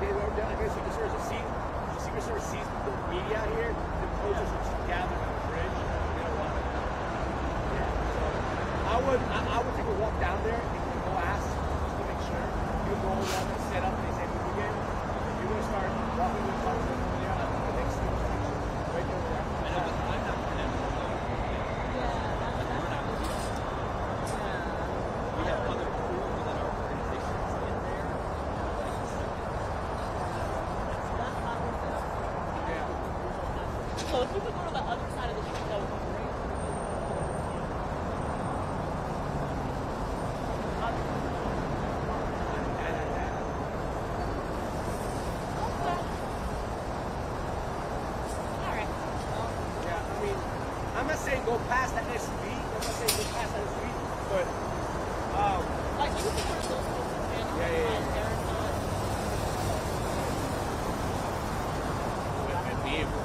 I guess Secret Service will see. The Secret Service sees the media out here. The protesters are just gathered on the bridge. They don't want it. Yeah. So I would take a walk down there and go ask just to make sure. You go over there and set up and they say movie game. You're gonna start walking with cars over there on the next intersection. Right there where I know, but I'm not going to have we have other crew within our organizations in there. So if you could go to the other side of the street, that would be great. Alright. Yeah, I mean, I'm not saying go past the SUV. I'm not saying go past the SUV, but Like, you could put those things in. with vehicle.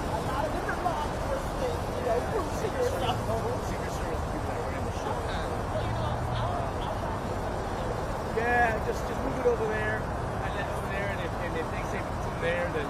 A lot of different law enforcement, you know, Secret stuff. Secret Service people that were in the show. Well, you know, I'll try to. Yeah, just move it over there, and then over there, and if they say from there, then.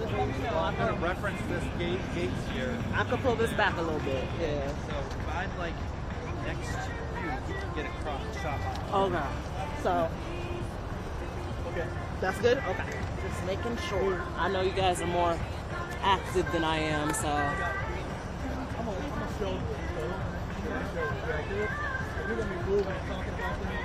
just let me know. I'm gonna reference this gates here. I could pull this back a little bit. Yeah. So if I'm like next to you, you can get across the shop. Okay. So Okay. that's good? Okay. Just making sure. I know you guys are more active than I am, so I'm gonna show you. You're gonna be moving and talking about things.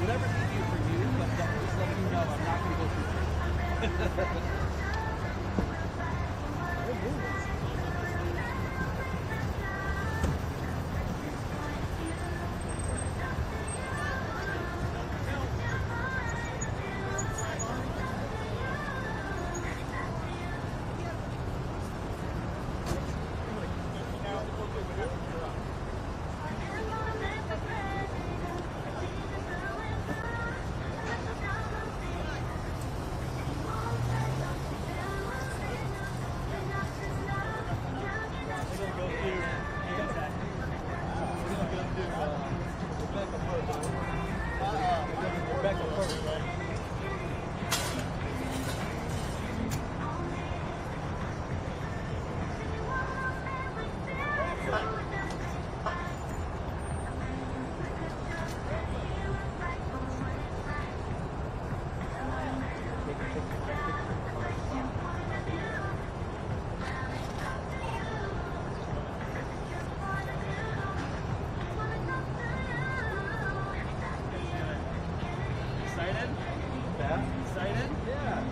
Whatever's easier for you, but just letting you know I'm not gonna go through. Excited? Yeah. Excited? Yeah.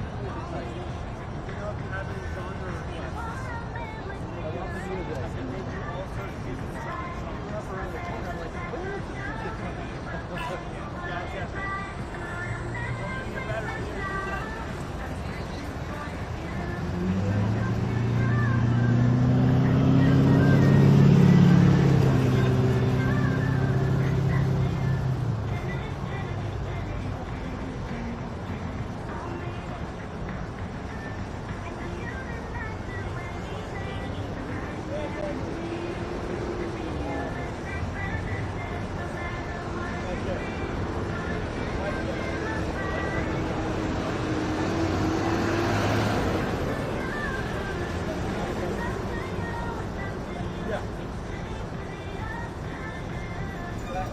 You know if you have any genre requests. I love the music. I can make you all sorts of music songs. So I'm up around the corner. I'm like, where is the music coming from? Yeah, exactly. Don't you get better than you do that.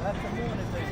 That's the moon, I think.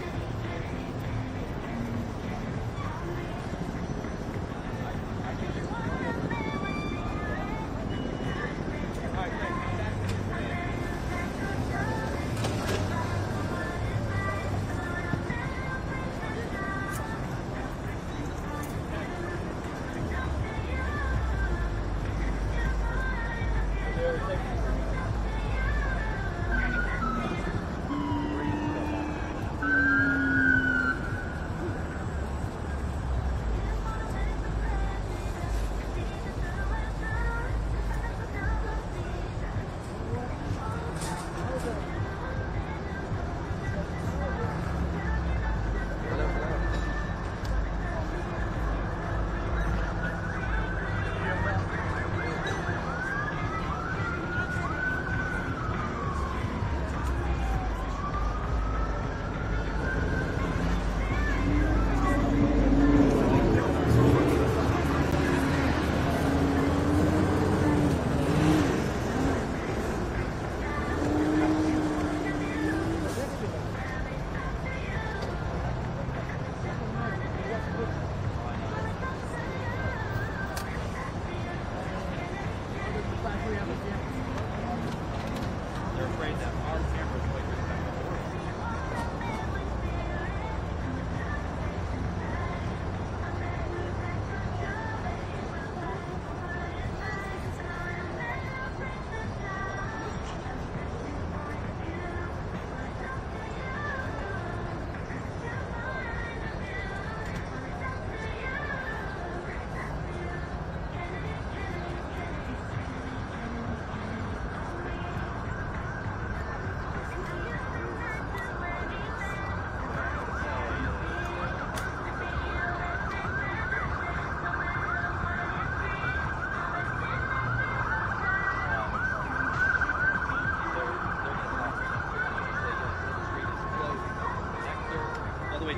They're afraid that our cameras might respect the world.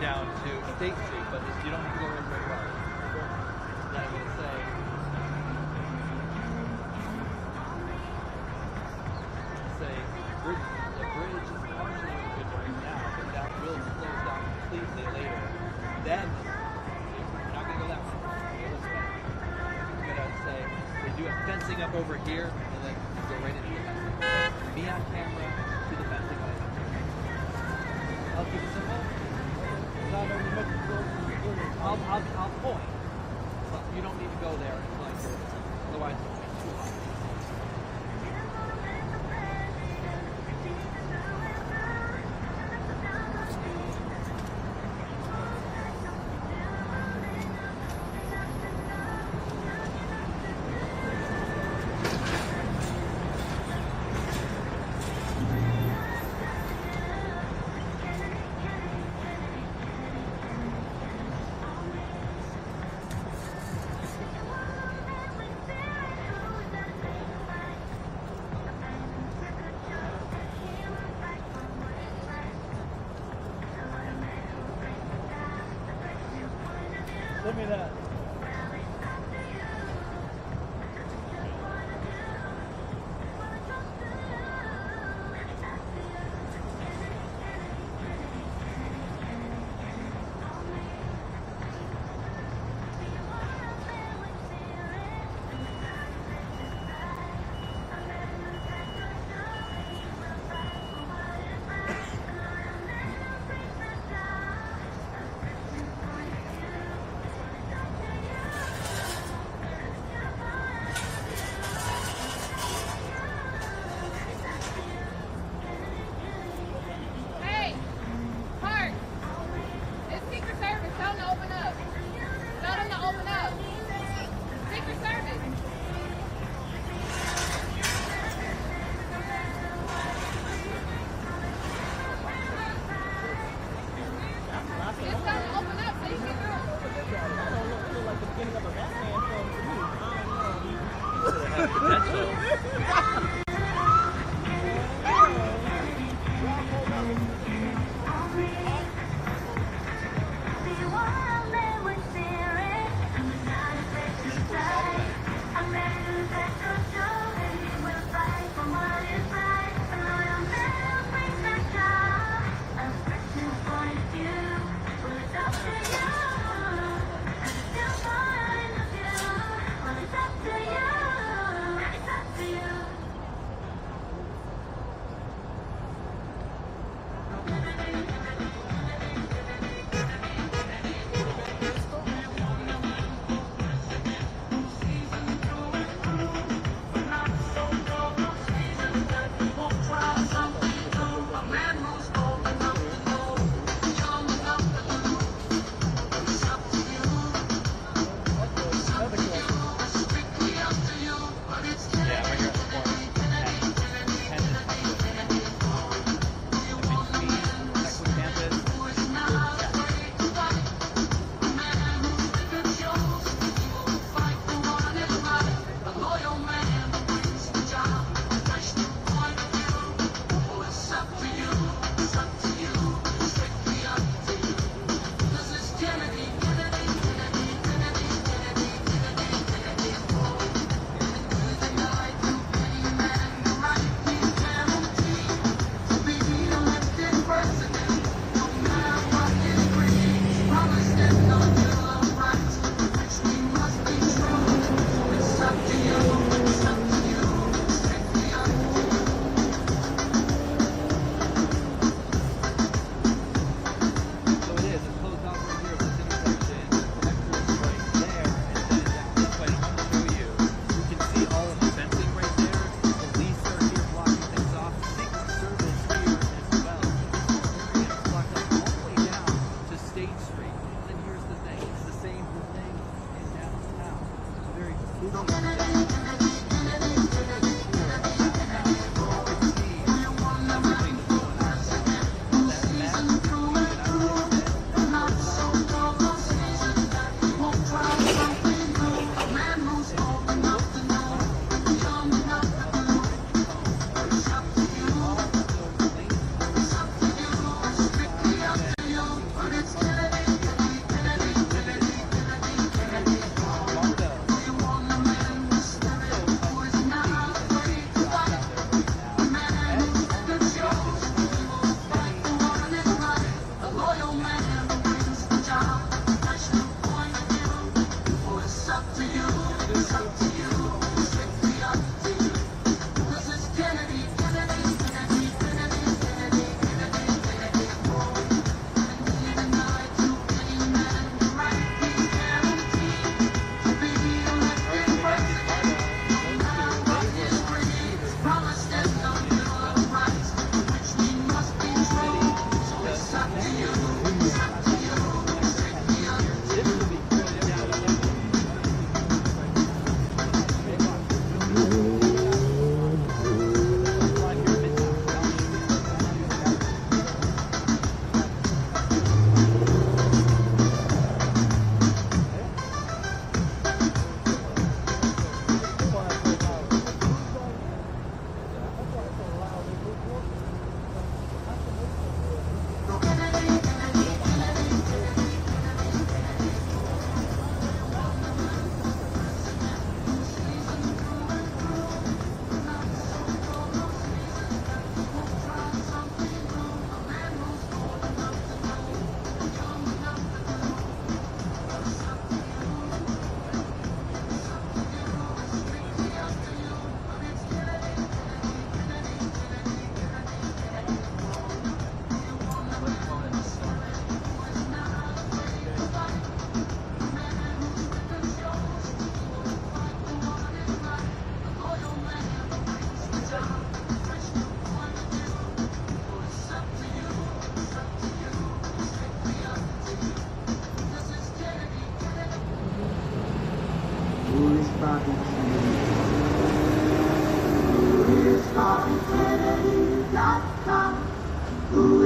down to State Street, but you don't have to go very well. Then I'm going to say, the bridge is partially open right now, but that will close down completely later. Then, we're not going to go that way. We're going to go this way. I'm going to say, they do a fencing up over here, and then go right into the fencing. Me on camera to the fencing. I'll keep it simple. I'll point, but you don't need to go there until I say this. Otherwise, it's too hot. Give me that.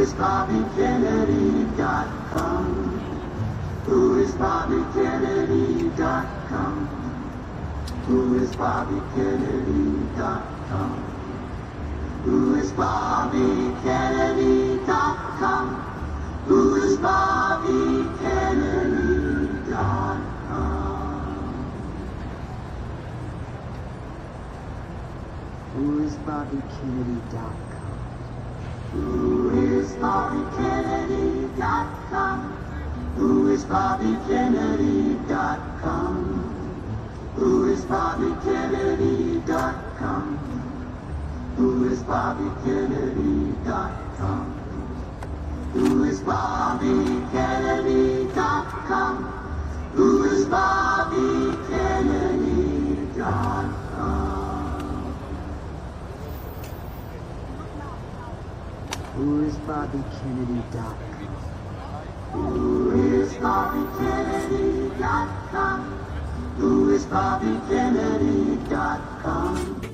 is BobbyKennedy.com? Who is BobbyKennedy.com? Who is BobbyKennedy.com? Who is BobbyKennedy.com? Who is BobbyKennedy.com? Who is BobbyKennedy.com? Who is BobbyKennedy.com? Who is BobbyKennedy.com? Who is BobbyKennedy.com? Who is BobbyKennedy.com? Who is BobbyKennedy.com? Who is BobbyKennedy.com? Who is BobbyKennedy.com? Who is BobbyKennedy.com? Who is BobbyKennedy.com?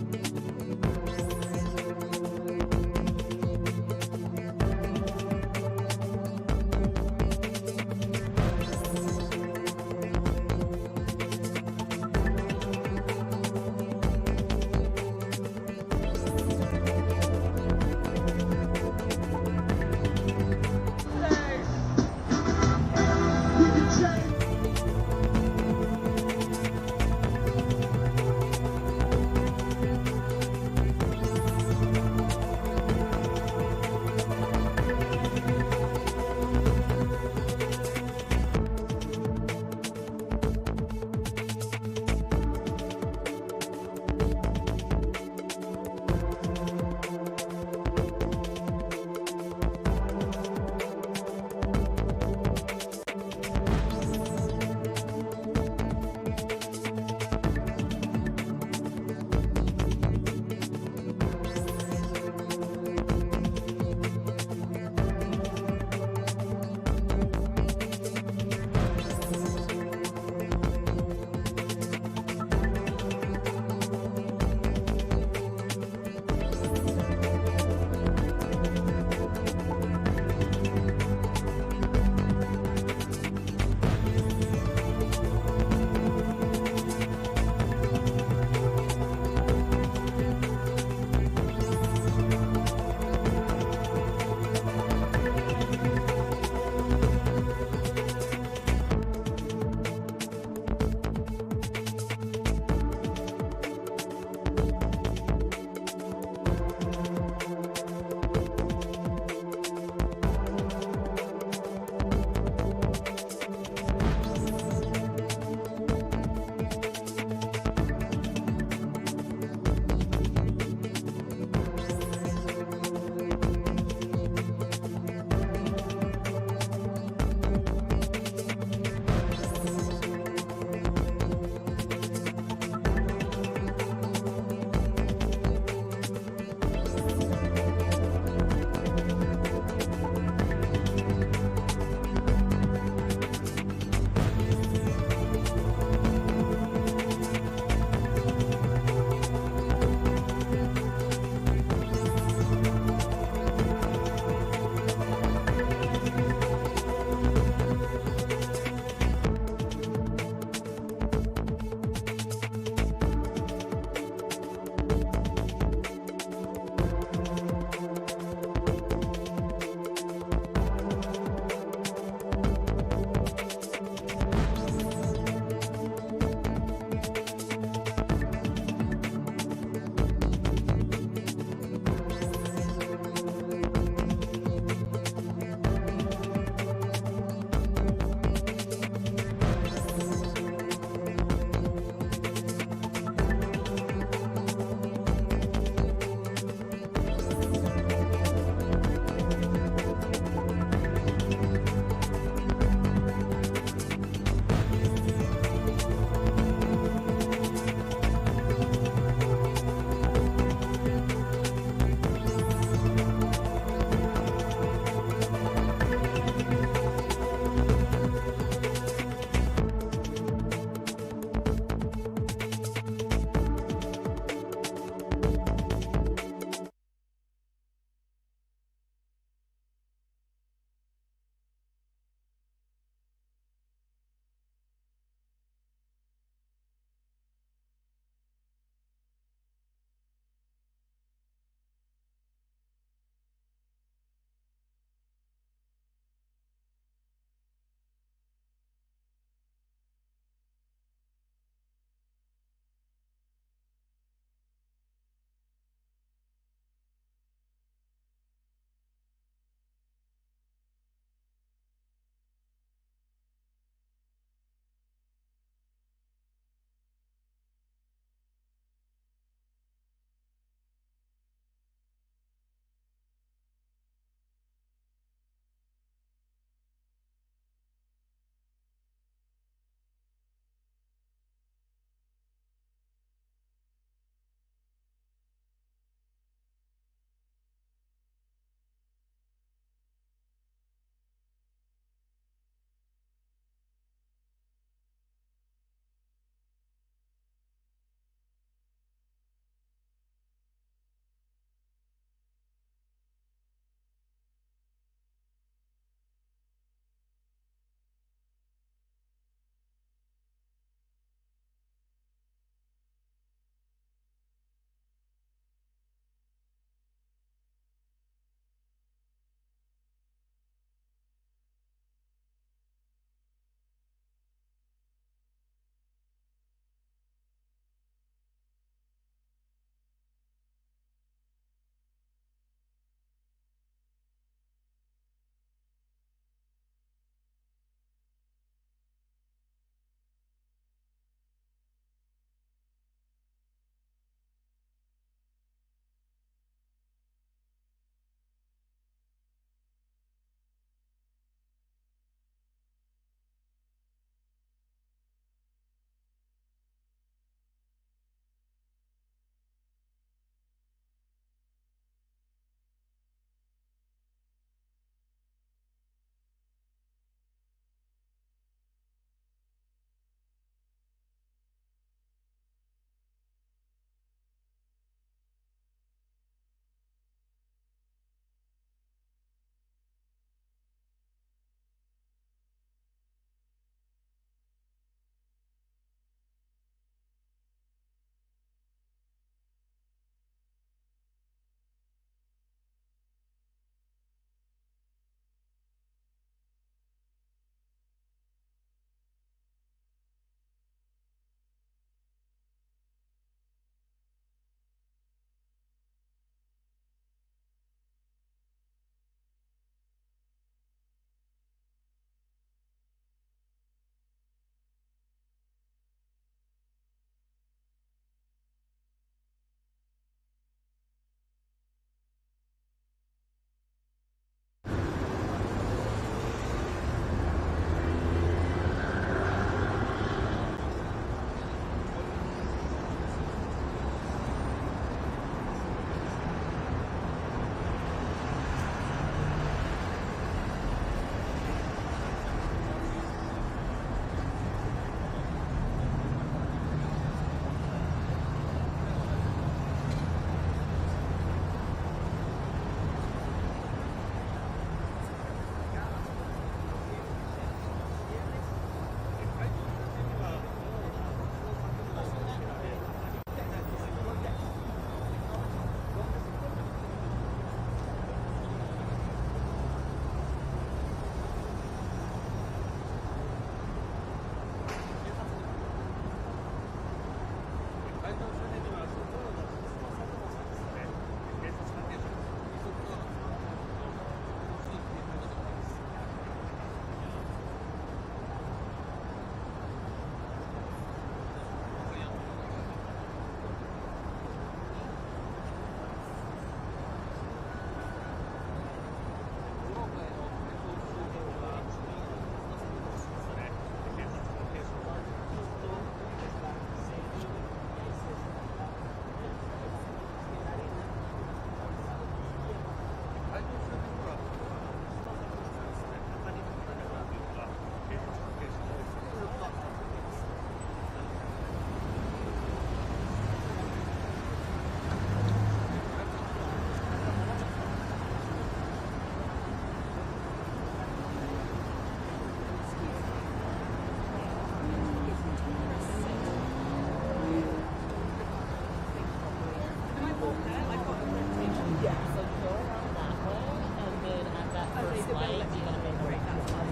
Yeah. So you go around that way, and then at that Oh, first they'll light, let you you gotta make a operate, left. that's fine.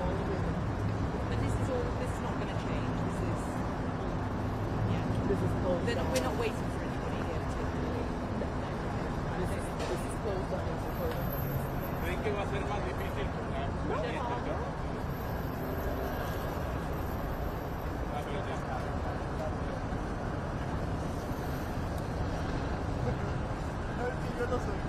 But this is not going to change. This is, yeah. This is closed down. We're not waiting for anybody here to take the lead. This is closed down for further purposes. ¿Creen que va a ser más difícil por la Yo no soy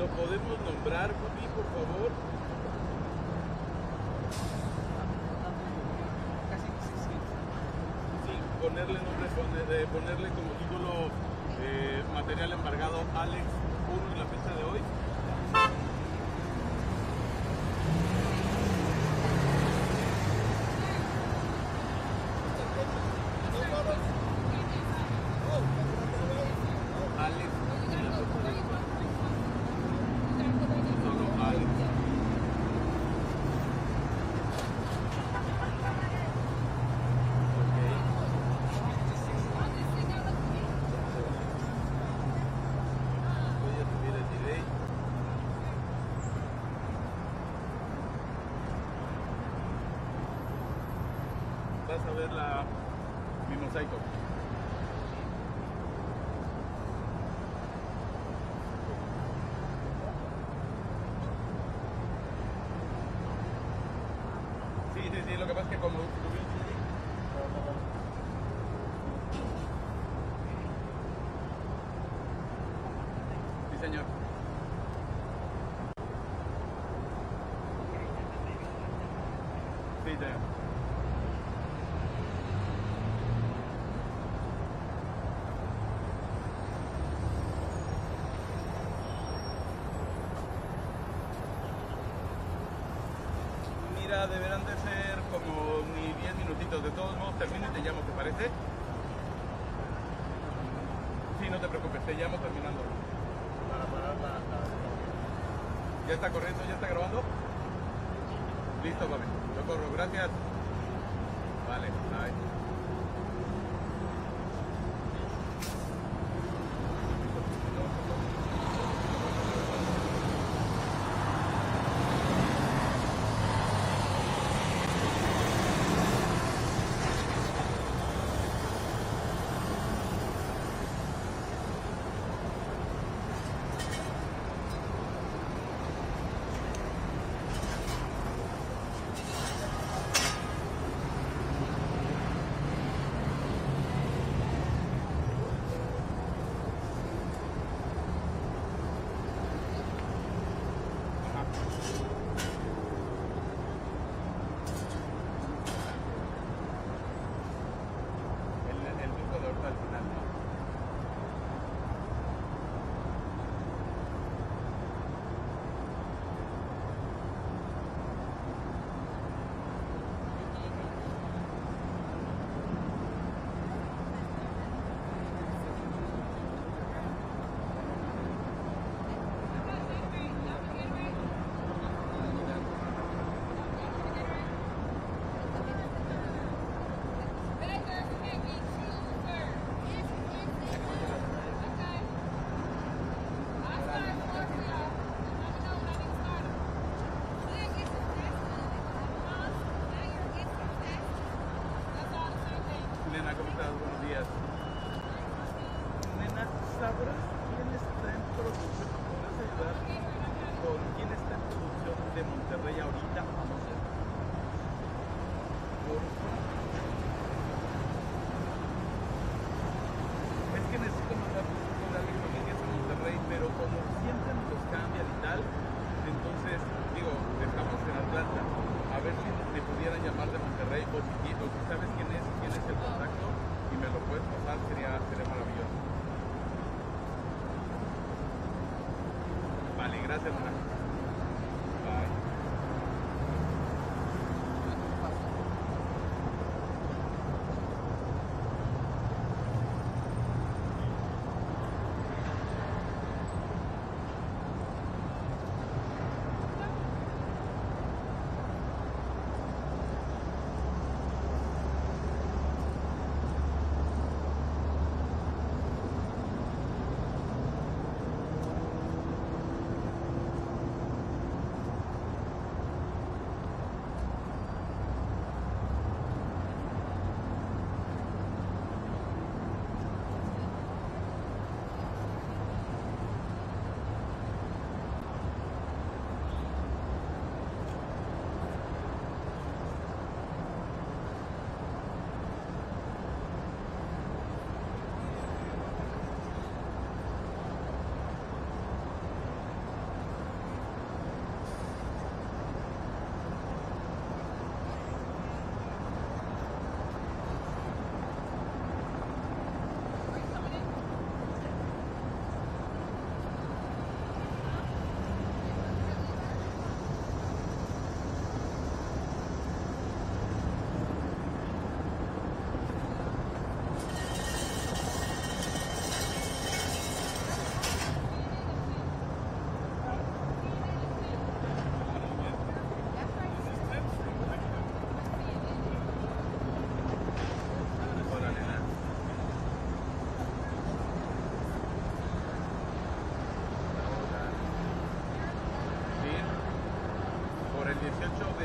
¿Lo podemos nombrar, Guti, por favor? Sí, ponerle nombre, ponerle como título material embargado Alex 1 en la fecha de hoy. Alex en la fecha de hoy. Solo Alex. Voy a subir el delay. Vas a ver mi mosaico. Sí, lo que pasa es que como subí el CD, sí, señor. Sí, señor. Mira, deberán de ser como ni 10 minutitos. De todos modos, termino y te llamo, ¿te parece? Sí, no te preocupes, te llamo terminando. Para parar ¿Ya está corriendo? ¿Ya está grabando? Listo, papi. Lo corro, gracias. Vale, bye. El disco de ahorita al final, ¿no? Nena, ¿cómo estás? Buenos días. Nena, ¿sabrás quién está en producción? ¿Me podrías ayudar con quién está en producción de Monterrey ahorita? Vamos a ver. Porfa. Es que necesito mandar un poco de Alex Domínguez a Monterrey, pero como siempre nos los cambian y tal, entonces, digo, estamos en Atlanta. A ver si me pudieran llamar de Monterrey o si sabes quién es el contacto y me lo puedes pasar, sería maravilloso. Vale, gracias, Nana. Bye.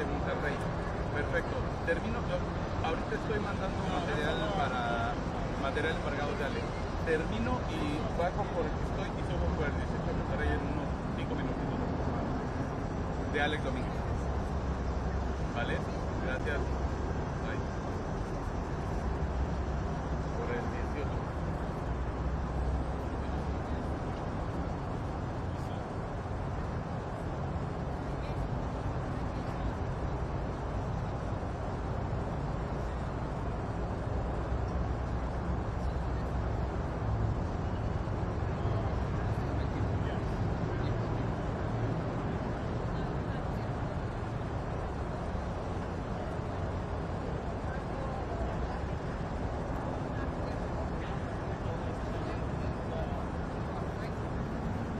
de Monterrey. Perfecto. Termino. Ahorita estoy mandando material embargado de Ale. Termino y bajo por el que estoy y subo por el 18 de Monterrey en unos 5 minutitos de Alex Domínguez. ¿Vale? Gracias. Bye. Por el 18.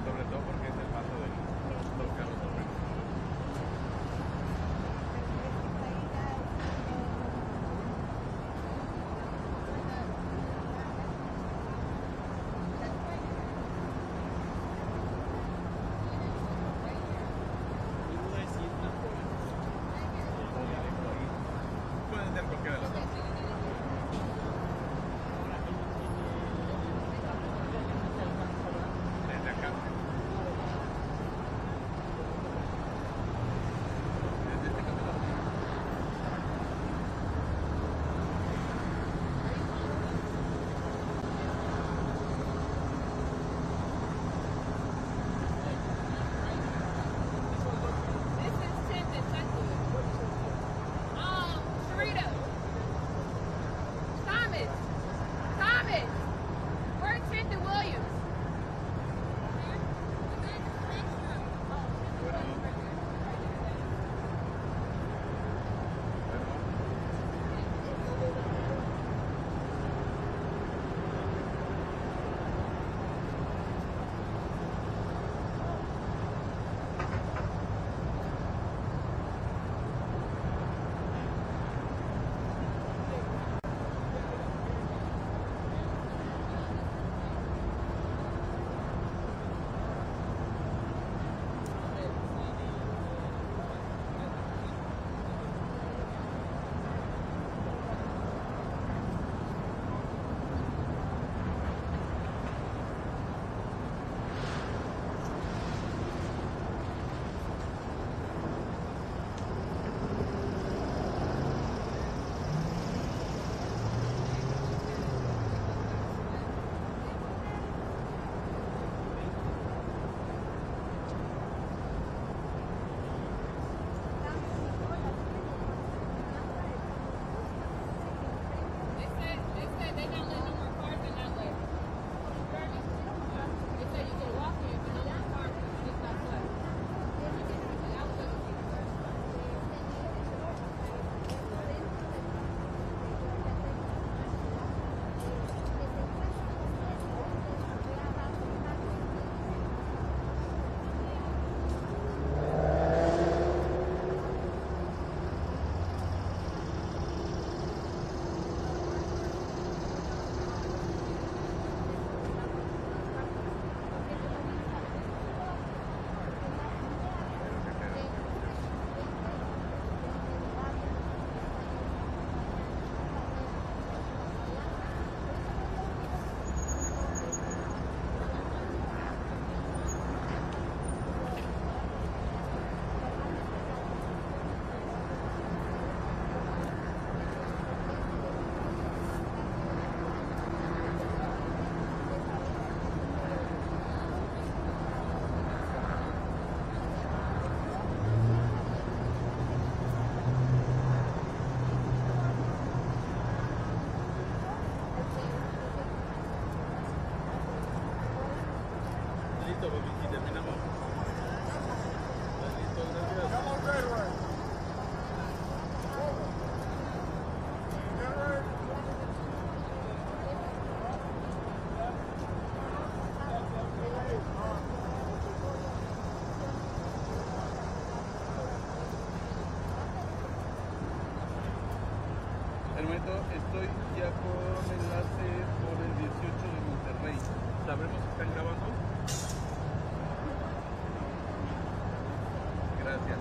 Sobre todo porque es el paso de los carros. Pueden ser cualquiera de las dos. Desde acá. Desde este camino. This is Tim in Texas. Sharita. Thomas. Where's Tim and Williams? They said they not letting no more cars in that way. They said you can walk in, but no more cars. It's not good. That was it. Listo, papi, y terminamos. Listo, gracias. Hermanito, estoy ya con enlace por el 18 de Monterrey. ¿Sabremos si están grabando? Gracias.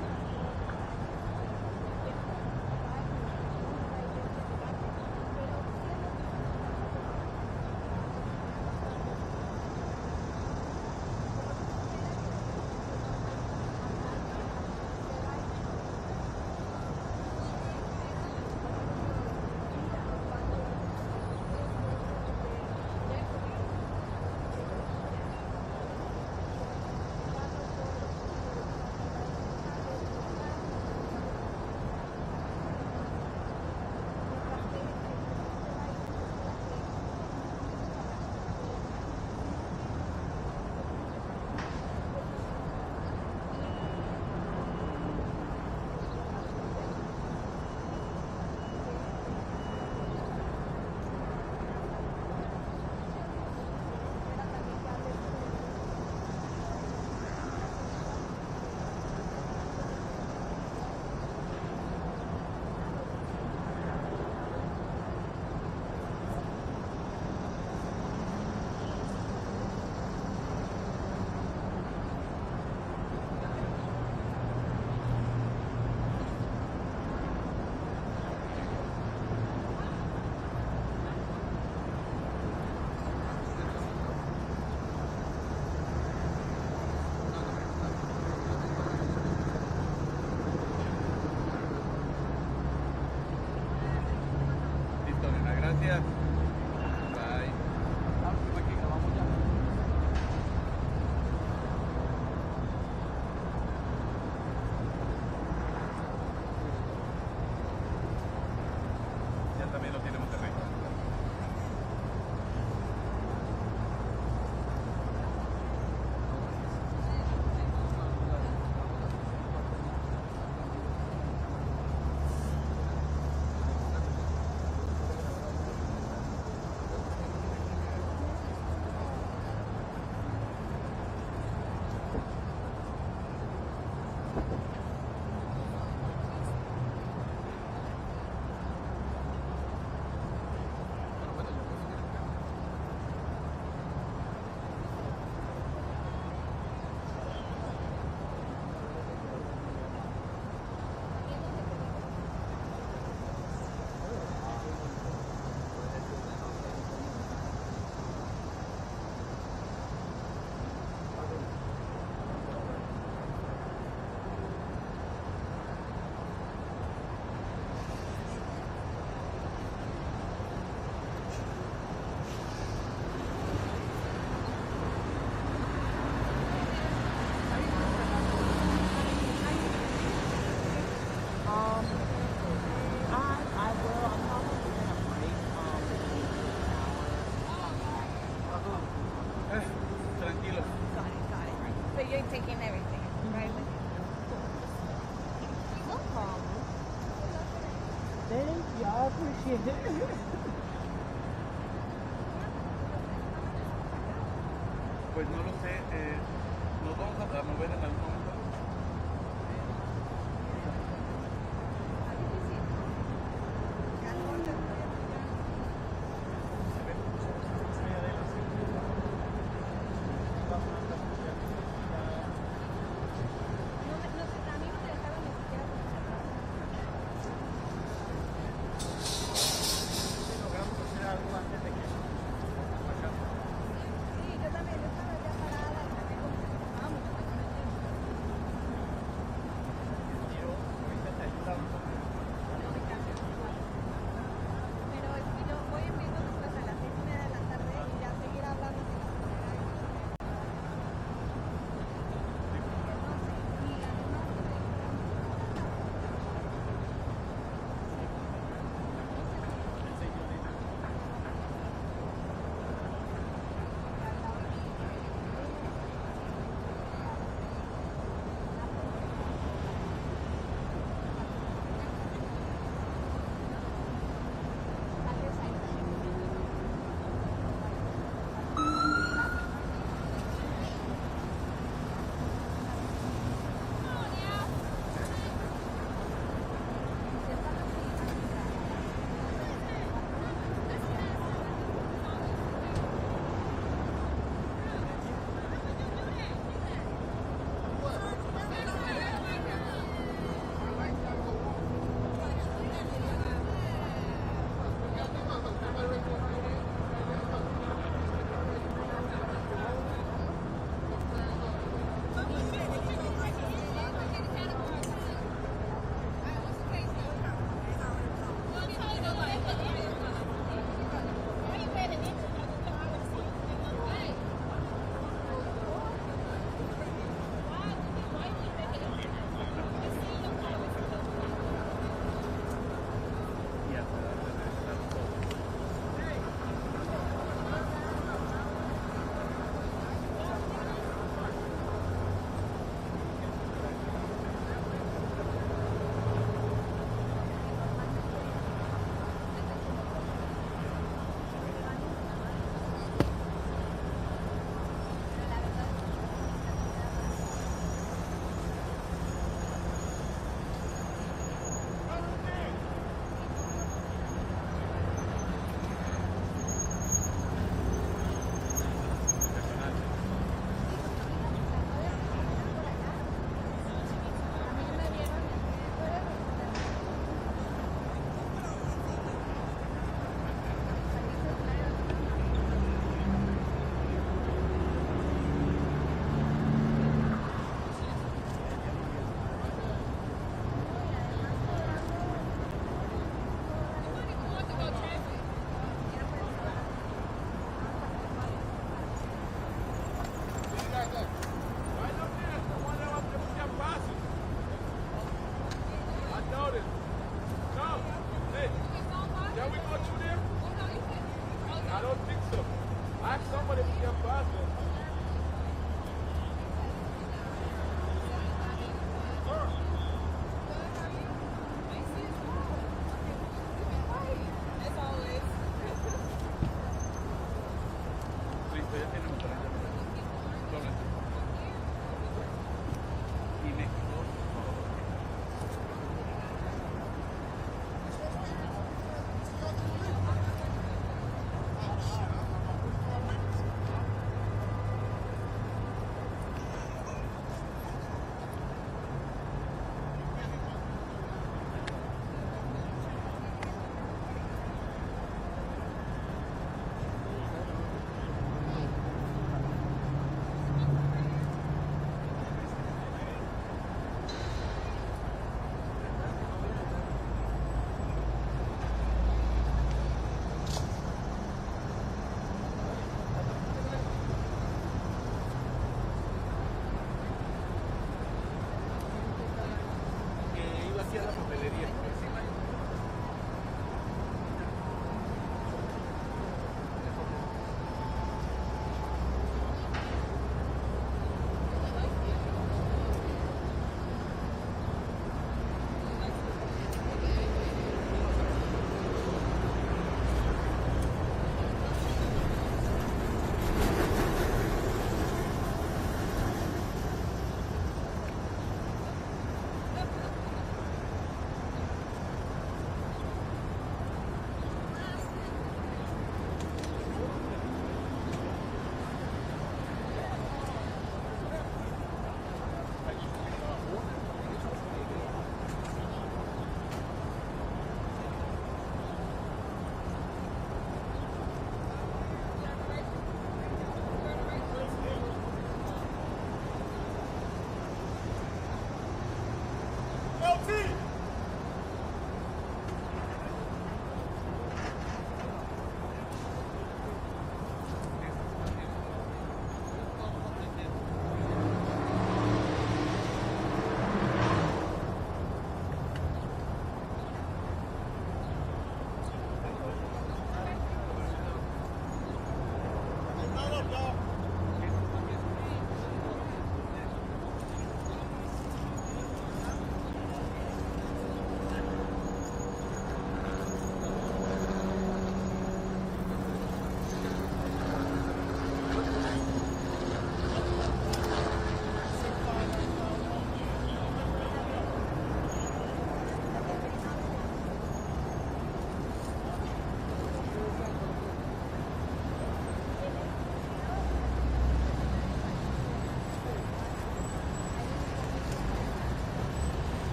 taking everything right with you. No problem. Thank you, I appreciate it. Pues no lo sé, nos vamos a mover en algún momento.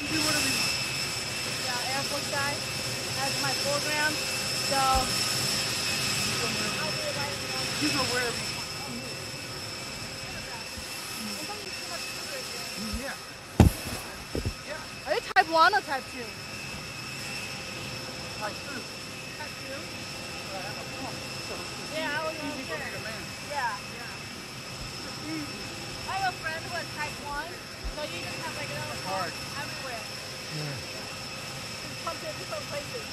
Yeah, Air Force guy. That's my program. So I'll do it right now. You go wherever you Yeah. Are you type 1 or type 2? Like this. Type 2? I have a pump. So it's Yeah, I was easy for me gonna to say. manage. Yeah. It's easy. I have a friend who has type 1, so you just have like a little Hard. pump everywhere. Just pump it in different places.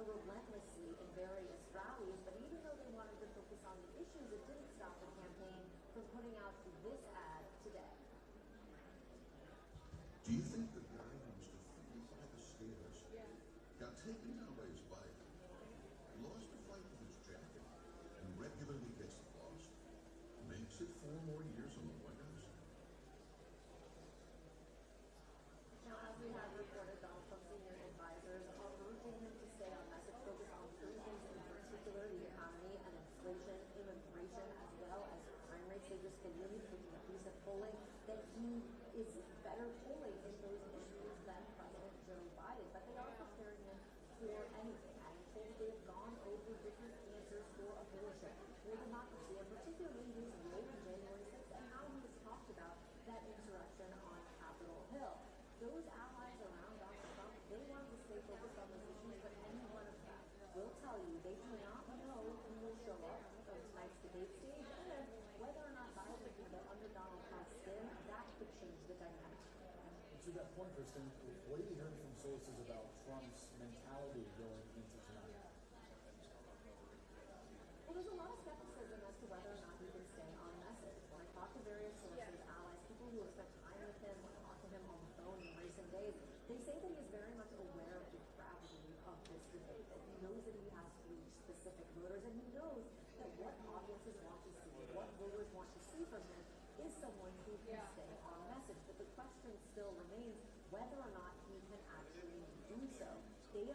relentlessly in various rallies, but even though they wanted to focus on the issues, it didn't stop the campaign from putting out this ad today. Do you think the guy who was defeated by the stairs got taken down by his bike, lost a fight with his jacket, and regularly gets lost, makes it 4 more years on the White House? Now, as we have reported, Donald Trump's senior advisors are urging him to stay on message, focus on 3 things in particular: the economy and inflation, immigration, as well as crime rates. They just believe, looking at recent polling, that he is better polling in those issues than President Joe Biden. But they are preparing him for anything. And told they've gone over different answers for abortion, for democracy, and particularly his role in January 6th and how he has talked about that insurrection on Capitol Hill. Those allies around Donald Trump, they wanted to stay focused on those issues, but any one of them will tell you they do not know who will show up on tonight's debate stage, and whether or not Biden can get under Donald Trump's skin, that could change the dynamic. To that point, Kristen, what are you hearing from sources about Trump's mentality going into tonight? Well, there's a lot of skepticism as to whether or not he can stay on message. When I talk to various sources, allies, people who have spent time with him, or talked to him on the phone in recent days, they say that he is very much aware of the gravity of this debate, that he knows that he has to reach specific voters, and he knows that what audiences want to see, what voters want to see from him, is someone who can stay on message. But the question still remains whether or not he can actually do so. They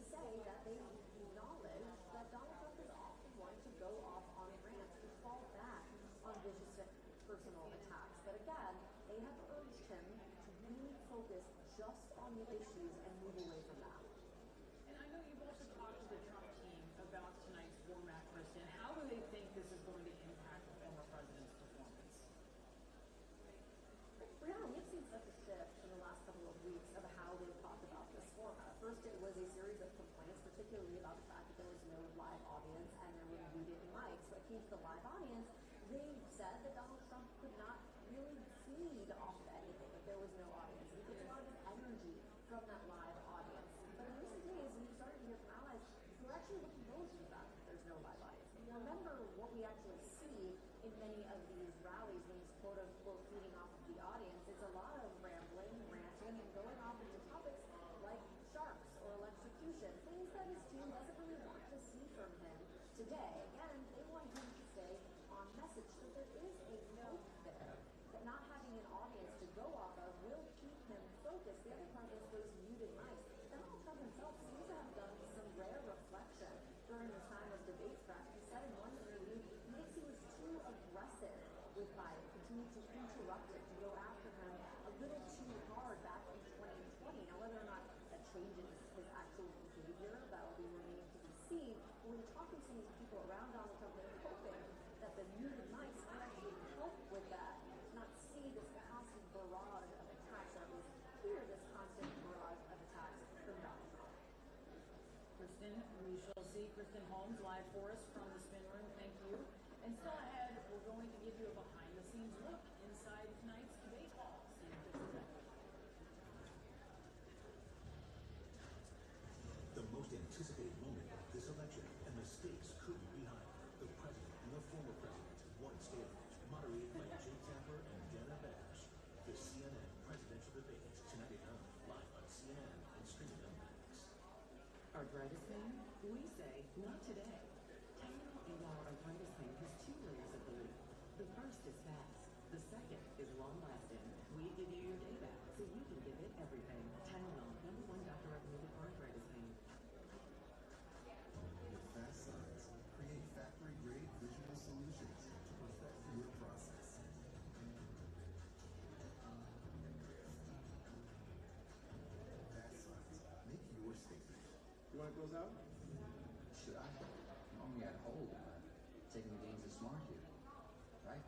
say that they acknowledge that Donald Trump is often one to go off on rants, to fall back on vicious personal attacks. But again, they have urged him to really focus just on the issues and move away from that. And I know you've also talked to the Trump team about tonight's format, Kristen. How do they think this is going to impact the former president's performance? Brianna, we've seen such a shift in the last couple of weeks of how they've talked about this format. First, it was a series of complaints, particularly about the fact that there was no live audience and there were muted mics. So it came to the live audience, they said that Donald Trump could not really feed off of anything if there was no audience. He gets a lot of his energy from that live audience. But in recent days, when you started to hear from allies, we're actually looking forward to the fact that there's no live audience. Remember what we actually see in many of these rallies when he's quote-unquote feeding off of the audience. It's a lot of rambling, ranting, and going off into topics like sharks or electrocution, things that his team doesn't really want to see from him today. Again, they want him to stay on message. So there is a hope there that not having an audience to go off of will keep him focused. The other part is those muted mics. Donald Trump himself seems to have done some rare reflection during the time of debate prep. He said in one interview he thinks he was too aggressive with Biden, continued to interrupt it, to go after him a little too hard back in 2020. Now, whether or not that changes his actual behavior, that will be remaining to be seen. But when you're talking to these people around Donald Trump, they're hoping that the muted mics might actually help with that, not see this constant barrage of attacks, or at least hear this constant barrage of attacks from Donald Trump. Kristen, we shall see Kristen Holmes live for us from the spin room. Thank you. And still ahead, we're going to give you a behind-the-scenes look inside tonight's debate hall. See you in just a second. The most anticipated moment of this election, and the stakes couldn't be higher. The president and the former president, one stage, moderated by Jake Tapper and Dana Bash. The CNN presidential debate tonight at 9, live on CNN and streaming on Max. Arthritis pain? We say, not today. Tylenol AR arthritis pain has 2 layers of relief. The first is fast. The second is long-lasting. We give you your day back so you can give it everything. Tylenol, #1 doctor recommended for arthritis pain. With Fast Signs, create factory-grade visual solutions to perfect your process. Fast Signs, make your statement. You want to close out? Should I? I'm only at home. Taking the gains is smart here, right?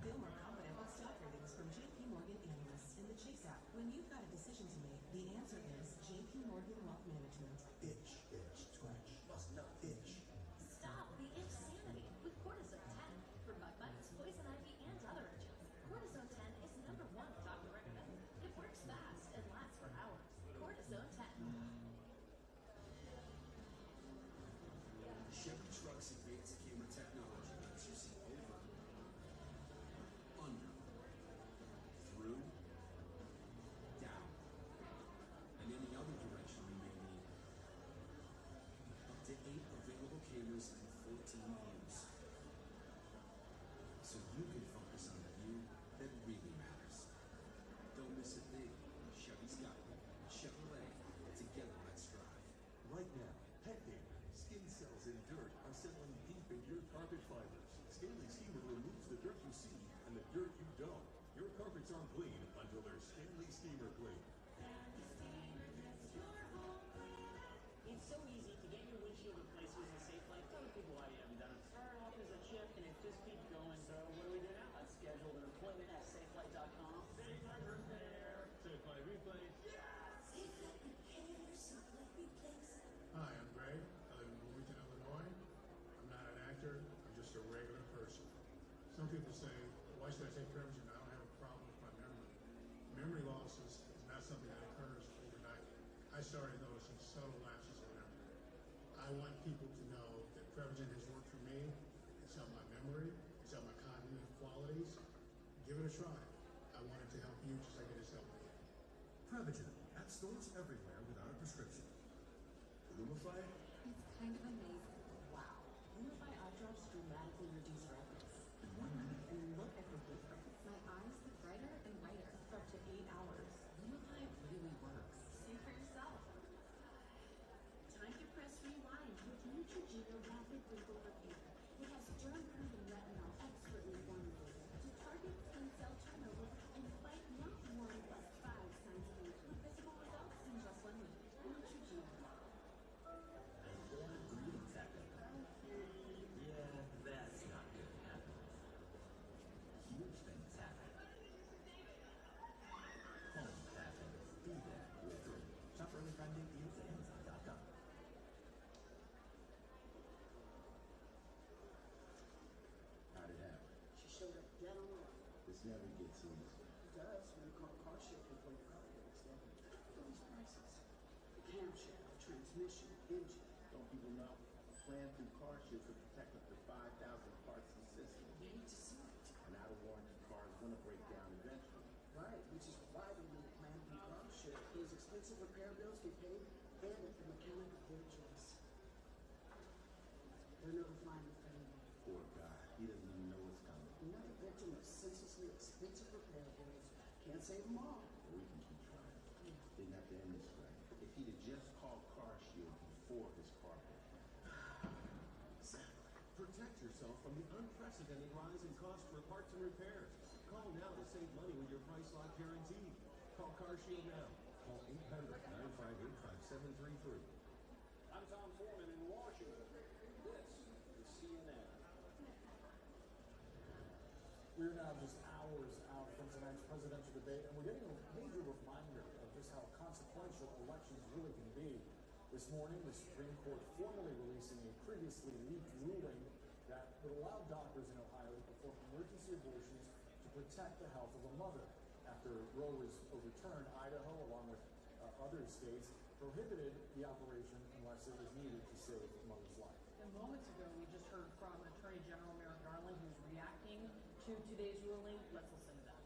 Feel more confident with stock ratings from JP Morgan analysts in the Chase app. When you've got a decision to make, the answer is JP Morgan Wealth Management. Itch, itch, twitch, must not itch. Stop the itch sanity with Cortisone 10 for bug bites, poison ivy, and other itches. Cortisone 10 is #1 doctor recommended. It works fast and lasts for hours. Cortisone 10. Your carpets aren't clean until they're Stanley Steamer clean. It's so easy to get your windshield replaced using Safelite. Tell the people why you haven't done it. Started off as a chip and it just keeps going. So what do we do now? Let's schedule an appointment at Safelite.com. Safelite Repair. Safelite Replace. Hi, I'm Greg. I live in Bloomington, Illinois. I'm not an actor. I'm just a regular person. Some people say, why should I take Prevagen? I don't have a problem with my memory. Memory loss is not something that occurs overnight. I started noticing subtle lapses in memory. I want people to know that Prevagen has worked for me. It's helped my memory. It's helped my cognitive qualities. Give it a try. I want it to help you just like it has helped me. Prevagen at stores everywhere without a prescription. Lumify? It's kind of amazing. Wow. Lumify eye drops dramatically reduce redness. In 1 minute. And look at the difference. My eyes look brighter and brighter for up to 8 hours. Lumify really works. See for yourself. Time to press rewind with Neutrogena Rapid Wrinkle Repair. It has germ-proven retinol expertly formulated to target skin cell turnover and fight not 1 but 5 signs of age with visible results in just 1 week. Neutrogena. Greetings, Actor. Yeah, that's not good happening. Huge things happen. Home happens. Be there with free. Shop early Friday deals at Amazon.com. How'd it happen? She showed up dead on the line. This never gets easy. It does when you call car share before your car breaks down. Look at these prices. The camshaft, transmission, engine. Don't people know? A plan through CarShield could protect up to 5,000 parts and systems. You need to see it. An out-of-warranty car is going to break down eventually. Right, which is why they need a plan through car share. Those expensive repair bills get paid and at the mechanic of their choice. They're notifying the family. Poor guy. He doesn't even know what's coming. Another victim of senselessly expensive repair bills. Can't save them all. But we can keep trying. Didn't have to end this way. If he'd have just called CarShield before his car broke down. Exactly. Protect yourself from the unprecedented rise in cost for parts and repairs. Call now to save money with your price lock guarantee. Call CarShield now. Call 800-958-5733. I'm Tom Foreman in Washington. This is CNN. We're now just hours out from tonight's presidential debate, and we're getting a major reminder of just how consequential elections really can be. This morning, the Supreme Court formally releasing a previously leaked ruling that would allow doctors in Ohio to perform emergency abortions to protect the health of a mother. After Roe was overturned, Idaho, along with other states, prohibited the operation unless it was needed to save a mother's life. And moments ago, we just heard from Attorney General Merrick Garland, who's reacting to today's ruling. Let's listen to that.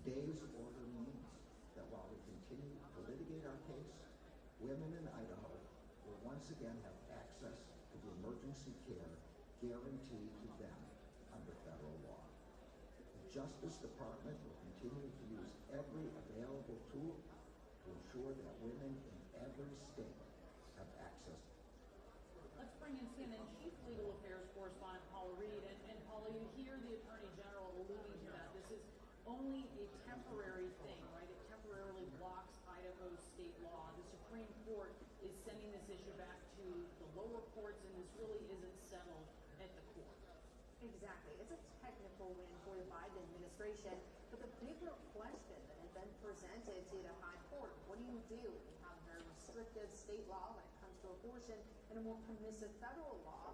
Today's order means that while we continue to litigate our case, women in Idaho will once again have access to the emergency care guaranteed to them under federal law. The Justice Department will continue to use every available tool to ensure that women in every state have access. Let's bring in CNN Chief Legal Affairs Correspondent Paula Reed. And Paula, you hear the Attorney General alluding to that. This is only a temporary thing, right? It temporarily blocks Idaho's state law. The Supreme Court is sending this issue back to the lower courts, and this really isn't settled at the court. Exactly. It's a technical win for the Biden administration, but the bigger question that had been presented to the high court, what do you do when you have a very restrictive state law when it comes to abortion and a more permissive federal law?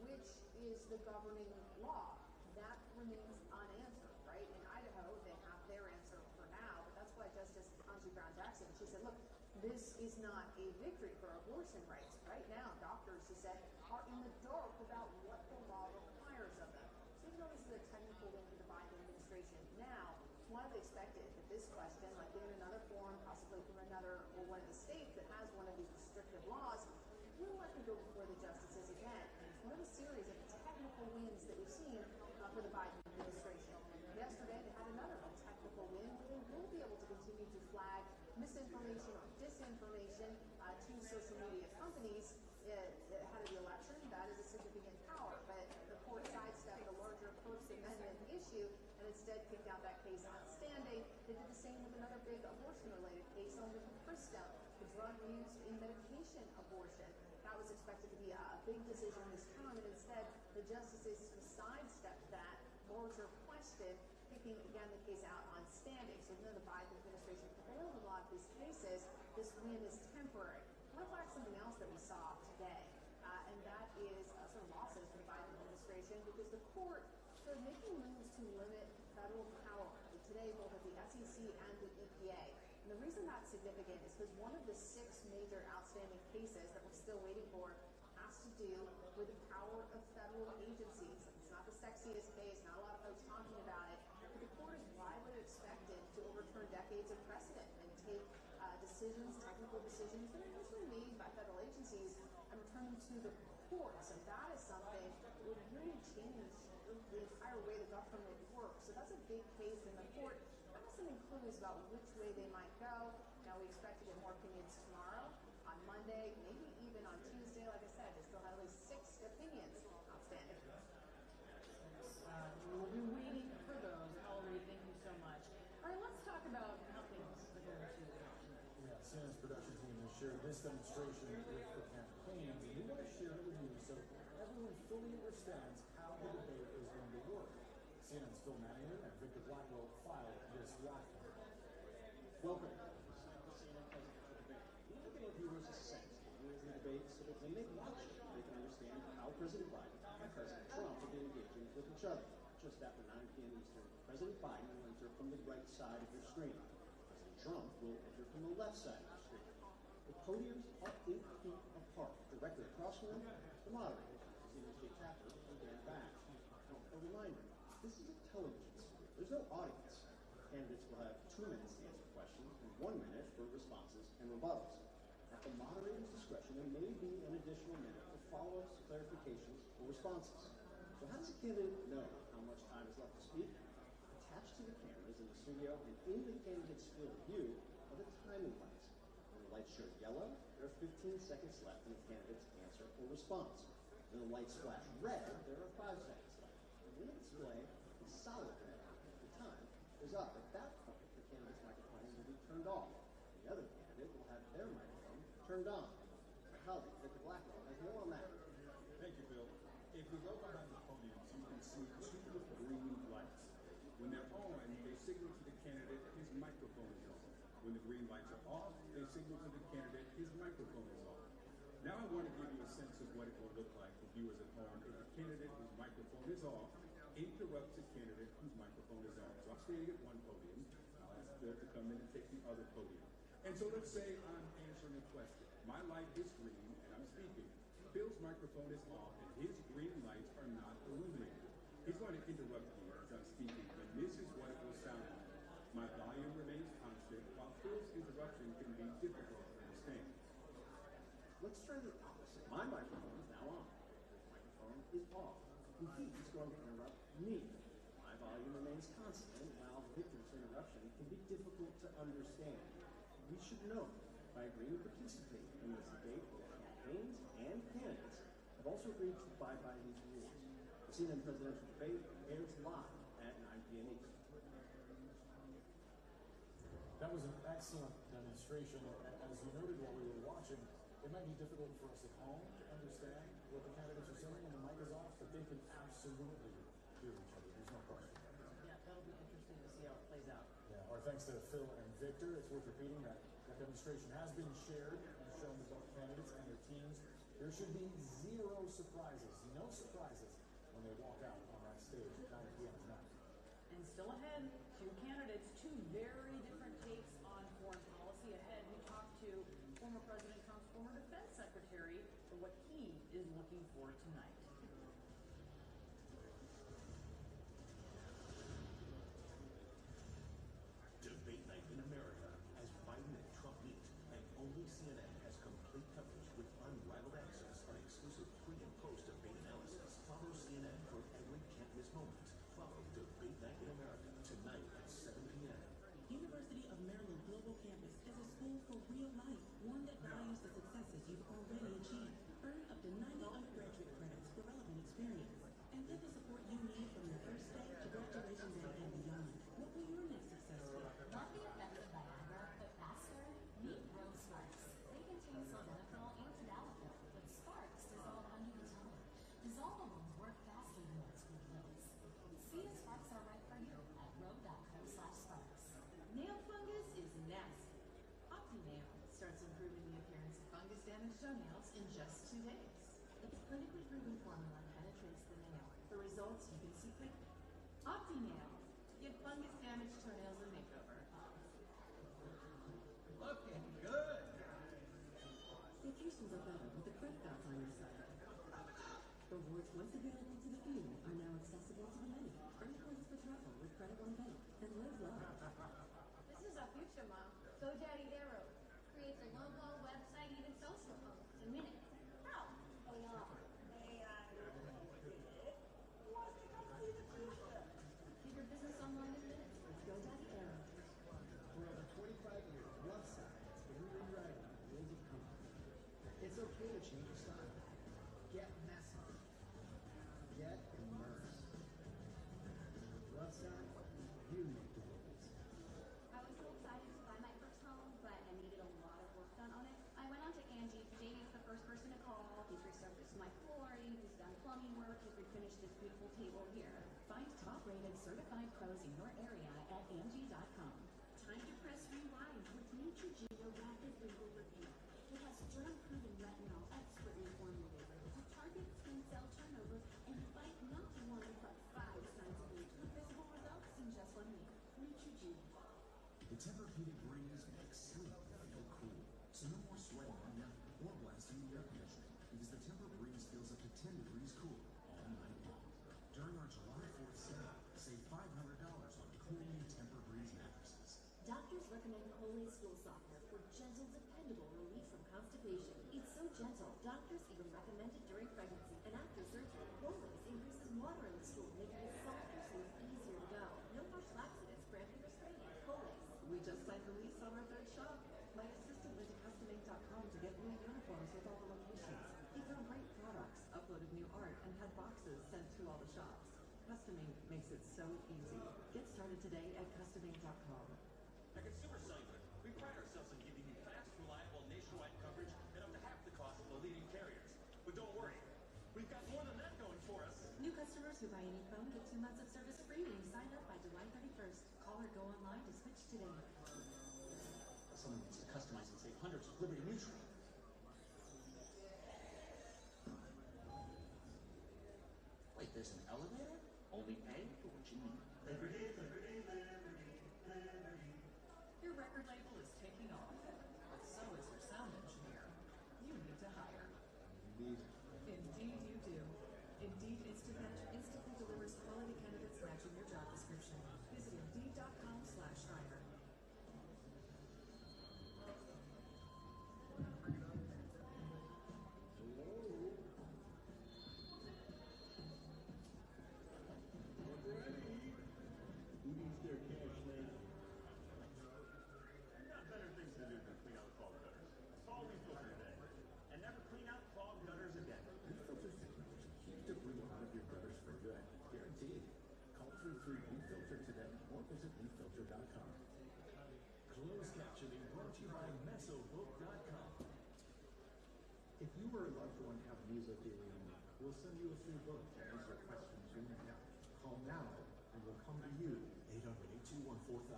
Which is the governing law? That remains unanswered, right? In Idaho, they have their answer for now, but that's why Justice Angie Brown Jackson, she said, look, this is not a victory for abortion rights. Right now, doctors, she said, are in the dark about what the law requires of them. So even though this is a technical win for the Biden administration now, it's widely expected that this question, like in another forum, possibly from another or one of the states that has one of these restrictive laws, will likely go before the justices again. And it's one of a series of technical wins that we've seen for the Biden administration. Yesterday, they had another technical win where they will be able to continue to flag misinformation or disinformation to social media companies They did the same with another big abortion-related case, Elmer Christo, the drug used in medication abortion. That was expected to be a big decision this term, and instead the justices sidestepped that, lowered their question, kicking again the case out on standing. So even though the Biden administration prevailed in a lot of these cases, this win is temporary. I want to flag something else that we saw today, and that is sort of losses for the Biden administration because the court started making moves to limit federal power today, both at the SEC and the EPA. And the reason that's significant is because one of the 6 major outstanding cases that we're still waiting for has to do with the power of federal agencies. It's not the sexiest case, not a lot of folks talking about it, but the court is widely expected to overturn decades of precedent and take decisions, technical decisions that are usually made by federal agencies and return them to the courts. And that is something that would really change the entire way the government works. So that's a big case in the court. That has some clues about which way they might go. Now we expect to get more opinions tomorrow, on Monday, maybe even on Tuesday. Like I said, they still have at least 6 opinions outstanding. We'll be waiting for those. Valerie, thank you so much. All right, let's talk about how things are going to production. Yeah, CNN's production team has shared this demonstration with the campaigns, and we want to share it with you so everyone fully understands how the debate is going to work. CNN's Phil Mannion and Victor Blackwell filed this live. Welcome. CNN presidential debate. We want to give our viewers a sense of the rules of the debate so that when they watch it, they can understand how President Biden and President Trump have been engaging with each other. Just after 9 p.m. Eastern, President Biden will enter from the right side of your screen. President Trump will enter from the left side of your screen. The podiums are 8 feet apart. Directly across from them, the moderators, CNN's Jake Tapper and Dan Bash. Now, a reminder, this is a television studio. There's no audience. Candidates will have 2 minutes to answer questions and 1 minute for responses and rebuttals. At the moderator's discretion, there may be an additional minute for follow-ups, clarifications, or responses. So how does a candidate know how much time is left to speak? Attached to the cameras in the studio and in the candidate's field of view are the timing lights. When the lights show yellow, there are 15 seconds left in the candidate's answer or response. When the lights flash red, there are 5 seconds left. And when the display is solid red, the time is up. At that point, the candidate's microphone will be turned off. The other candidate will have their microphone turned on. My colleague, Victor Blackwell, has more on that. Thank you, Bill. If we go behind the podiums, you can see 2 green lights. When they're on, they signal to the candidate his microphone is on. When the green lights are off, they signal to the candidate his microphone is off. Now I want to give you a sense of what it will look like for viewers at home if the candidate whose microphone is off interrupts a candidate whose microphone is on. So I'm standing at one podium. I'll ask Bill to come in and take the other podium. And so let's say I'm answering a question. My light is green and I'm speaking. Bill's microphone is off and his green lights are not illuminated. He's going to interrupt me as I'm speaking, and this is what it will sound like. My volume remains constant, while Phil's interruption can be difficult to understand. Let's try the opposite. My microphone is now on. His microphone is off. And he's going to interrupt me. My volume remains constant, while Victor's interruption can be difficult to understand. We should know, by agreeing to participate in this debate, both campaigns and candidates have also agreed to abide by these rules. The CNN presidential debate airs live at 9 p.m. Eastern. That was an excellent demonstration. As you noted while we were watching, it might be difficult for us at home to understand what the candidates are saying when the mic is off, but they can absolutely hear each other. There's no question. Yeah, that'll be interesting to see how it plays out. Yeah, our thanks to Phil and Victor. It's worth repeating that that demonstration has been shared and shown to both candidates and their teams. There should be 0 surprises, no surprises when they walk out on that stage at 9 p.m. tonight. And still ahead, 2 candidates, 2 very different takes on foreign policy. Ahead, we talked to former President Trump's former defense secretary for what he is looking for tonight. Debate night in America as Biden and Trump meet, and only CNN has complete coverage with unrivaled access on exclusive pre- and post-debate analysis. Follow CNN for every can't-miss moment. Follow Debate Night in America tonight at 7 p.m. University of Maryland Global Campus is a school for real life, one that values the successes you've already achieved. Earn up to 90 undergraduate credits fungus damaged toenails in just 2 days. Its clinically proven formula penetrates the nail. The results you can see quickly. OptiNail. Give fungus damaged toenails a makeover. Looking good. Vacations are better with the credit cards on your side. Rewards once available to the few are now accessible to the many. Earn points for travel with Credit One Bank and live large. This is our future, Mom. GoDaddy Darrow creates a logo, website, even social posts in minutes. How? AI. Keep your business online in minutes with GoDaddy Arrow. For over 25 years, Website has been rewriting the rules of commerce. It's okay to change your style. Get messy. Get immersed. Website, you make the rules. I was so excited to buy my first home, but I needed a lot of work done on it. I went on to Angie. Jamie was the first person to call. He's resurfaced my flooring. He's done plumbing work. He's refinished this beautiful table here. Find top-rated certified pros in your area at Angie.com. Time to press rewind with Neutrogena Rapid Wrinkle Repair. It has germ-proven retinol expertly formulated to target skin cell turnover and fight not one but 5 signs of aging. With visible results in just 1 week. Neutrogena. The Tempur-Pedic breeze makes sleep feel cool. So no more sweating on your or blasting the air conditioning because the Tempur breeze feels up to 10 degrees cool all night long. During our July 4th sale, save $500 on cool new Tempur breeze mattresses. Doctors recommend Colay Stool Softener for gentle, dependable relief from constipation. It's so gentle, doctors even recommend it during pregnancy and after surgery. Colay increases water in the stool, making it softer so it's easier to go. No harsh laxatives, cramping or straining. Colay. We just signed the lease on our 3rd shop. My assistant went to CustomInc.com to get new uniforms with all the locations. He found great products, uploaded new art, and had boxes sent to all the shops. Custom Ink makes it so easy. Get started today at CustomInc.com. At Consumer Cellular, we pride ourselves on giving you fast, reliable, nationwide coverage at up to half the cost of the leading carriers. But don't worry, we've got more than that going for us. New customers who buy any phone get 2 months of service free when you sign up by July 31st. Call or go online to switch today. Someone needs to customize and save hundreds with Liberty Mutual. Wait, there's an elevator? Only pay for what you need. Liberty, Liberty, Liberty, Liberty. Your record label is taking off, but so is your sound engineer. You need to hire. Indeed you do. Indeed Instant Match instantly delivers quality candidates matching your job description. Visit Indeed.com/hire. Who needs their cash later? We've got better things to do than clean out clogged gutters. Call Refilter today. And never clean out clogged gutters again. Refilter technology keeps debris out of your gutters for good. Guaranteed. Call 33-REFILTER today or visit refilter.com. Closed captioning brought to you by Mesobook.com. If you or a loved one have mesothelioma, we'll send you a free book to answer questions you may have. Call now and we'll come to you. 800-821-4000.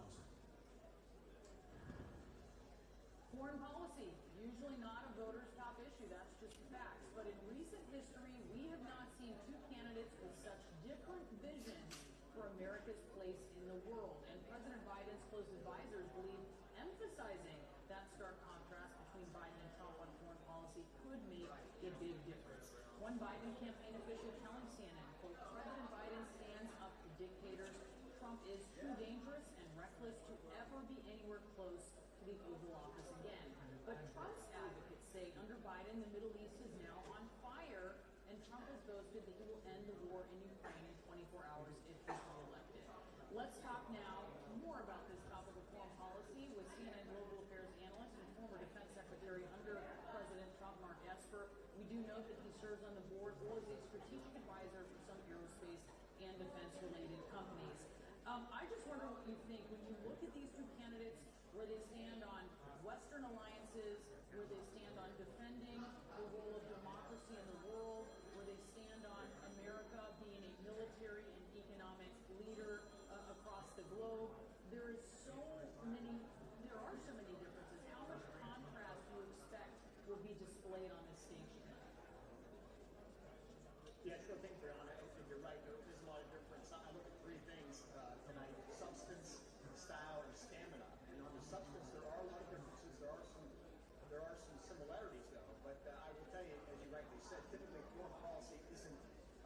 Foreign policy, usually not a voter's top issue, that's just the facts. But in recent history, we have not seen 2 candidates with such different visions for America's place in the world. And President Biden's close advisors believe emphasizing that stark contrast between Biden and Trump on foreign policy could make a big difference. One Biden campaign official telling CNN, quote, President Biden stands up to dictators. Trump is too dangerous and reckless to ever be anywhere close to the Oval Office again. But Trump's advocates say under Biden, the Middle East is now on fire, and Trump has boasted that he will end the war in Ukraine in 24 hours if he's reelected. Let's talk now more about this topic of foreign policy with CNN Global Affairs analyst and former Defense Secretary under President Trump, Mark Esper. We do note that he serves on the board or is a strategic advisor for some aerospace and defense-related companies. I just wonder what you think when you look at these 2 candidates, where they stand on Western alliances, where they stand on defending the role of democracy in the world, where they stand on America being a military and economic leader across the globe. There are so many differences. How much contrast do you expect will be displayed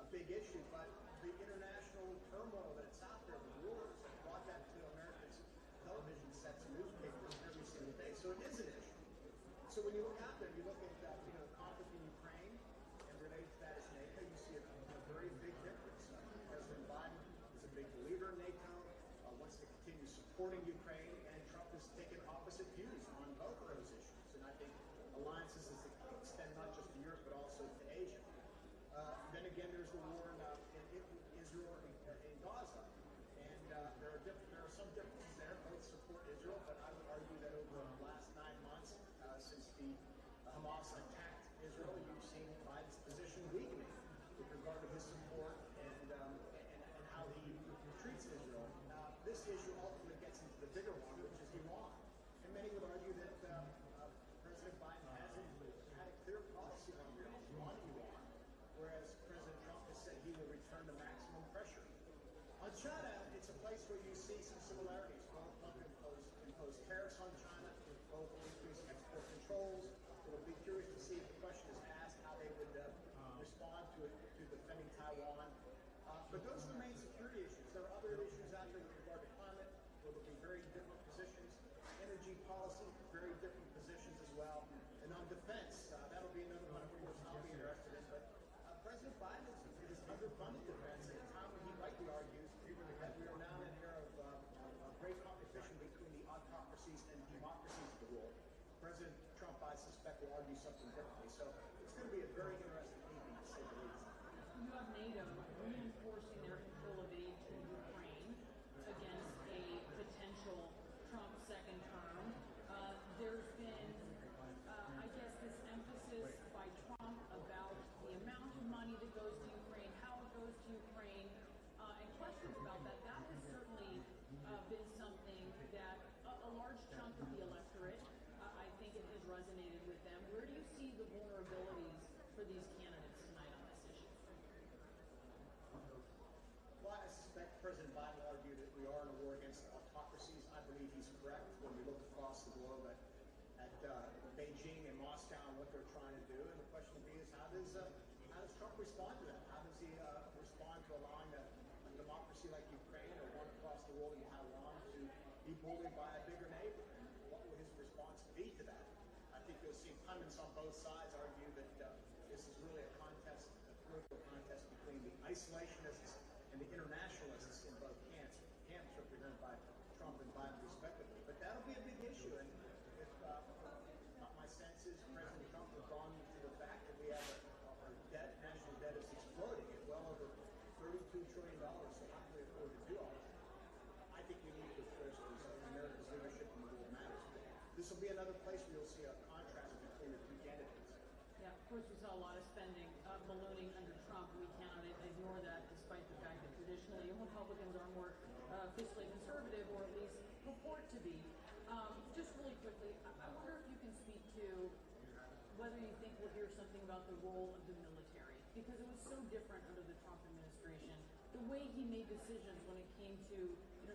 big issue, but the international turmoil that's out there, the wars, have brought that to America's television sets and newspapers every single day. So it is an issue. So when you look out there, you look at the conflict in Ukraine and related to that is NATO, you see a very big difference. President Biden is a big believer in NATO, wants to continue supporting Ukraine, and Trump has taken opposite views on both of those issues. And I think alliances extend not just to Europe but also to Asia. Then again, there's the war in Israel and in Gaza, and there are some differences there. Both support Israel, but I would argue that over the last 9 months, since the Hamas attacked Israel, you've seen Biden's position weakening with regard to his support and how he treats Israel. This issue ultimately gets into the bigger one, which is Iran. And many would argue that President Biden hasn't had a clear policy on Iran, whereas President Trump has said he will return to maximum pressure. On China, it's a place where you see some similarities. Donald Trump imposed tariffs on China, both increased export controls. It'll be curious to see if the question is asked how they would respond to defending Taiwan. But those are the main security issues. There are other issues out there with regard to climate, where there'll be very different positions. Energy policy, very different positions as well. And on defense, that'll be another one of course I'll be interested in. But President Biden is underfunded defense at a time when he rightly argues that we are now in an era of great competition between the autocracies and democracies of the world. President Trump, I suspect, will argue something differently. So it's going to be a very interesting evening, to say the least. You have NATO reinforcing their control of aid to Ukraine against a potential Trump second term. There's been, I guess, this emphasis by Trump about the amount of money that goes to Ukraine, how it goes to Ukraine, and questions about that. That has certainly been something that a large chunk of the electorate, I think it has resonated with them. Where do you see the vulnerabilities for these candidates tonight on this issue? Well, I suspect President Biden will argue that we are in a war against autocracies. I believe he's correct when we look across the globe at Beijing and Moscow and what they're trying to do. And the question will be is how does Trump respond to that? How does he respond to allowing a democracy like Ukraine or one across the world in Taiwan to be bullied by a bigger neighbor? And what will his response be to that? I think you'll see pundits on both sides argue that this is really a contest, a political contest between the isolationists and the internationalists in both camps represented by Trump and Biden respectively. But that'll be a big issue. And if my sense is President Trump has gone to the fact that we have our debt, national debt is exploding at well over $32 trillion, so how can we afford to do all that? I think we need to push America's leadership in the world matters. This will be another place where you'll see a contrast between the two candidates. Yeah, of course we saw a lot of spending ballooning under Trump. We cannot ignore that, despite the fact that traditionally Republicans are more fiscally conservative, or at least purport to be. Just really quickly, I wonder if you can speak to whether you think we'll hear something about the role of the military, because it was so different under the Trump administration. The way he made decisions when it came to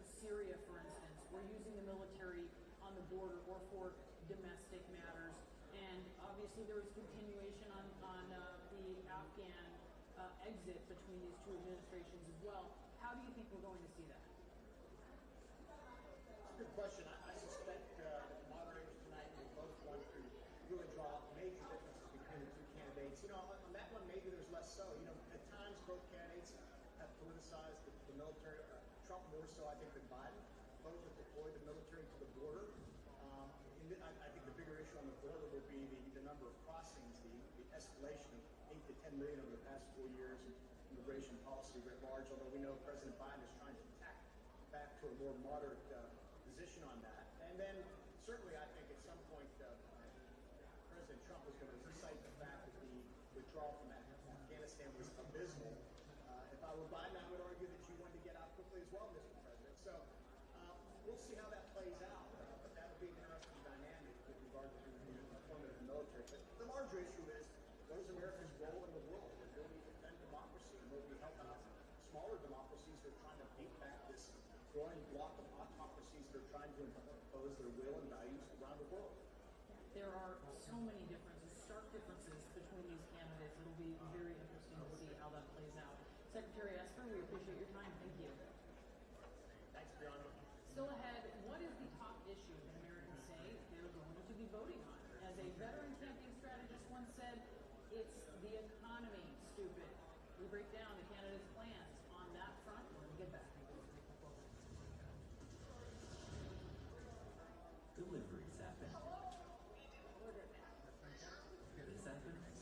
Syria, for instance, or using the military on the border or for domestic matters. And obviously there was continuation on the Afghan exit between these two administrations as well. How do you think we're going to see that? It's a good question. I suspect that the moderators tonight will both want to really draw major differences between the two candidates. On that one, maybe there's less so. At times both candidates have politicized the military. Trump more so, I think, than Biden. Both have deployed the military to the border. I think the bigger issue on the border will be the number of crossings, the escalation of 8 to 10 million over the past 4 years in immigration policy writ large, although we know President Biden is trying to tack back to a more moderate position on that. And then certainly I think at some point President Trump was going to cite the fact that the withdrawal from Afghanistan was abysmal. If I were Biden, I would argue that you wanted to get out quickly as well, Mr. President. So we'll see how that plays out. But that would be an interesting dynamic with regard to the deployment of the military. But the larger issue is, what is America's role in the world? Will we defend democracy? And will we help out smaller democracies that are trying to beat back this growing block of autocracies that are trying to impose their will and values around the world? There are so many differences, stark differences between these candidates. It'll be very interesting to see how that plays out. Secretary Esper, we appreciate your time. Thank you. Thanks, Brianna. Still ahead, what is the top issue that Americans say they're going to be voting on? As a veteran campaign strategist once said, it's the economy, stupid. We break down the candidates' plans on that front when we get back. Deliveries happen. This happens. That happens.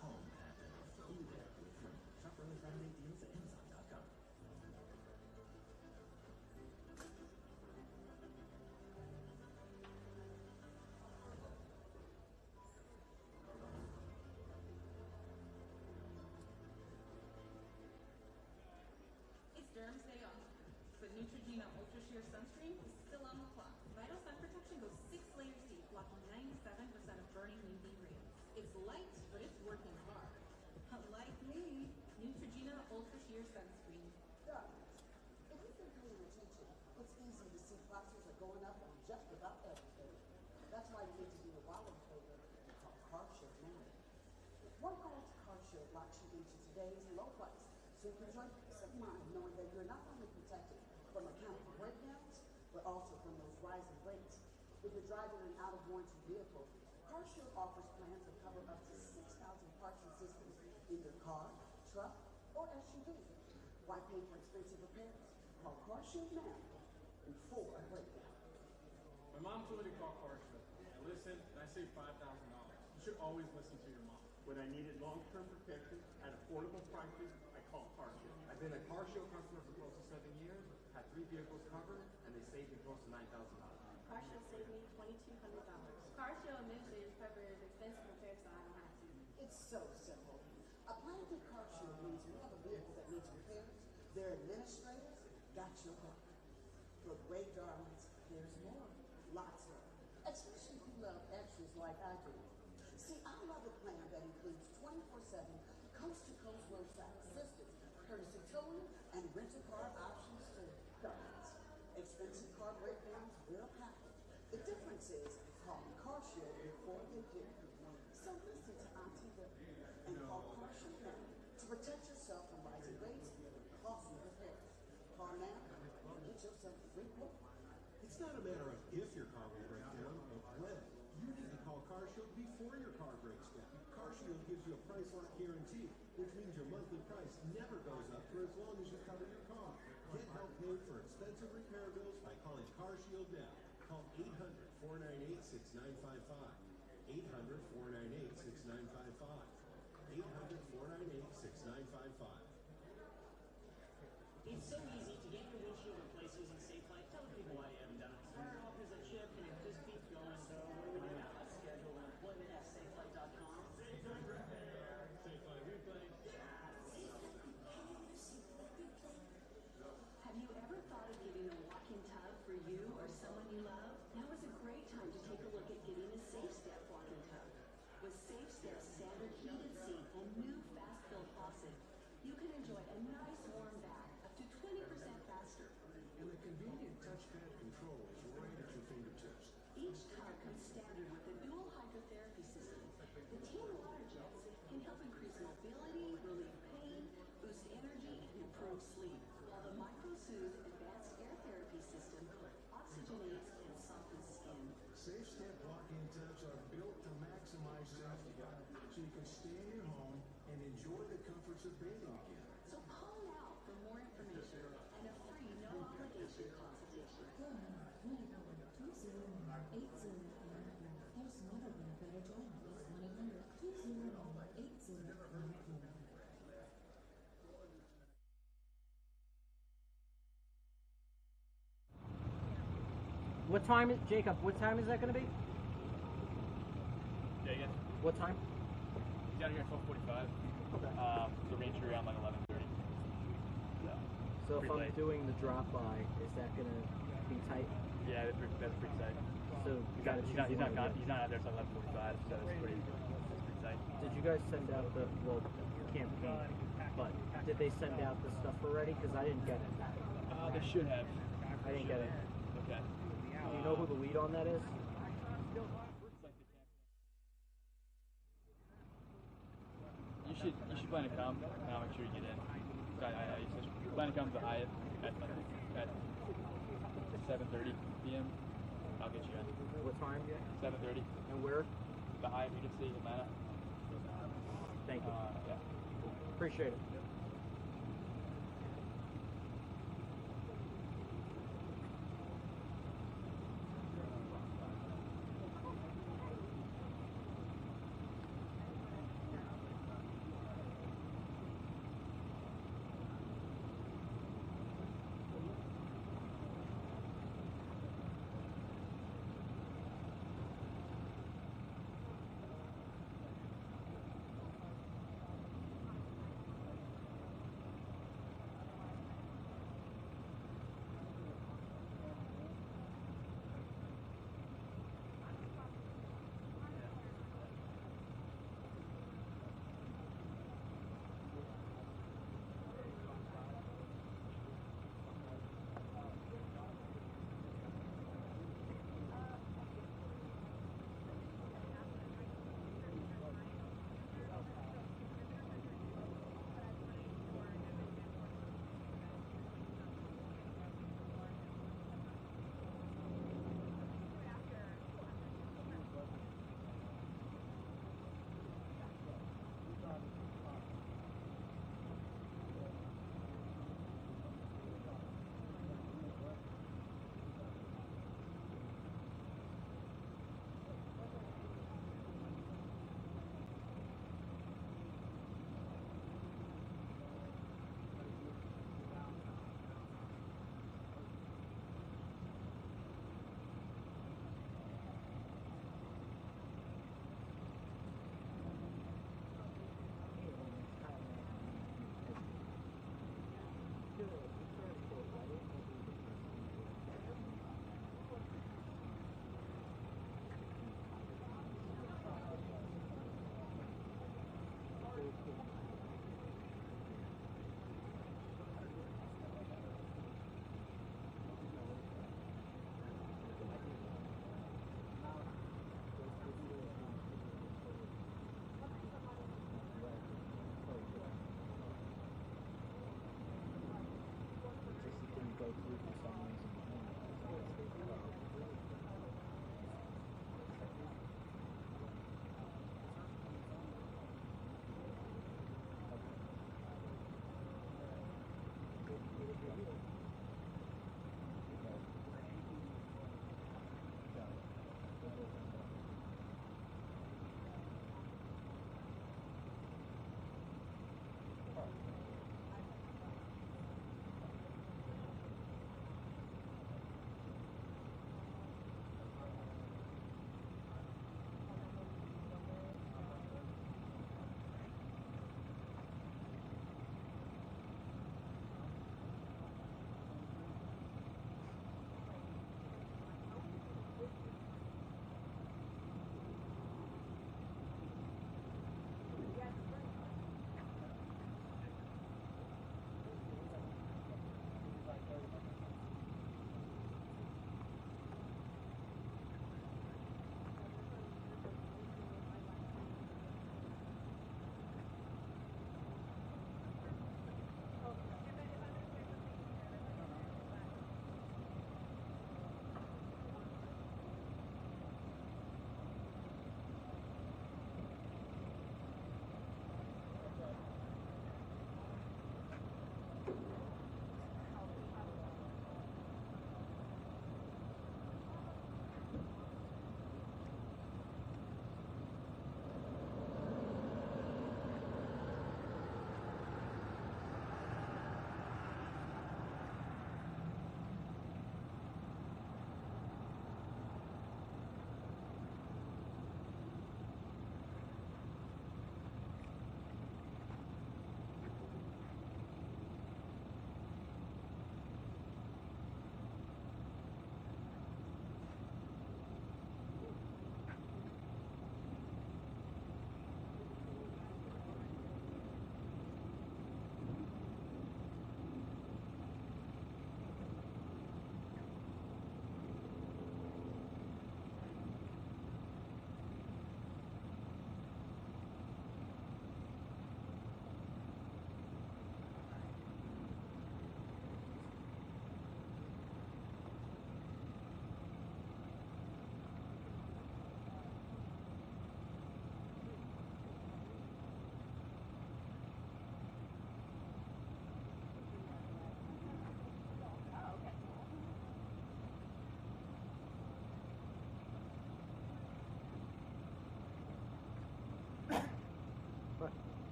Home happens. Be there with free. Shop early Friday deals at Amazon.com. It's Derm's day off, but Neutrogena Ultra Sheer Sunscreen is still on the clock. Vital Sun Protection goes 6 layers deep, blocking 97% of burning UV rays. It's light, but it's working hard. Unlike me, Neutrogena Ultra Sheer Sunscreen. Darlings, if you've been paying attention, it's easy to see prices are going up on just about everything. That's why you need to do a wallet favor called CarShield now. One call to CarShield locks you into today's low price, so you can enjoy peace of mind knowing that you're not only protected from mechanical breakdowns, but also from those rising rates. If you're driving an out-of-warranty vehicle, CarShield offers plans that cover up to 6,000 parts and systems in your car, truck, or SUV. Why pay for expensive repairs? Call CarShield now before a breakdown. My mom told me to call CarShield. I listened and I saved $5,000. You should always listen to your mom. When I needed long-term protection at affordable prices, I called CarShield. I've been a CarShield customer for close to 7 years, had 3 vehicles covered, and they saved me close to $9,000. CarShield saved me $2,200. CarShield administrators covers expensive repairs so I don't have to. It's so simple. Applying through CarShield means when you have a vehicle that needs repairs, their administrators got your back. But wait, darlings, there's more. Lots more. Especially if you love extras like I do. See, I love a plan that includes 24/7 coast-to-coast roadside assistance, courtesy towing, and rental car options to darlings. Expensive car breakdowns will happen. The difference is calling CarShield before they do. So listen to Auntie Ricky and call CarShield now to protect yourself from rising rates and costly repairs. Call now and get yourself a free quote. It's not a matter of if your car will break down, but when. You need to call CarShield before your car breaks down. CarShield gives you a price lock guarantee, which means your monthly price never goes up for as long as you cover your car. Get help paying for expensive repair bills by calling CarShield now. Call 800-498-6955. 800-498-6955. 800-498-6955. It's so easy to get your windshield replaced using SafeLight. Tell the people why you haven't done it. Start off as a chip and it just keeps going. So what do we do now? Let's schedule an appointment at SafeLight.com. SafeLight replay. Have you ever thought of getting a walk-in tub for you or someone you love? Now is a great time to take a look at getting a SafeStep walk-in tub. With SafeStep's standard heated seat and new fast-fill faucet, you can enjoy a nice warm bath up to 20% faster. And the convenient touchpad control is right at your fingertips. Each tub comes standard with a dual hydrotherapy system. The Team water jets can help increase mobility, relieve pain, boost energy, and improve sleep, while the MicroSoothe advanced air therapy system oxygenates and softens skin. SafeStep walk-in tubs are built to maximize safety, so you can stay in your home and enjoy the comforts of bathing again. So call now for more information and a free no-obligation consultation. There's never been a better job. It's 1-800-209-8099. What time is Jacob? What time is that going to be? Yeah, again. What time? Down here at 12:45. Okay. The range will be around like 11:30. So if pretty I'm late. doing the drop by, is that going to be tight? Yeah, that's pretty tight. So you got to choose one of them. He's not out there until 11:45, so it's pretty tight. Did you guys send out the campaign? But did they send out the stuff already? Because I didn't get it. They should have. I didn't get it. Okay. Do you know who the lead on that is? You should plan to come, and I'll make sure you get in. I plan to come to the Hyatt at 7:30 p.m. I'll get you in. What time? 7:30. And where? The Hyatt Regency, Atlanta. Thank you. Yeah. Appreciate it.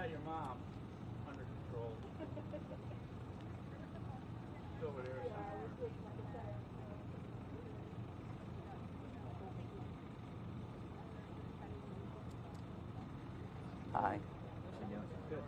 got your mom under control. She's over there or something. Hi. Good.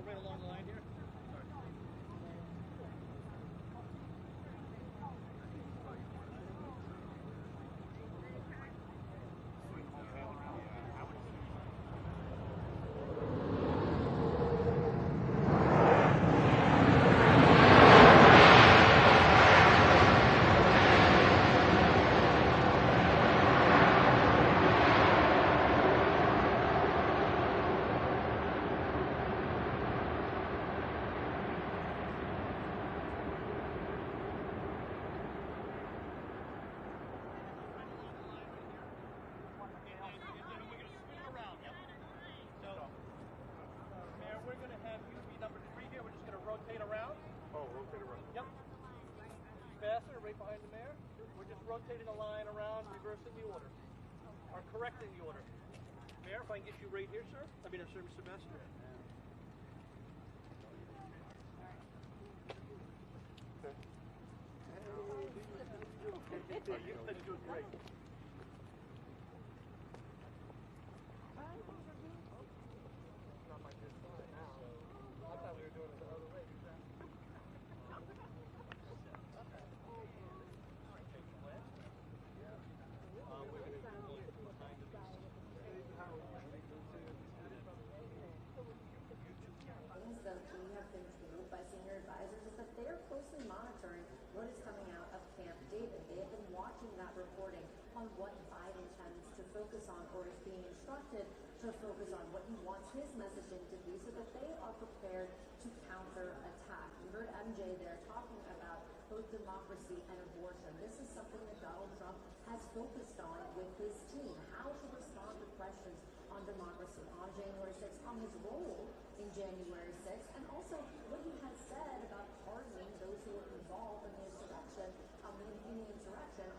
Right along the line here. Right behind the mayor. We're just rotating the line around, reversing the order, or correcting the order. Mayor, if I can get you right here, sir. I mean, sir, Mr. Master. Okay. You're doing great. Not my good side now. I thought we were doing it the other way. Things that we have been told by senior advisors is that they are closely monitoring what is coming out of Camp David. They have been watching that reporting on what Biden tends to focus on, or is being instructed to focus on, what he wants his messaging to be, so that they are prepared to counterattack. You heard MJ there talking about both democracy and abortion. This is something that Donald Trump has focused on with his team, how to respond to questions on democracy on January 6th, on his role in January 6th, and also what he has said about pardoning those who were involved in the insurrection,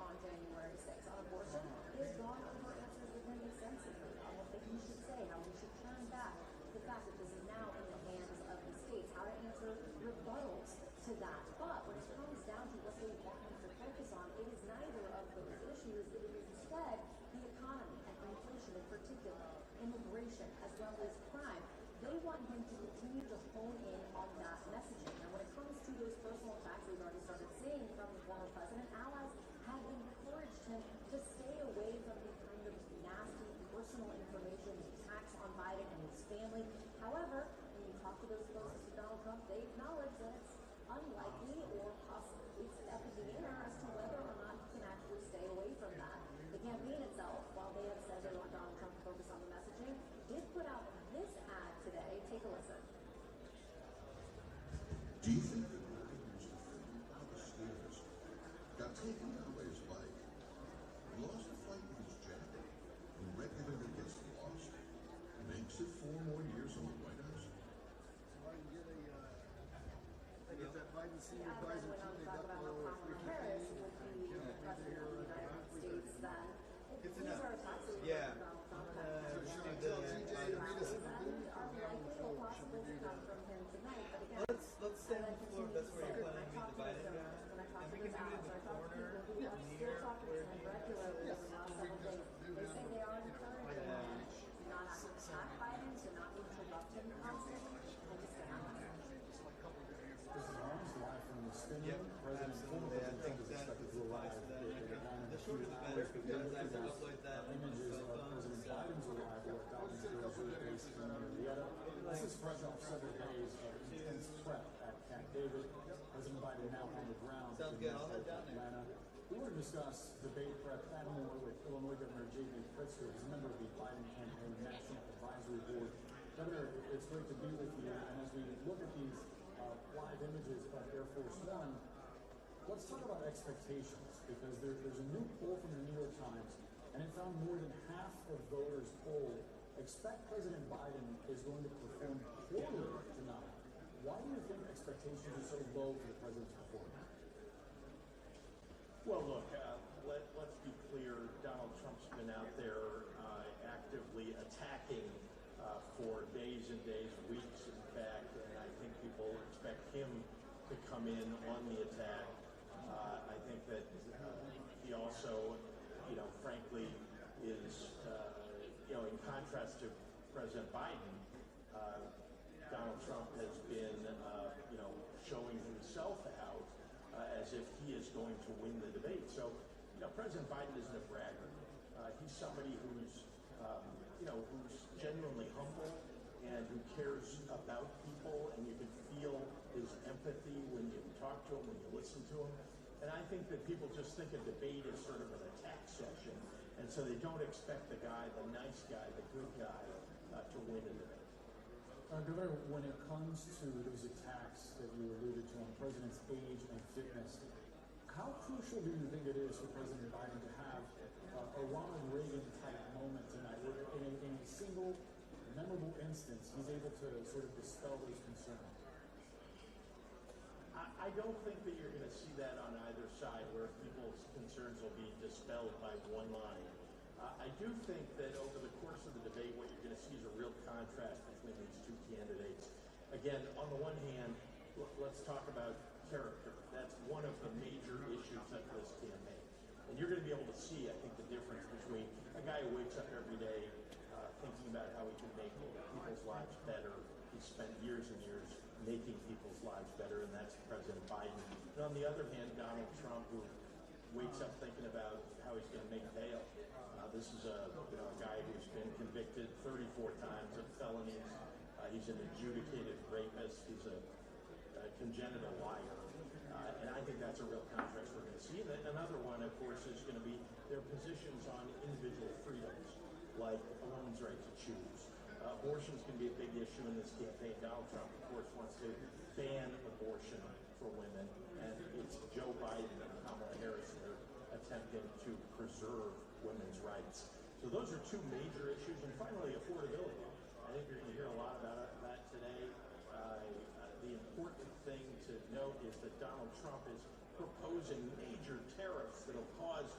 on January 6th. On abortion, he has gone over answers with him extensively on what he should say, how we should turn back the fact that this is now in the hands of the states, how to answer rebuttals to that. But when it comes down to what they want him to focus on, it is neither of those issues. It is instead the economy and inflation in particular, immigration, as well as crime. They want him to continue to hone in on that messaging. And when it comes to those personal attacks we've already started seeing from the former president, allies have encouraged him to stay away from the kind of nasty personal information, attacks on Biden and his family. However, when you talk to those closest to Donald Trump, they acknowledge that it's unlikely or possibly it's up in the air as to whether or not he can actually stay away from that. The campaign itself, while they have said they want Donald Trump to focus on the messaging, did put out this ad today. Take a listen. Do you think that Biden was defending out the stairs, got taken down by his bike, lost a fight with his jacket, and regularly gets lost, makes it 4 more years in the White House? So I can get that Biden senior advisor Went on to talk about how Kamala Harris would be the president of the United States then. These are attacks that we heard from Donald Trump. Are likely or possible to come from him tonight, but again, Let's stay on the floor. That's where you're planning to meet the Biden guy. And we can do it in the corner near where he is. regularly over the last several days. They say they are in is fresh off several days of intense prep at Camp David. President Biden now on the ground Sounds in good. I'll head down there. Atlanta. We want to discuss debate prep and more with Illinois Governor J.B. Pritzker, who's a member of the Biden Campaign National Advisory Board. Governor, it's great to be with you. And as we look at these live images of Air Force One, let's talk about expectations, because there's a new poll from the New York Times, and it found more than half of voters polled expect President Biden is going to perform poorly tonight. Why do you think expectations are so low for the president's performance? Well, look, let's be clear. Donald Trump's been out there actively attacking for days and days, weeks, in fact, and I think people expect him to come in on the attack. I think that he also, frankly, is, in contrast to President Biden, Donald Trump has been, showing himself out as if he is going to win the debate. So, President Biden isn't a braggart. He's somebody who's genuinely humble and who cares about people, and you can feel his empathy when you talk to him, when you listen to him. And I think that people just think a debate is sort of an attack session, and so they don't expect the guy, the nice guy, the good guy, to win a debate. Governor, when it comes to those attacks that you alluded to on the president's age and fitness, how crucial do you think it is for President Biden to have a Ronald Reagan-type moment tonight, where in a single memorable instance, he's able to sort of dispel those concerns? I don't think that you're going to see that on either side, where people's concerns will be dispelled by one line. I do think that over the course of the debate, what you're going to see is a real contrast between these two candidates. Again, on the one hand, let's talk about character. That's one of the major issues of this campaign. And you're going to be able to see, I think, the difference between a guy who wakes up every day thinking about how he can make people's lives better. He spent years and years making people's lives better, and that's President Biden. And on the other hand, Donald Trump, who wakes up thinking about how he's going to make bail. This is a guy who's been convicted 34 times of felonies. He's an adjudicated rapist. He's a congenital liar. And I think that's a real contrast we're going to see. And another one, of course, is going to be their positions on individual freedoms, like a woman's right to choose. Abortion is going to be a big issue in this campaign. Donald Trump, of course, wants to ban abortion for women, and it's Joe Biden and Kamala Harris that are attempting to preserve women's rights. So those are two major issues. And finally, affordability. I think you're going to hear a lot about that today. The important thing to note is that Donald Trump is proposing major tariffs that will cause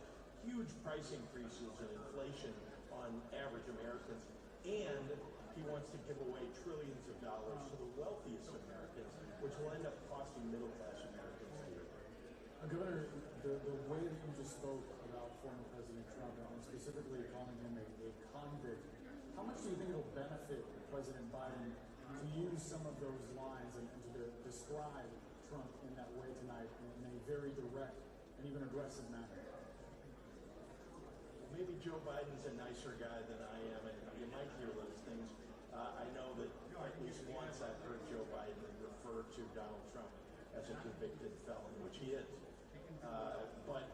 huge price increases and inflation on average Americans, and he wants to give away trillions of dollars to the wealthiest Americans, which will end up costing middle-class Americans dear. Governor, the way that you just spoke about former President Trump, and specifically calling him a convict, how much do you think it'll benefit President Biden to use some of those lines and to describe Trump in that way tonight in a very direct and even aggressive manner? Maybe Joe Biden's a nicer guy than I am, and you might hear those things. I know that at least once I've heard Joe Biden refer to Donald Trump as a convicted felon, which he is. But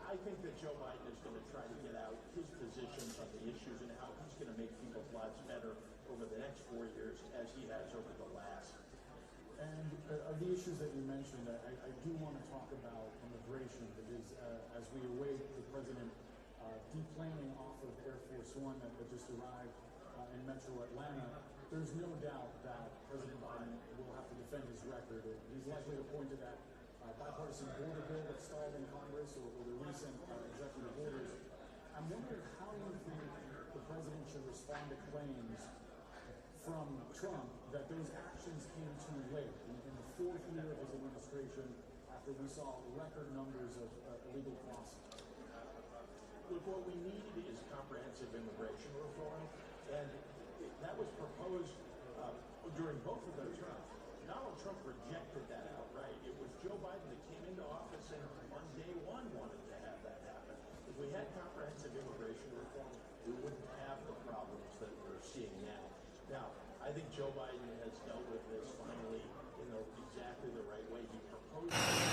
I think that Joe Biden is going to try to get out his positions on the issues and how he's going to make people's lives better over the next 4 years as he has over the last. And of the issues that you mentioned, I do want to talk about immigration, because as we await the president deplaning off of Air Force One that just arrived in Metro Atlanta, there's no doubt that President Biden will have to defend his record. He's likely to point to that bipartisan border bill that stalled in Congress, or the recent executive orders. I'm wondering how you think the president should respond to claims from Trump that those actions came too late in the fourth year of his administration, after we saw record numbers of illegal crossings. Look, what we need is comprehensive immigration reform, and that was proposed during both of those terms. Donald Trump rejected that outright. It was Joe Biden that came into office and on day one wanted to have that happen. If we had comprehensive immigration reform, we wouldn't have the problems that we're seeing now. Now, I I think Joe Biden has dealt with this finally in exactly the right way. He proposed.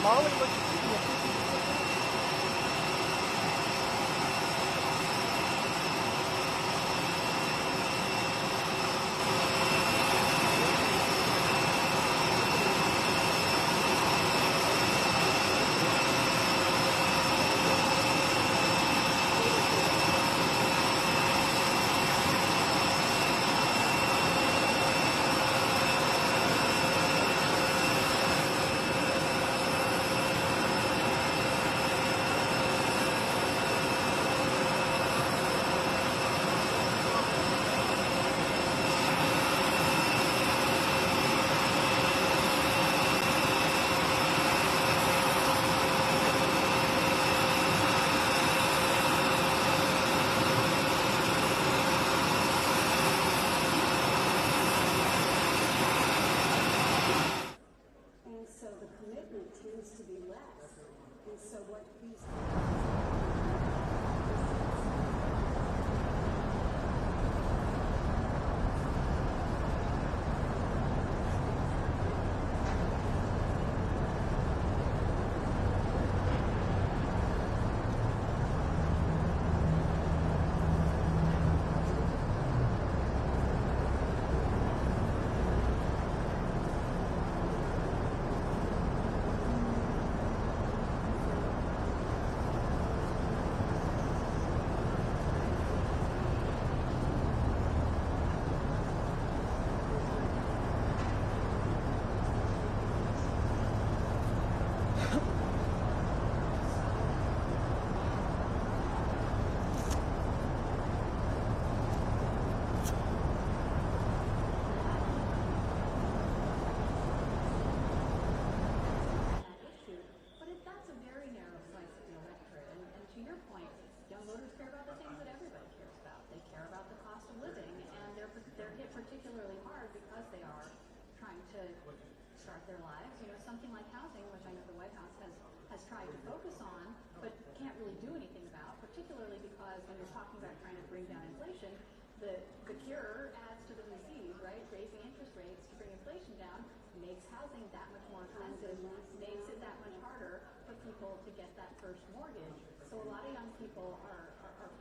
Molly looks at you. And so the commitment tends to be less. And so what these fear adds to the disease, right? Raising interest rates to bring inflation down makes housing that much more expensive, makes it that much harder for people to get that first mortgage. So a lot of young people are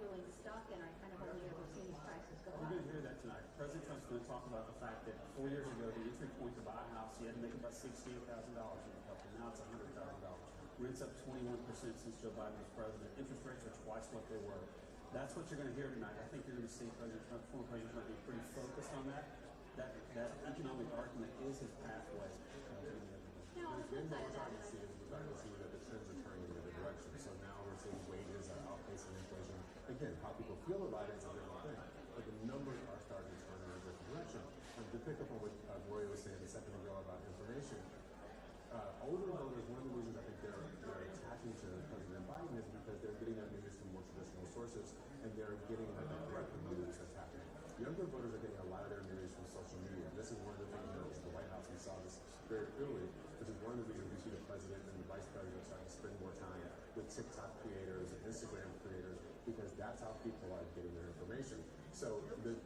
feeling stuck, and I kind of only ever seen these prices go We're up. going to hear that tonight. President Trump's going to talk about the fact that 4 years ago, the entry point to buy a house, you had to make about $68,000 in the country. Now it's $100,000. Rents up 21% since Joe Biden was president. Interest rates are twice what they were. That's what you're going to hear tonight. I think you're going to see President Trump, former President Trump, be pretty focused on that. That economic argument is his pathway. Now, on the flip side of that, We're starting to see that the trends are turning in a different direction. So now we're seeing wages are outpacing inflation. Again, how people feel about it is a different thing, but the numbers are starting to turn in a different direction. And to pick up on what Gloria was saying a second ago about information, older voters, one of the reasons I think they're attaching to President Biden is because they're getting their news from more traditional sources, and they're getting the direct news that's happening. Younger voters are getting a lot of their news from social media. This is one of the things that was the White House. We saw this very clearly. This is one of the reasons we see the president and the vice president starting to spend more time with TikTok creators and Instagram creators, because that's how people are getting their information. So the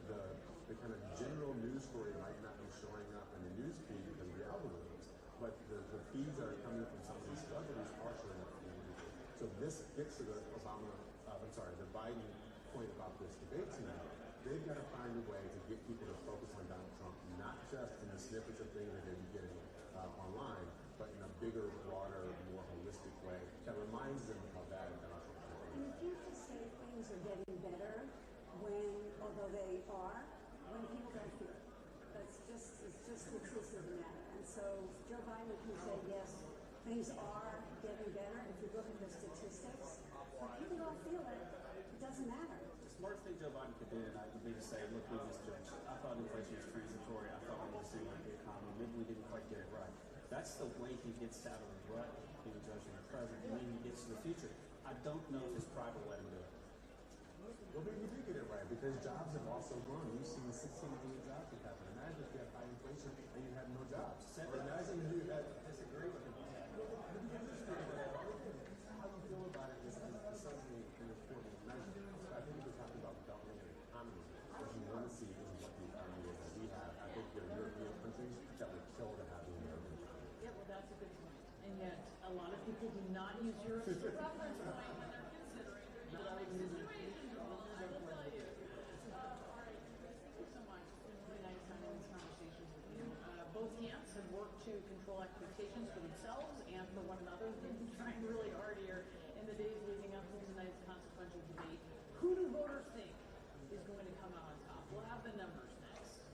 kind of general news story might not be showing up in the news feed because of the algorithms, but the feeds that are coming from some of these celebrities are showing up in the news. So this gets to the the Biden point about this debate tonight. They've got to find a way to get people to focus on Donald Trump, not just in the snippets of things that they're getting online, but in a bigger, broader, more holistic way that reminds them of how bad Donald Trump is. And you can't just say things are getting better although they are, when people don't feel it. It's just the truth of the matter. And so Joe Biden can say, yes, things are getting better. If you look at the statistics, if people don't feel it, it doesn't matter. The smartest thing Joe Biden could do tonight would be to say, look, we misjudged. I thought inflation was transitory. I thought we were seeing like the economy. Maybe we didn't quite get it right. That's the way he gets out of the rut, being judging the present, and then he gets to the future. I don't know if his pride will let him do it. Well, maybe you did get it right, because jobs have also grown. You've seen 16 million jobs have happened. Imagine if you had high inflation and you had no jobs. Or imagine if you had disagree with him. How you feel about it is certainly an important measure. So I think we're talking about government and economy. What you want to see is what the economy is that we have. I think there are European countries that would kill to have the American economy. Yeah, well, that's a good point. And yet, a lot of people do not use Europe as a reference point when they're considering their economic situation. I will tell you. All right, thank you so much. It's been really nice having these conversations with you. Both camps have worked to control expectations for themselves and for one another. They've been trying really hard here in the days leading up to tonight's consequential debate. Who do voters think is going to come out on top? We'll have the numbers next.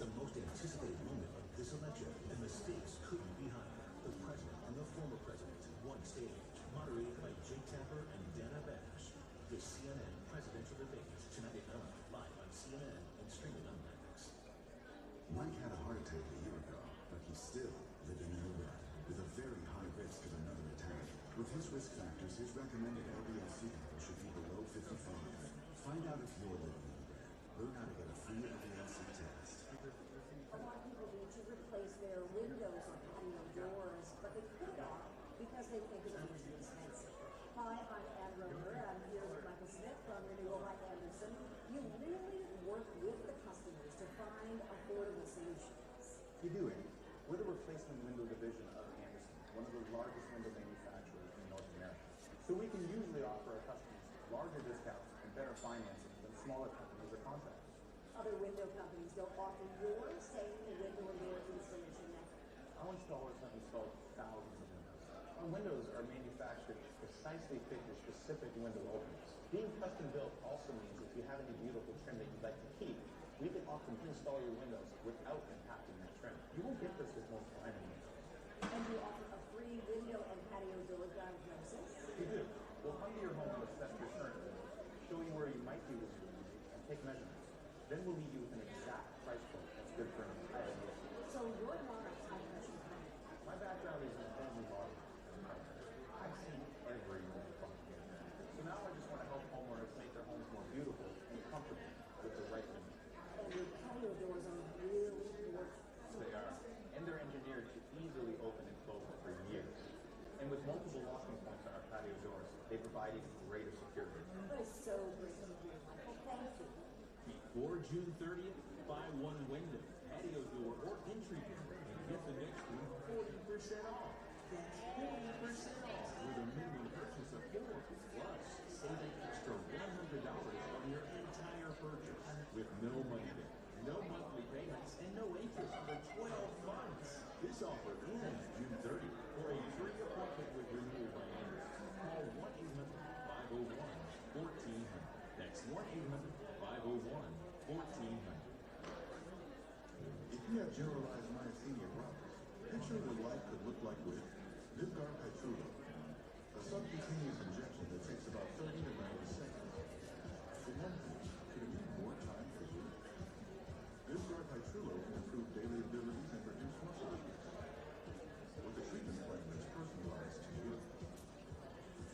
The most anticipated moment of this election, and the stakes couldn't be higher. The president and the former president, one stage, moderated by Jake Tapper and Dana Bash. The CNN presidential debate, tonight at 9, live on CNN and streaming on Netflix. Mike had a heart attack a year ago, but he's still living in the red with a very high risk of another attack. With his risk factors, his recommended LDL-C level should be below 55. Find out if you're living in the red. Learn how to get a free LDL-C test. A lot of people need to replace their windows or patio doors, but they put it off because they think it's going to be expensive. Hi, I'm Ann Romer. I'm here with Michael Smith from Renewal by Anderson. You really work with the customers to find affordable solutions. We do it. We're the replacement window division of Anderson, one of the largest window manufacturers in North America. So we can usually offer our customers larger discounts and better financing than smaller companies or contractors. Other window companies don't offer your same window and door installation method. Our installers have installed thousands of windows. Our windows are manufactured to precisely fit your specific window openings. Being custom built also means if you have any beautiful trim that you'd like to keep, we can often install your windows without impacting that trim. You won't get this with most vinyl windows. And you offer a free window and patio door diagnosis. We do. We'll come to your home and assess your current window, show you where you might be losing energy, and take measurements. Then we'll leave you with an exact price point that's good for an entire year. So you're not a high-pressure company. My background is in family law. I've seen every window function. So now I just want to help homeowners make their homes more beautiful and comfortable with the right window. And your patio doors are really worth. They are. And they're engineered to easily open and close for years. And with multiple locking points on our patio doors, they provide even greater security. That is so great. Before June 30th, buy one window, patio door, or entry door and get the next one 40% off. That's 40% off with a minimum purchase of 4. Plus, save an extra $100 on your entire purchase with no money down, no monthly payments, and no interest for 12 months. This offer ends June 30th. For a free appointment with Renewal by Anderson, call 1-800-501-1400. That's 1-800-501-1400. If you have generalized myasthenia gravis, picture what life could look like with Vyvgart Hytrulo, a subcutaneous injection that takes about 30 to 90 seconds. For one thing, could it be more time for you? Vyvgart Hytrulo can improve daily abilities and reduce muscle weakness. With a treatment plan that's personalized to you.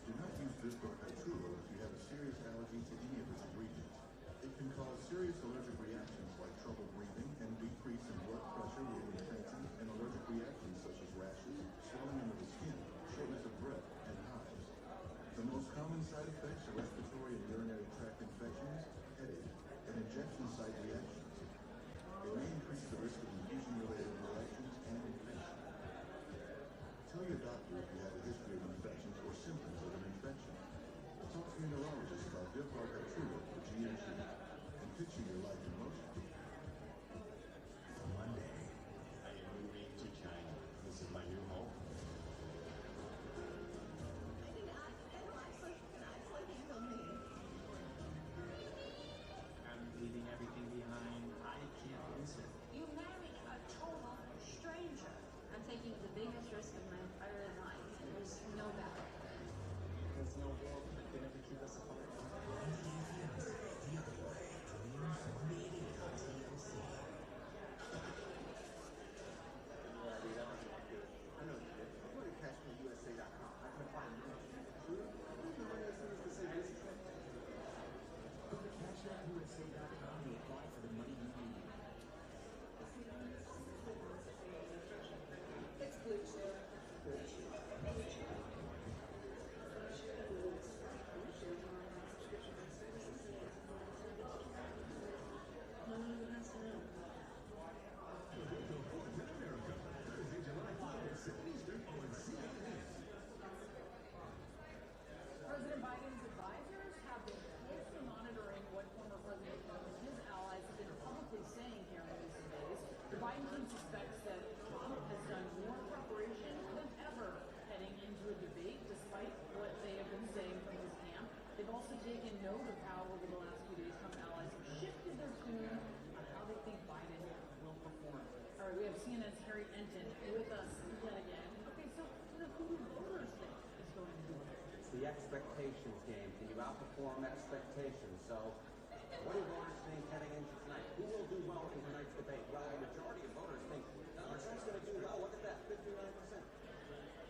Do not use Vyvgart Hytrulo if you have a serious allergy to any of its ingredients. It can cause serious allergic reactions like trouble breathing and decrease in blood pressure leading to fainting and allergic reactions such as rashes, swelling under the skin, shortness of breath, and hives. The most common side effects are respiratory and urinary tract infections, headache, and injection site reactions. It may increase the risk of infusion-related reactions and infection. Tell your doctor if you have a history of infections or symptoms of an infection. Talk to your neurologist about Vyvgart Hytrulo for GMC and picture your life in motion. Monday, I am moving to China. This is my new home. I'm leaving everything behind. I can't listen. You married a total stranger. I'm taking the biggest risk of my entire life. There's no backup. There's no world that can ever keep us apart. I know you did. Go to CashMeUSA.com. I can find you. Who's the money that's used to say business? Go to CashMeUSA.com to apply for the money you need. It's Blue Chip. President Biden's advisors have been closely monitoring what former President Trump and his allies have been publicly saying here in recent days. The Biden team suspects that Trump has done more preparation than ever heading into a debate, despite what they have been saying from his camp. They've also taken note of how, over the last few days, Trump allies have shifted their tune on how they think Biden will perform. All right, we have CNN's Harry Enton with us yet again. Okay, so who do voters think is going to do it? It's the expectations game. Can you outperform expectations? So, what do voters think heading into tonight? Who will do well in tonight's debate? Well, the majority of voters think Donald Trump's going to do well. Look at that, 59%.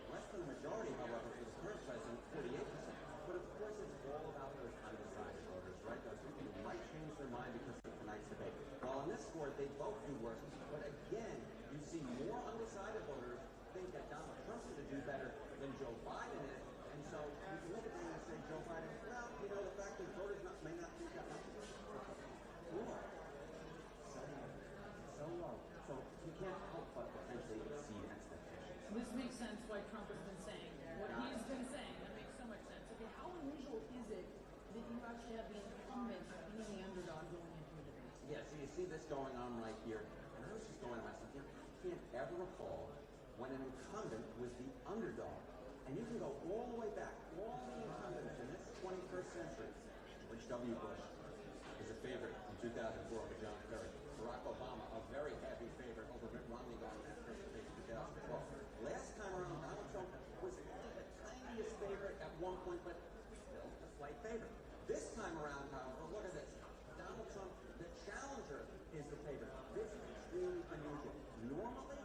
Less than the majority, however, for the current president, 48%. But of course, it's all about those undecided voters, right? Those people who might change their mind because of tonight's debate. Well, on this score, they both do worse. But again, you see more undecided voters think that Donald Trump's going to do better than Joe Biden is. And so you can look at them and say, Joe Biden, well, you know, the fact that voters may not think that much of him. Or, so low. So you can't help but potentially exceed expectations. This makes sense why Trump has been saying what he's been saying. That makes so much sense. Okay, how unusual is it that you actually have the incumbent being the underdog going into a debate? Yeah, so you see this going on right here. And I was just going to myself, you know, I can't ever recall when an incumbent was the underdog. And you can go all the way back, all the incumbents in this 21st century. George W. Bush is a favorite in 2004 over John Kerry. Barack Obama, a very heavy favorite over Mitt Romney going that first debate in 2012. Last time around, Donald Trump was only the tiniest favorite at one point, but still a slight favorite. This time around, however, look at this. Donald Trump, the challenger, is the favorite. This is extremely unusual. Normally,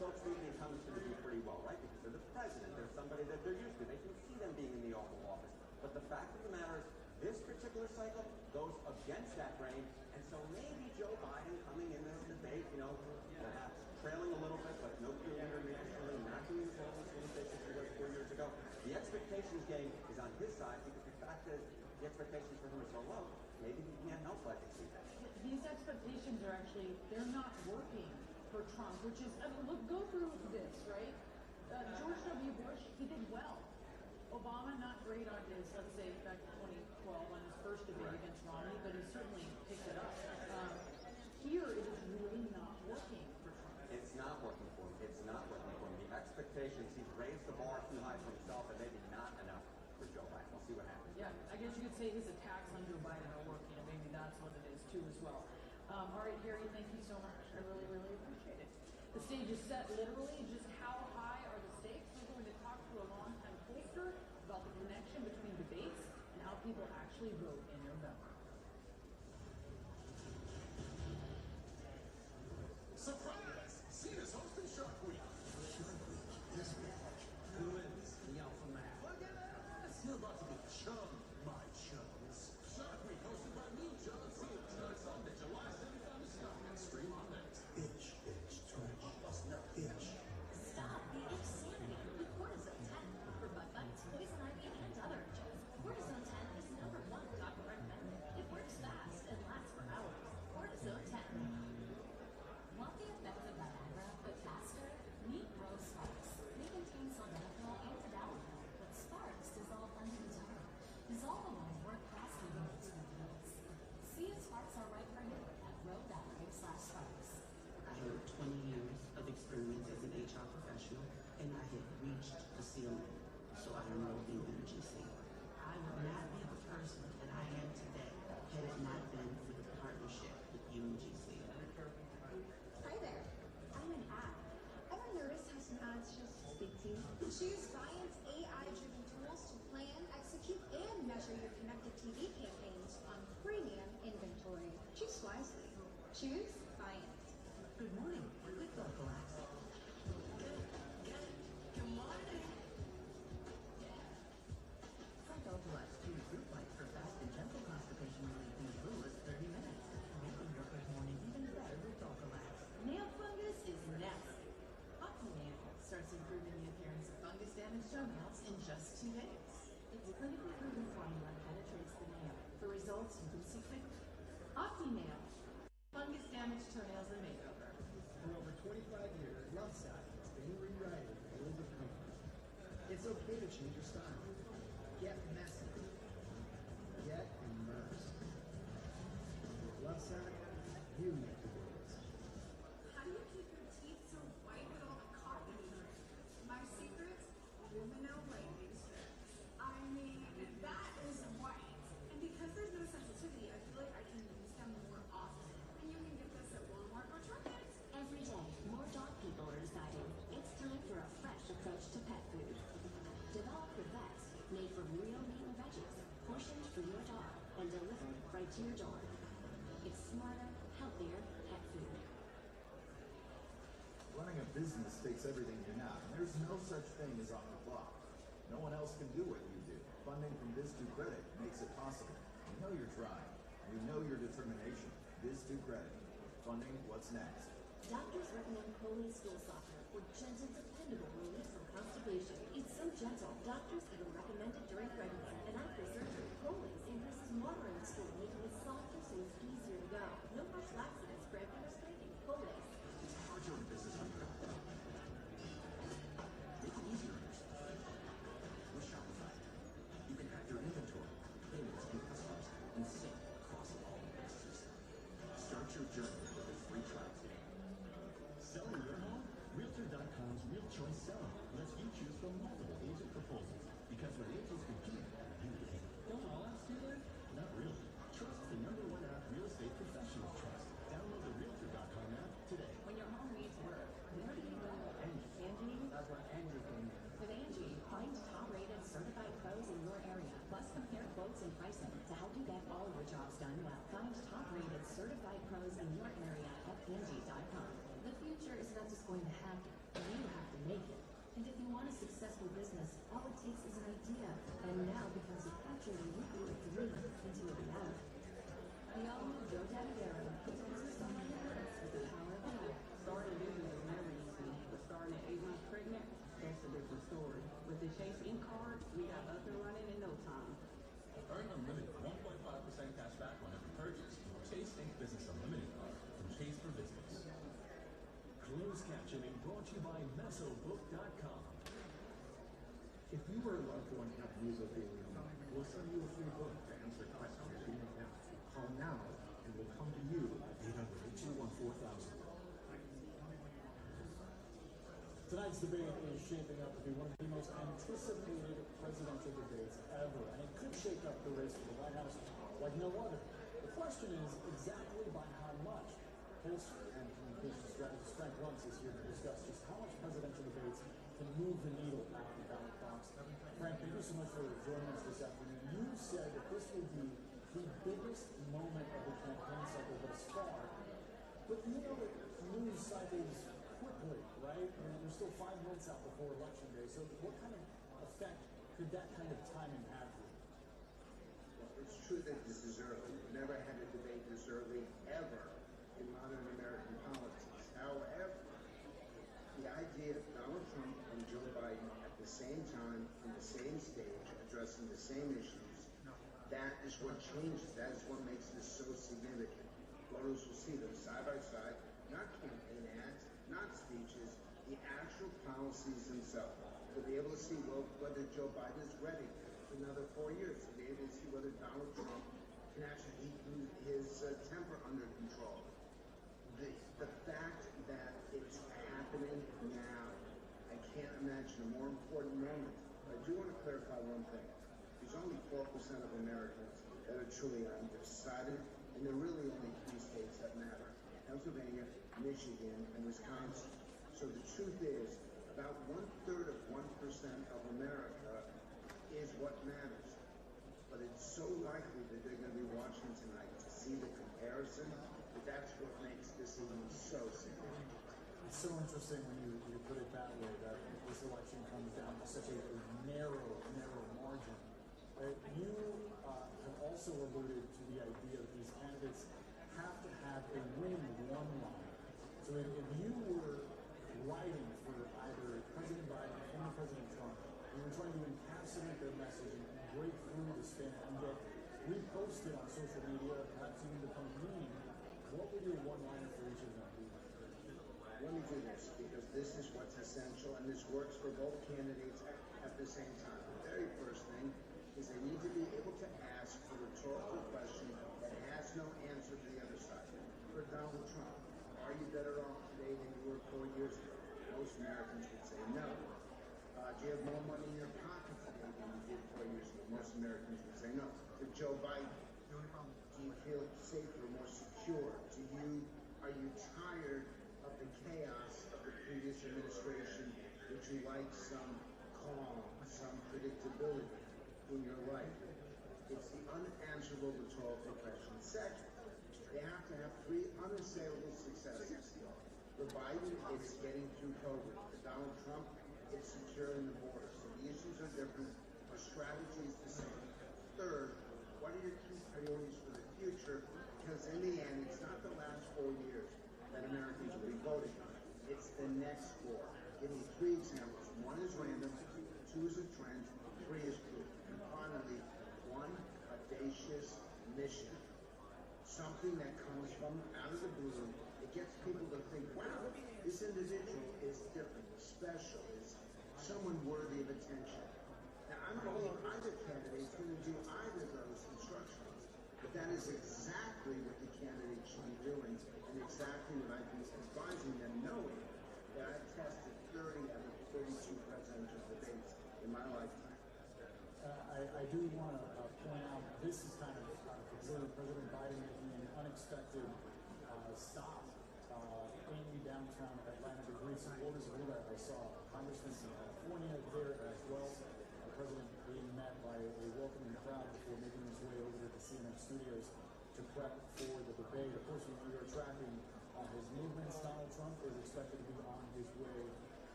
folks think the incumbent's going to do pretty well, right? Because they're the president. They're somebody that they're used to. They can see them being in the Oval Office. But the fact of the matter is, this particular cycle goes against that grain. And so maybe Joe Biden coming in this debate, you know, perhaps trailing a little bit, but no clear winner nationally, not doing as well as he was 4 years ago. The expectations game is on his side because the fact is the expectations for him are so low. Maybe he can't help but exceed that. these expectations are actually, they're not working for Trump, which is, I mean, look, go through this, right? George W. Bush, he did well. Obama, not great on his, let's say, back in 2012 on his first debate against Romney, but he certainly picked it up. Here, it is really not working for Trump. It's not working for him. It's not working for him. The expectations, he's raised the bar too high for himself, and maybe not enough for Joe Biden. We'll see what happens. Yeah, I guess you could say his attacks on Joe Biden are working, and maybe that's what it is too as well. All right, Harry, thank you so much. I really, really appreciate it. The stage is set literally. Just how high are the stakes? We're going to talk to a longtime pollster about the connection between debates and how people actually vote in November. Surprise! Cena's hosting Shark Week. Shark Week this week. Who is the alpha male? Look at us! You're about to get chummed, my chums. Shark Week hosted by me, John Cena, starts on July 7th on the Star and stream on next. Itch, stretch, itch. Stop the insanity with Cortisone 10 for bug bites, poison ivy, and other itches. Cortisone 10 is #1 doctor recommended. It works fast and lasts for hours. Cortisone 10. Want the effects of Viagra, but faster? Meet Rose Sparks. They contain sildenafil and tadalafil, but Sparks dissolve under the tongue. Dissolvables work faster than its reveals. See if Sparks are right for you at ro.com/Sparks. I had 20 years of experience as an HR professional, and I had reached the ceiling, so I enrolled in UGC. I would not be the person that I am today had it not been for the partnership with UGC. Hi there. I'm an ad. Ever noticed how some ads just speak to you? Choose Viant's AI-driven tools to plan, execute, and measure your connected TV campaigns on premium inventory. Choose wisely. Choose Viant. Good morning. Good thought, Glass. Good morning. Cytopolax 2 fruit bites for fast and gentle constipation relief in as little as 30 minutes. Making your good morning even better with Docalax. Nail fungus is nasty. OptiNail starts improving the appearance of fungus-damaged toenails in just 2 days. Its clinically proven formula penetrates the nail. For results you can see quickly. OptiNail. Fungus-damaged toenails and makeover. For over 25 years, Loveside has been rewriting the rules of comfort. It's okay to change your style. Get messy. Get immersed. With Loveside, you make the rules. How do you keep your teeth so white with all the coffee you drink? My secret? Lumino Lady strips. I mean, that is white. And because there's no sensitivity, I feel like I can use them more often. And you can get this at Walmart or Target. Every day, more dog people are deciding it's time for a fresh approach to pet food. Developed with vets, made from real meat and veggies, portioned for your dog, and delivered right to your door. It's smarter, healthier pet food. Running a business takes everything you have, and there's no such thing as off the clock. No one else can do what you do. Funding from Biz2 Credit makes it possible. We know you're trying. We know your determination. Biz2 Credit. Funding what's next. Doctors recommend Coley stool softener for gentle, dependable relief from constipation. It's so gentle, doctors even recommend it during pregnancy and after surgery. Coley's increases water in the stool, making it softer so it's easier to go. No harsh laxatives, cramping or straining. Coley's. It's hard to run a business on your own. Make it easier on yourself. With Shopify, you can have your inventory, payments, and customers in sync across all businesses. Start your journey with a free trial today. Selling your home? Realtor.com's Real Choice Selling lets you choose from multiple agent proposals. Because when agents compete, you win. Don't all apps do that? Not really. Trust the #1 app real estate professionals trust. Download the Realtor.com app today. When your home needs work, where do you go? Angie? That's where Angie came in. With Angie, find top-rated certified pros in your area, plus compare quotes and pricing to help you get all your jobs done well. Find top-rated certified pros in your area at Angie.com. The future is not just going to happen, you have to make it. And if you want a successful business, all it takes is an idea. And now becomes a capture the nuclear dream into a reality. The all-new GoDaddy Arrow puts business on your hands with the power of an app. Starting a business is never easy, but starting at 8 months pregnant, that's a different story. With the Chase Ink card, we got up and running in no time. Earn unlimited 1.5% cash back on every purchase. Chase Ink Business Unlimited. brought to you by Mesobook.com. If you or a loved one have mesothelioma, we'll send you a free book to answer questions you may have. Call now and we'll come to you at 800-821-4000. Tonight's debate is shaping up to be one of the most anticipated presidential debates ever, and it could shake up the race for the White House like no other. The question is exactly by how much. Pollster and communications strategist Frank Luntz is here to discuss just how much presidential debates can move the needle at the ballot box. Frank, thank you so much for joining us this afternoon. You said that this will be the biggest moment of the campaign cycle thus far, but you know that news cycles quickly, right? I mean, we're still 5 months out before Election Day, so what kind of effect could that kind of timing have here? Well, it's true that this is early. We've never had a debate this early ever in modern American politics. However, the idea of Donald Trump and Joe Biden at the same time, on the same stage, addressing the same issues, that is what changes. That is what makes this so significant. Voters will see them side by side, not campaign ads, not speeches, the actual policies themselves. They'll be able to see whether Joe Biden is ready for another 4 years. They'll be able to see whether Donald Trump can actually keep his temper under control. The fact that it's happening now, I can't imagine a more important moment. But I do want to clarify one thing. There's only 4% of Americans that are truly undecided, and there are really only 3 states that matter: Pennsylvania, Michigan, and Wisconsin. So the truth is, about 1/3 of 1% of America is what matters. But it's so likely that they're going to be watching tonight to see the comparison, that that's what makes this even so significant. It's so interesting when you put it that way, that this election comes down to such a narrow margin. You have also alluded to the idea that these candidates have to have a winning one line. So if you were writing for either President Biden or former President Trump, and you were trying to encapsulate their message and break through the spin and get reposted on social media, perhaps even become meme, what would your one-liner for each of them be? Let me do this, because this is what's essential, and this works for both candidates at the same time. The very first thing is they need to be able to ask a rhetorical question that has no answer to the other side. For Donald Trump, are you better off today than you were 4 years ago? Most Americans would say no. Do you have more money in your pocket today than you did 4 years ago? Most Americans would say no. For Joe Biden, do you feel safer, more secure? Are you tired of the chaos of the previous administration? Would you like some calm, some predictability in your life? It's the unanswerable rhetorical question. Second, they have to have 3 unassailable successes. For Biden, it's getting through COVID. For Donald Trump, it's securing the border. So the issues are different. Our strategy is the same. Third, what are your key priorities for the future? Because in the end, it's not the last 4 years that Americans will be voting on. It's the next 4. Give me 3 examples. 1 is random, 2 is a trend, 3 is proof. And finally, 1 audacious mission. Something that comes from out of the blue. It gets people to think, wow, this individual is different, special, is someone worthy of attention. Now, I don't believe either candidate is going to do either of those instructions, but that is exactly what the candidate should be doing, and exactly what I've been advising them, knowing that I've tested 30 out of 32 presidential debates in my lifetime. I do want to point out this is kind of President Biden making an unexpected stop in downtown Atlanta to greet supporters of Lula. I saw congressmen from California there as well. The president being met by a welcoming crowd before making his way over to the CNN studios to prep for the debate. Of course, when we are tracking his movements, Donald Trump is expected to be on his way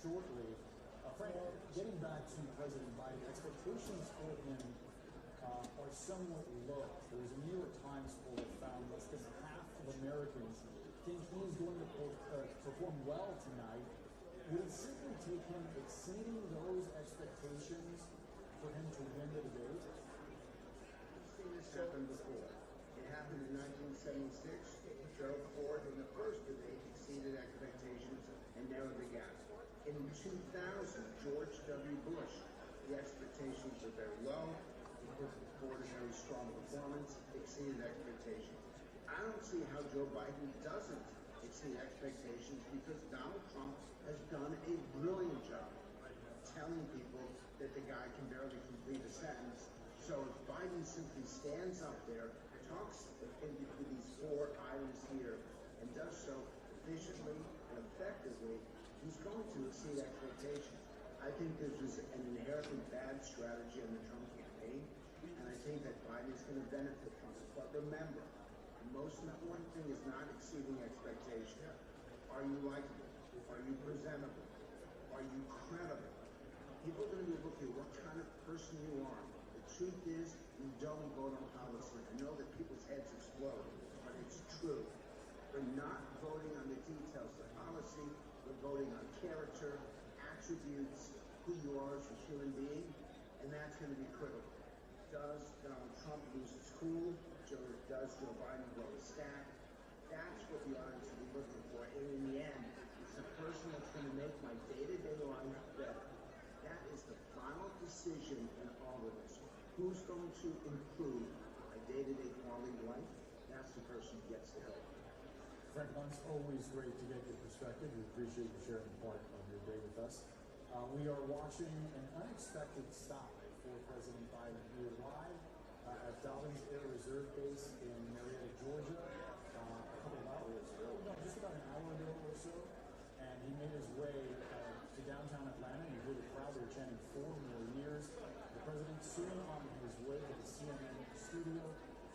shortly. Frank, getting back to President Biden, expectations for him are somewhat low. There was a New York Times poll that found less than half of Americans think he is going to perform well tonight. Would it simply take him exceeding those expectations for him to win the debate? We've seen this happen before. It happened in 1976. Gerald Ford in the first debate exceeded expectations and narrowed the gap. In 2000, George W. Bush, the expectations were very low. Because of ordinary strong performance, exceeded expectations. I don't see how Joe Biden doesn't exceed expectations because Donald Trump has done a brilliant job telling people that the guy can barely complete a sentence. So if Biden simply stands up there, talks with these 4 items here, and does so efficiently and effectively, he's going to exceed expectations. I think this was an inherently bad strategy on the Trump campaign, and I think that Biden is going to benefit from it. But remember, the most important thing is not exceeding expectations. Are you likable? Are you presentable? Are you credible? People are going to be looking at what kind of person you are. The truth is, you don't vote on policy. I know that people's heads explode, but it's true. We're not voting on the details of policy. We're voting on character, attributes, who you are as a human being, and that's going to be critical. Does Donald Trump lose his cool? Does Joe Biden blow his stack? That's what the audience will be looking for. And in the end, it's the person that's going to make my day-to-day life better. That is the final decision in all of this. Who's going to improve my day-to-day quality of life? That's the person who gets the help. Frank Luntz, always great to get your perspective. We appreciate you sharing part of your day with us. We are watching an unexpected stop for President Biden here live at Dobbins Air Reserve Base in Marietta, Georgia, a couple of hours ago, no, just about an hour ago or so. And he made his way to downtown Atlanta. You hear the crowd, they're chanting 4 more years. The president soon on his way to the CNN studio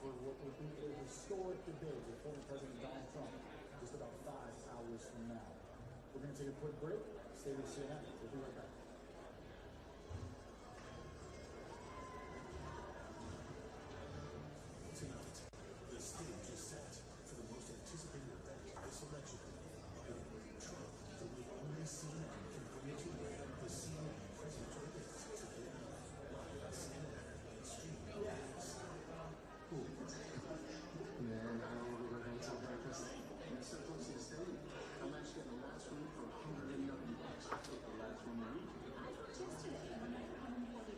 for what would be a historic debate with former President Donald Trump just about 5 hours from now. We're going to take a quick break. Stay with CNN. We'll be right back. Tonight, the stage is set for the most anticipated event of this election. Biden, Trump, the way only CNN can bring it to you. The CNN presidential debate today live on CNN and streaming on Man, I don't want to go ahead and tell breakfast. You're so close to the stadium. I'm actually getting the last room for $180. I took the last room in the week. Just today, when I come in $40.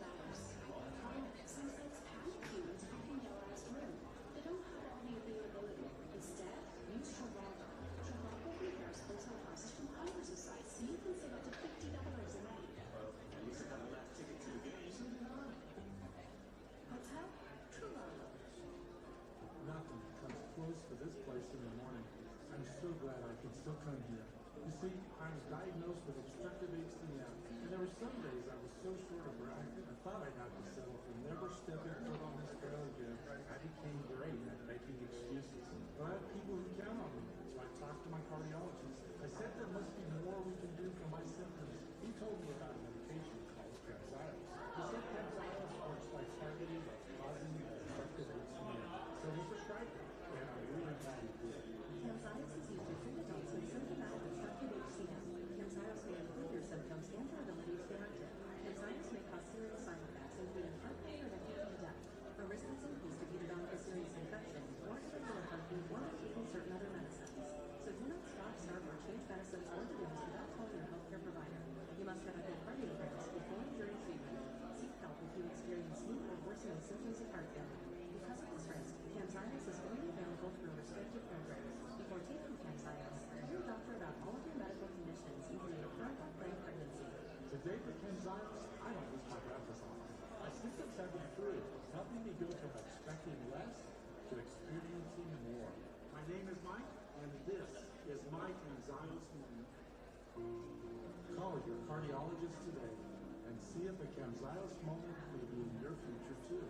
Some sites panic you into booking your last room. They don't have all the availability. Instead, use Trivago. Trivago compares hotel prices from hundreds of sites, so you can save up to $50 a night. Well, at least I got a last ticket to the game. Hotel? Trivago. Nothing comes close to this place in the morning. I'm so glad I can still come here. You see, I was diagnosed with obstructive HCM, and there were some days I was so short of breath, I thought I'd have to settle for never stepping foot on this trail again. I became great at making excuses. But I have people who count on me, so I talked to my cardiologist. I said there must be more we can do for my symptoms. He told me about a medication called Camzyos. He said Camzyos works by targeting or causing obstructive HCM. So he prescribed it, and I'm really glad he did. Camzyos is used to treat adults with symptomatic obstructive HCM. Camzyos may improve your symptoms and your ability to stay active. Camzyos may cause serious side effects, including heart failure and even death. A risk is increased if you develop a serious infection, or irregular heartbeat, or by taking certain other medicines. So do not stop, start, or change medicines or the dose without calling your healthcare provider. You must have a good cardiogram before and during treatment. Seek help if you experience new or worsening symptoms of heart failure. Because of this risk, Camzyos is only available through a restricted program. Before taking Camzyos, tell your doctor about all of your medical conditions, including current or planned pregnancy. Today for Camzyos, I don't lose my breath as often. My symptoms have improved, helping me go from expecting less to experiencing more. My name is Mike, and this is my Camzyos moment. Call your cardiologist today and see if a Camzyos moment may be in your future too.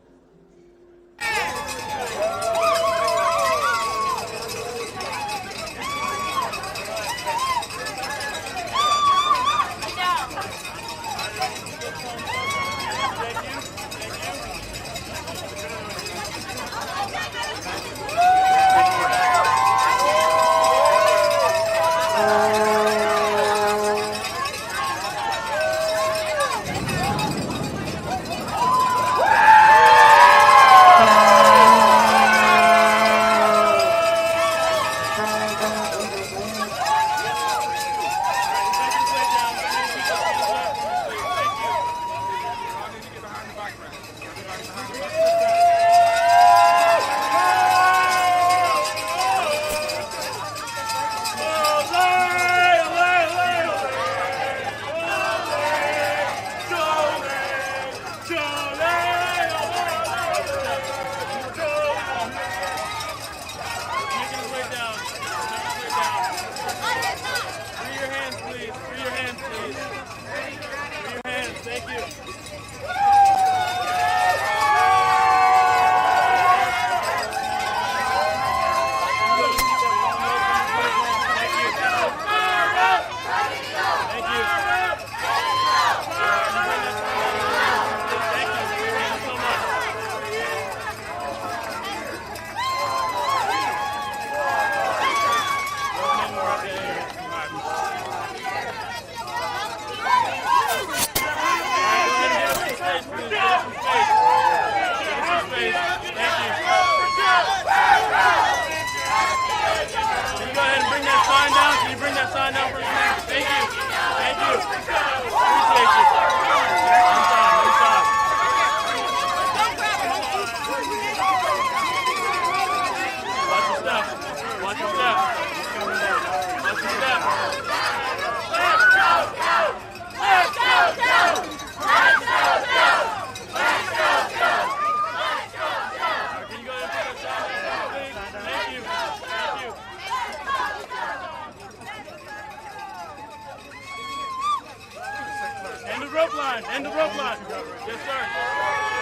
End the rope line. Yes, sir.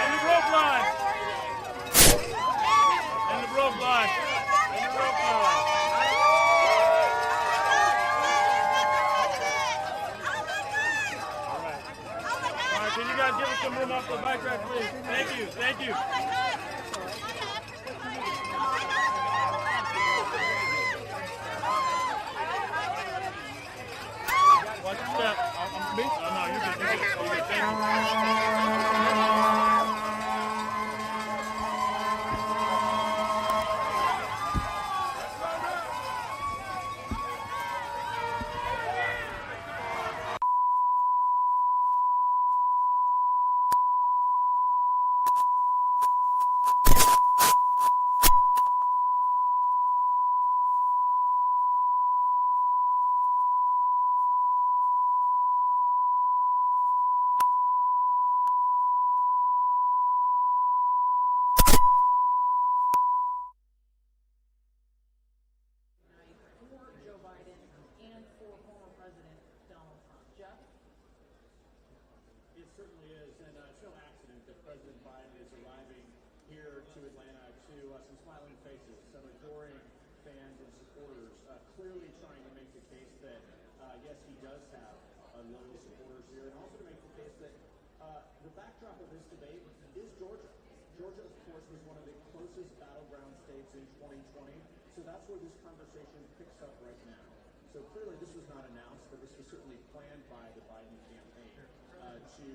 End the rope line. End the rope line. End the rope line. All right, can you guys give us some room off the bike rack, please? Thank you. Thank you. Watch your step. Me? Oh, no, you're good. You're good. Thank you. Certainly is, and it's no accident that President Biden is arriving here to Atlanta to some smiling faces, some adoring fans and supporters, clearly trying to make the case that, yes, he does have loyal supporters here, and also to make the case that the backdrop of this debate is Georgia. Georgia, of course, was one of the closest battleground states in 2020, so that's where this conversation picks up right now. So clearly this was not announced, but this was certainly planned by the Biden campaign to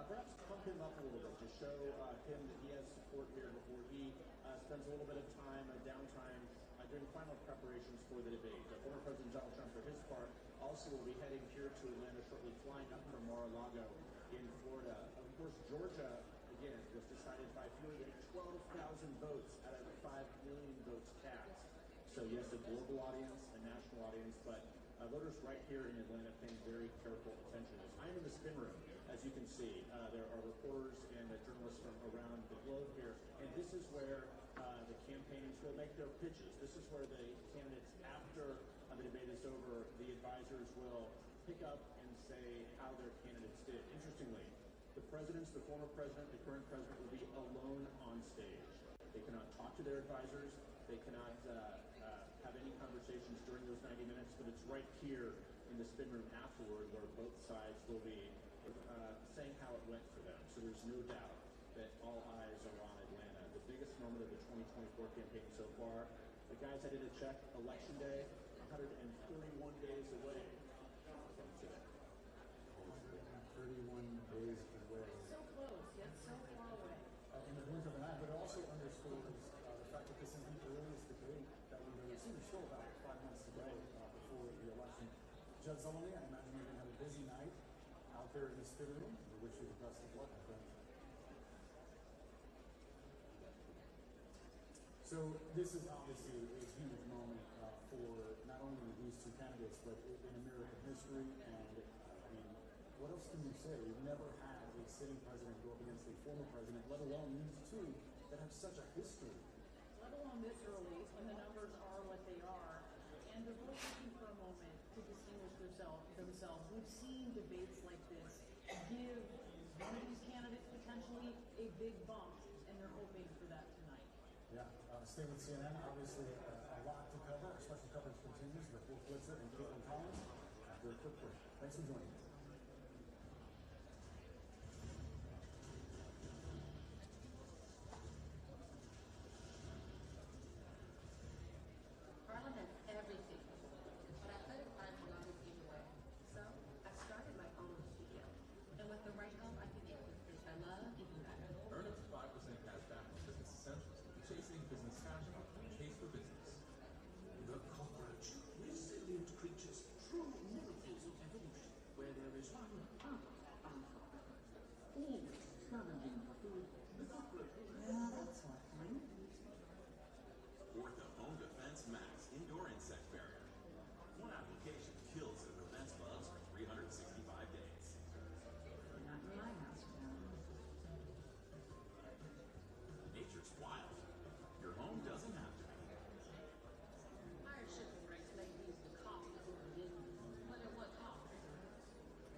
perhaps pump him up a little bit, to show him that he has support here before he spends a little bit of time, downtime, during final preparations for the debate. Former President Donald Trump, for his part, also will be heading here to Atlanta shortly, flying up from Mar-a-Lago in Florida. Of course, Georgia, again, was decided by fewer than 12,000 votes out of 5 million votes cast. So yes, a global audience, a national audience, but voters right here in Atlanta paying very careful attention. I'm in the spin room, as you can see. There are reporters and journalists from around the globe here, and this is where the campaigns will make their pitches. This is where the candidates, after the debate is over, the advisors will pick up and say how their candidates did. Interestingly, the presidents, the former president, the current president, will be alone on stage. They cannot talk to their advisors. They cannot have any conversations during those 90 minutes, but it's right here in the spin room afterward where both sides will be saying how it went for them. So there's no doubt that all eyes are on Atlanta. The biggest moment of the 2024 campaign so far. The guys, I did a check, Election Day, 131 days away from today. 31 days away. So close, yet so far away. In the blink of an eye, but it also underscores the fact that this is the earliest debate that we're going to see. There's still about 5 months to go before the election. Judge Zolomey, I imagine you're going to have a busy night out there in the spin room. We wish you the best of luck, my friend. So this is obviously a huge moment for not only these two candidates, but in American history. And I mean, what else can you say? We've never had a sitting president go up against a former president, let alone these two that have such a history. Let alone this early, when the numbers are what they are, and they're both looking for a moment to distinguish themselves. We've seen debates like this give one of these candidates Yeah, stay with CNN. Obviously, a lot to cover. Our special coverage continues with Wolf Blitzer and Caitlin Collins after a quick break. Thanks for joining us. Harlan has everything, but I couldn't find what I was giving away. So I started my own studio. And with the right help, I can get the fish I love even better. Earn up to 5% cash back on Business Essentials. Chasing business passion. Chase for business. The cockroach, resilient creatures, true miracles of evolution, where there is one alpha, always scavenging for food. The cockroach. Well, that's one thing. Ortho Home Defense Max Indoor Insect Barrier. One application kills and prevents bugs for 365 days. Not in my house, Nature's wild. Your home doesn't have to be. higher shipping rates may use the cost of doing business, but at what cost?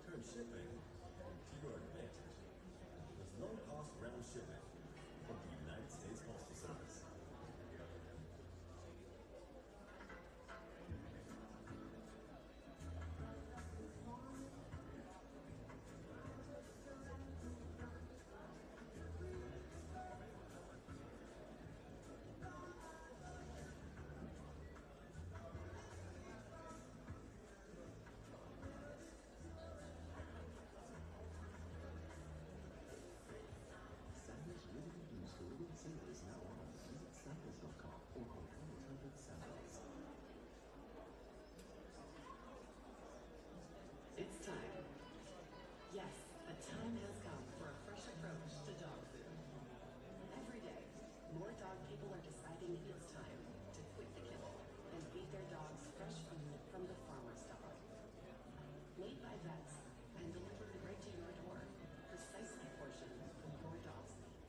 Turn shipping to your advantage with low-cost round shipping from the United States Postal Service. Sandals ready to use for living sale is now on. Visit sandals.com or call 1-800 Sandals. It's time. Yes, the time has come for a fresh approach to dog food. Every day, more dog people are deciding it's time to quit the kibble and feed their dogs fresh food from the farmer's dog. Made by vets and delivered right to your door, precisely portioned for your dog's needs.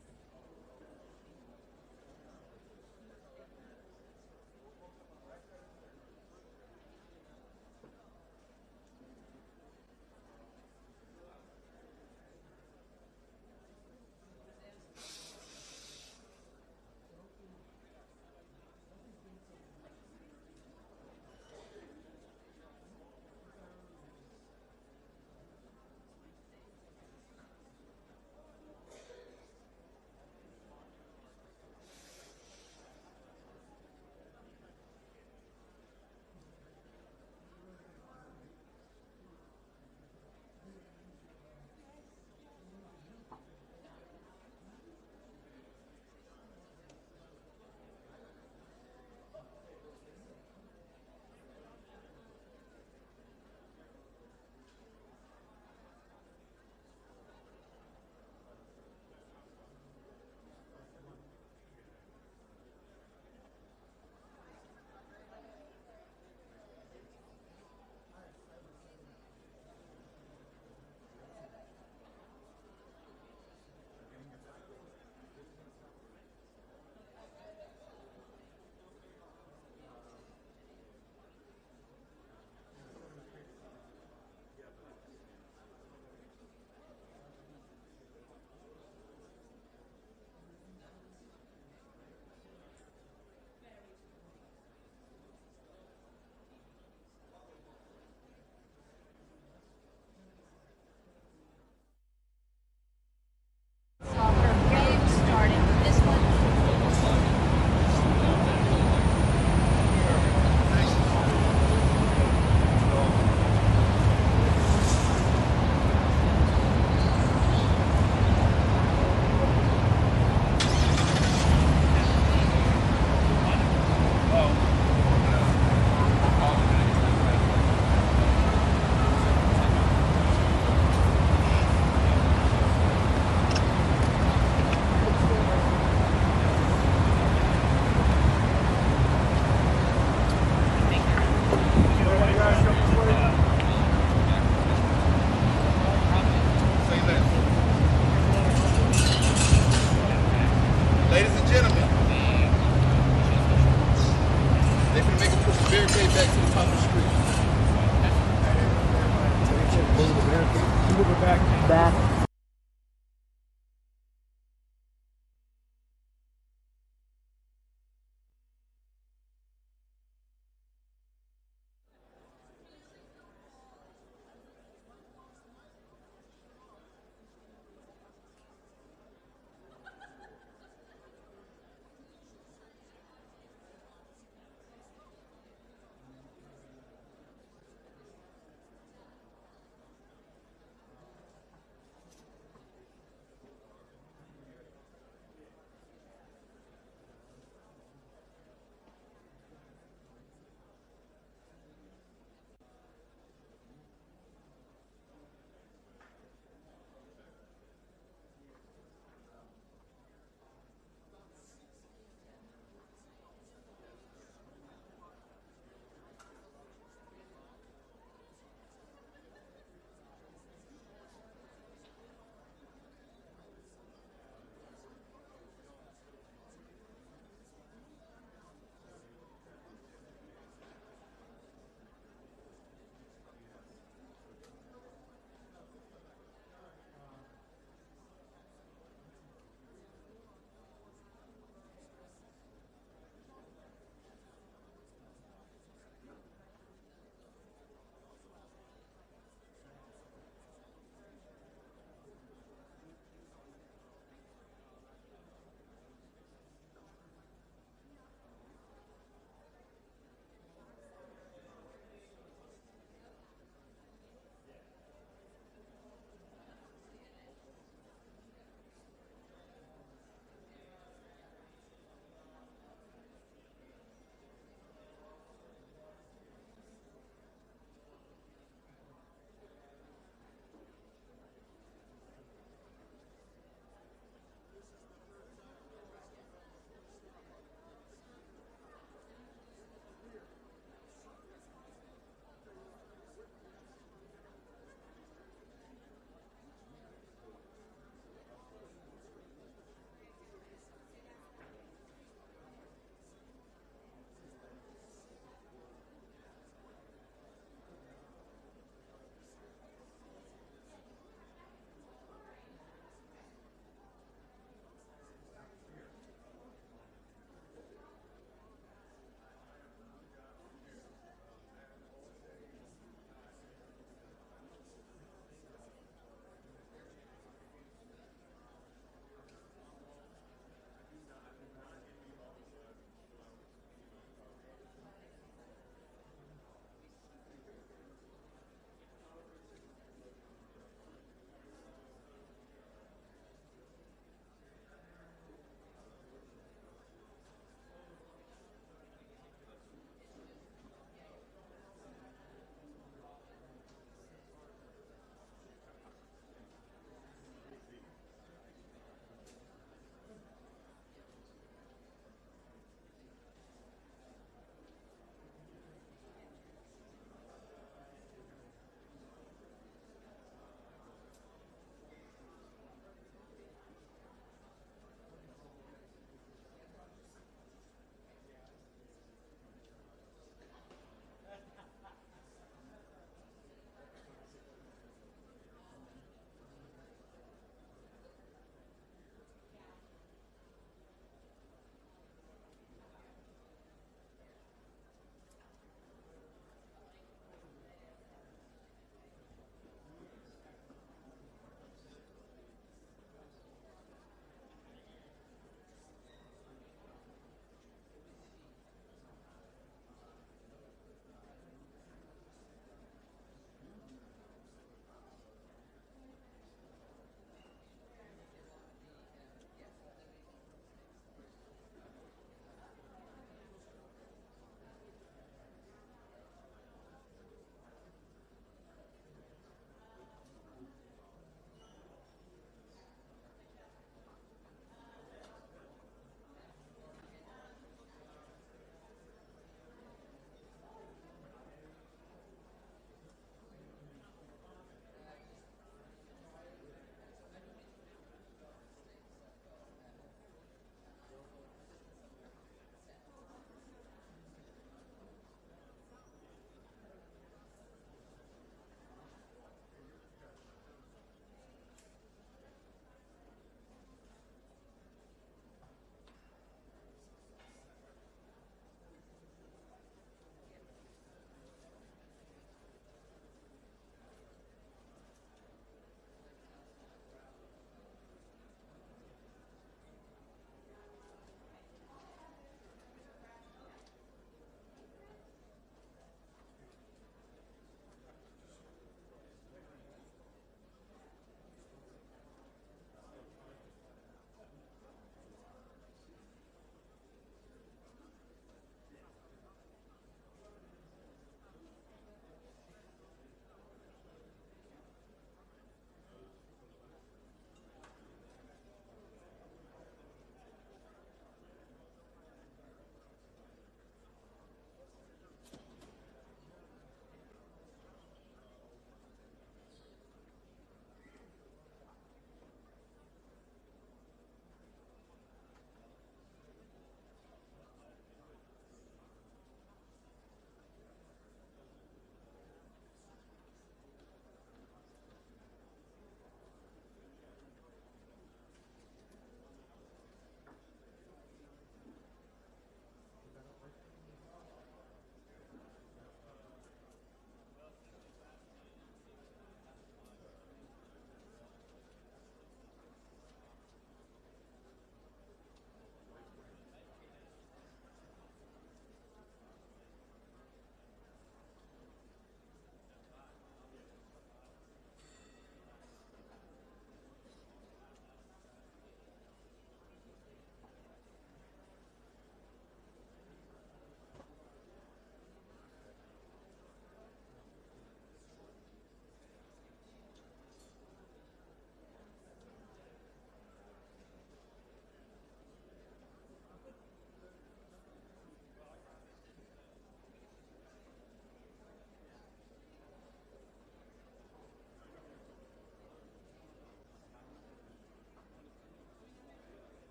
back.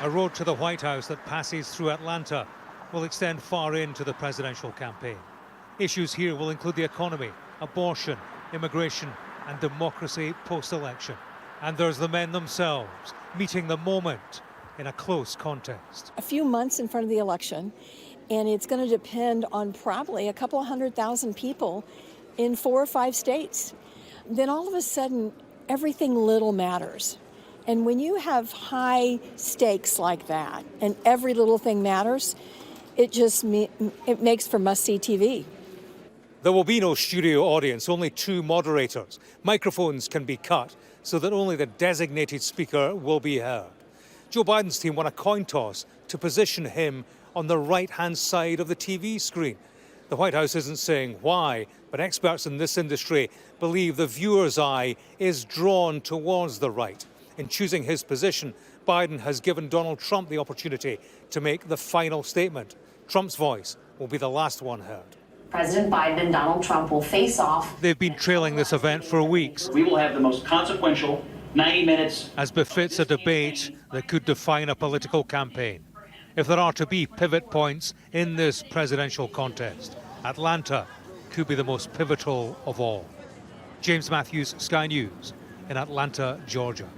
A road to the White House that passes through Atlanta will extend far into the presidential campaign. Issues here will include the economy, abortion, immigration and democracy post-election. And there's the men themselves meeting the moment in a close contest. A few months in front of the election, and it's going to depend on probably a couple of 100,000 people in 4 or 5 states. Then all of a sudden, everything little matters. And when you have high stakes like that, and every little thing matters, it makes for must-see TV. There will be no studio audience, only 2 moderators. Microphones can be cut so that only the designated speaker will be heard. Joe Biden's team won a coin toss to position him on the right-hand side of the TV screen. The White House isn't saying why, but experts in this industry believe the viewer's eye is drawn towards the right. In choosing his position, Biden has given Donald Trump the opportunity to make the final statement. Trump's voice will be the last one heard. President Biden and Donald Trump will face off. They've been trailing this event for weeks. We will have the most consequential 90 minutes. As befits a debate that could define a political campaign. If there are to be pivot points in this presidential contest, Atlanta could be the most pivotal of all. James Matthews, Sky News, in Atlanta, Georgia.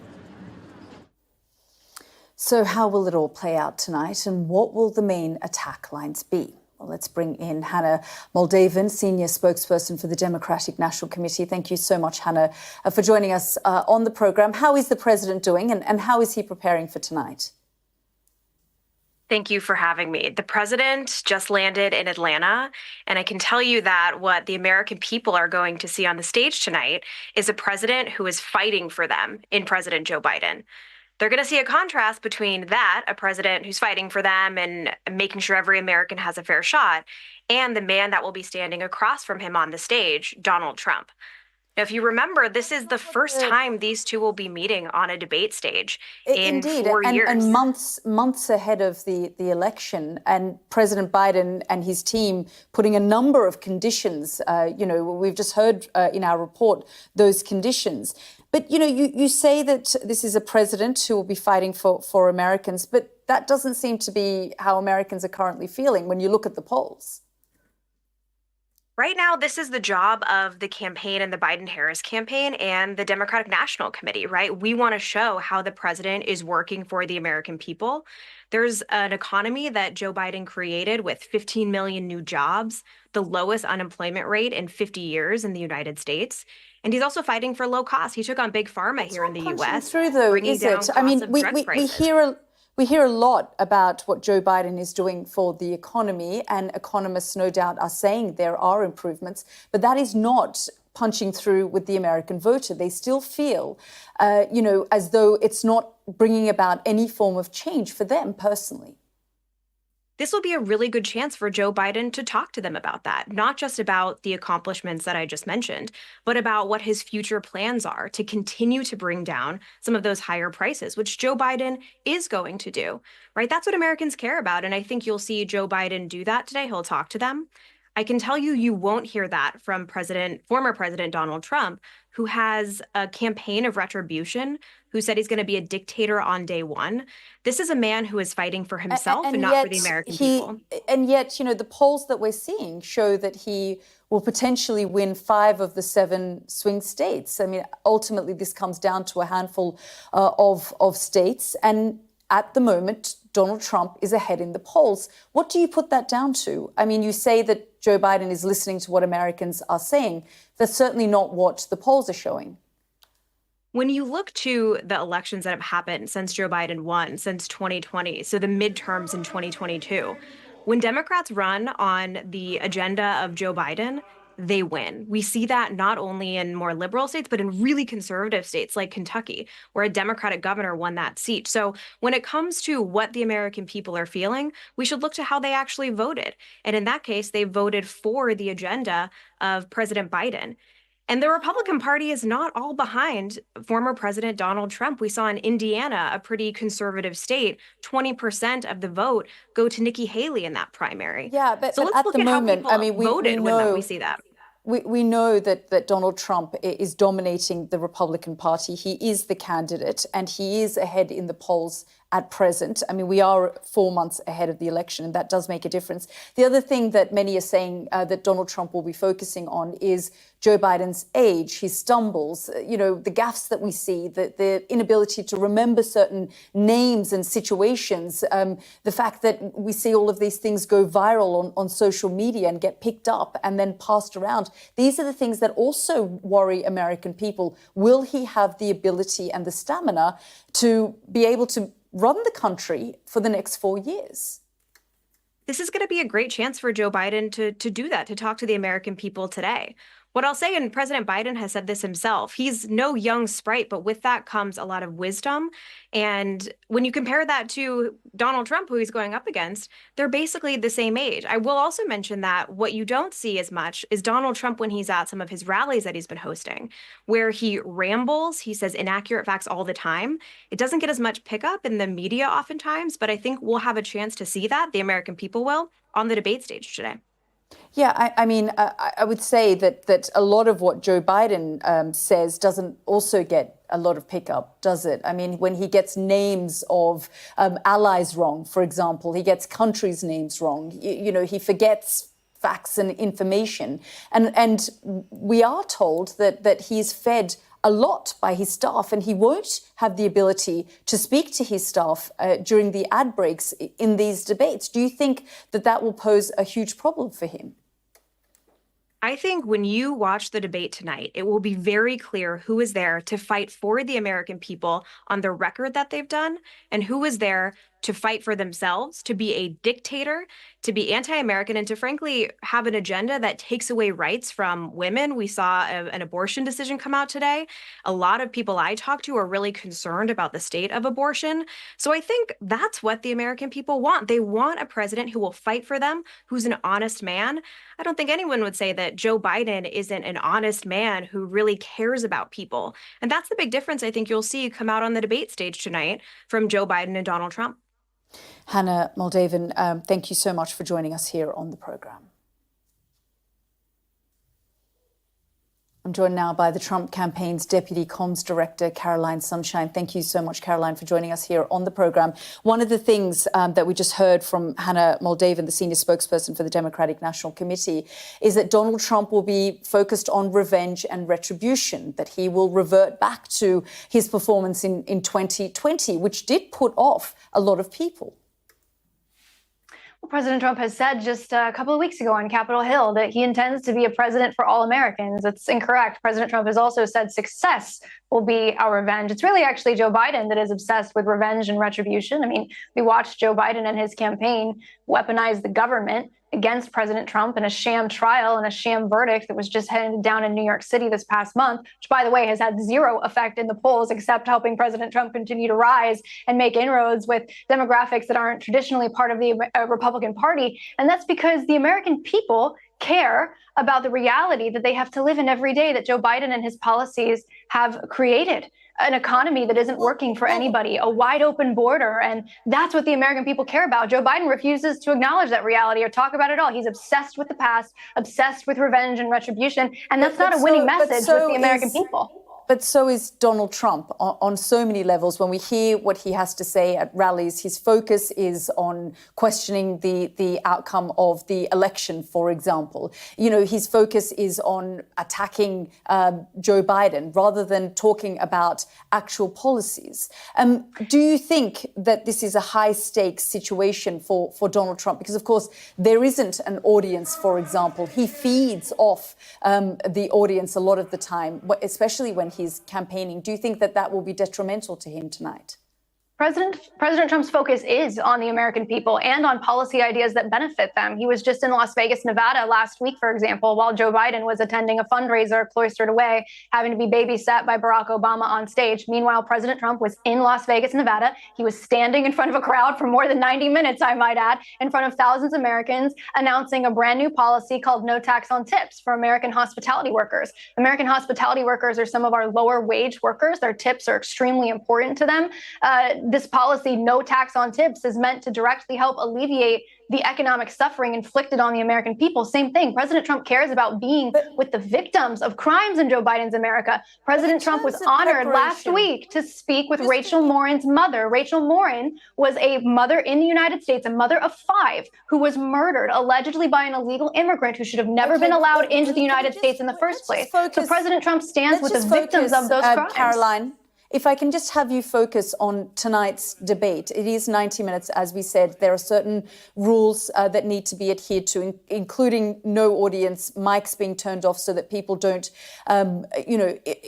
So how will it all play out tonight, and what will the main attack lines be? Well, let's bring in Hannah Moldavan, Senior Spokesperson for the Democratic National Committee. Thank you so much, Hannah, for joining us on the programme. How is the President doing, and how is he preparing for tonight? Thank you for having me. The president just landed in Atlanta, and I can tell you that what the American people are going to see on the stage tonight is a president who is fighting for them in President Joe Biden. They're going to see a contrast between that, a president who's fighting for them and making sure every American has a fair shot, and the man that will be standing across from him on the stage, Donald Trump. Now, if you remember, this is the first time these two will be meeting on a debate stage in Indeed. 4 years. And months ahead of the election, and President Biden and his team putting a number of conditions. We've just heard in our report those conditions. But, you say that this is a president who will be fighting for Americans, but that doesn't seem to be how Americans are currently feeling when you look at the polls. Right now, this is the job of the campaign and the Biden-Harris campaign and the Democratic National Committee, right? We want to show how the president is working for the American people. There's an economy that Joe Biden created with 15 million new jobs, the lowest unemployment rate in 50 years in the United States. And he's also fighting for low costs. He took on big pharma here in the U.S. Through though, is it? I mean, we hear a lot about what Joe Biden is doing for the economy, and economists no doubt are saying there are improvements, but that is not punching through with the American voter. They still feel, as though it's not bringing about any form of change for them personally. This will be a really good chance for Joe Biden to talk to them about that, not just about the accomplishments that I just mentioned, but about what his future plans are to continue to bring down some of those higher prices, which Joe Biden is going to do, right? That's what Americans care about. And I think you'll see Joe Biden do that today. He'll talk to them. I can tell you won't hear that from former President Donald Trump, who has a campaign of retribution, who said he's going to be a dictator on day one. This is a man who is fighting for himself and not for the American people. And yet, the polls that we're seeing show that he will potentially win 5 of the 7 swing states. I mean, ultimately, this comes down to a handful of states. And at the moment, Donald Trump is ahead in the polls. What do you put that down to? I mean, you say that Joe Biden is listening to what Americans are saying. That's certainly not what the polls are showing. When you look to the elections that have happened since Joe Biden won, since 2020, so the midterms in 2022, when Democrats run on the agenda of Joe Biden, they win. We see that not only in more liberal states, but in really conservative states like Kentucky, where a Democratic governor won that seat. So when it comes to what the American people are feeling, we should look to how they actually voted. And in that case, they voted for the agenda of President Biden. And the Republican Party is not all behind former President Donald Trump. We saw in Indiana, a pretty conservative state, 20% of the vote go to Nikki Haley in that primary. Yeah, but so let's at look the at moment, how people I mean, we voted know when we see that. We know that Donald Trump is dominating the Republican Party. He is the candidate and he is ahead in the polls at present. I mean, we are 4 months ahead of the election, and that does make a difference. The other thing that many are saying that Donald Trump will be focusing on is Joe Biden's age, his stumbles, the gaffes that we see, the inability to remember certain names and situations, the fact that we see all of these things go viral on social media and get picked up and then passed around. These are the things that also worry American people. Will he have the ability and the stamina to be able to run the country for the next 4 years? This is going to be a great chance for Joe Biden to do that, to talk to the American people today. What I'll say, and President Biden has said this himself, he's no young sprite, but with that comes a lot of wisdom. And when you compare that to Donald Trump, who he's going up against, they're basically the same age. I will also mention that what you don't see as much is Donald Trump when he's at some of his rallies that he's been hosting, where he rambles, he says inaccurate facts all the time. It doesn't get as much pickup in the media oftentimes, but I think we'll have a chance to see that, the American people will, on the debate stage today. Yeah, I mean, I would say that a lot of what Joe Biden says doesn't also get a lot of pickup, does it? I mean, when he gets names of allies wrong, for example, he gets countries' names wrong, he forgets facts and information. And we are told that he's fed a lot by his staff, and he won't have the ability to speak to his staff during the ad breaks in these debates. Do you think that will pose a huge problem for him? I think when you watch the debate tonight, it will be very clear who is there to fight for the American people on the record that they've done, and who is there to fight for themselves, to be a dictator, to be anti-American, and to frankly have an agenda that takes away rights from women. We saw an abortion decision come out today. A lot of people I talk to are really concerned about the state of abortion. So I think that's what the American people want. They want a president who will fight for them, who's an honest man. I don't think anyone would say that Joe Biden isn't an honest man who really cares about people. And that's the big difference I think you'll see come out on the debate stage tonight from Joe Biden and Donald Trump. Hannah Moldavan, thank you so much for joining us here on the program. I'm joined now by the Trump campaign's Deputy Comms Director, Caroline Sunshine. Thank you so much, Caroline, for joining us here on the program. One of the things that we just heard from Hannah Moldavan, the senior spokesperson for the Democratic National Committee, is that Donald Trump will be focused on revenge and retribution, that he will revert back to his performance in 2020, which did put off a lot of people. President Trump has said just a couple of weeks ago on Capitol Hill that he intends to be a president for all Americans. That's incorrect. President Trump has also said success will be our revenge. It's really actually Joe Biden that is obsessed with revenge and retribution. I mean, we watched Joe Biden and his campaign weaponize the government against President Trump in a sham trial and a sham verdict that was just handed down in New York City this past month, which, by the way, has had zero effect in the polls except helping President Trump continue to rise and make inroads with demographics that aren't traditionally part of the Republican Party. And that's because the American people care about the reality that they have to live in every day that Joe Biden and his policies have created. An economy that isn't working for anybody, a wide open border. And that's what the American people care about. Joe Biden refuses to acknowledge that reality or talk about it at all. He's obsessed with the past, obsessed with revenge and retribution. And that's not a winning message with the American people. But so is Donald Trump on so many levels. When we hear what he has to say at rallies, his focus is on questioning the outcome of the election, for example. His focus is on attacking Joe Biden rather than talking about actual policies. Do you think that this is a high-stakes situation for Donald Trump? Because, of course, there isn't an audience, for example. He feeds off the audience a lot of the time, especially when he's campaigning. Do you think that will be detrimental to him tonight? President Trump's focus is on the American people and on policy ideas that benefit them. He was just in Las Vegas, Nevada last week, for example, while Joe Biden was attending a fundraiser cloistered away, having to be babysat by Barack Obama on stage. Meanwhile, President Trump was in Las Vegas, Nevada. He was standing in front of a crowd for more than 90 minutes, I might add, in front of thousands of Americans, announcing a brand new policy called no tax on tips for American hospitality workers. American hospitality workers are some of our lower wage workers. Their tips are extremely important to them. this policy, no tax on tips, is meant to directly help alleviate the economic suffering inflicted on the American people. Same thing. President Trump cares about being with the victims of crimes in Joe Biden's America. President Trump was honored last week to speak with Rachel Morin's mother. Rachel Morin was a mother in the United States, a mother of 5, who was murdered allegedly by an illegal immigrant who should have never been allowed into the United States in the first place. So President Trump stands with the victims of those crimes. Caroline, if I can just have you focus on tonight's debate. It is 90 minutes, as we said. There are certain rules that need to be adhered to, including no audience, mics being turned off so that people don't,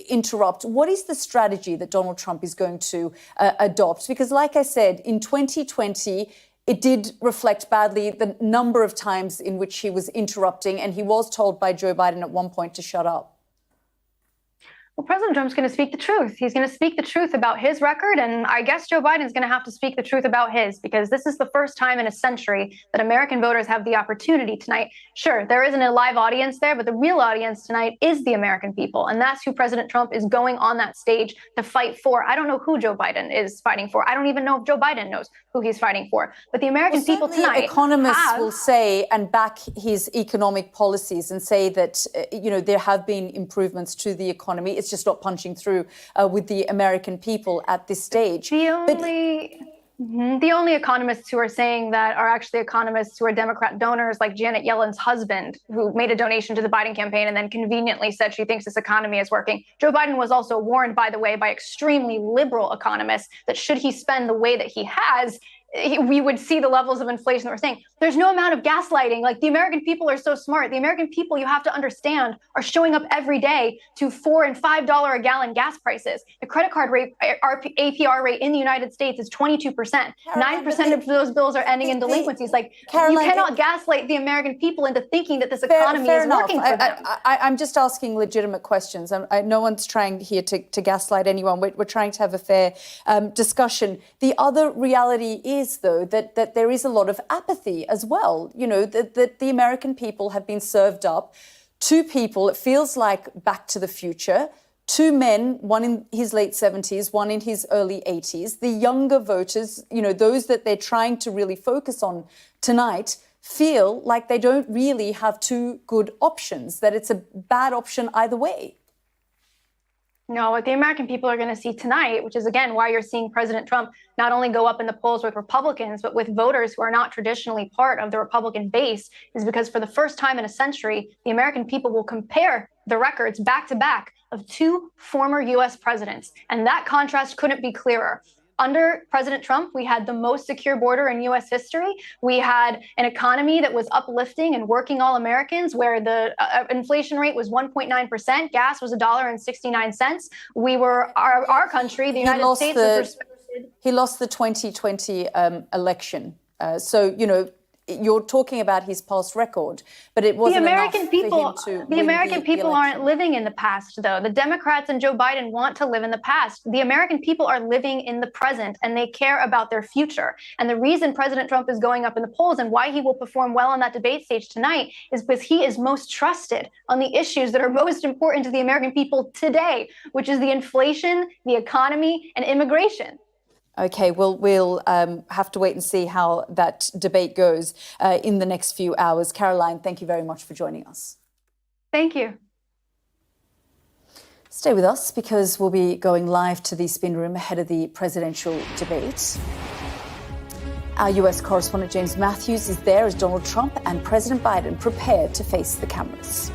interrupt. What is the strategy that Donald Trump is going to adopt? Because like I said, in 2020, it did reflect badly the number of times in which he was interrupting, and he was told by Joe Biden at one point to shut up. Well, President Trump's going to speak the truth. He's going to speak the truth about his record, and I guess Joe Biden's going to have to speak the truth about his, because this is the first time in a century that American voters have the opportunity tonight. Sure, there isn't a live audience there, but the real audience tonight is the American people, and that's who President Trump is going on that stage to fight for. I don't know who Joe Biden is fighting for. I don't even know if Joe Biden knows who he's fighting for. But the American people tonight, economists will say and back his economic policies and say that there have been improvements to the economy. It's just not punching through with the American people at this stage. The only economists who are saying that are actually economists who are Democrat donors, like Janet Yellen's husband, who made a donation to the Biden campaign and then conveniently said she thinks this economy is working. Joe Biden was also warned, by the way, by extremely liberal economists that should he spend the way that he has, we would see the levels of inflation that we're saying. There's no amount of gaslighting. Like, the American people are so smart. The American people, you have to understand, are showing up every day to $4 and $5 a gallon gas prices. The credit card rate, APR rate in the United States is 22%. 9% of those bills are ending in delinquencies. Like, Caroline, you cannot gaslight the American people into thinking that this economy is working for them. I'm just asking legitimate questions. No one's trying here to gaslight anyone. We're trying to have a fair discussion. The other reality is, though, that there is a lot of apathy as well. That the American people have been served up. 2 people, it feels like Back to the Future. 2 men, one in his late 70s, one in his early 80s. The younger voters, those that they're trying to really focus on tonight, feel like they don't really have 2 good options, that it's a bad option either way. No, what the American people are going to see tonight, which is, again, why you're seeing President Trump not only go up in the polls with Republicans, but with voters who are not traditionally part of the Republican base, is because for the first time in a century, the American people will compare the records back to back of 2 former U.S. presidents. And that contrast couldn't be clearer. Under President Trump, we had the most secure border in U.S. history. We had an economy that was uplifting and working all Americans, where the inflation rate was 1.9%. Gas was $1.69. We were, our country, the United States, was respected. He lost the 2020 election. You're talking about his past record, but it wasn't enough for him to The American people aren't living in the past, though. The Democrats and Joe Biden want to live in the past. The American people are living in the present, and they care about their future. And the reason President Trump is going up in the polls and why he will perform well on that debate stage tonight is because he is most trusted on the issues that are most important to the American people today, which is the inflation, the economy, and immigration. Okay, well, we'll have to wait and see how that debate goes in the next few hours. Caroline, thank you very much for joining us. Thank you. Stay with us, because we'll be going live to the spin room ahead of the presidential debate. Our US correspondent James Matthews is there as Donald Trump and President Biden prepare to face the cameras.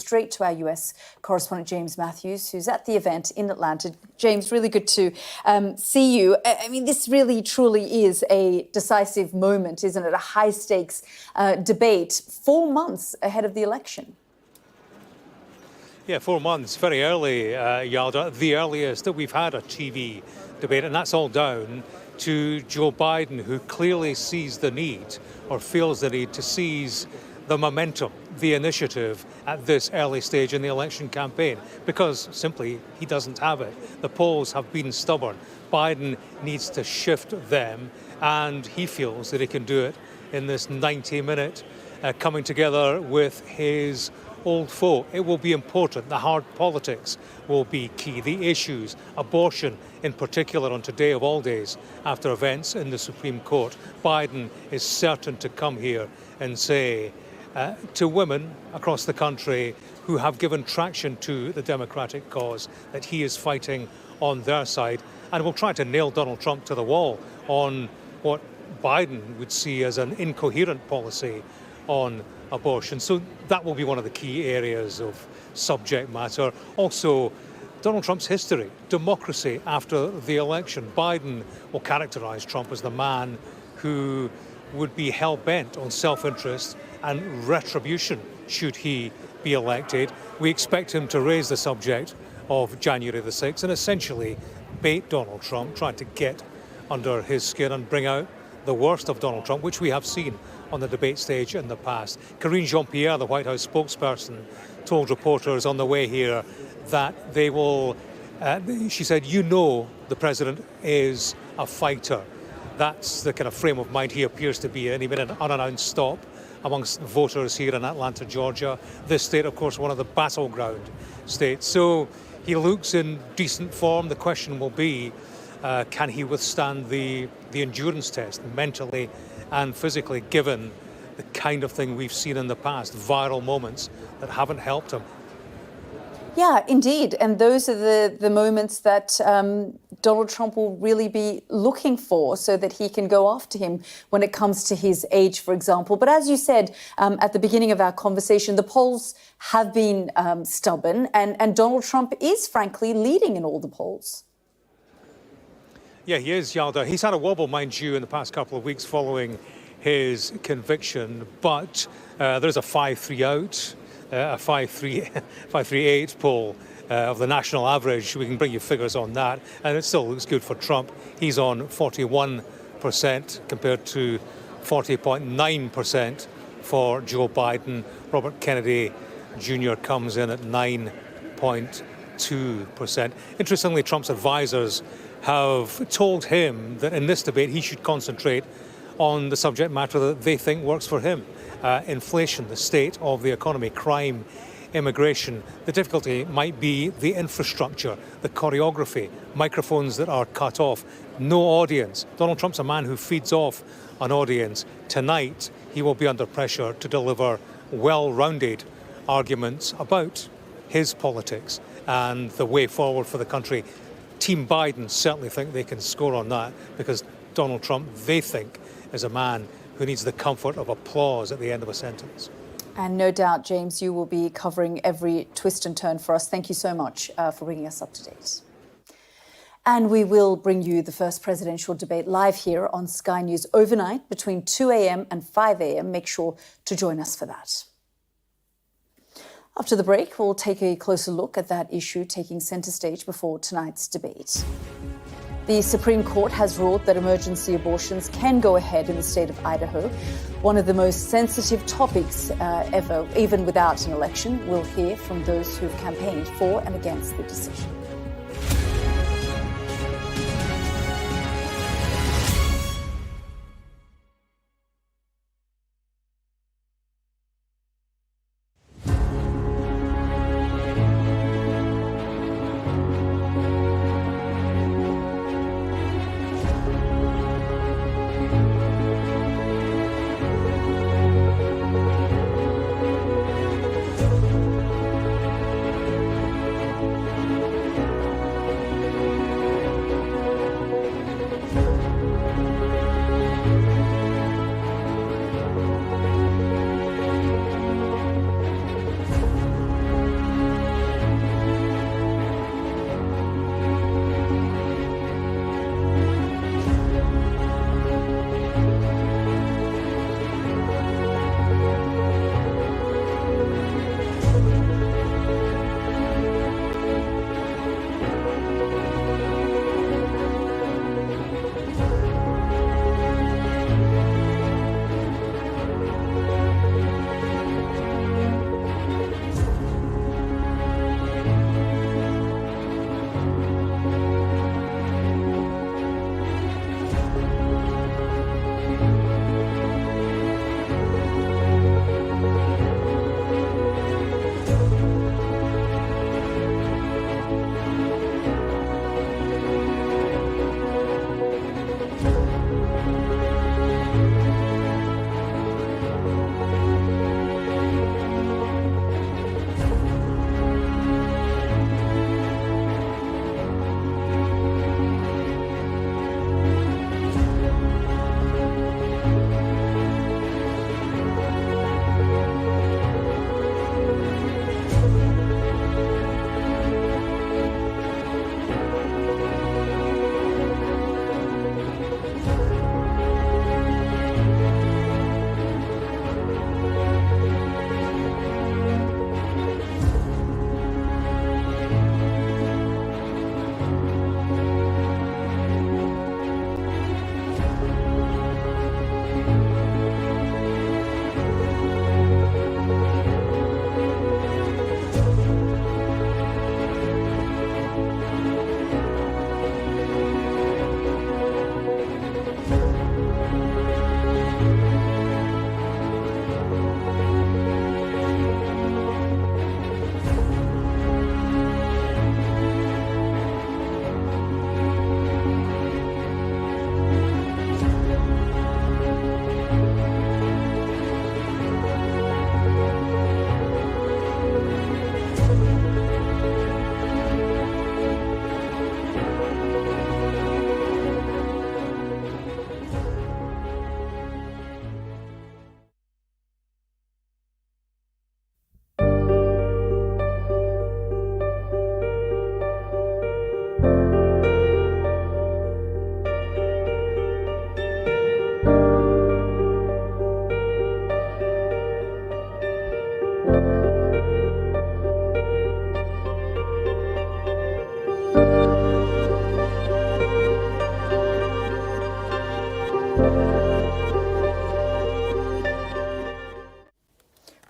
straight to our US correspondent, James Matthews, who's at the event in Atlanta. James, really good to see you. I mean, this really, truly is a decisive moment, isn't it? A high-stakes debate 4 months ahead of the election. Yeah, 4 months, very early, Yalda, the earliest that we've had a TV debate, and that's all down to Joe Biden, who clearly sees the need, or feels the need, to seize the momentum, the initiative at this early stage in the election campaign, because simply he doesn't have it. The polls have been stubborn. Biden needs to shift them, and he feels that he can do it in this 90-minute coming together with his old foe. It will be important. The hard politics will be key. The issues, abortion in particular, on today of all days, after events in the Supreme Court. Biden is certain to come here and say to women across the country who have given traction to the Democratic cause that he is fighting on their side, and will try to nail Donald Trump to the wall on what Biden would see as an incoherent policy on abortion. So that will be one of the key areas of subject matter. Also, Donald Trump's history, democracy after the election. Biden will characterize Trump as the man who would be hell-bent on self-interest and retribution should he be elected. We expect him to raise the subject of January the 6th and essentially bait Donald Trump, trying to get under his skin and bring out the worst of Donald Trump, which we have seen on the debate stage in the past. Karine Jean-Pierre, the White House spokesperson, told reporters on the way here that they will, she said, you know the president is a fighter. That's the kind of frame of mind he appears to be in. He made an unannounced stop amongst voters here in Atlanta, Georgia. This state, of course, one of the battleground states. So he looks in decent form. The question will be, can he withstand the endurance test mentally and physically, given the kind of thing we've seen in the past, viral moments that haven't helped him? Yeah, indeed. And those are the moments that Donald Trump will really be looking for so that he can go after him when it comes to his age, for example. But as you said at the beginning of our conversation, the polls have been stubborn, and Donald Trump is, frankly, leading in all the polls. Yeah, he is, Yalda. He's had a wobble, mind you, in the past couple of weeks following his conviction, but there's a 5-3 out, a 5-3-8 poll of the national average. We can bring you figures on that, and it still looks good for Trump. He's on 41% compared to 40.9% for Joe Biden. Robert Kennedy Jr. comes in at 9.2%. Interestingly, Trump's advisors have told him that in this debate he should concentrate on the subject matter that they think works for him. Inflation, the state of the economy, crime, immigration. The difficulty might be the infrastructure, the choreography, microphones that are cut off, no audience. Donald Trump's a man who feeds off an audience. Tonight, he will be under pressure to deliver well-rounded arguments about his politics and the way forward for the country. Team Biden certainly think they can score on that because Donald Trump, they think, is a man who needs the comfort of applause at the end of a sentence. And no doubt, James, you will be covering every twist and turn for us. Thank you so much for bringing us up to date. And we will bring you the first presidential debate live here on Sky News overnight between 2 a.m. and 5 a.m. Make sure to join us for that. After the break, we'll take a closer look at that issue taking centre stage before tonight's debate. The Supreme Court has ruled that emergency abortions can go ahead in the state of Idaho, one of the most sensitive topics ever, even without an election. We'll hear from those who've campaigned for and against the decision.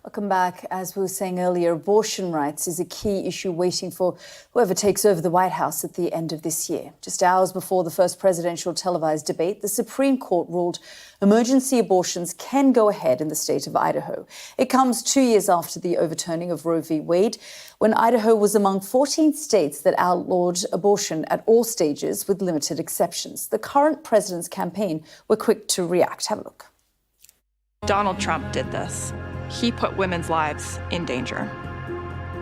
Welcome back. As we were saying earlier, abortion rights is a key issue waiting for whoever takes over the White House at the end of this year. Just hours before the first presidential televised debate, the Supreme Court ruled emergency abortions can go ahead in the state of Idaho. It comes 2 years after the overturning of Roe v. Wade, when Idaho was among 14 states that outlawed abortion at all stages with limited exceptions. The current president's campaign were quick to react. Have a look. Donald Trump did this. He put women's lives in danger.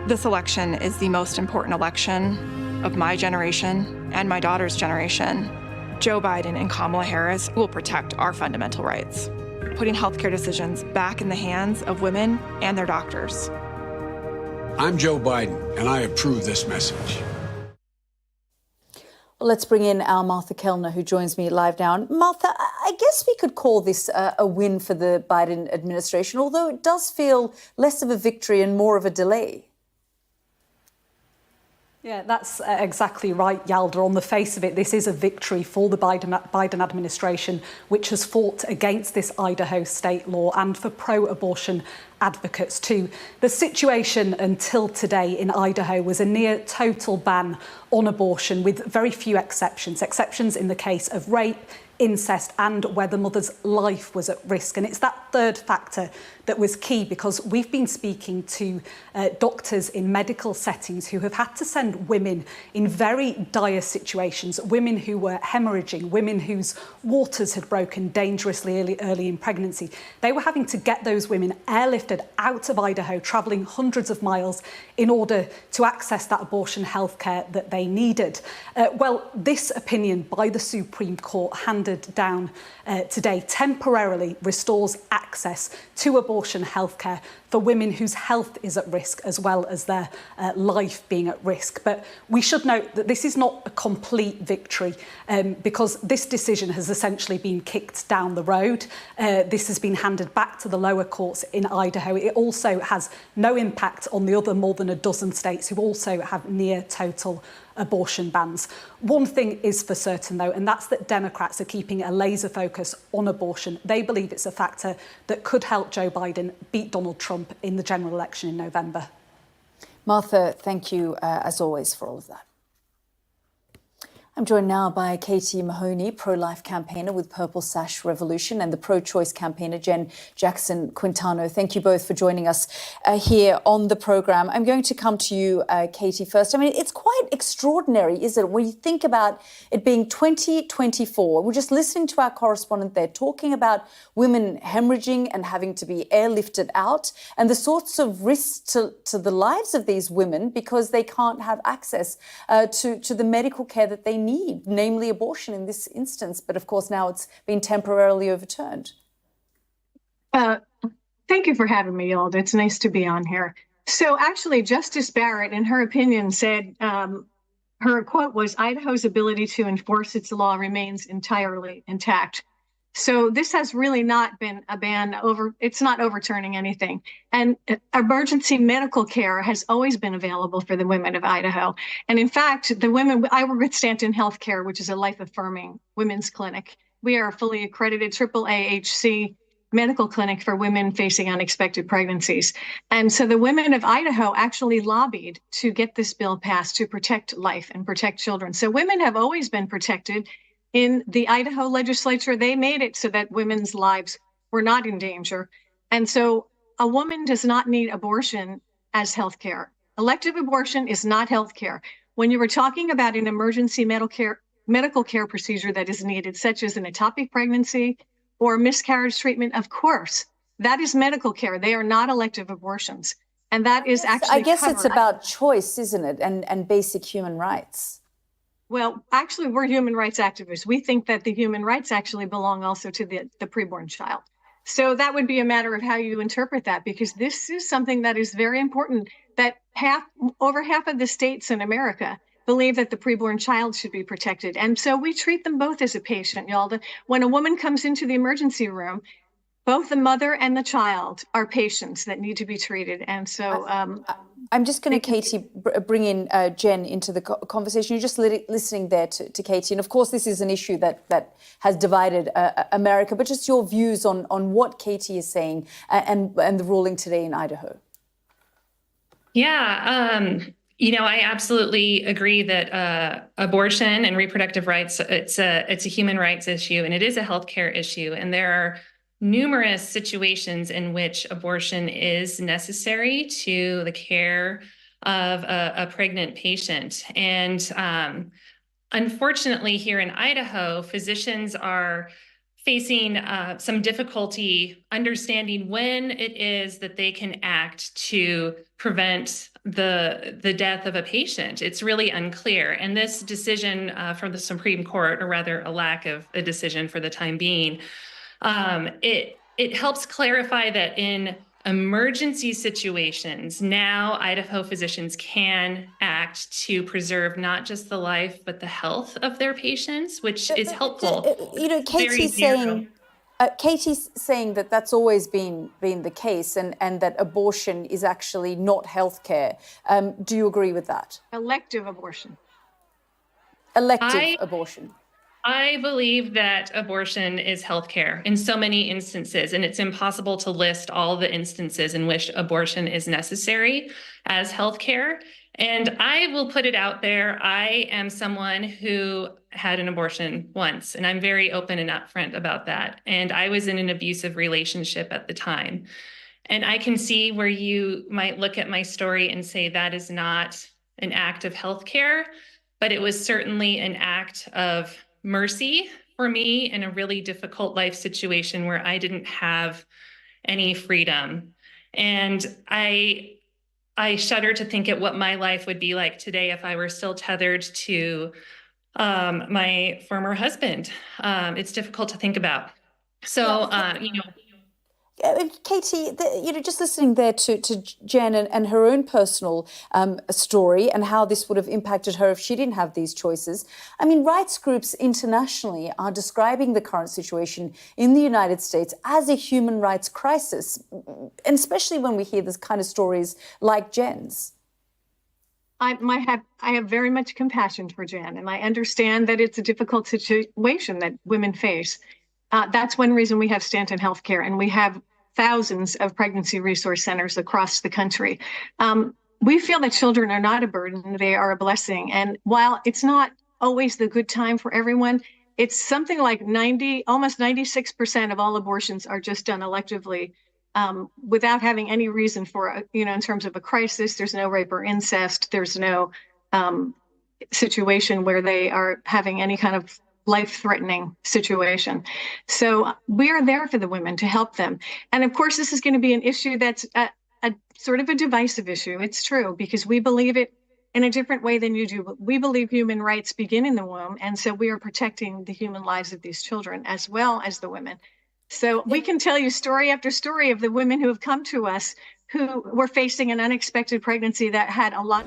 This election is the most important election of my generation and my daughter's generation. Joe Biden and Kamala Harris will protect our fundamental rights, putting healthcare decisions back in the hands of women and their doctors. I'm Joe Biden, and I approve this message. Well, let's bring in our Martha Kellner, who joins me live now. And Martha, I guess we could call this a win for the Biden administration, although it does feel less of a victory and more of a delay. Yeah, that's exactly right, Yalda. On the face of it, this is a victory for the Biden administration, which has fought against this Idaho state law and for pro-abortion advocates too. The situation until today in Idaho was a near total ban on abortion with very few exceptions. Exceptions in the case of rape, incest and where the mother's life was at risk. And it's that third factor that was key, because we've been speaking to doctors in medical settings who have had to send women in very dire situations, women who were hemorrhaging, women whose waters had broken dangerously early in pregnancy. They were having to get those women airlifted out of Idaho, travelling hundreds of miles in order to access that abortion health care that they needed. Well, this opinion by the Supreme Court handed down today temporarily restores access to abortion health care for women whose health is at risk, as well as their life being at risk. But we should note that this is not a complete victory, because this decision has essentially been kicked down the road. This has been handed back to the lower courts in Idaho. It also has no impact on the other more than a dozen states who also have near total abortion bans. One thing is for certain, though, and that's that Democrats are keeping a laser focus on abortion. They believe it's a factor that could help Joe Biden beat Donald Trump in the general election in November. Martha, thank you, as always, for all of that. I'm joined now by Katie Mahoney, pro-life campaigner with Purple Sash Revolution, and the pro-choice campaigner, Jen Jackson Quintano. Thank you both for joining us here on the programme. I'm going to come to you, Katie, first. I mean, it's quite extraordinary, isn't it, when you think about it being 2024. We're just listening to our correspondent there talking about women hemorrhaging and having to be airlifted out, and the sorts of risks to the lives of these women because they can't have access to the medical care that they need, namely abortion in this instance. But of course, now it's been temporarily overturned. Thank you for having me, Yalda. It's nice to be on here. So actually, Justice Barrett, in her opinion, said, her quote was, "Idaho's ability to enforce its law remains entirely intact." So this has really not been a ban it's not overturning anything. And emergency medical care has always been available for the women of Idaho. And in fact, I work with Stanton Healthcare, which is a life-affirming women's clinic. We are a fully accredited AAA-HC medical clinic for women facing unexpected pregnancies. And so the women of Idaho actually lobbied to get this bill passed to protect life and protect children. So women have always been protected. In the Idaho legislature, they made it so that women's lives were not in danger. And so a woman does not need abortion as health care. Elective abortion is not health care. When you were talking about an emergency medical care procedure that is needed, such as an ectopic pregnancy or miscarriage treatment, of course, that is medical care. They are not elective abortions. And that is actually I guess covered. It's about choice, isn't it? And basic human rights. Well, actually, we're human rights activists. We think that the human rights actually belong also to the preborn child. So that would be a matter of how you interpret that, because this is something that is very important, that over half of the states in America believe that the preborn child should be protected. And so we treat them both as a patient, Yalda. When a woman comes into the emergency room, both the mother and the child are patients that need to be treated. And so I'm just going to, Katie, bring in Jen into the conversation. You're just listening there to Katie. And of course, this is an issue that has divided America, but just your views on what Katie is saying and the ruling today in Idaho. Yeah, I absolutely agree that abortion and reproductive rights, it's a human rights issue, and it is a healthcare issue. And there are numerous situations in which abortion is necessary to the care of a pregnant patient. And unfortunately, here in Idaho, physicians are facing some difficulty understanding when it is that they can act to prevent the death of a patient. It's really unclear. And this decision from the Supreme Court, or rather a lack of a decision for the time being, it helps clarify that in emergency situations, now Idaho physicians can act to preserve not just the life, but the health of their patients, which is helpful. Katie's saying that that's always been the case, and that abortion is actually not healthcare. Do you agree with that? Elective abortion. Abortion. I believe that abortion is healthcare in so many instances, and it's impossible to list all the instances in which abortion is necessary as healthcare. And I will put it out there. I am someone who had an abortion once, and I'm very open and upfront about that. And I was in an abusive relationship at the time. And I can see where you might look at my story and say that is not an act of healthcare, but it was certainly an act of mercy for me in a really difficult life situation where I didn't have any freedom. And I shudder to think at what my life would be like today if I were still tethered to my former husband. It's difficult to think about. So, Katie, just listening there to Jen and her own personal story and how this would have impacted her if she didn't have these choices. I mean, rights groups internationally are describing the current situation in the United States as a human rights crisis, and especially when we hear this kind of stories like Jen's. I have very much compassion for Jen, and I understand that it's a difficult situation that women face. That's one reason we have Stanton Healthcare, and we have thousands of pregnancy resource centers across the country. We feel that children are not a burden, they are a blessing. And while it's not always the good time for everyone, it's something like almost 96% of all abortions are just done electively without having any reason for, in terms of a crisis. There's no rape or incest. There's no situation where they are having any kind of life-threatening situation. So we are there for the women to help them. And of course, this is going to be an issue that's a sort of a divisive issue. It's true, because we believe it in a different way than you do. But we believe human rights begin in the womb. And so we are protecting the human lives of these children as well as the women. So we can tell you story after story of the women who have come to us who were facing an unexpected pregnancy that had a lot.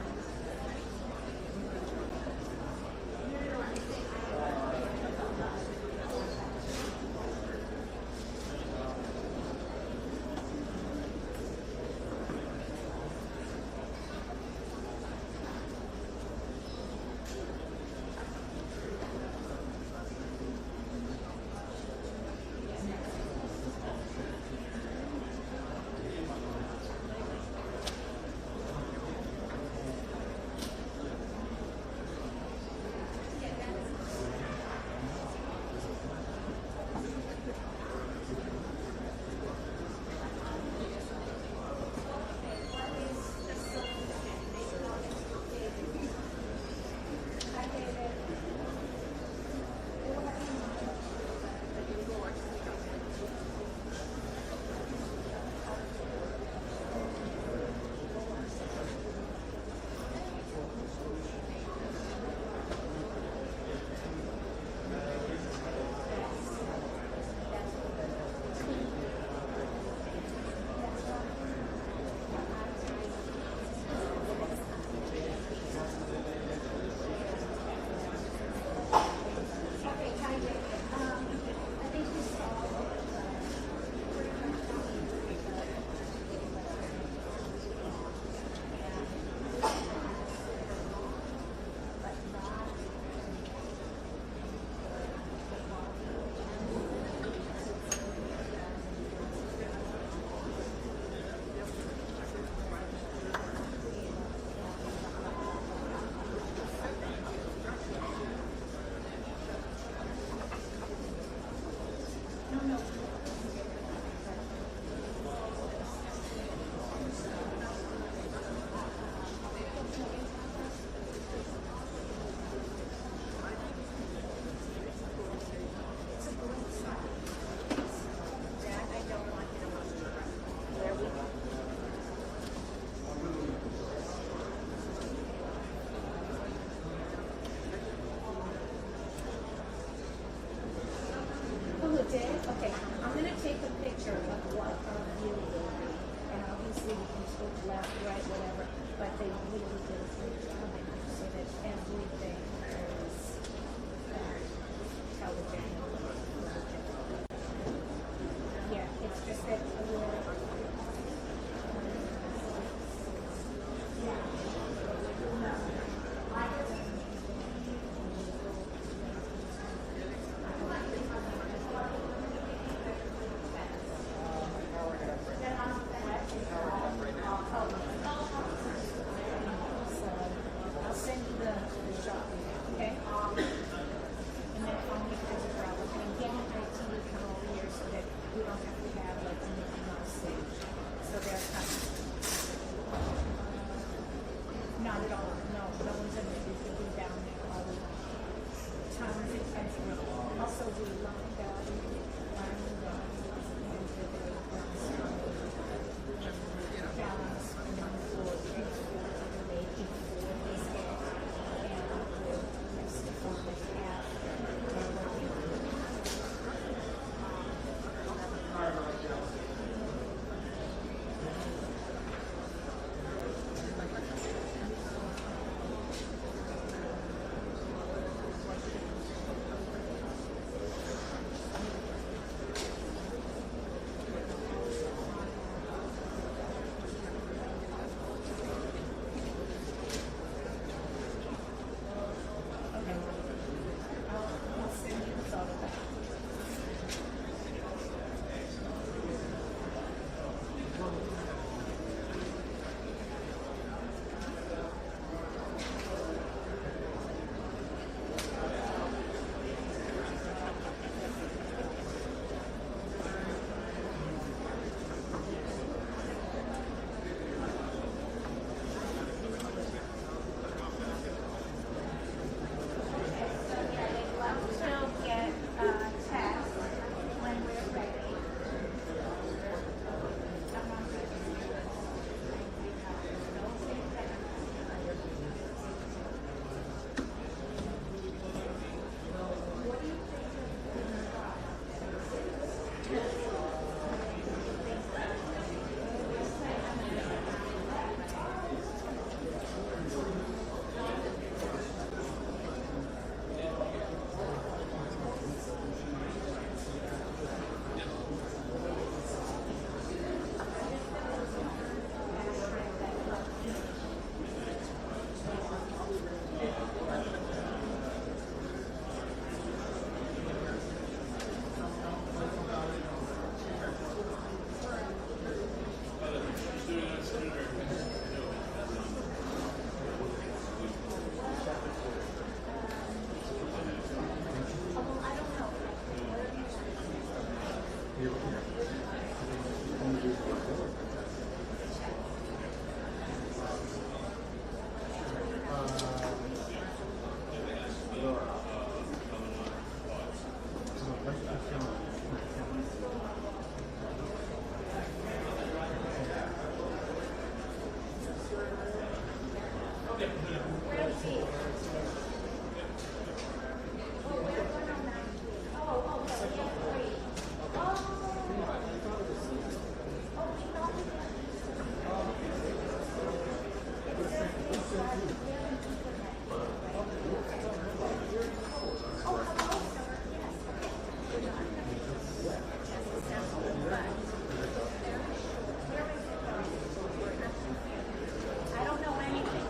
obviously we can talk left, right, whatever, but they really did a great job in there so that everything is how the general. Yeah, it's just that I'll send you the shot, okay? And then I'll make this a problem. And again, IT will come over here so that we don't have to have like anything on stage. So they're coming. Not at all. No, no one's in there. You can be down there all the time. Time is expensive. Also, we line value, line value, and the balance for people making for this and the rest of the I'll send you the photo back. To get text when we're ready. I don't know anything.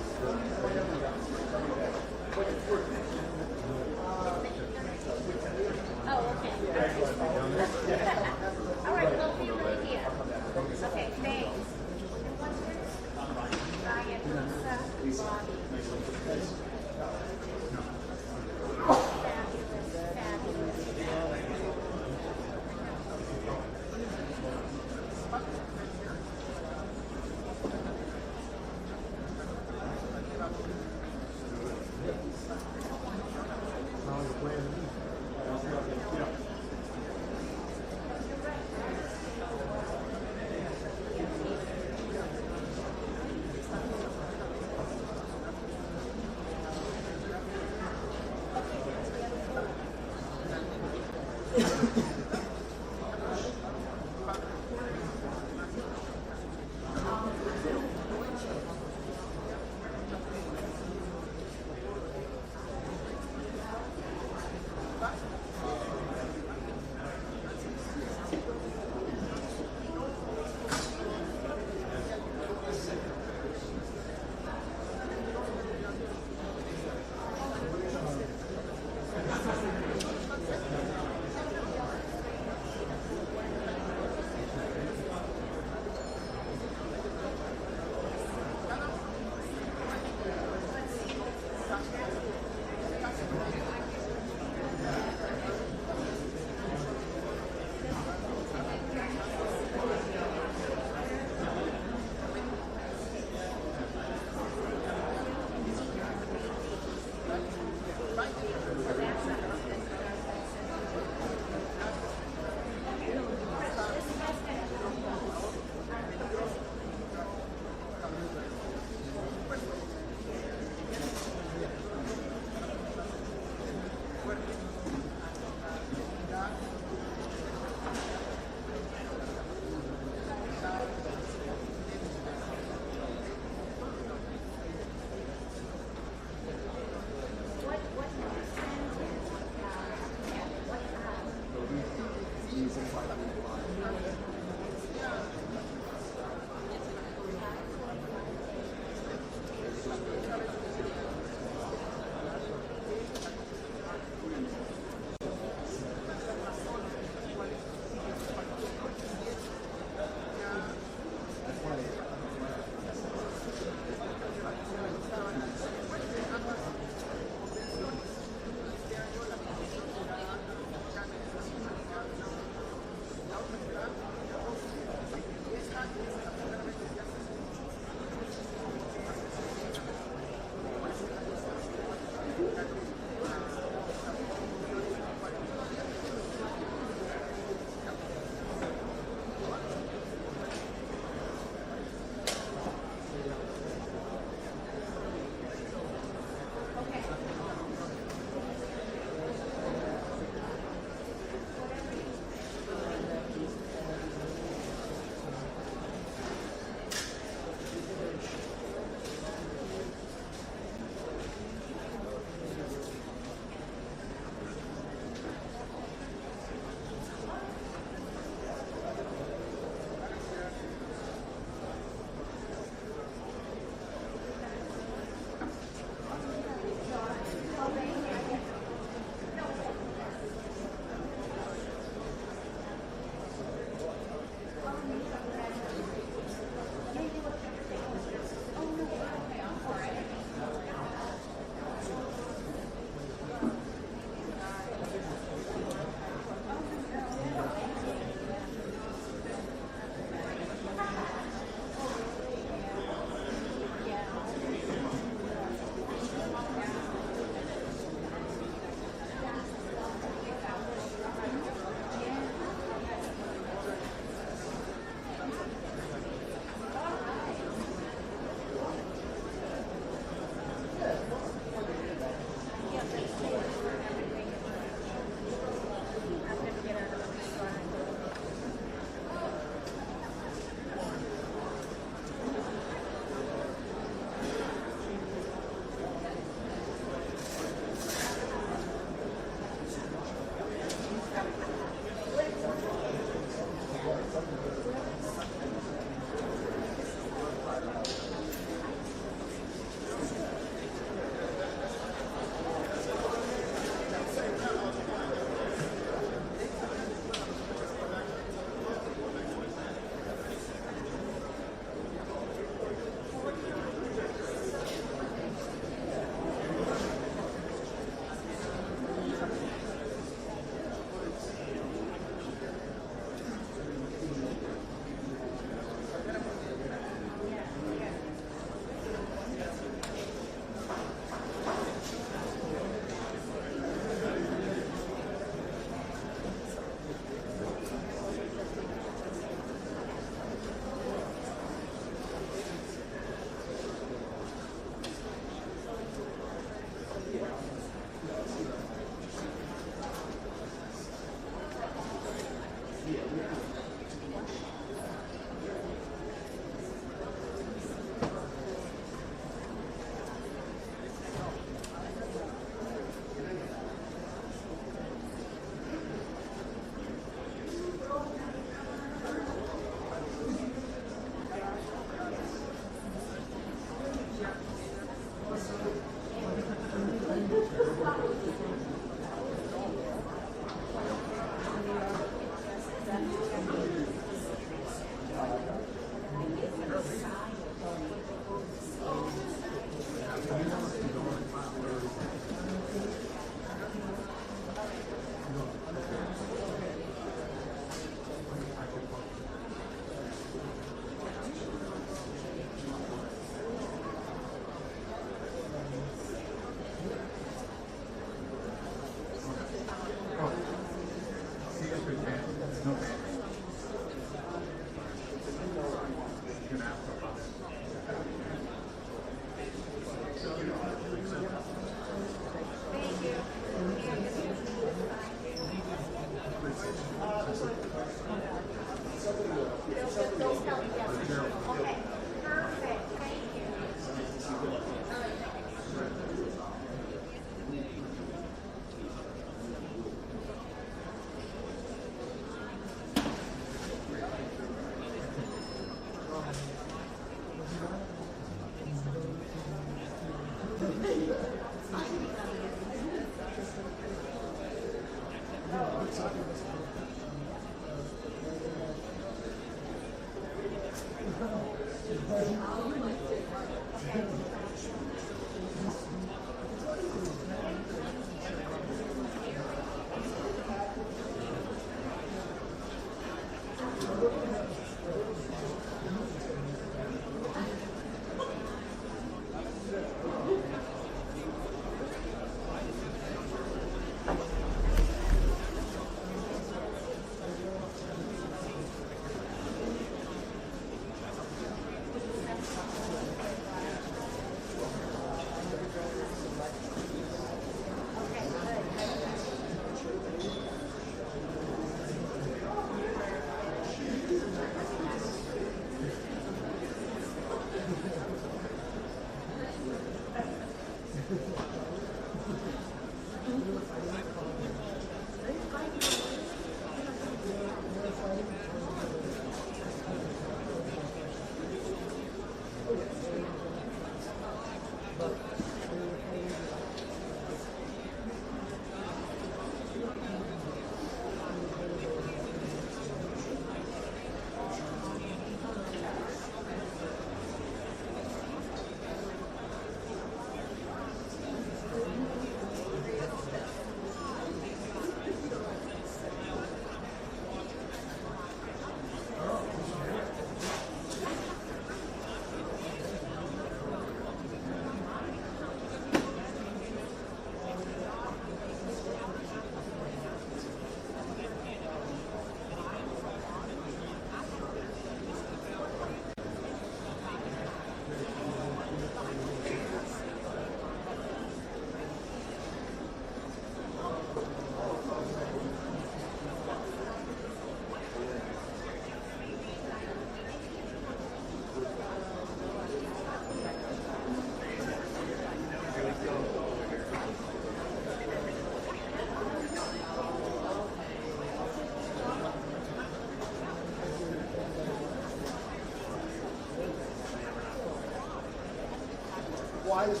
Why is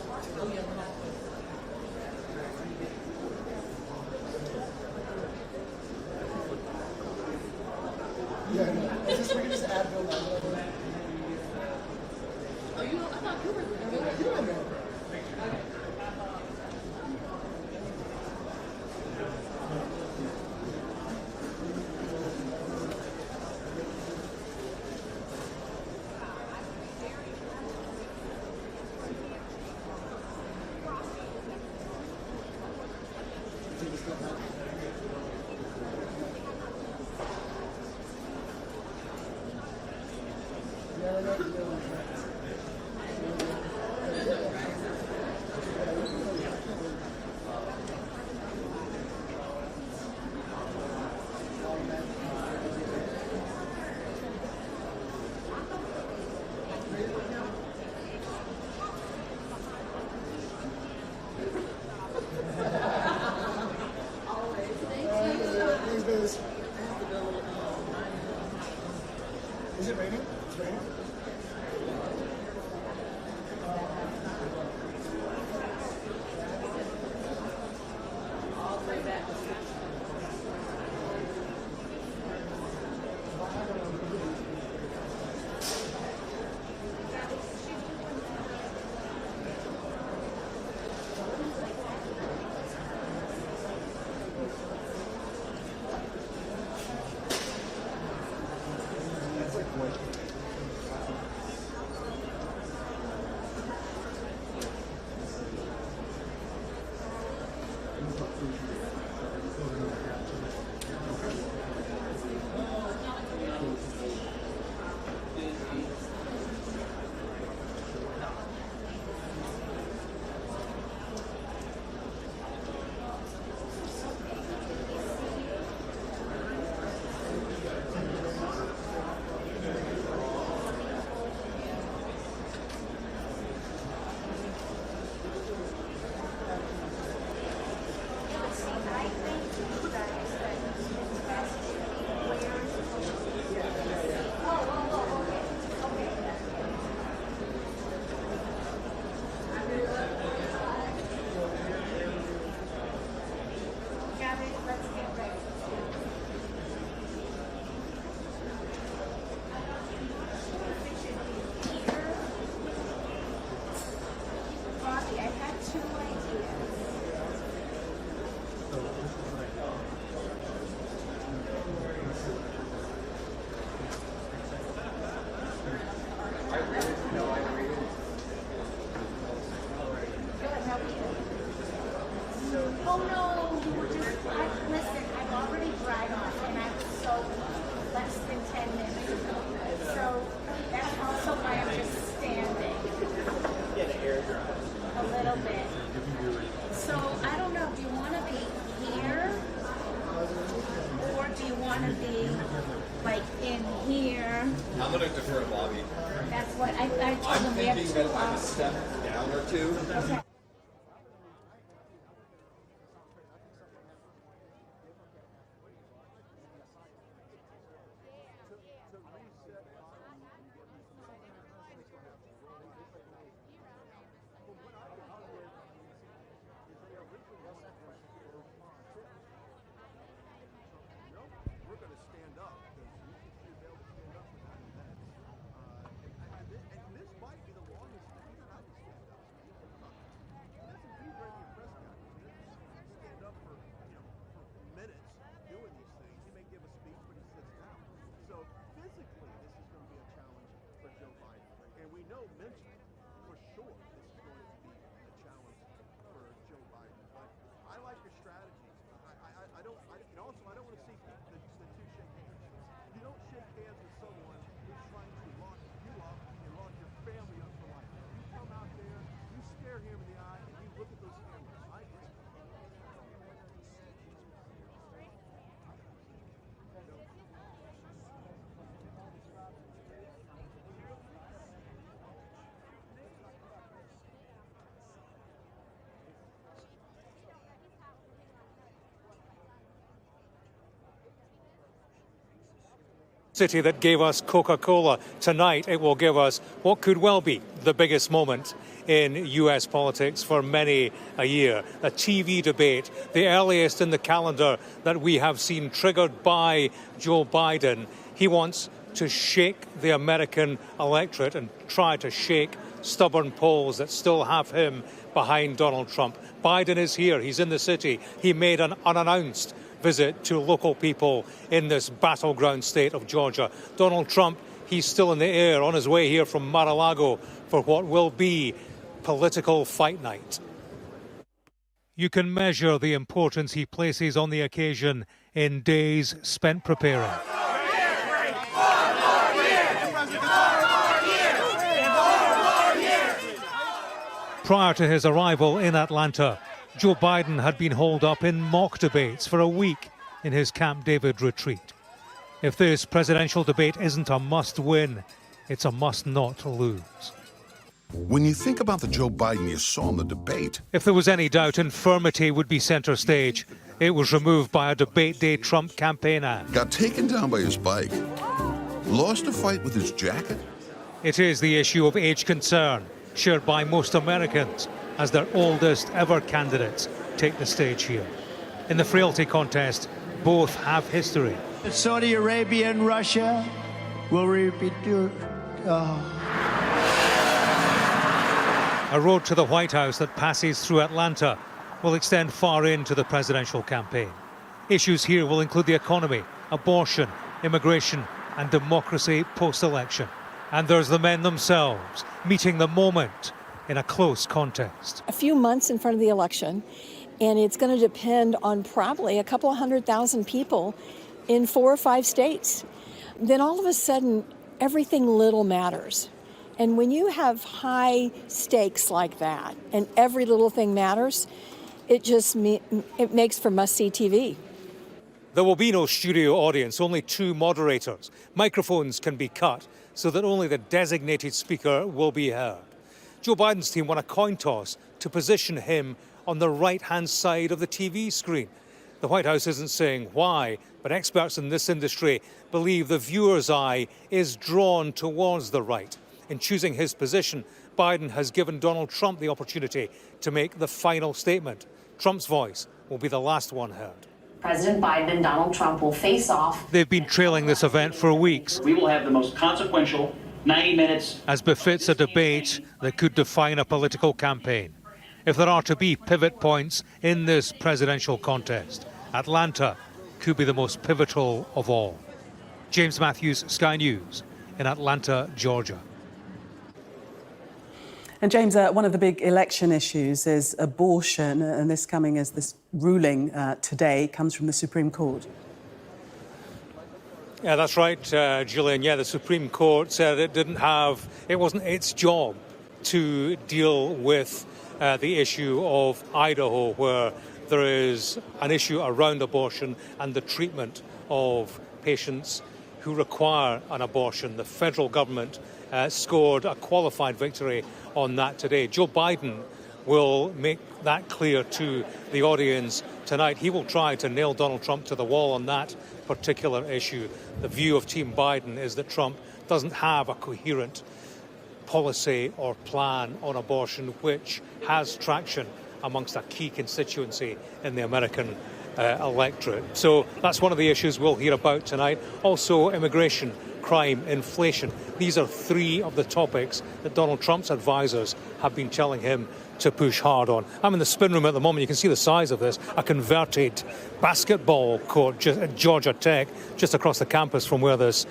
yeah, no. Is this we can just add Bill Nye? Oh, you know, I thought you were in there. Is it raining? It's raining. want to be like in here. I'm gonna defer to Bobby. That's what I told I'm him we have thinking two that I'm a options. step down or two. Okay. We're going to stand up because we should be able to stand up for 90 minutes. And this might be the longest thing that I can stand up. It doesn't do very many press conferences. Stand up for minutes doing these things. He may give a speech, but he sits down. So physically, this is going to be a challenge for Joe Biden. And we know mentally, for sure, this is going to be a challenge for Joe Biden. But I like your strategies. I don't want to see the two shake hands. You don't shake hands with someone who's trying to lock you up and lock your family up for life. You come out there, you stare him in the eye, and you look at those cameras. I agree. City that gave us Coca-Cola. Tonight, it will give us what could well be the biggest moment in US politics for many a year. A TV debate, the earliest in the calendar that we have seen, triggered by Joe Biden. He wants to shake the American electorate and try to shake stubborn polls that still have him behind Donald Trump. Biden is here. He's in the city. He made an unannounced visit to local people in this battleground state of Georgia. Donald Trump, he's still in the air on his way here from Mar-a-Lago for what will be political fight night. You can measure the importance he places on the occasion in days spent preparing. Prior to his arrival in Atlanta, Joe Biden had been holed up in mock debates for a week in his Camp David retreat. If this presidential debate isn't a must-win, it's a must-not lose. When you think about the Joe Biden you saw in the debate... If there was any doubt infirmity would be center stage, it was removed by a debate day Trump campaign ad. Got taken down by his bike. Lost a fight with his jacket. It is the issue of age concern, shared by most Americans, as their oldest ever candidates take the stage here. In the frailty contest, both have history. Saudi Arabia and Russia will repeat your... A road to the White House that passes through Atlanta will extend far into the presidential campaign. Issues here will include the economy, abortion, immigration, and democracy post-election. And there's the men themselves, meeting the moment in a close contest. A few months in front of the election, and it's going to depend on probably a couple of 100,000 people in 4 or 5 states. Then all of a sudden, everything little matters. And when you have high stakes like that, and every little thing matters, it makes for must-see TV. There will be no studio audience, only 2 moderators. Microphones can be cut so that only the designated speaker will be heard. Joe Biden's team won a coin toss to position him on the right-hand side of the TV screen. The White House isn't saying why, but experts in this industry believe the viewer's eye is drawn towards the right. In choosing his position, Biden has given Donald Trump the opportunity to make the final statement. Trump's voice will be the last one heard. President Biden and Donald Trump will face off. They've been trailing this event for weeks. We will have the most consequential 90 minutes. As befits a debate that could define a political campaign. If there are to be pivot points in this presidential contest, Atlanta could be the most pivotal of all. James Matthews, Sky News, in Atlanta, Georgia. And James, one of the big election issues is abortion, and this coming as this ruling today comes from the Supreme Court. Yeah, that's right, Gillian. Yeah, the Supreme Court said it wasn't its job to deal with the issue of Idaho, where there is an issue around abortion and the treatment of patients who require an abortion. The federal government scored a qualified victory on that today. Joe Biden will make that clear to the audience tonight. He will try to nail Donald Trump to the wall on that particular issue. The view of Team Biden is that Trump doesn't have a coherent policy or plan on abortion which has traction amongst a key constituency in the American electorate. So that's one of the issues we'll hear about tonight. Also, immigration, crime, inflation. These are three of the topics that Donald Trump's advisors have been telling him to push hard on. I'm in the spin room at the moment. You can see the size of this, a converted basketball court at Georgia Tech, just across the campus from where this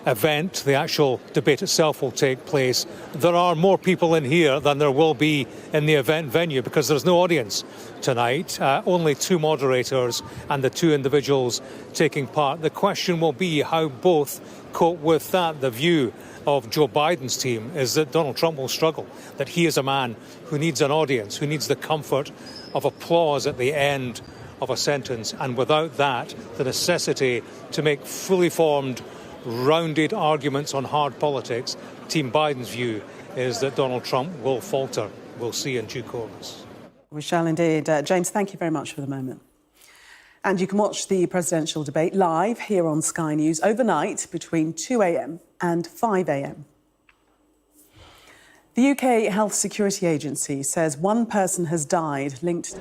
event, the actual debate itself, will take place. There are more people in here than there will be in the event venue because there's no audience tonight, only two moderators and the two individuals taking part. The question will be how both cope with that. The view of Joe Biden's team is that Donald Trump will struggle, that he is a man who needs an audience, who needs the comfort of applause at the end of a sentence, and without that, the necessity to make fully formed, rounded arguments on hard politics. Team Biden's view is that Donald Trump will falter. We'll see in due course. We shall indeed. James, thank you very much for the moment. And you can watch the presidential debate live here on Sky News overnight between 2 a.m. and 5 a.m. The UK Health Security Agency says one person has died linked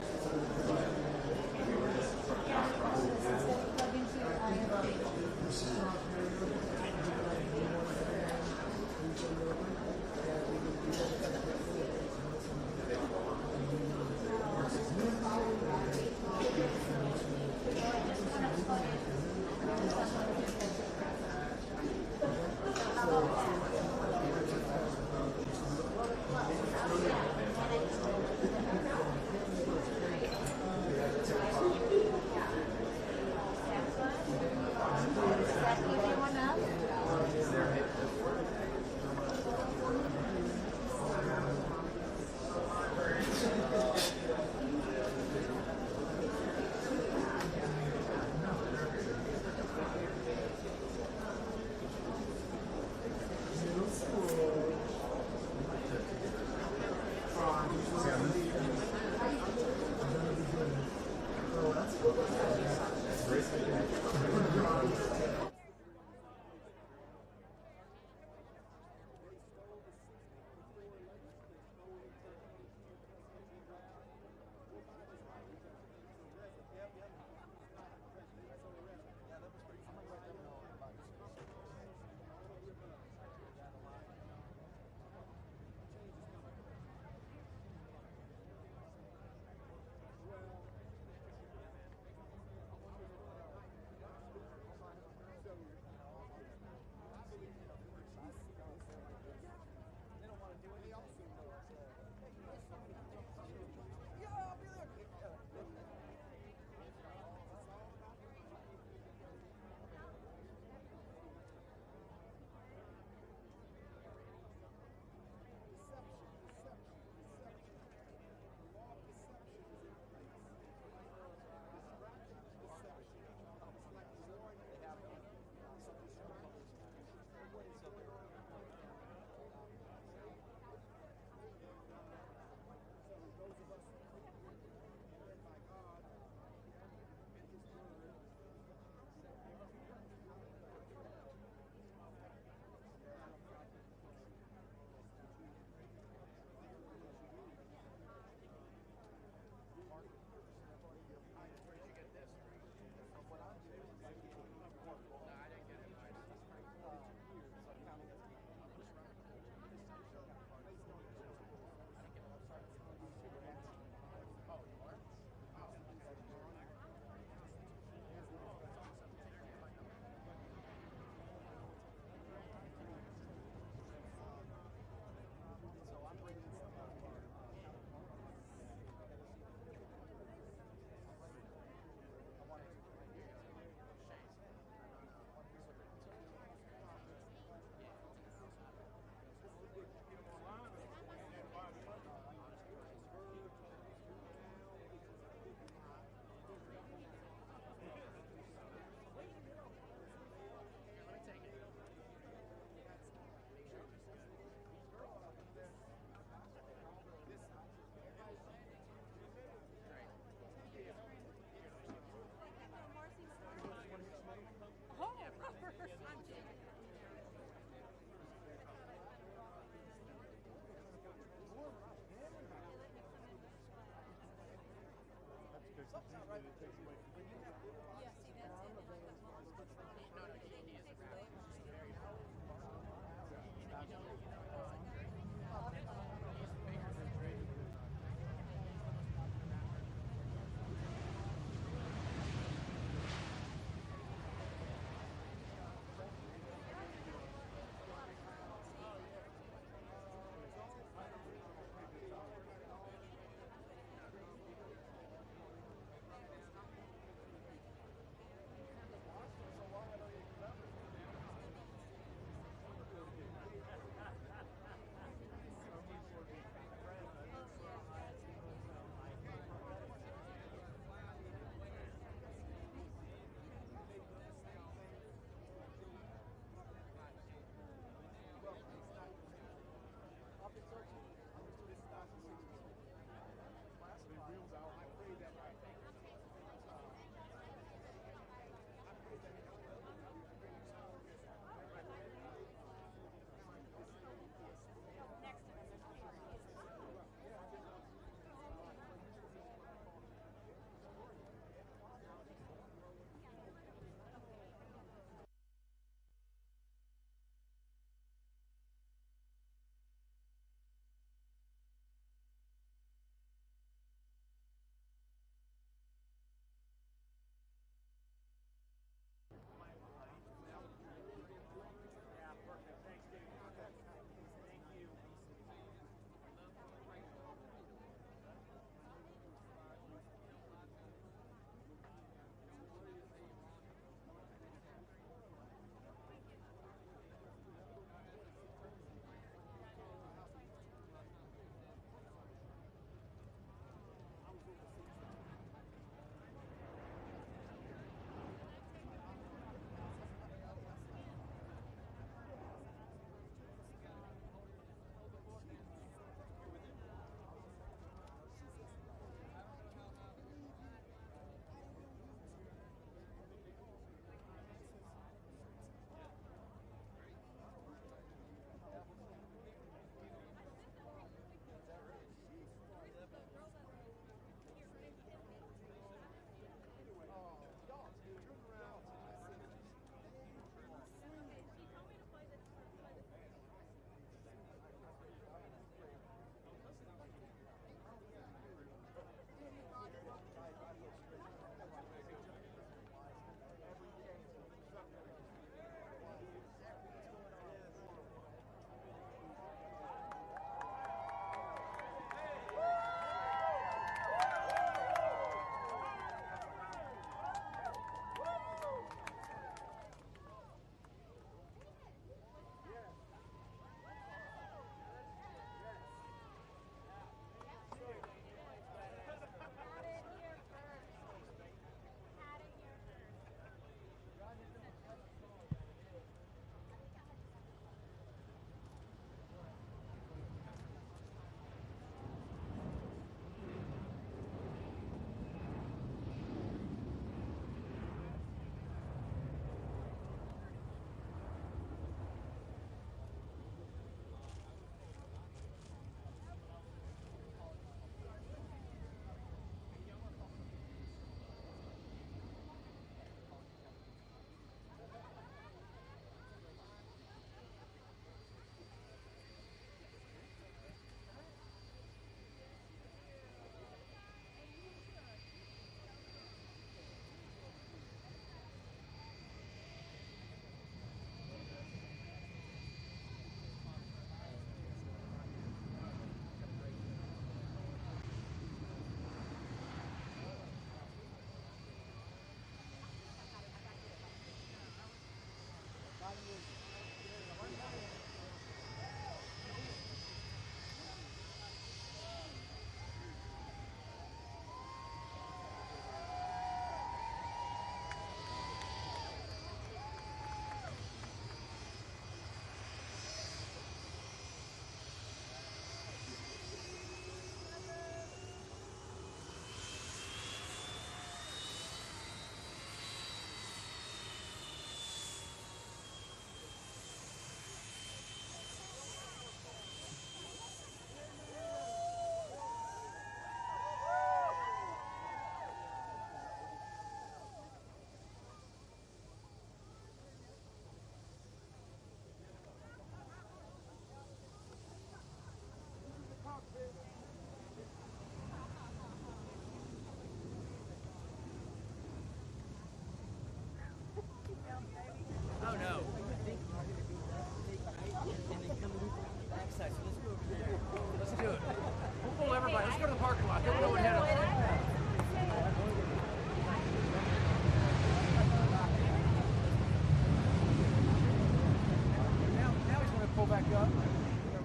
back up.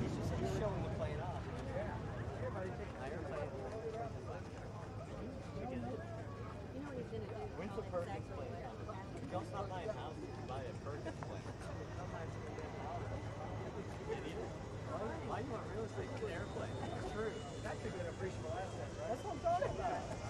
He's just showing the plane off. Yeah. Everybody take an airplane. When's the Perkins plane? Y'all stop buying houses and buy a Perkins plane. Why do you want real estate to an airplane? True. That could be an appreciable asset, right? That's what I'm talking about.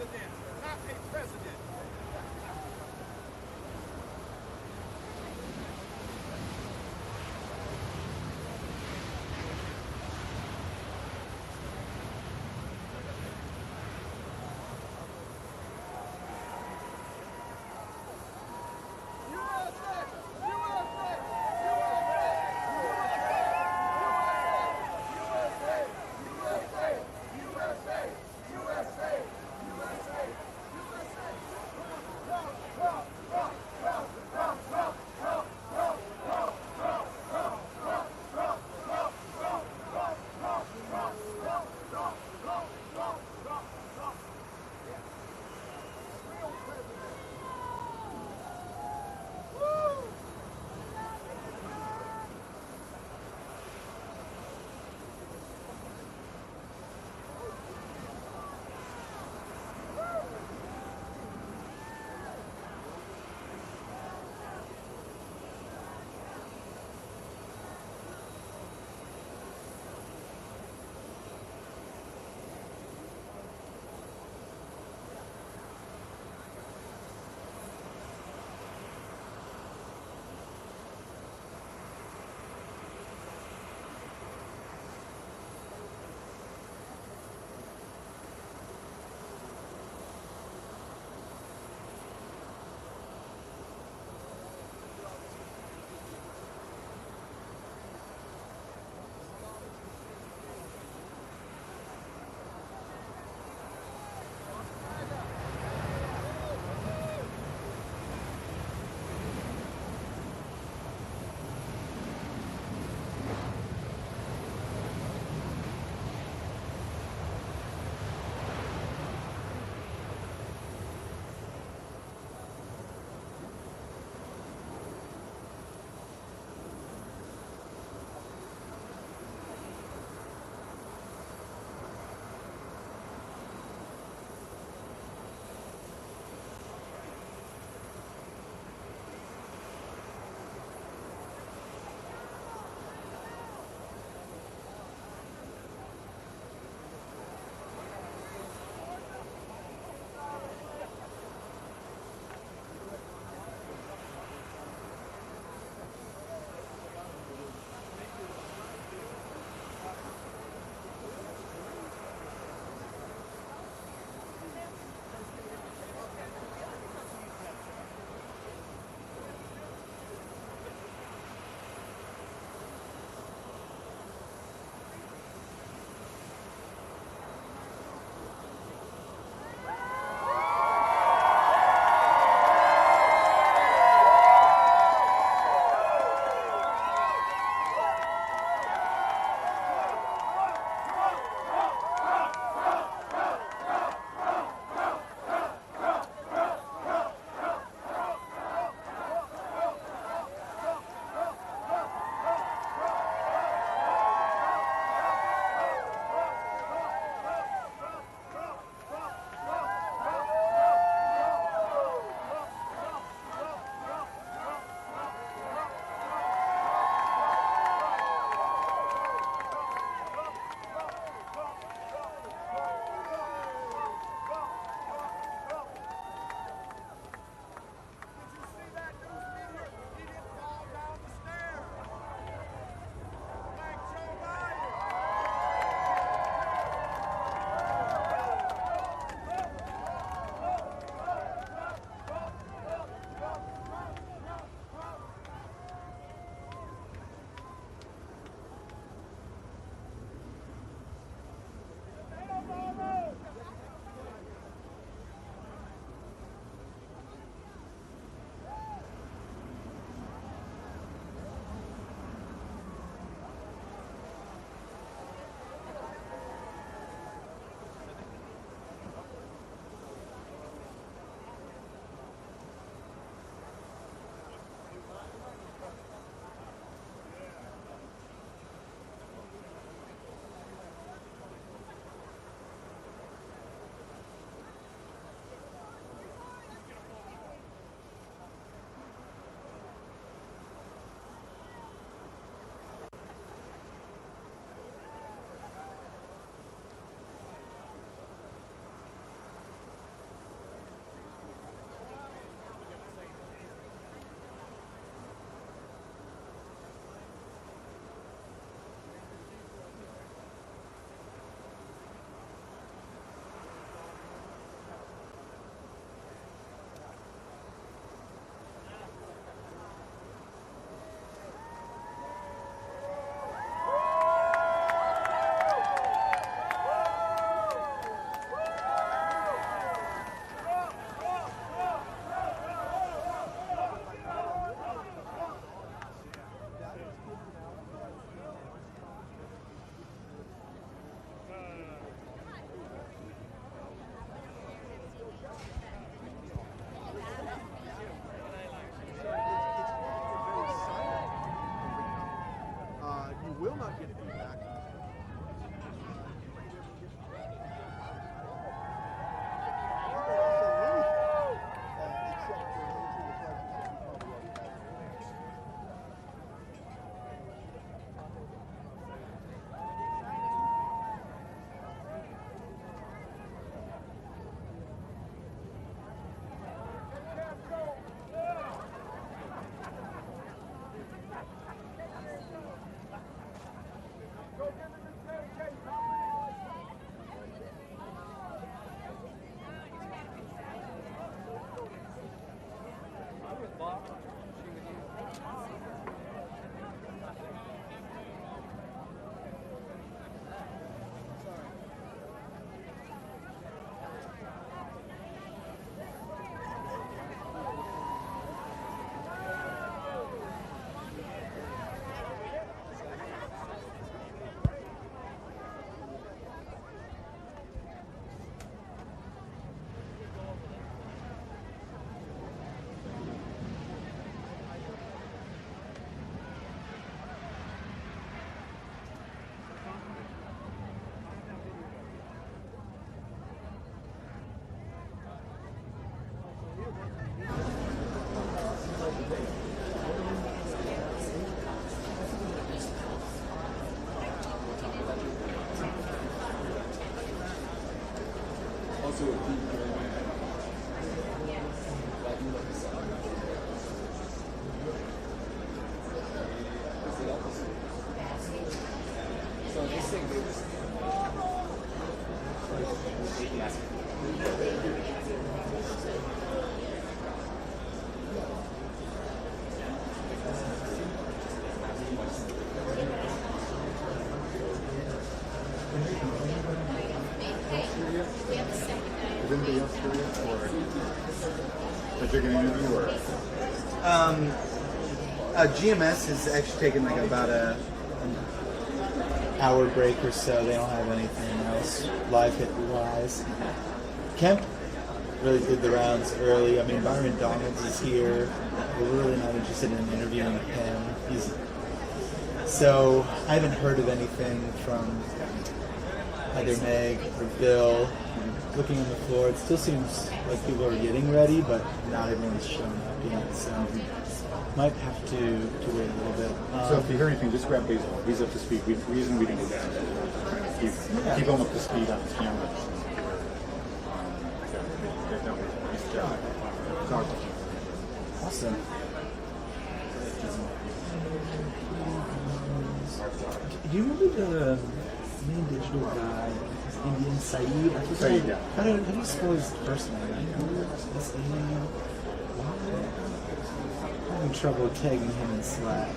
president, not a president. also a deep So this thing Is anybody else curious or that you're going to interview or? GMS has actually taken like about an hour break or so. They don't have anything else live hit wise. Kemp really did the rounds early. I mean, Byron Donalds is here. We're really not interested in interviewing him. So I haven't heard of anything from either Meg or Bill. Looking on the floor, it still seems like people are getting ready, but not everyone's showing up yet. So might have to wait a little bit. So if you hear anything, just grab Basil. He's up to speed. The reason we didn't go down is keep him up to speed on his camera. Awesome. Do you remember the main digital guy, Indian Saeed? I Saeed, yeah. How do you spell his first name? S-A-E-D? I'm having trouble tagging him in Slack.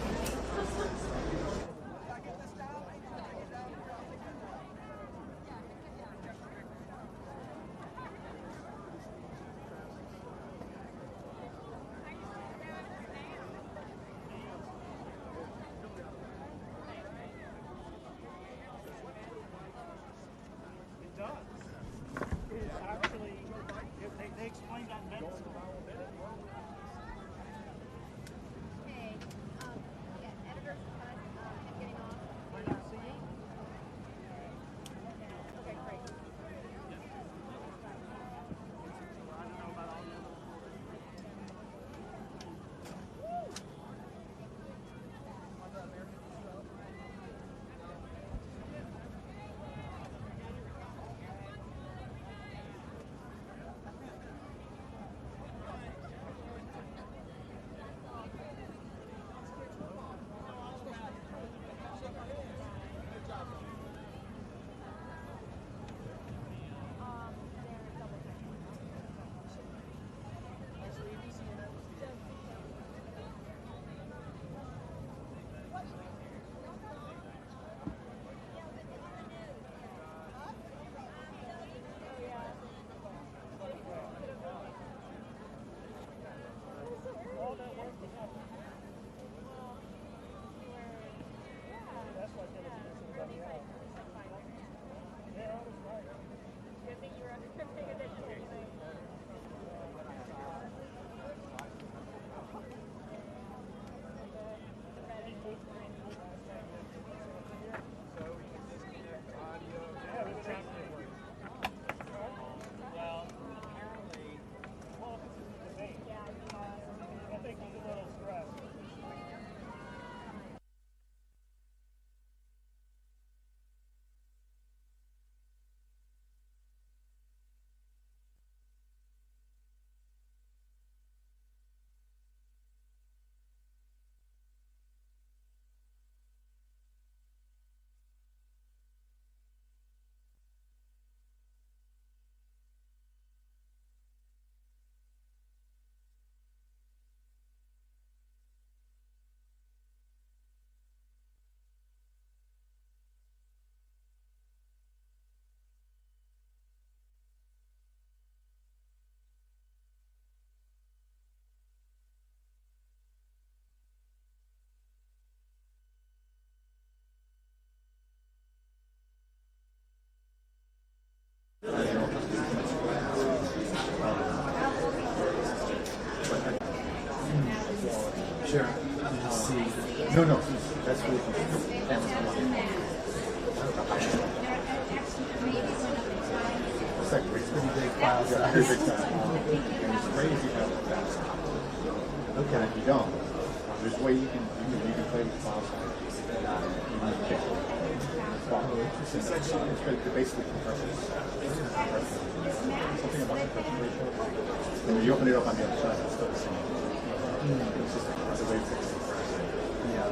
They explained that medicine. Sure. Just see. No, that's really it's like pretty big files. Yeah, pretty big file. And it's crazy how fast. Okay. And if you don't, there's a way you can play with clouds. It's basically compression. Something about compression. When you open it up on the other side, it's still the same. It's just the way it's compressed. Yeah.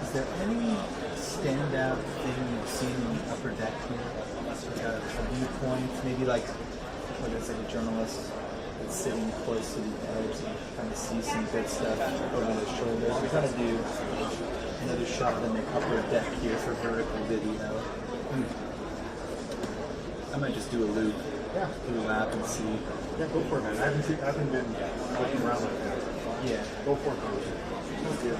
Is there any standout thing you've seen on the upper deck here? Like a viewpoint, maybe like whether it's like a journalist that's sitting close to the edge and kind of see some good stuff over their shoulders. We're trying to do another shot on the upper deck here for vertical video. I might just do a loop, do a lap and see. Yeah, go for it, man. I haven't been looking around like that. Yeah. Go for it, man. Let's do it.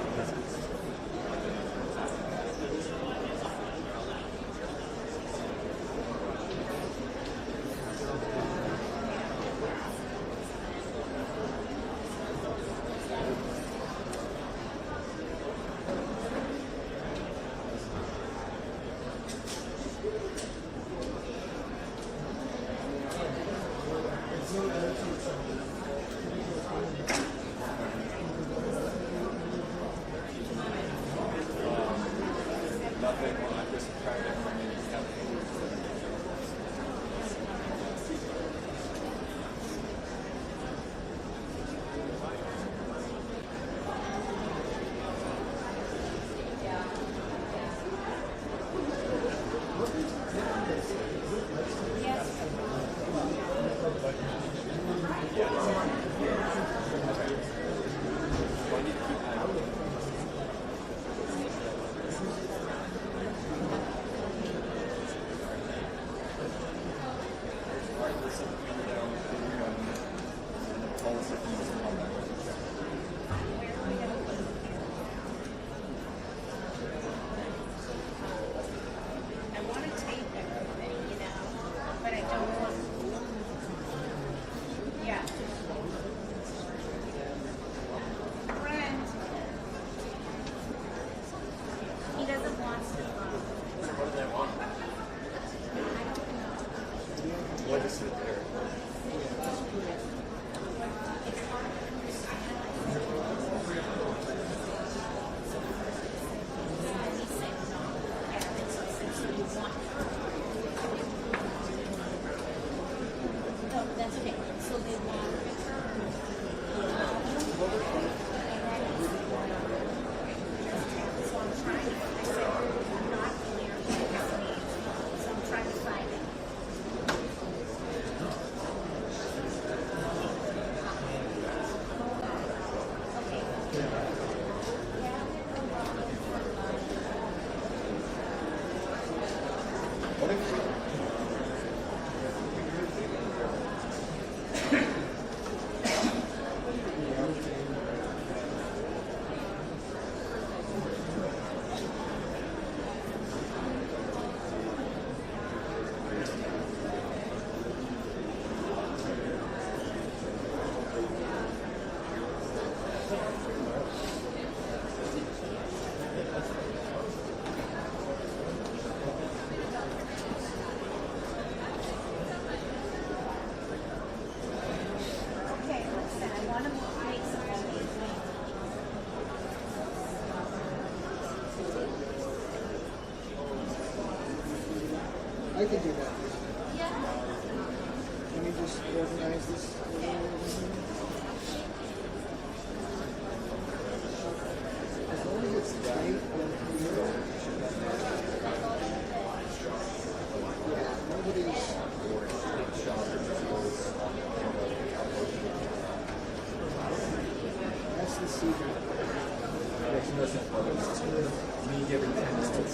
I can do that. Let me just organize this. As long as it's tight on here. Yeah, nobody's. That's the secret. Me giving 10 minutes.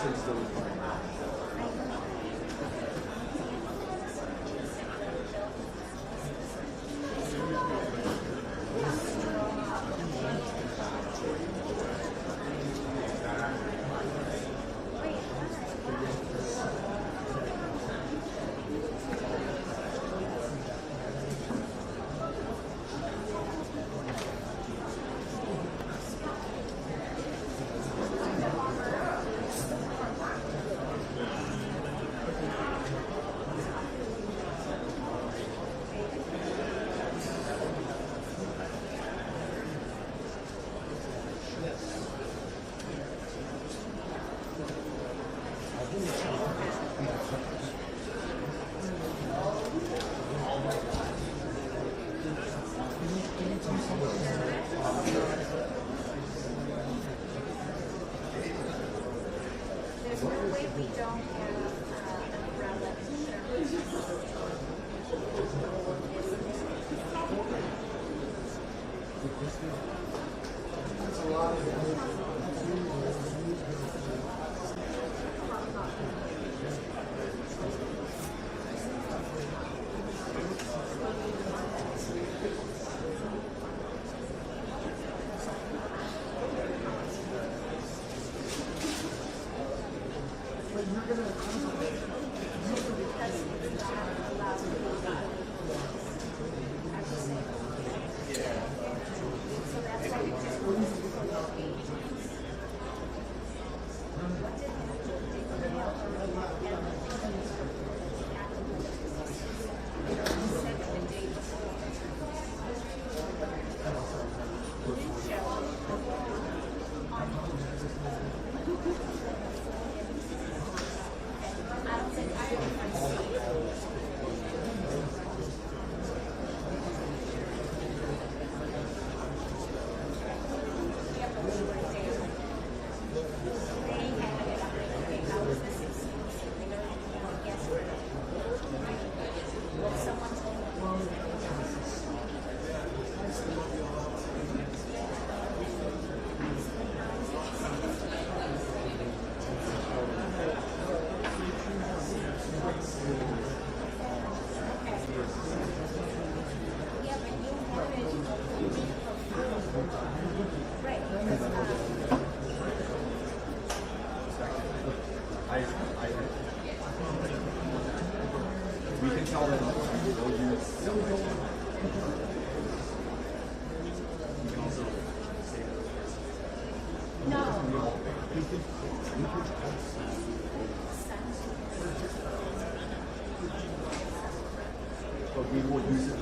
should still be playing. We can tell them we'll use you can also save it. No. But we will use it.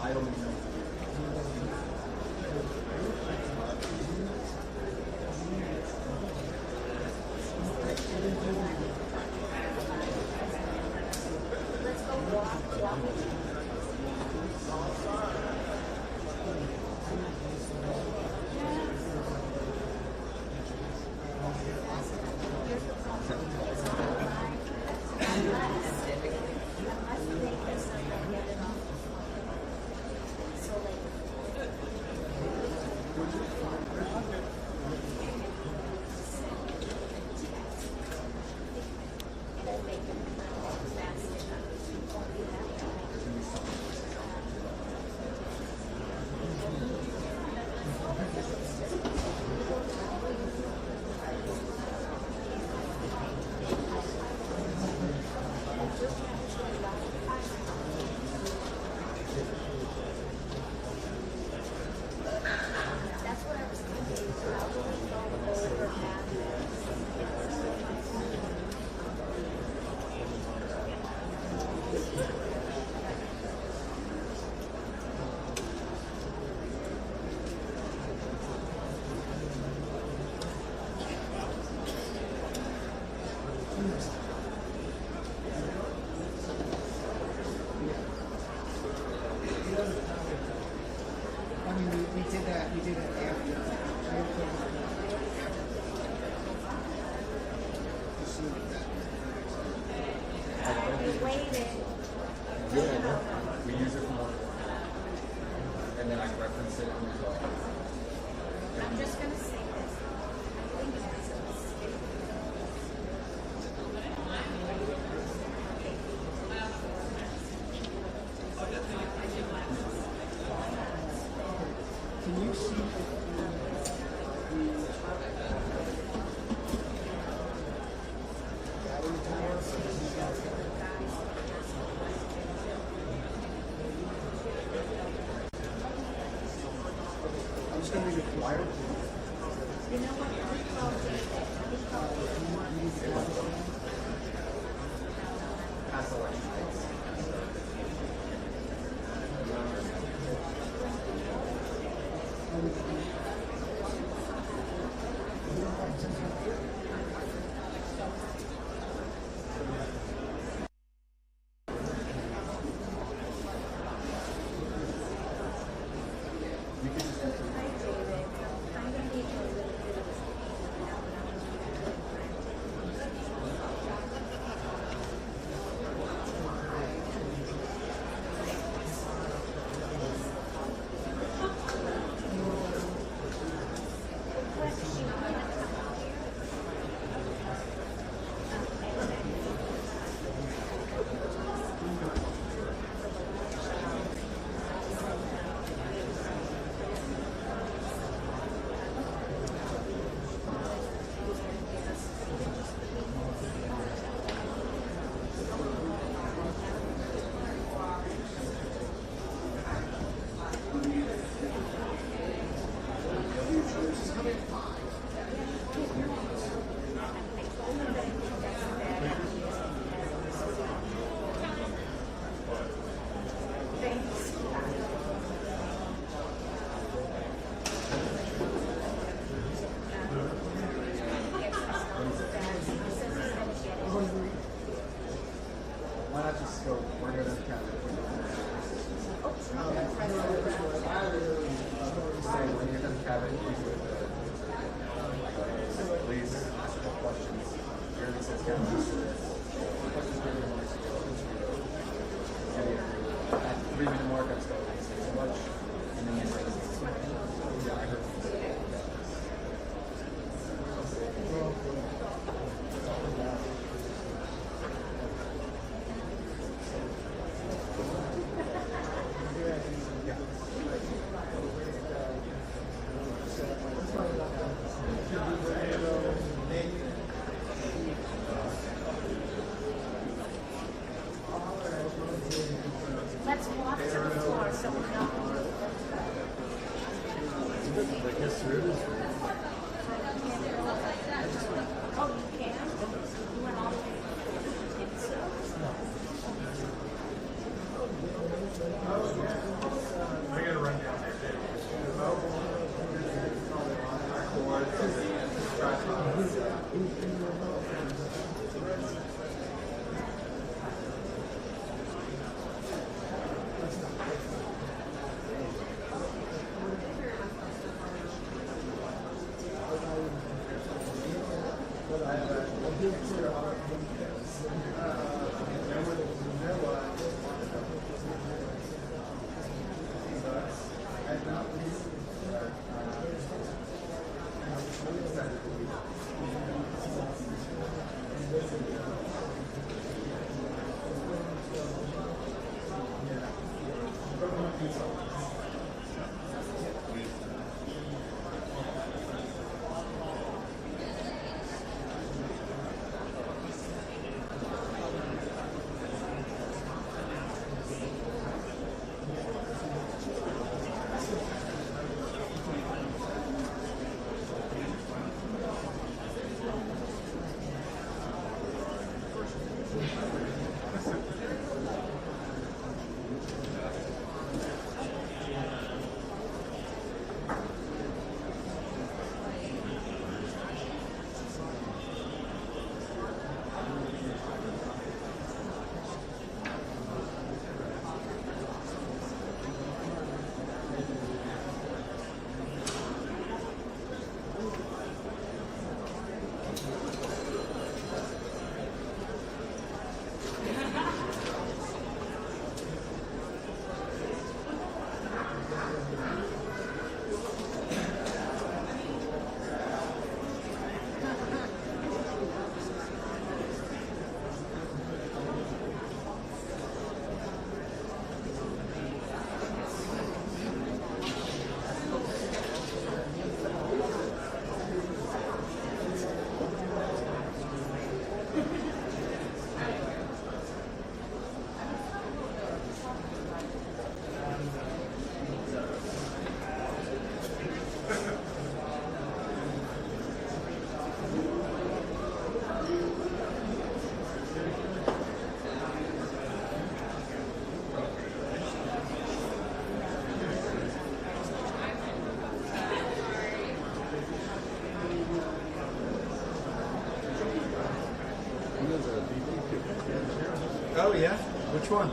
I don't know. Let's go walk. We use it for more. And then I reference it in the result. I'm just going to say this. I think it's a mistake. Can you see I'm just going to make it flyer. You know what? Pass the line. Why not just go, we're going to count it. Say, when you're done cabin, please ask more questions. Here it says cabin. Questions for everyone. At 3-minute mark, I start to say so much. And then you say, yeah, I heard. Let's walk to the floor so we know. I guess there is. Oh, you can? You went all the way I gotta run down there. Oh, yeah? Which one?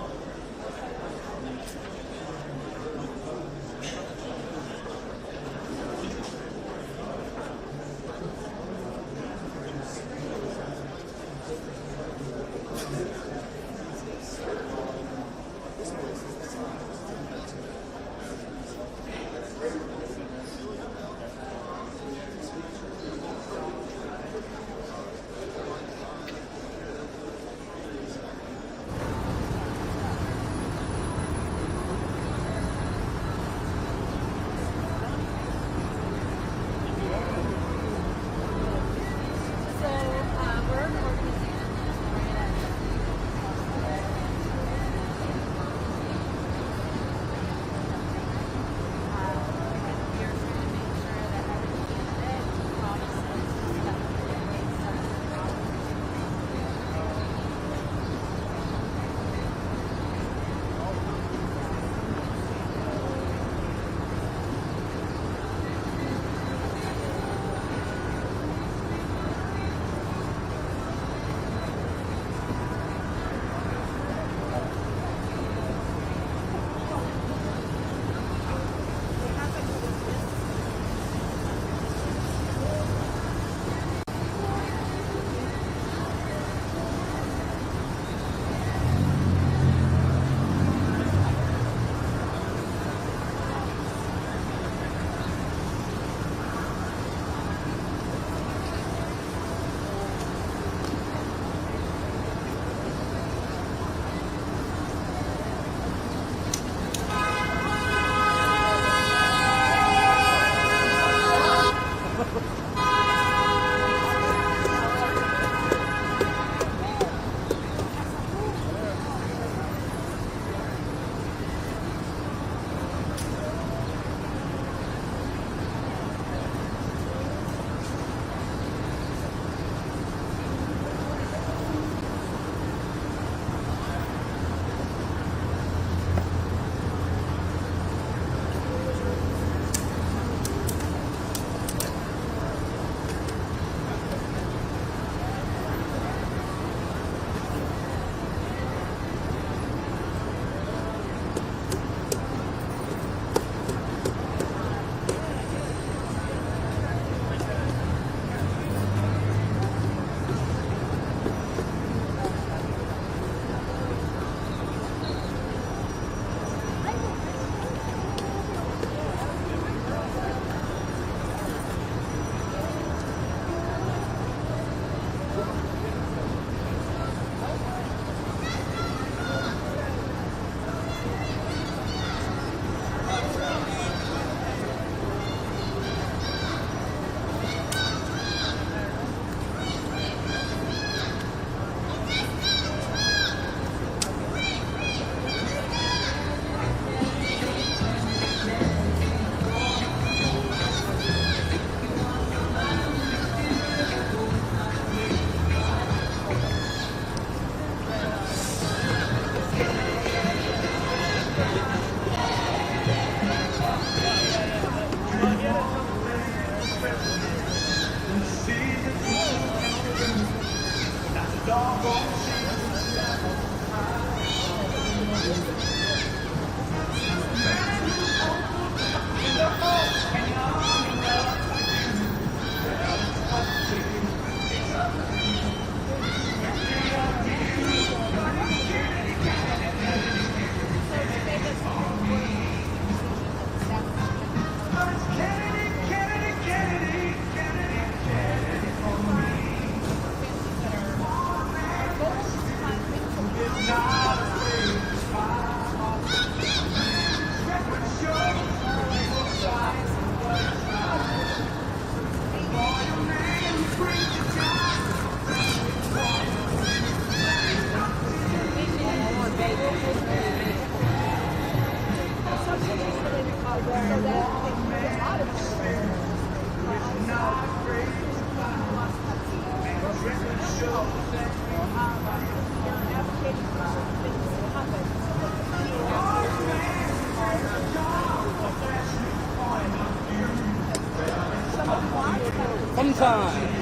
Sometime.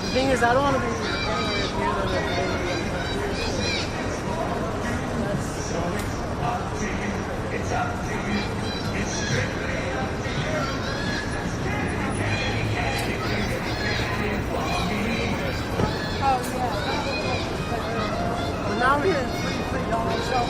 The thing is, I don't want to be anywhere near But now we're getting free Donald Trump.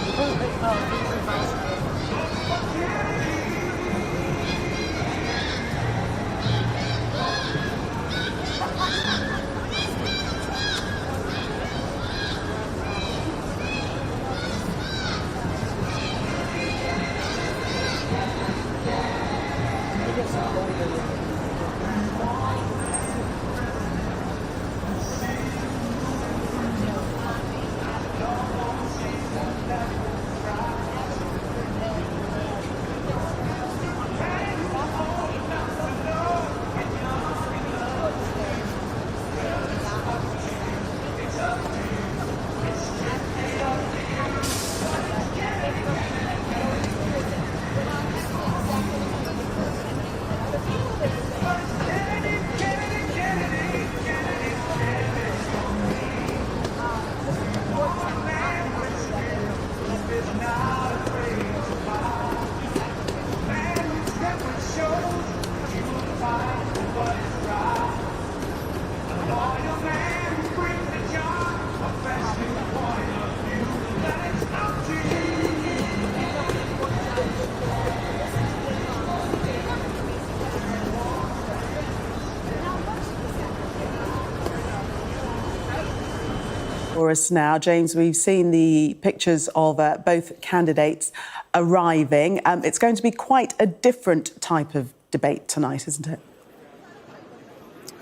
For us now, James, we've seen the pictures of both candidates arriving. It's going to be quite a different type of debate tonight, isn't it?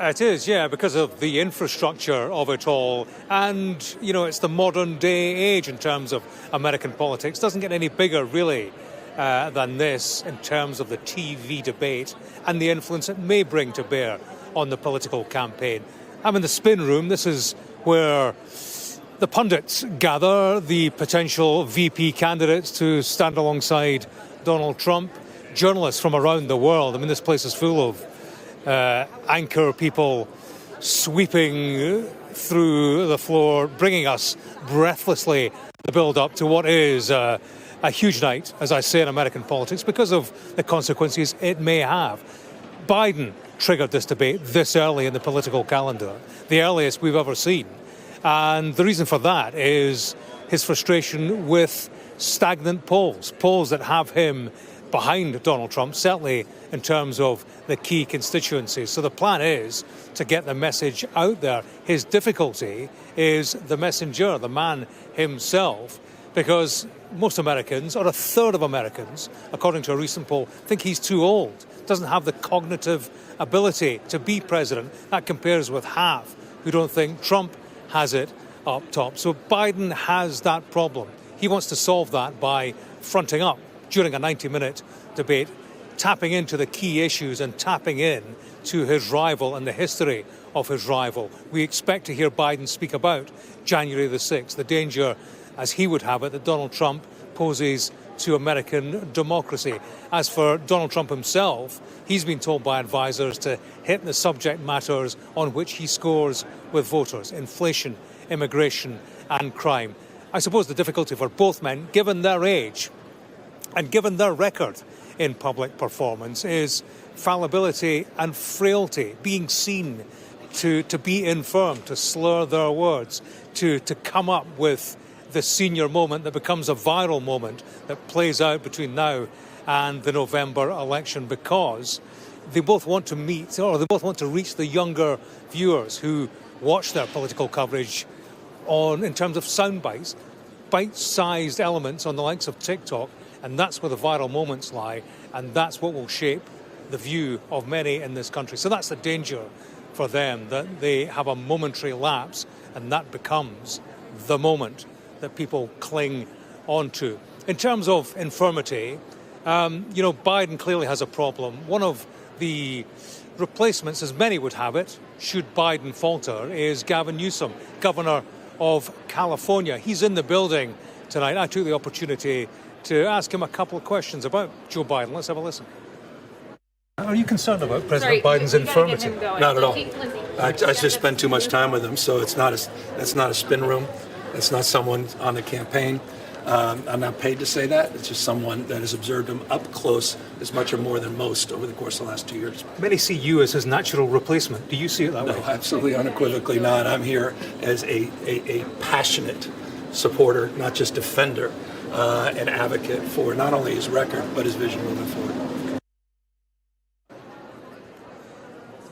It is, yeah, because of the infrastructure of it all. And, you know, it's the modern day age in terms of American politics. Doesn't get any bigger, really, than this in terms of the TV debate and the influence it may bring to bear on the political campaign. I'm in the spin room. This is where the pundits gather, the potential VP candidates to stand alongside Donald Trump, journalists from around the world. I mean, this place is full of anchor people sweeping through the floor, bringing us breathlessly the build-up to what is a huge night, as I say, in American politics, because of the consequences it may have. Biden triggered this debate this early in the political calendar, the earliest we've ever seen. And the reason for that is his frustration with stagnant polls that have him behind Donald Trump, certainly in terms of the key constituencies. So the plan is to get the message out there. His difficulty is the messenger, the man himself, because most Americans, or a third of Americans, according to a recent poll, think he's too old, doesn't have the cognitive ability to be president. That compares with half who don't think Trump has it up top. So Biden has that problem. He wants to solve that by fronting up during a 90-minute debate, tapping into the key issues and tapping in to his rival and the history of his rival. We expect to hear Biden speak about January the 6th, the danger, as he would have it, that Donald Trump poses to American democracy. As for Donald Trump himself, he's been told by advisors to hit the subject matters on which he scores with voters: inflation, immigration and crime. I suppose the difficulty for both men, given their age and given their record in public performance, is fallibility and frailty, being seen to be infirm, to slur their words, to come up with the senior moment that becomes a viral moment that plays out between now and the November election, because they both want to meet, or they both want to reach the younger viewers who watch their political coverage in terms of sound bites, bite-sized elements on the likes of TikTok, and that's where the viral moments lie, and that's what will shape the view of many in this country. So that's the danger for them, that they have a momentary lapse, and that becomes the moment that people cling onto. In terms of infirmity, Biden clearly has a problem. One of the replacements, as many would have it, should Biden falter, is Gavin Newsom, governor of California. He's in the building tonight. I took the opportunity to ask him a couple of questions about Joe Biden. Let's have a listen. Are you concerned about President Biden's infirmity? Not at all. I just spend too much time with him, so it's not a spin room. It's not someone on the campaign. I'm not paid to say that. It's just someone that has observed him up close as much or more than most over the course of the last 2 years. Many see you as his natural replacement. Do you see it that way? No, absolutely unequivocally not. I'm here as a passionate supporter, not just defender, and advocate for not only his record, but his vision moving forward.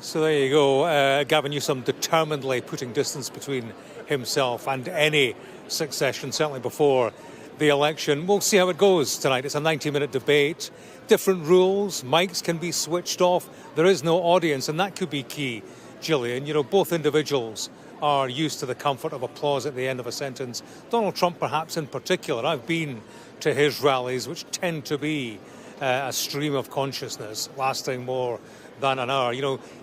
So there you go. Gavin Newsom determinedly putting distance between himself and any succession, certainly before the election. We'll see how it goes tonight. It's a 90-minute debate. Different rules. Mics can be switched off. There is no audience, and that could be key, Gillian. Both individuals are used to the comfort of applause at the end of a sentence. Donald Trump, perhaps in particular. I've been to his rallies, which tend to be a stream of consciousness lasting more than an hour.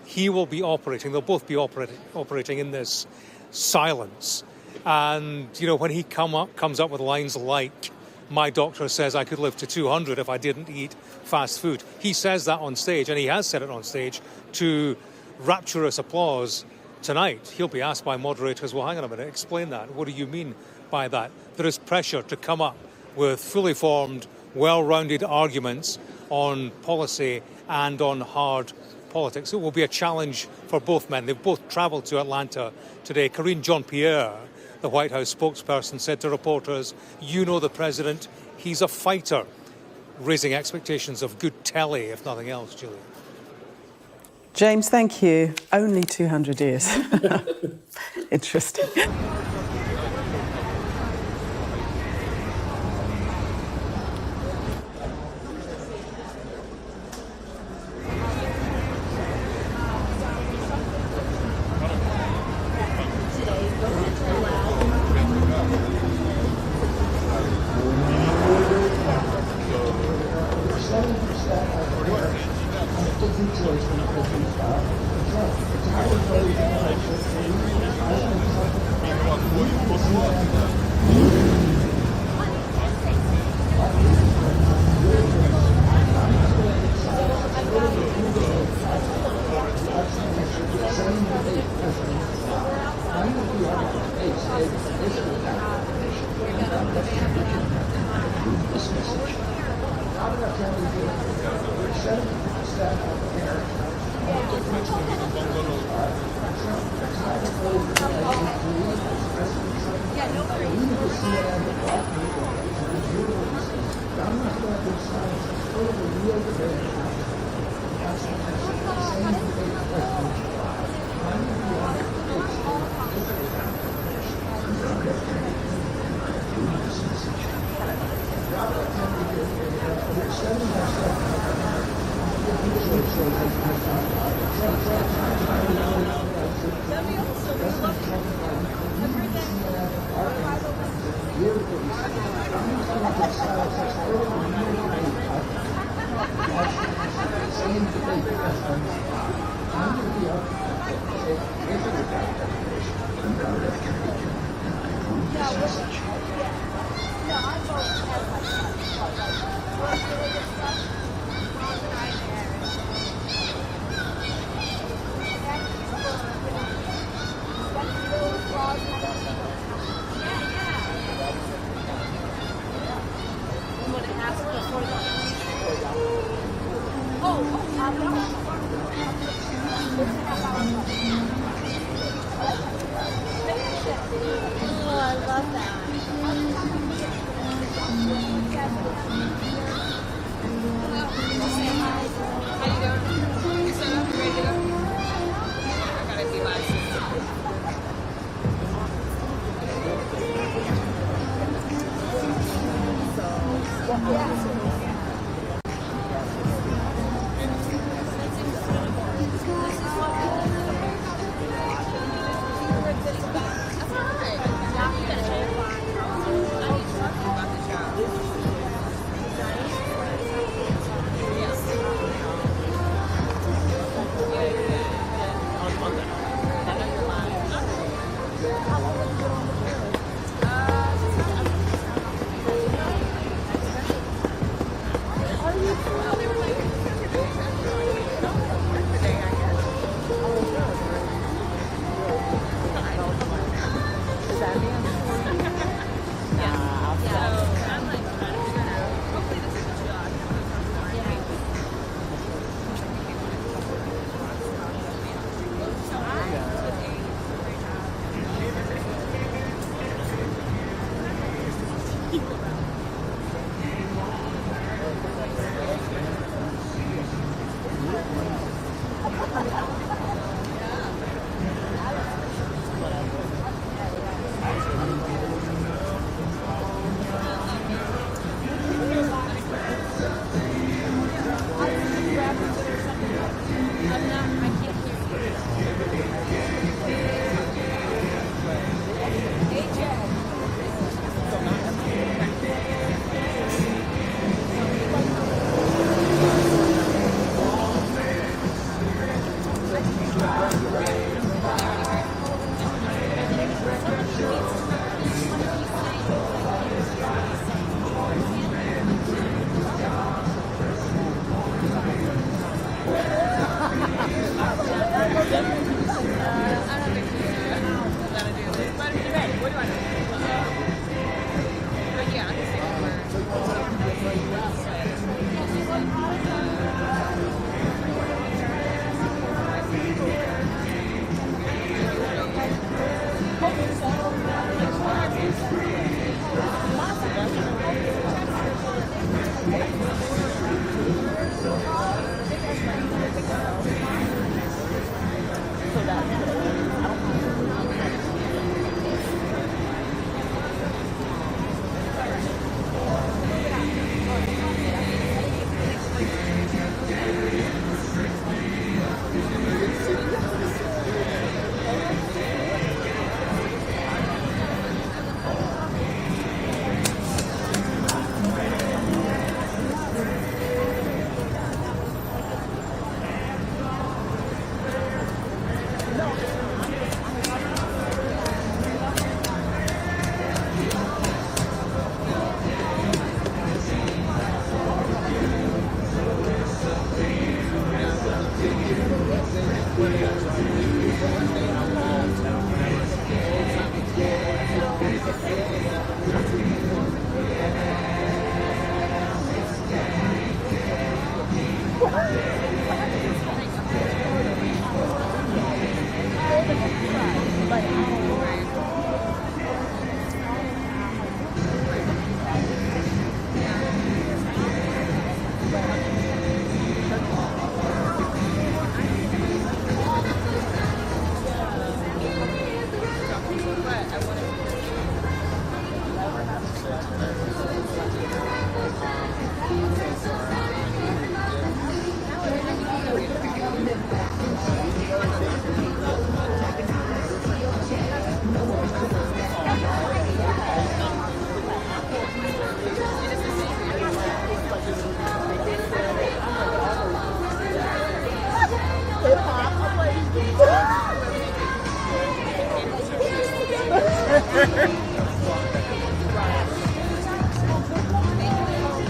He will be operating, they'll both be operating in this silence. And, when he comes up with lines like, my doctor says I could live to 200 if I didn't eat fast food. He says that on stage, and he has said it on stage, to rapturous applause tonight. He'll be asked by moderators, well, hang on a minute, explain that. What do you mean by that? There is pressure to come up with fully formed, well-rounded arguments on policy and on hard politics. It will be a challenge for both men. They've both travelled to Atlanta today. Karine Jean-Pierre, the White House spokesperson, said to reporters, the president, he's a fighter, raising expectations of good telly, if nothing else, Julia. James, thank you. Only 200 years. Interesting.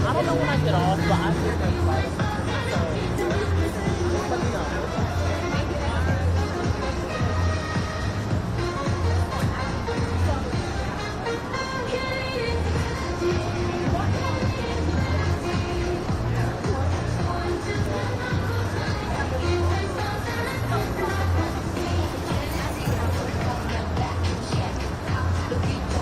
I don't know when I get off, but I feel like Thank you.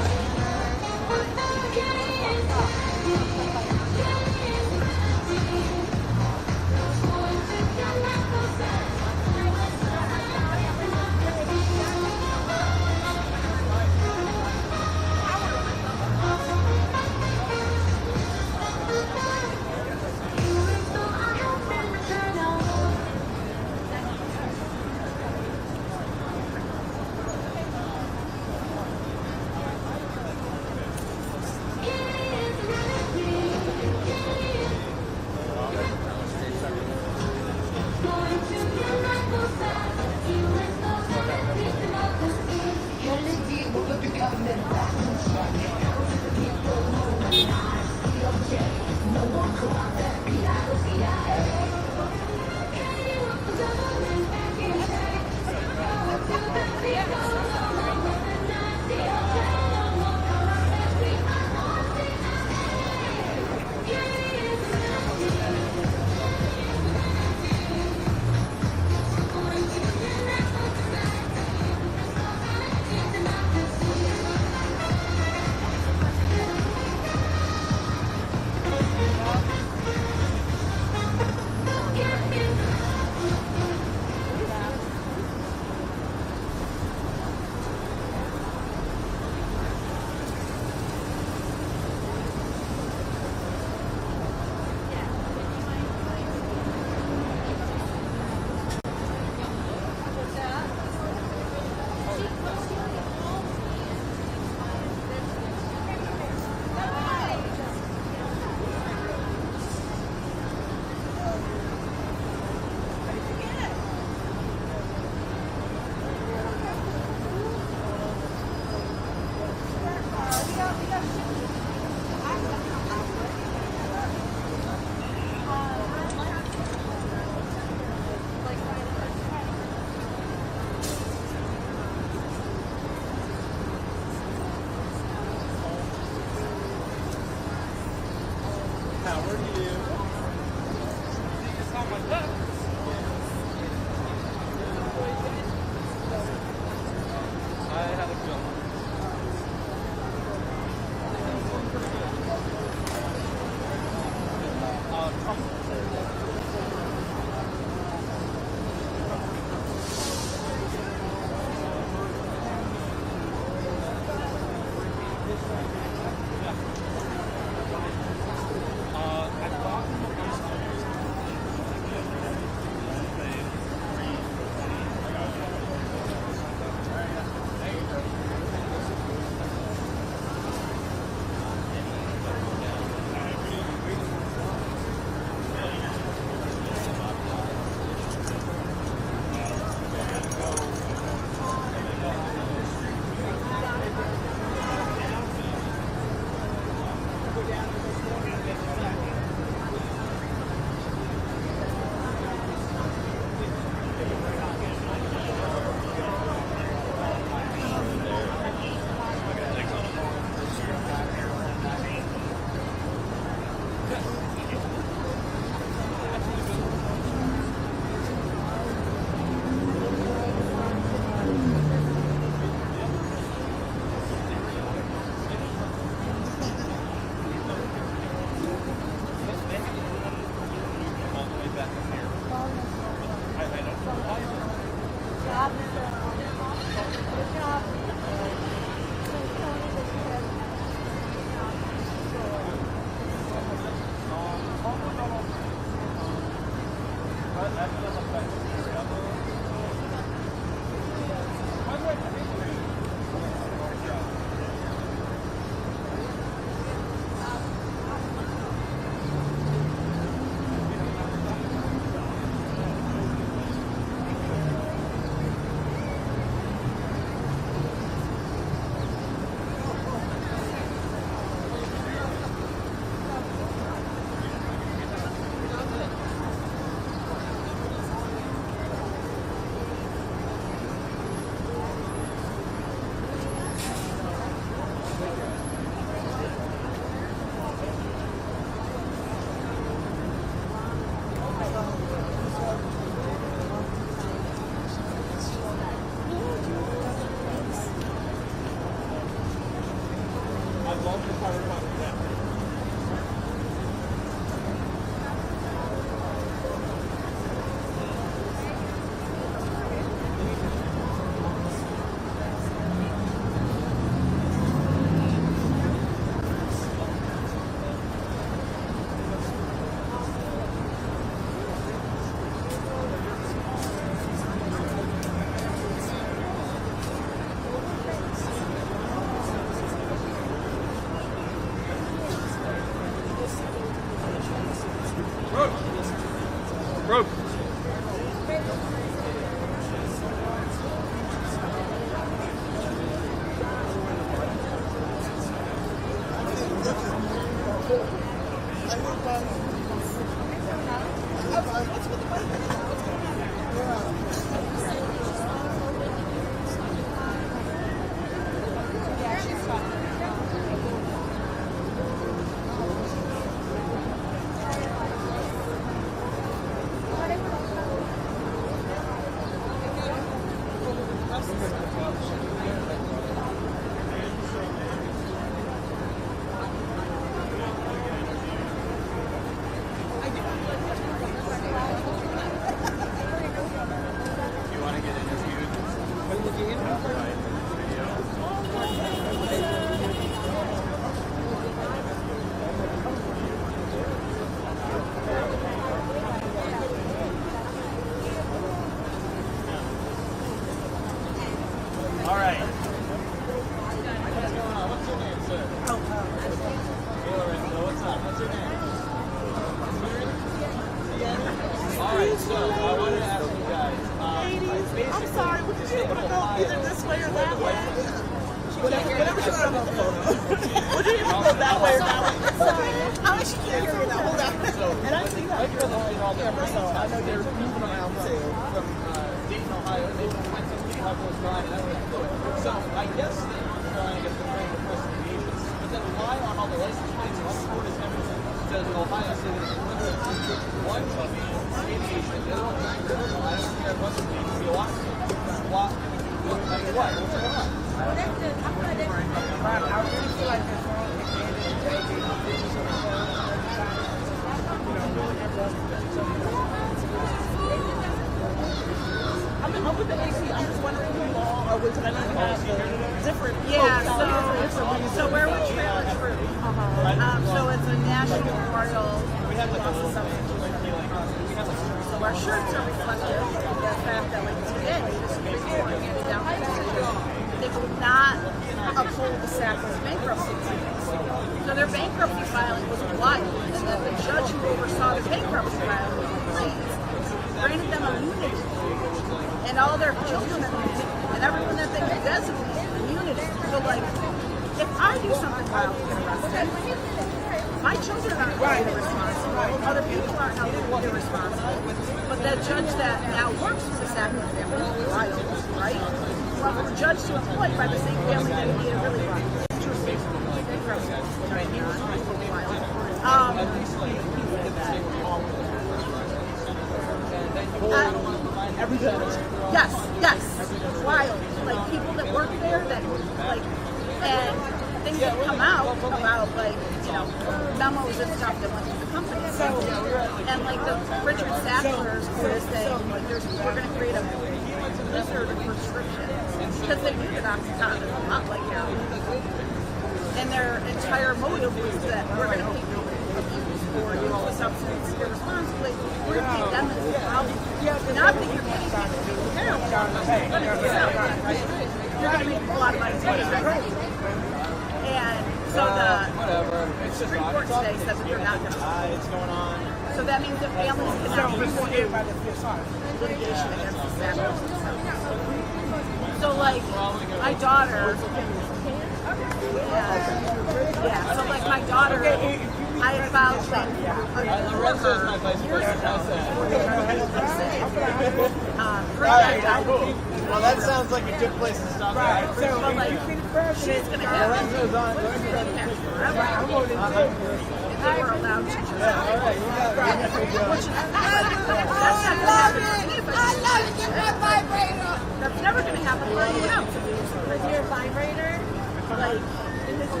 So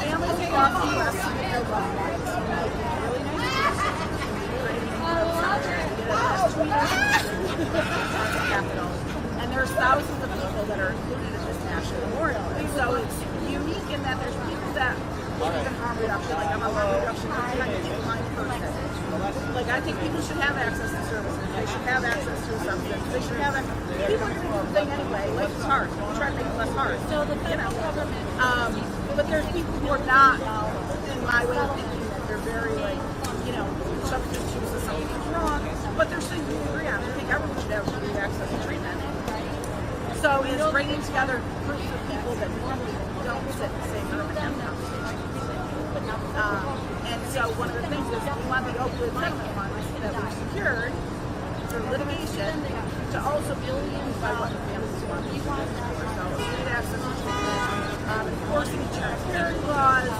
families across the U.S. submit their voting rights. Capitol, and there's thousands of people that are included in this national memorial. And so it's unique in that there's people that believe in harm reduction. Like I'm a harm reduction kind of mind person. Like I think people should have access to services. They should have access to substance. They should have access. People do the thing anyway. Life is hard. We try to make it less hard. So the federal government. But there's people who are not, in my way of thinking, that they're very like, substance use is something that's wrong. But there's things we agree on. I think everyone should have free access to treatment. So it's bringing together groups of people that normally don't sit in the same room and have conversations. And so one of the things is we want the opioid settlement funds that we've secured for litigation to also be used by what the families want to use. So free access to treatment, enforcing transparent laws,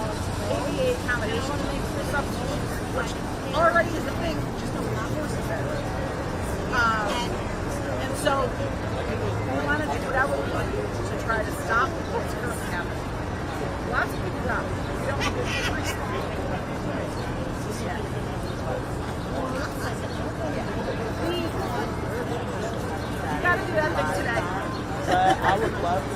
ADA accommodation for substance use, which already is a thing, just no one enforces it. And so we want to do whatever we can to try to stop what's currently happening. Lots of people got it. We don't have to agree. We got to do that thing today. I would love to.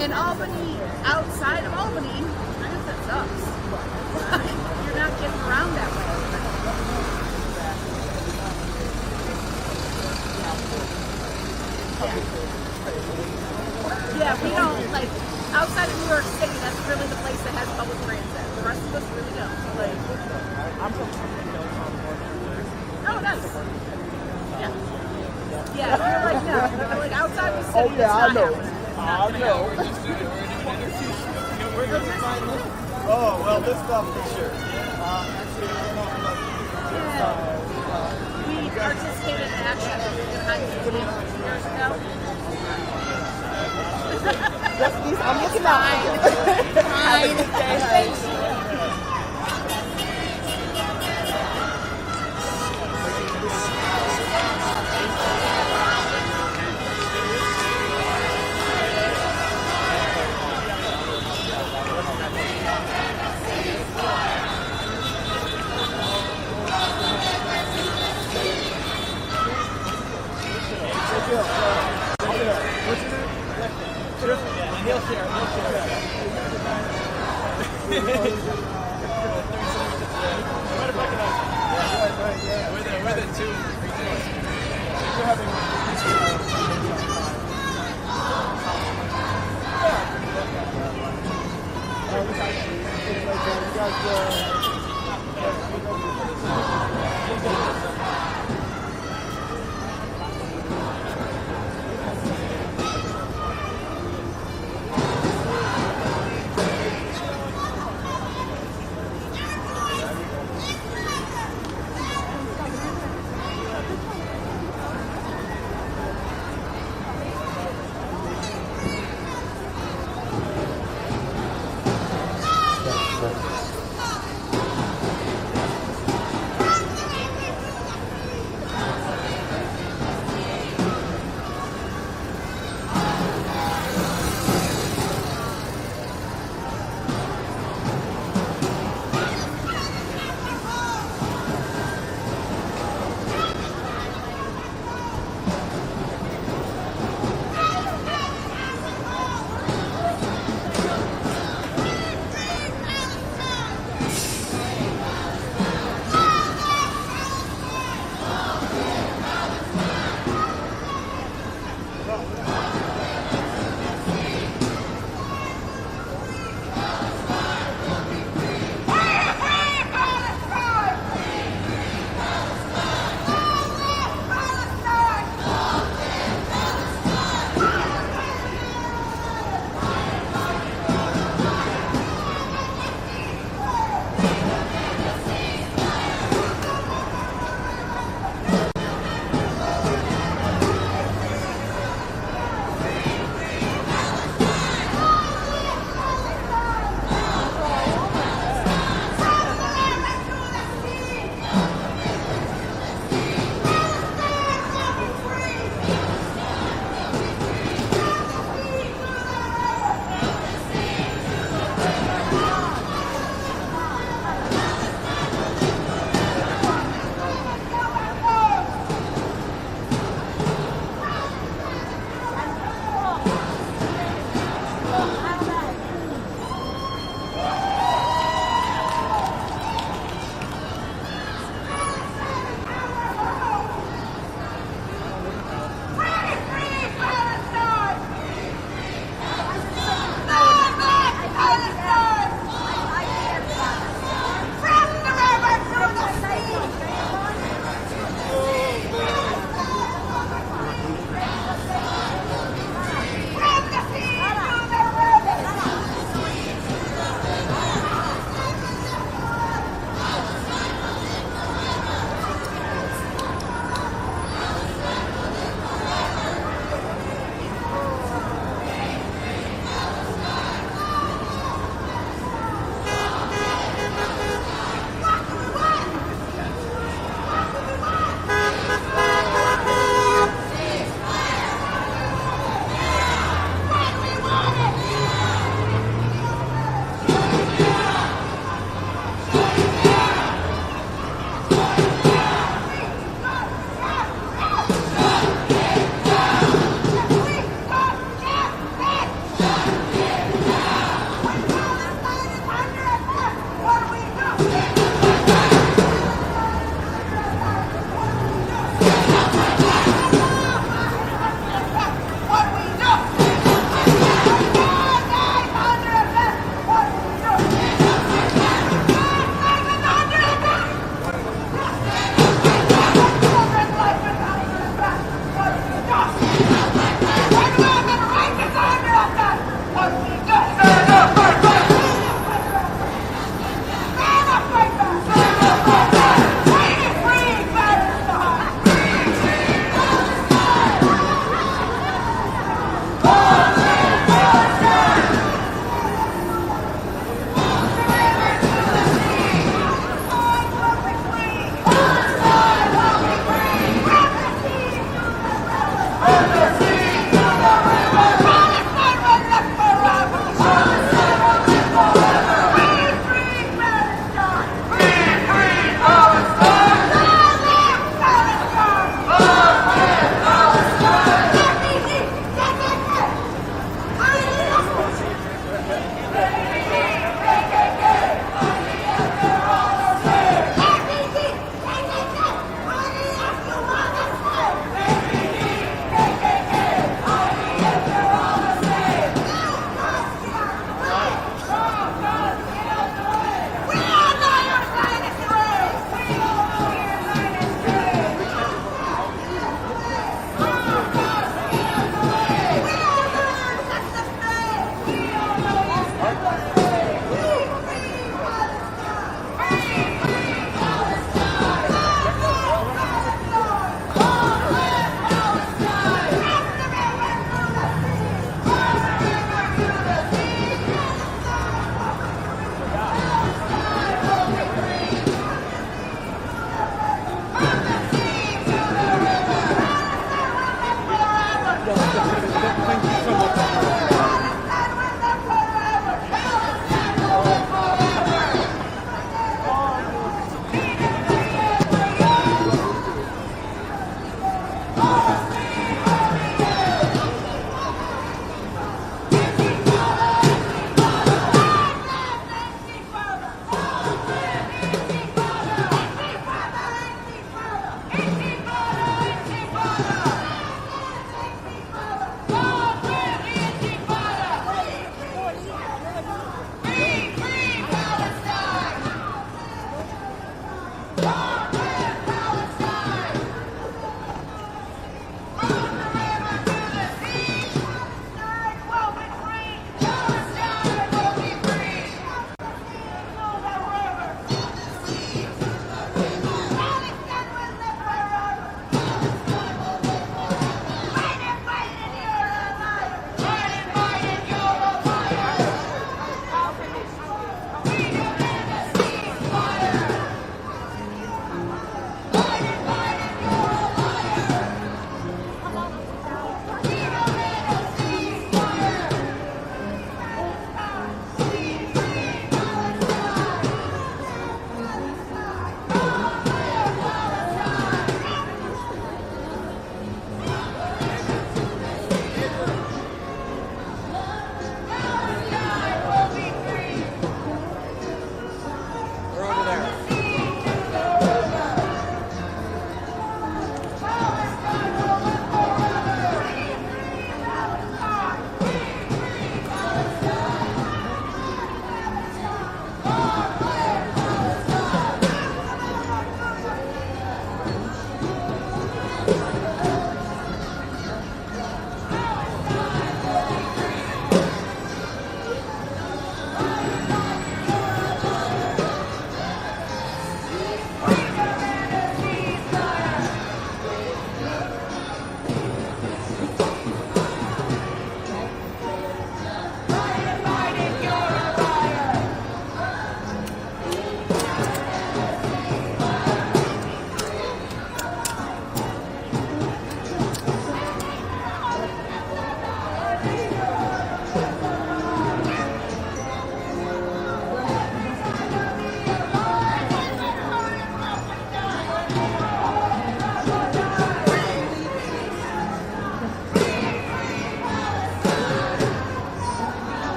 In Albany, outside of Albany, that sucks. You're not getting around that way. Yeah, we don't, like, outside of New York City, that's really the place that has public transit. The rest of us really don't. Like, I'm from Oh, nice. Yeah. Yeah, you're like, no. You're like, outside the city, oh, yeah, I know. I know. Oh, well, this stuff for sure. We participated in action behind the team 2 years ago. I'm looking out for you. Fine. We're the two.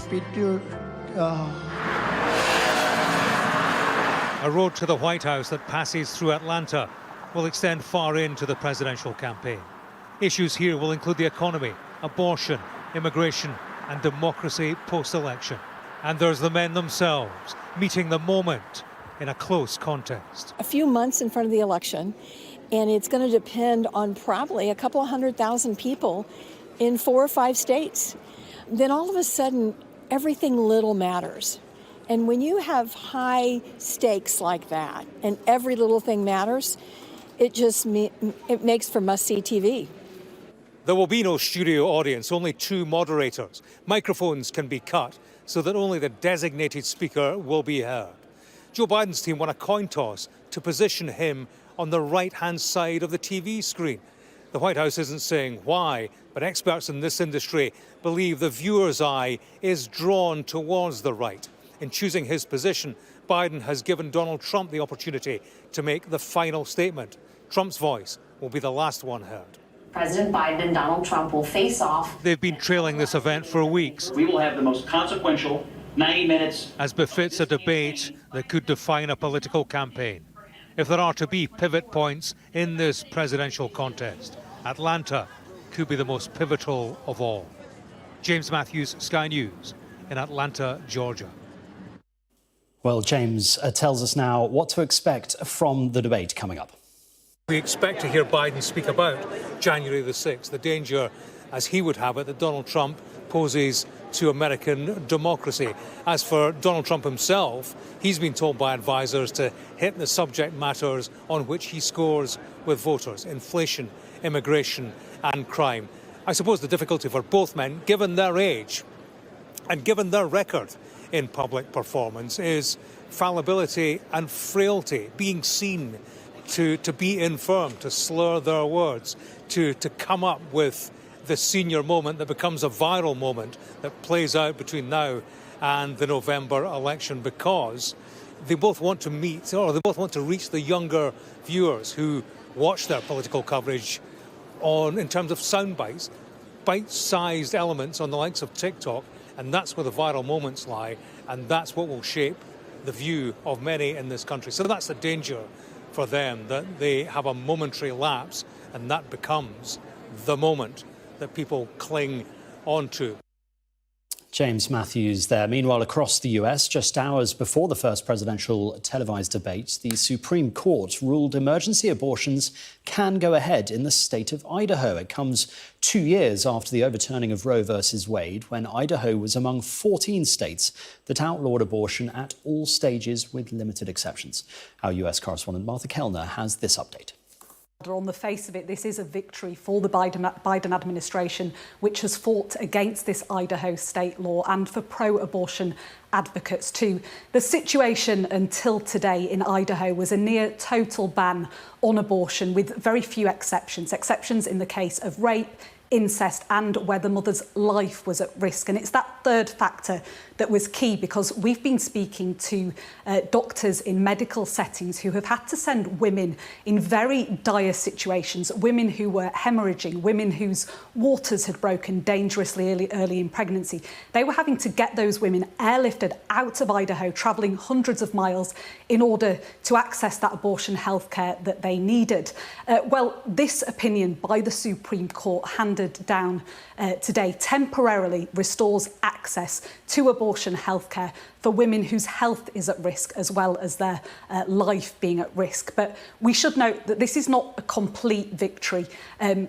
speak to A road to the White House that passes through Atlanta will extend far into the presidential campaign. Issues here will include the economy, abortion, immigration and democracy post-election. And there's the men themselves, meeting the moment in a close contest. A few months in front of the election, and it's going to depend on probably a couple of 100,000 people in 4 or 5 states. Then all of a sudden, everything little matters. And when you have high stakes like that, and every little thing matters, it makes for must-see TV. There will be no studio audience, only 2 moderators. Microphones can be cut so that only the designated speaker will be heard. Joe Biden's team won a coin toss to position him on the right-hand side of the TV screen. The White House isn't saying why, but experts in this industry believe the viewer's eye is drawn towards the right. In choosing his position, Biden has given Donald Trump the opportunity to make the final statement. Trump's voice will be the last one heard. President Biden and Donald Trump will face off. They've been trailing this event for weeks. We will have the most consequential 90 minutes. As befits a debate that could define a political campaign. If there are to be pivot points in this presidential contest, Atlanta could be the most pivotal of all. James Matthews, Sky News, in Atlanta, Georgia. Well, James tells us now what to expect from the debate coming up. We expect to hear Biden speak about January the 6th, the danger, as he would have it, that Donald Trump poses to American democracy. As for Donald Trump himself, he's been told by advisors to hit the subject matters on which he scores with voters: inflation, immigration and crime. I suppose the difficulty for both men, given their age and given their record in public performance, is fallibility and frailty, being seen to be infirm, to slur their words, to come up with the senior moment that becomes a viral moment that plays out between now and the November election, because they both want to meet, or they both want to reach the younger viewers who watch their political coverage in terms of sound bites, bite-sized elements on the likes of TikTok, and that's where the viral moments lie, and that's what will shape the view of many in this country. So that's the danger for them, that they have a momentary lapse, and that becomes the moment that people cling onto. James Matthews there. Meanwhile, across the US, just hours before the first presidential televised debate, the Supreme Court ruled emergency abortions can go ahead in the state of Idaho. It comes 2 years after the overturning of Roe versus Wade, when Idaho was among 14 states that outlawed abortion at all stages with limited exceptions. Our US correspondent Martha Kellner has this update. On the face of it, this is a victory for the Biden administration, which has fought against this Idaho state law, and for pro-abortion advocates too. The situation until today in Idaho was a near total ban on abortion, with very few exceptions. Exceptions in the case of rape, incest and where the mother's life was at risk. And it's that third factor that was key, because we've been speaking to doctors in medical settings who have had to send women in very dire situations, women who were hemorrhaging, women whose waters had broken dangerously early in pregnancy. They were having to get those women airlifted out of Idaho, travelling hundreds of miles in order to access that abortion health care that they needed. Well, this opinion by the Supreme Court handed down today temporarily restores access to abortion healthcare for women whose health is at risk, as well as their life being at risk. But we should note that this is not a complete victory,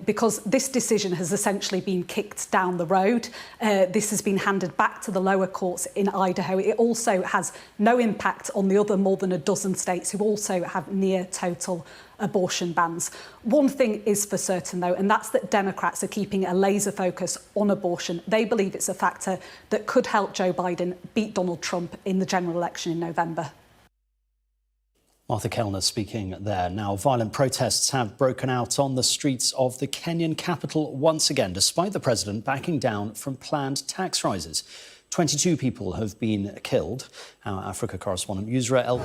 because this decision has essentially been kicked down the road. This has been handed back to the lower courts in Idaho. It also has no impact on the other more than a dozen states who also have near total abortion bans. One thing is for certain, though, and that's that Democrats are keeping a laser focus on abortion. They believe it's a factor that could help Joe Biden beat Donald Trump in the general election in November. Martha Kellner speaking there. Now, violent protests have broken out on the streets of the Kenyan capital once again, despite the president backing down from planned tax rises. 22 people have been killed. Our Africa correspondent Yusra El...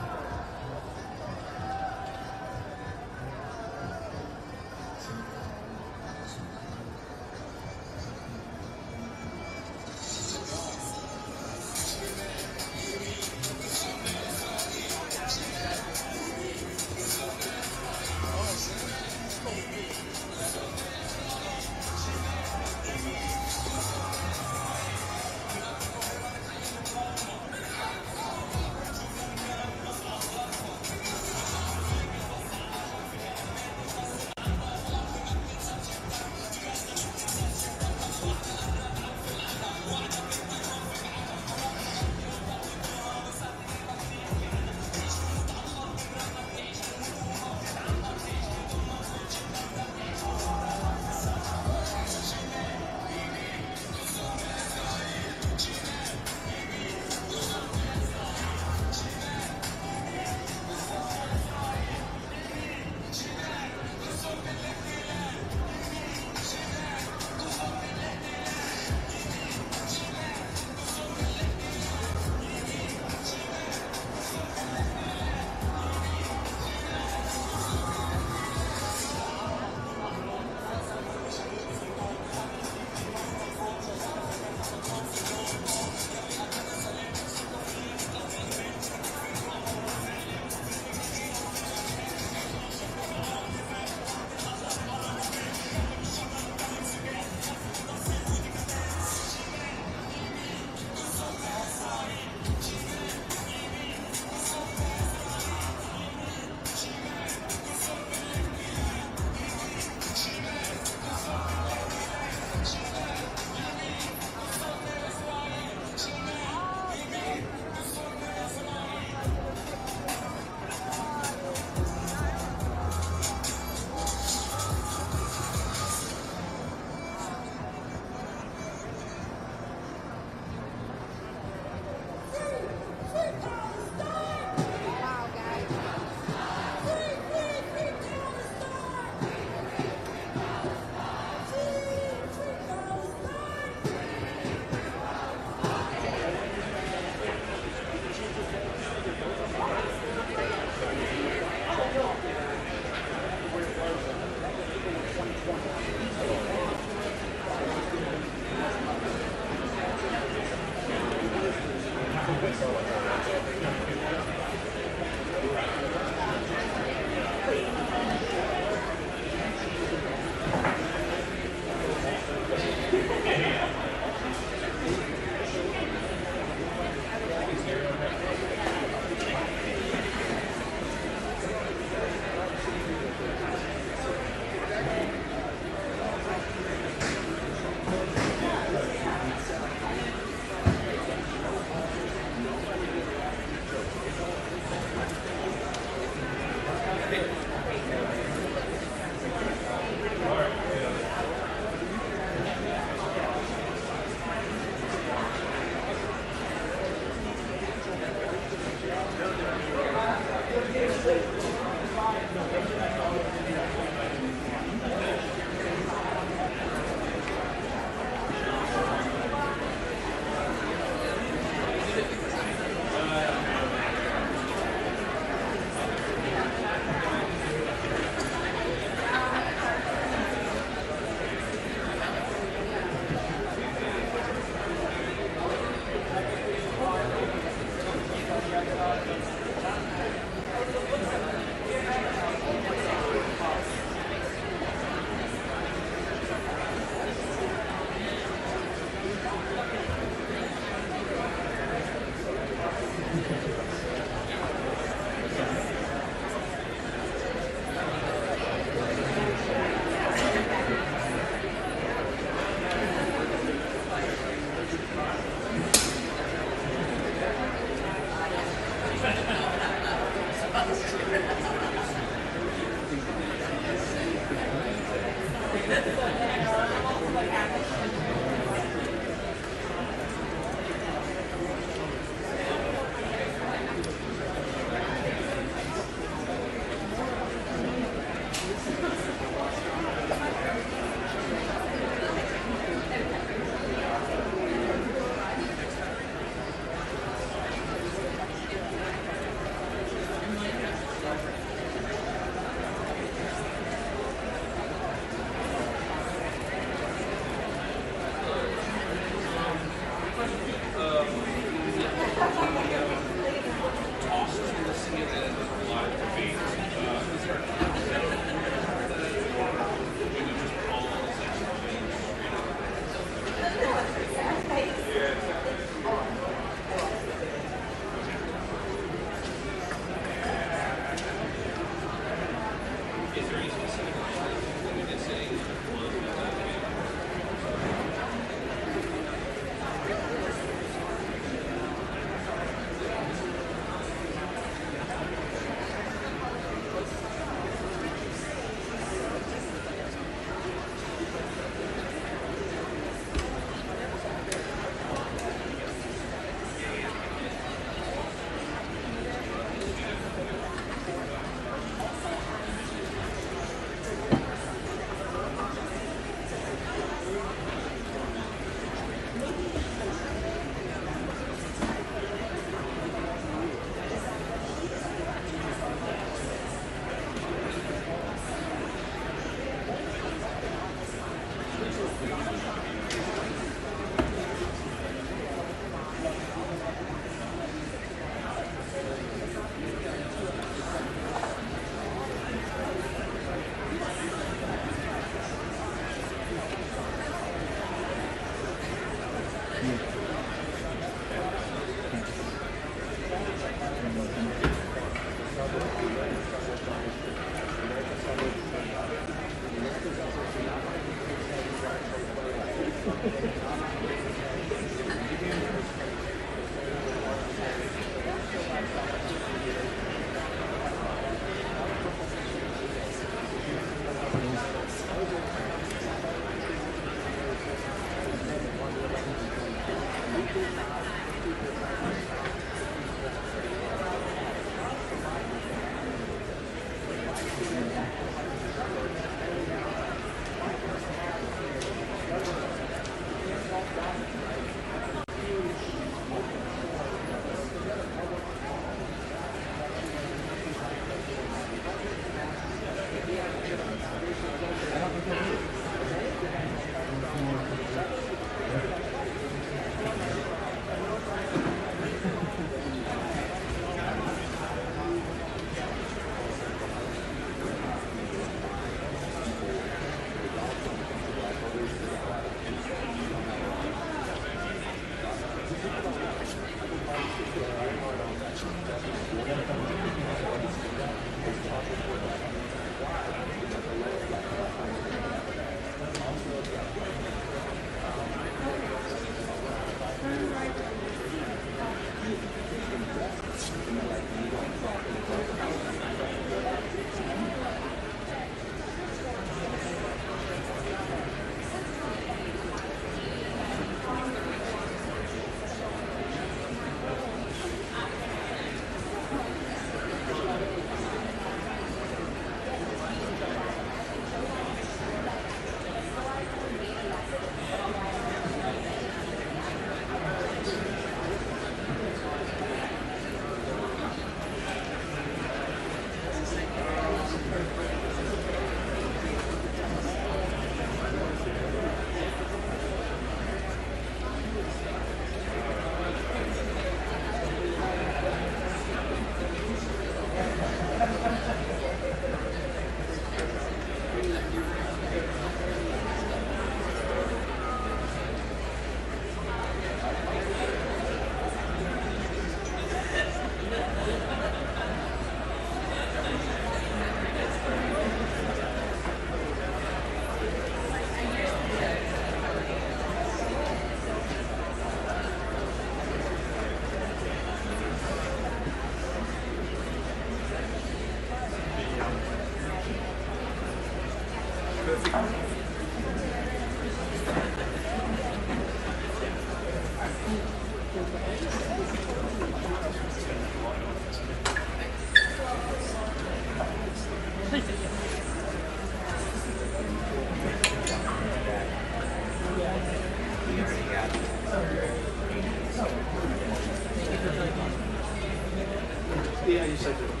Yeah, you said that.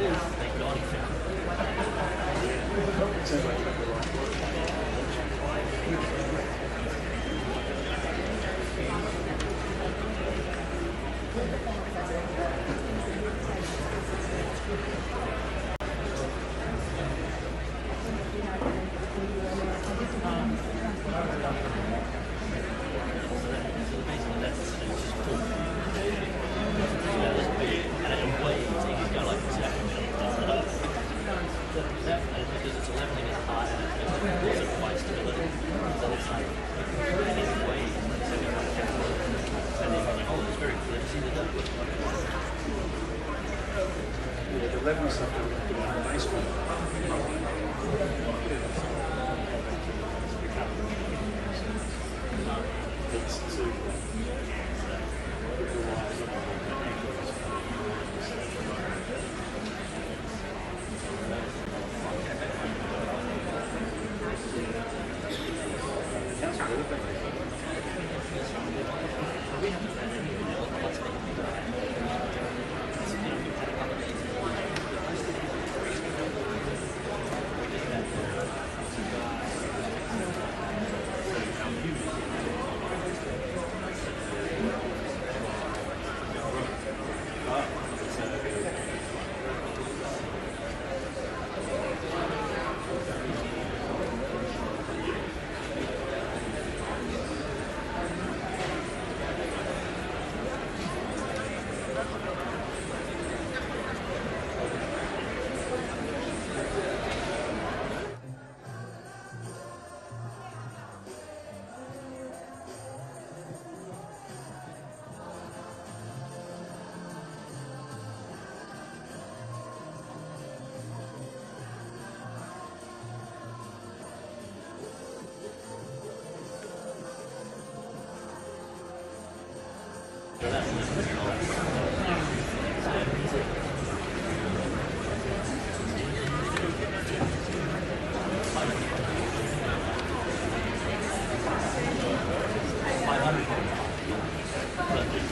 Yeah. 11 stuff that we put in the basement.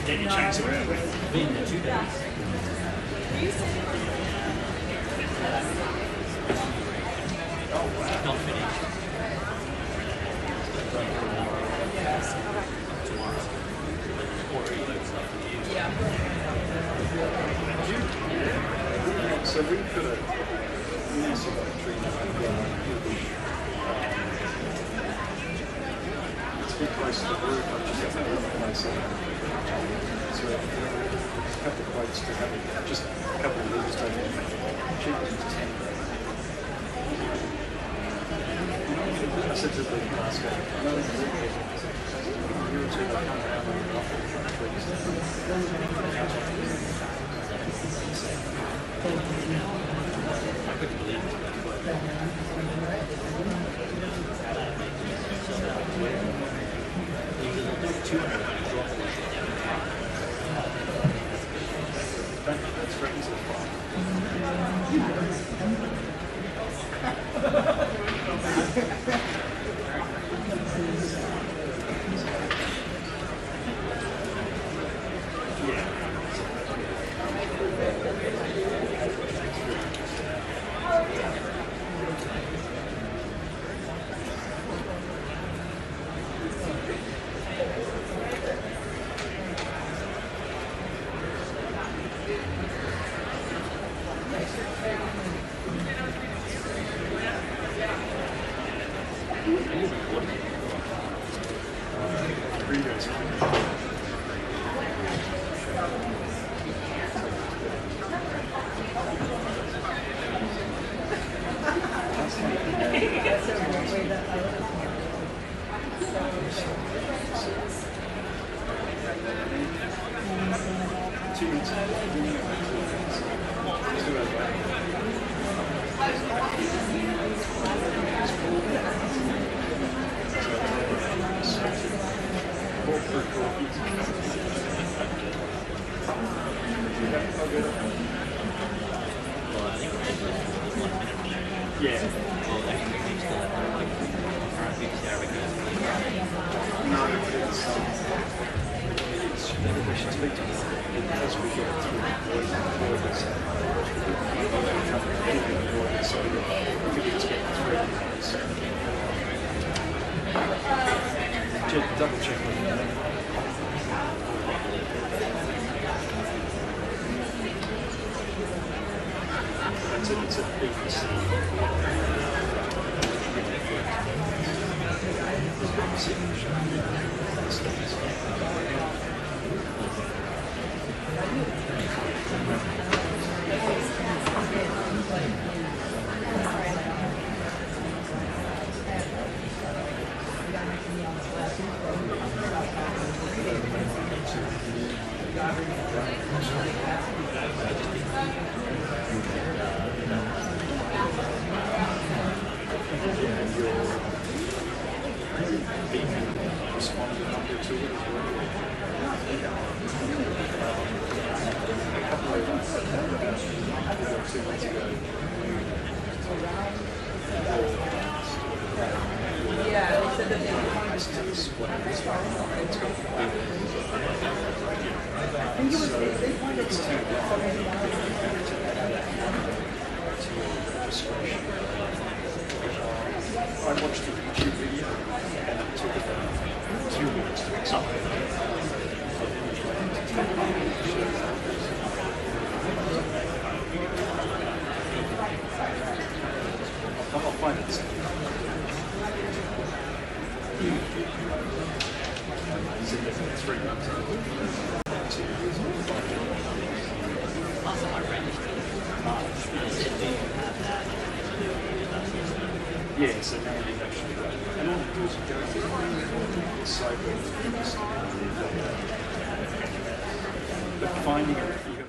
Didn't change it. Been there 2 days. Not finished. So we put a massive tree it's too close to the roof, I just have to replace it. So a couple of quotes to have it, just a couple of leaves to have it cheaper than 10. I said to the last guy, I know it's a year or two, they'll come around and offer trees. I couldn't believe it. Double check with them. It's a big listen to this, what it is right now. It's got to do it's turned down to your discretion. I watched a YouTube video and it took about 2 minutes to explain. I'll find it. It's in there 3 months. 2 years. Last time I registered in March, do you have that? Yeah, so now you've actually got it. And all you do is you go through the cycle. But finding it, you got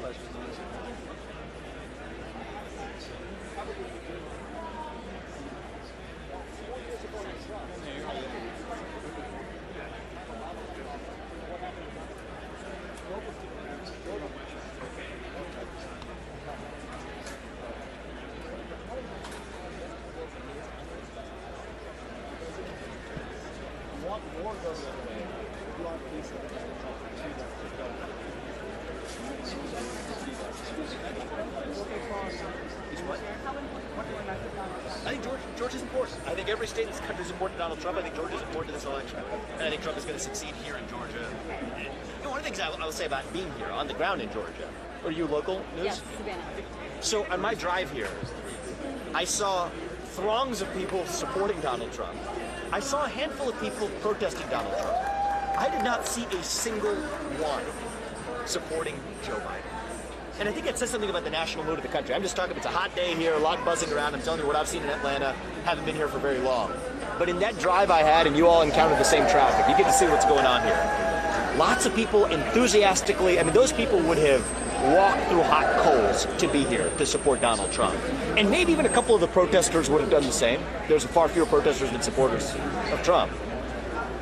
I think Georgia is important. I think every state in this country is important to Donald Trump. I think Georgia is important to this election. And I think Trump is going to succeed here in Georgia. One of the things I will say about being here on the ground in Georgia. Are you local news? Yes, Savannah. So on my drive here, I saw throngs of people supporting Donald Trump. I saw a handful of people protesting Donald Trump. I did not see a single one supporting Joe Biden. And I think it says something about the national mood of the country. I'm just talking, it's a hot day here, a lot buzzing around. I'm telling you what I've seen in Atlanta. Haven't been here for very long. But in that drive I had, and you all encountered the same traffic, you get to see what's going on here. Lots of people enthusiastically, I mean, those people would have walked through hot coals to be here to support Donald Trump. And maybe even a couple of the protesters would have done the same. There's far fewer protesters than supporters of Trump.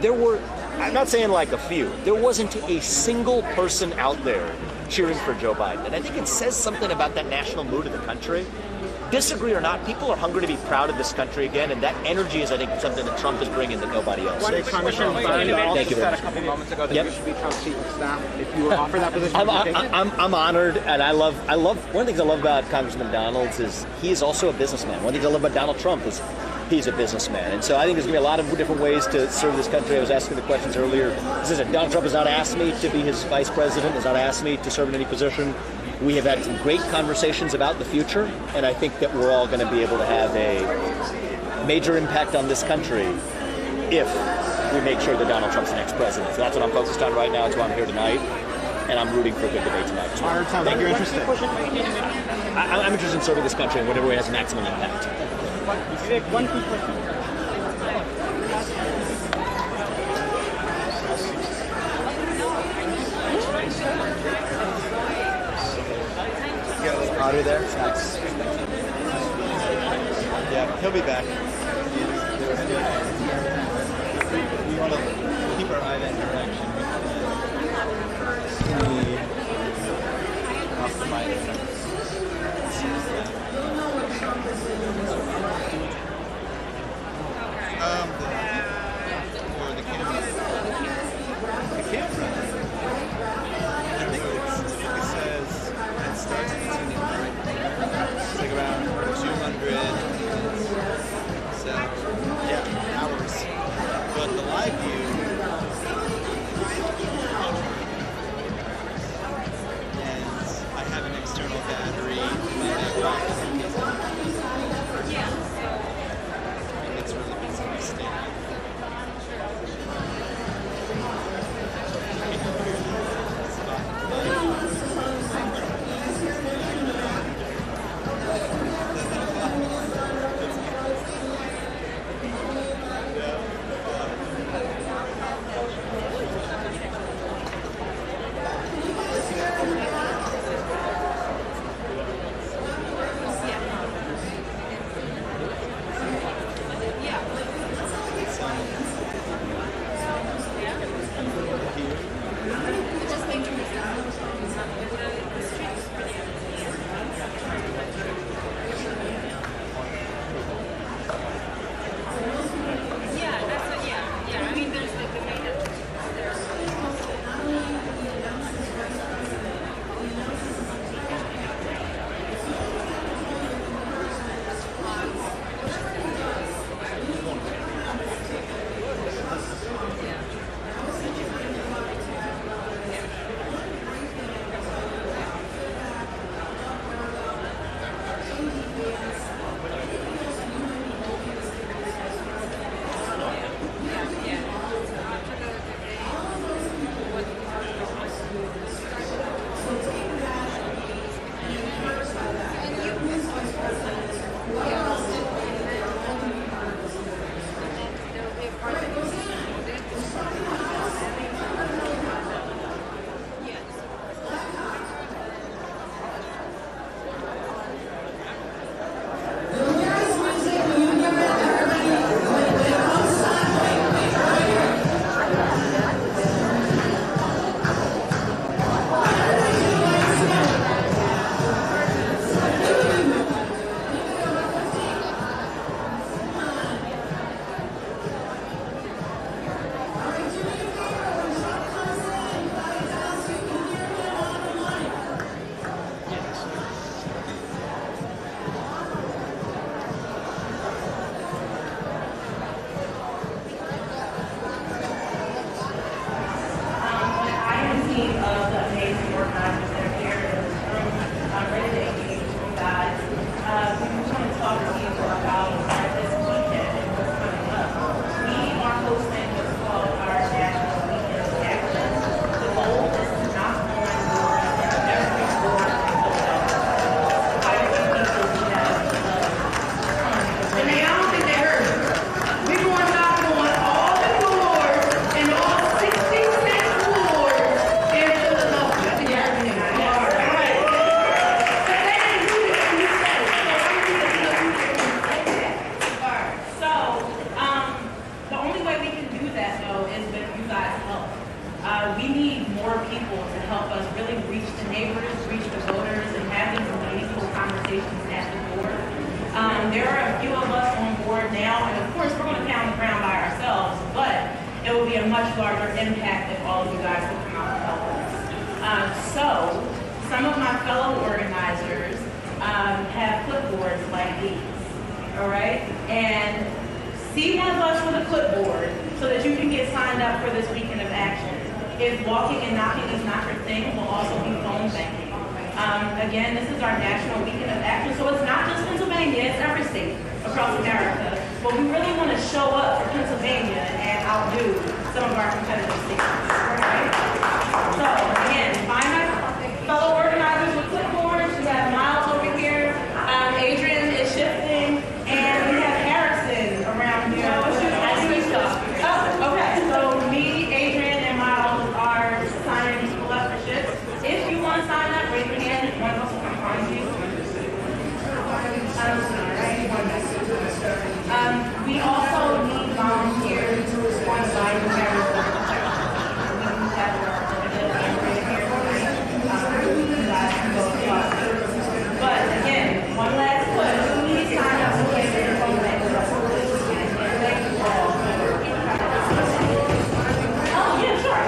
There were, I'm not saying like a few, there wasn't a single person out there cheering for Joe Biden. And I think it says something about that national mood of the country. Disagree or not, people are hungry to be proud of this country again, and that energy is, I think, something that Trump is bringing that nobody else is. Thank you very much. A couple moments ago that you should be Trump's chief of staff. If you were offered that position, I'm honored, and I love. One of the things I love about Congressman Donalds is he is also a businessman. One of the things I love about Donald Trump is he's a businessman, and so I think there's going to be a lot of different ways to serve this country. I was asking the questions earlier. Donald Trump has not asked me to be his vice president. Has not asked me to serve in any position. We have had some great conversations about the future, and I think that we're all going to be able to have a major impact on this country if we make sure that Donald Trump's the next president. So that's what I'm focused on right now. That's why I'm here tonight, and I'm rooting for a good debate tonight. It sounds like you're interested. I'm interested in serving this country in whatever way has maximum impact. One quick question. Get a little hotter there. Nice. Yeah, he'll be back. We want to keep our eye that direction. Off the mic. Or the camera. The camera. I think it says it starts at 18 right? It's like around 200. So yeah, hours. But the live view. And I have an external a much larger impact if all of you guys would come out and help us. So, some of my fellow organizers have clipboards like these, all right? And see one of us with a clipboard so that you can get signed up for this weekend of action. If walking and knocking is not your thing, we'll also be phone banking. Again, this is our National Weekend of Action, so it's not just Pennsylvania, it's every state across America. But we really want to show up for Pennsylvania and outdo some of our competitive states. Right? So, again, find my fellow organizers with clipboards. We have Miles over here. Adrian is shifting. And we have Harrison around here. Oh, okay. So me, Adrian, and Miles are signing people up for shifts. If you want to sign up, raise your hand and one of us will come find you. We also need volunteers on site and everything. But again, one last push. Please sign up so we can phone back with us. Thank you all. Oh, yeah, sure.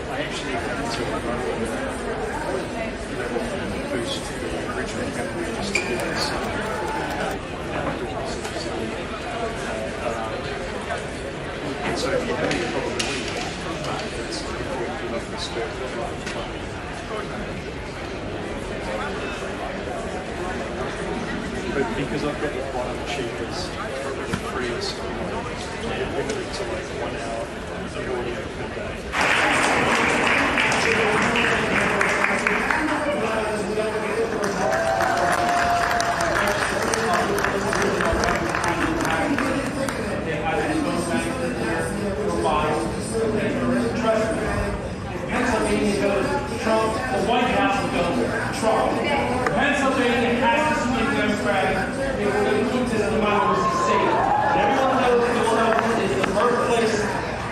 I actually had to boost the original campaign just to get this outdoors. And so if you have any problem with it, it's important to look at the skirt. But because I've got the bottom cheapest, probably the freest, and limited to like 1 hour of audio per day. Pennsylvania goes Trump, the White House will go Trump. Pennsylvania has to swing Democratic if we're going to keep this democracy safe. And everyone knows Philadelphia is the birthplace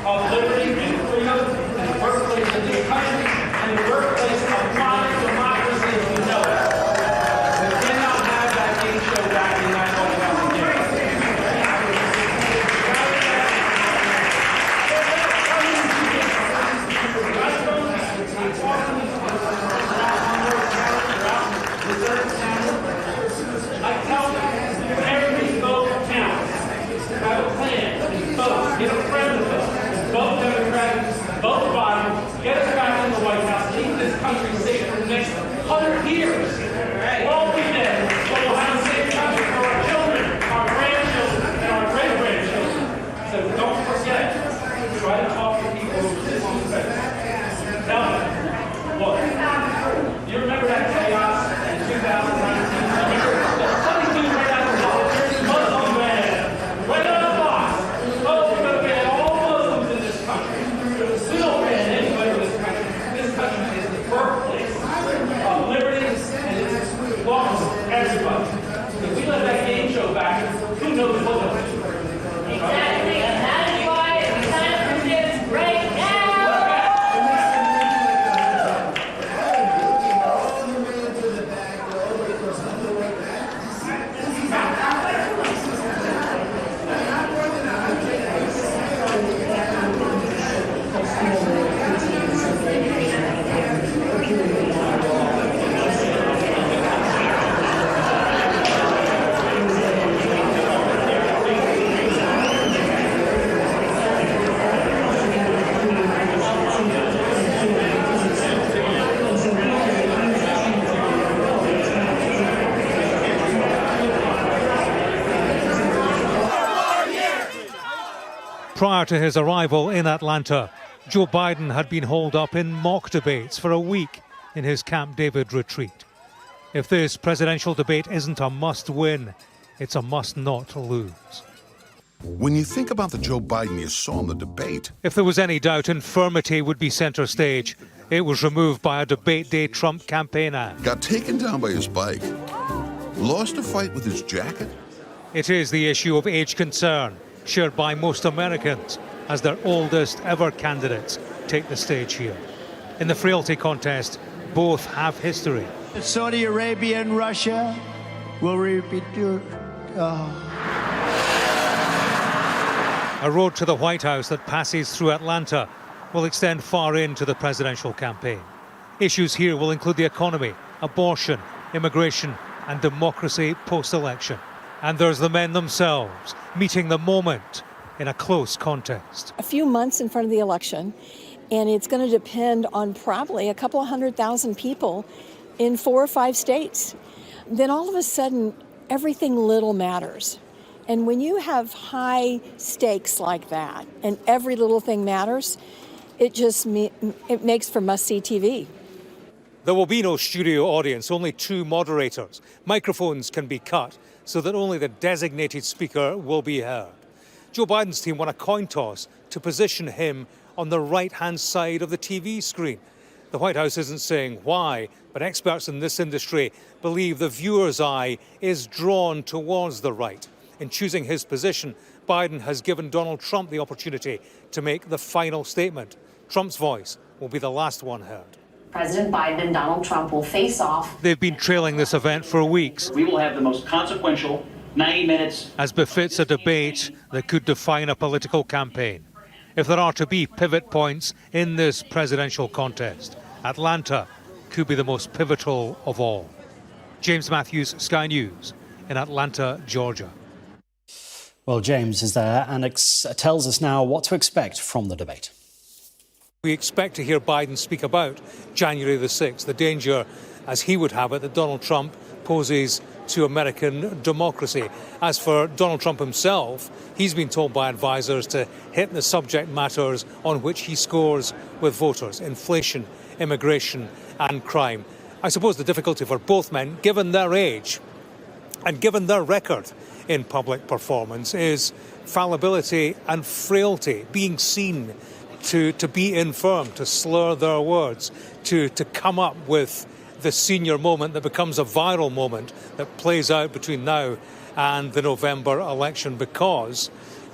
of liberty and freedom, and the birthplace of this country, and the birthplace of modern democracy as we know it. We cannot have that game show back in that White House again. I tell them, every vote counts. Have a plan, vote, get a friend with us, vote Democrat, vote Biden, get us back in the White House, keep this country safe for the next 100 years. We'll all be dead, but we'll have a safe country for our children, our grandchildren, and our great-grandchildren. So don't forget, try to talk to people who sit on the fence. Tell them, look, you remember that chaos in 2019? Somebody do right out the box. Muslim ban. Right out the box. Oh, we're going to ban all Muslims in this country. We don't ban anybody in this country. This country is the birthplace of liberty and it belongs to everybody. If we let that game show back, who knows what they'll do. Exactly. And that is why it's time for this right now. Prior to his arrival in Atlanta, Joe Biden had been holed up in mock debates for a week in his Camp David retreat. If this presidential debate isn't a must-win, it's a must-not lose. When you think about the Joe Biden you saw in the debate, If there was any doubt infirmity would be center stage, it was removed by a debate day Trump campaign ad. got taken down by his bike. Lost a fight with his jacket? It is the issue of age concern, shared by most Americans, as their oldest ever candidates take the stage here. In the frailty contest, both have history. Saudi Arabia and Russia will repeat your. A road to the White House that passes through Atlanta will extend far into the presidential campaign. Issues here will include the economy, abortion, immigration and democracy post-election. And there's the men themselves, meeting the moment in a close contest. A few months in front of the election, and it's going to depend on probably a couple of 100,000 people in 4 or 5 states. Then all of a sudden, everything little matters. And when you have high stakes like that, and every little thing matters, it makes for must-see TV. There will be no studio audience, only 2 moderators. Microphones can be cut so that only the designated speaker will be heard. Joe Biden's team won a coin toss to position him on the right-hand side of the TV screen. The White House isn't saying why, but experts in this industry believe the viewer's eye is drawn towards the right. In choosing his position, Biden has given Donald Trump the opportunity to make the final statement. Trump's voice will be the last one heard. President Biden and Donald Trump will face off. They've been trailing this event for weeks. We will have the most consequential 90 minutes. As befits a debate that could define a political campaign. If there are to be pivot points in this presidential contest, Atlanta could be the most pivotal of all. James Matthews, Sky News, in Atlanta, Georgia. Well, James is there and tells us now what to expect from the debate. We expect to hear Biden speak about January the 6th, the danger, as he would have it, that Donald Trump poses to American democracy. As for Donald Trump himself, he's been told by advisors to hit the subject matters on which he scores with voters: inflation, immigration and crime. I suppose the difficulty for both men, given their age and given their record in public performance, is fallibility and frailty, being seen to be infirm, to slur their words, to come up with the senior moment that becomes a viral moment that plays out between now and the November election, because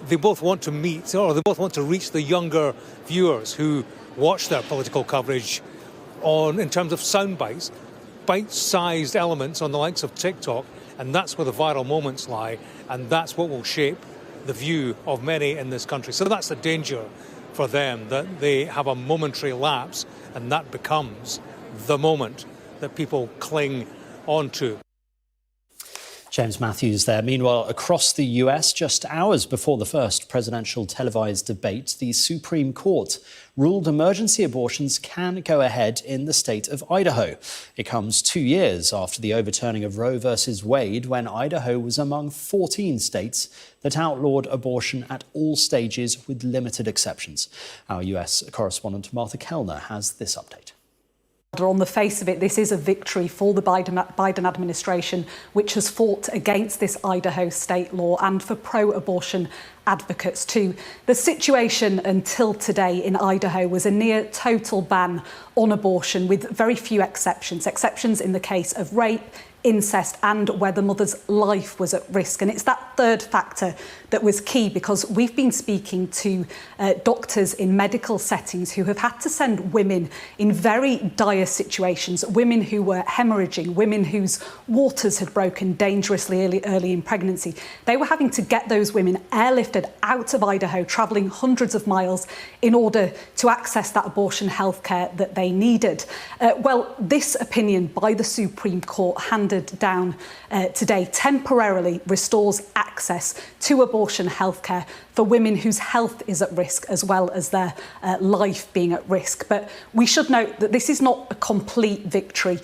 they both want to meet, or they both want to reach the younger viewers who watch their political coverage in terms of sound bites, bite-sized elements on the likes of TikTok, and that's where the viral moments lie, and that's what will shape the view of many in this country. So that's the danger for them, that they have a momentary lapse, and that becomes the moment that people cling onto. James Matthews there. Meanwhile, across the US, just hours before the first presidential televised debate, the Supreme Court ruled emergency abortions can go ahead in the state of Idaho. It comes 2 years after the overturning of Roe versus Wade, when Idaho was among 14 states that outlawed abortion at all stages with limited exceptions. Our US correspondent Martha Kellner has this update. On the face of it, this is a victory for the Biden administration, which has fought against this Idaho state law, and for pro-abortion advocates too. The situation until today in Idaho was a near total ban on abortion, with very few exceptions. Exceptions in the case of rape, incest and where the mother's life was at risk. And it's that third factor that was key, because we've been speaking to doctors in medical settings who have had to send women in very dire situations, women who were hemorrhaging, women whose waters had broken dangerously early in pregnancy. They were having to get those women airlifted out of Idaho, travelling hundreds of miles in order to access that abortion health care that they needed. Well, this opinion by the Supreme Court handed down today temporarily restores access to abortion health care for women whose health is at risk, as well as their life being at risk. But we should note that this is not a complete victory,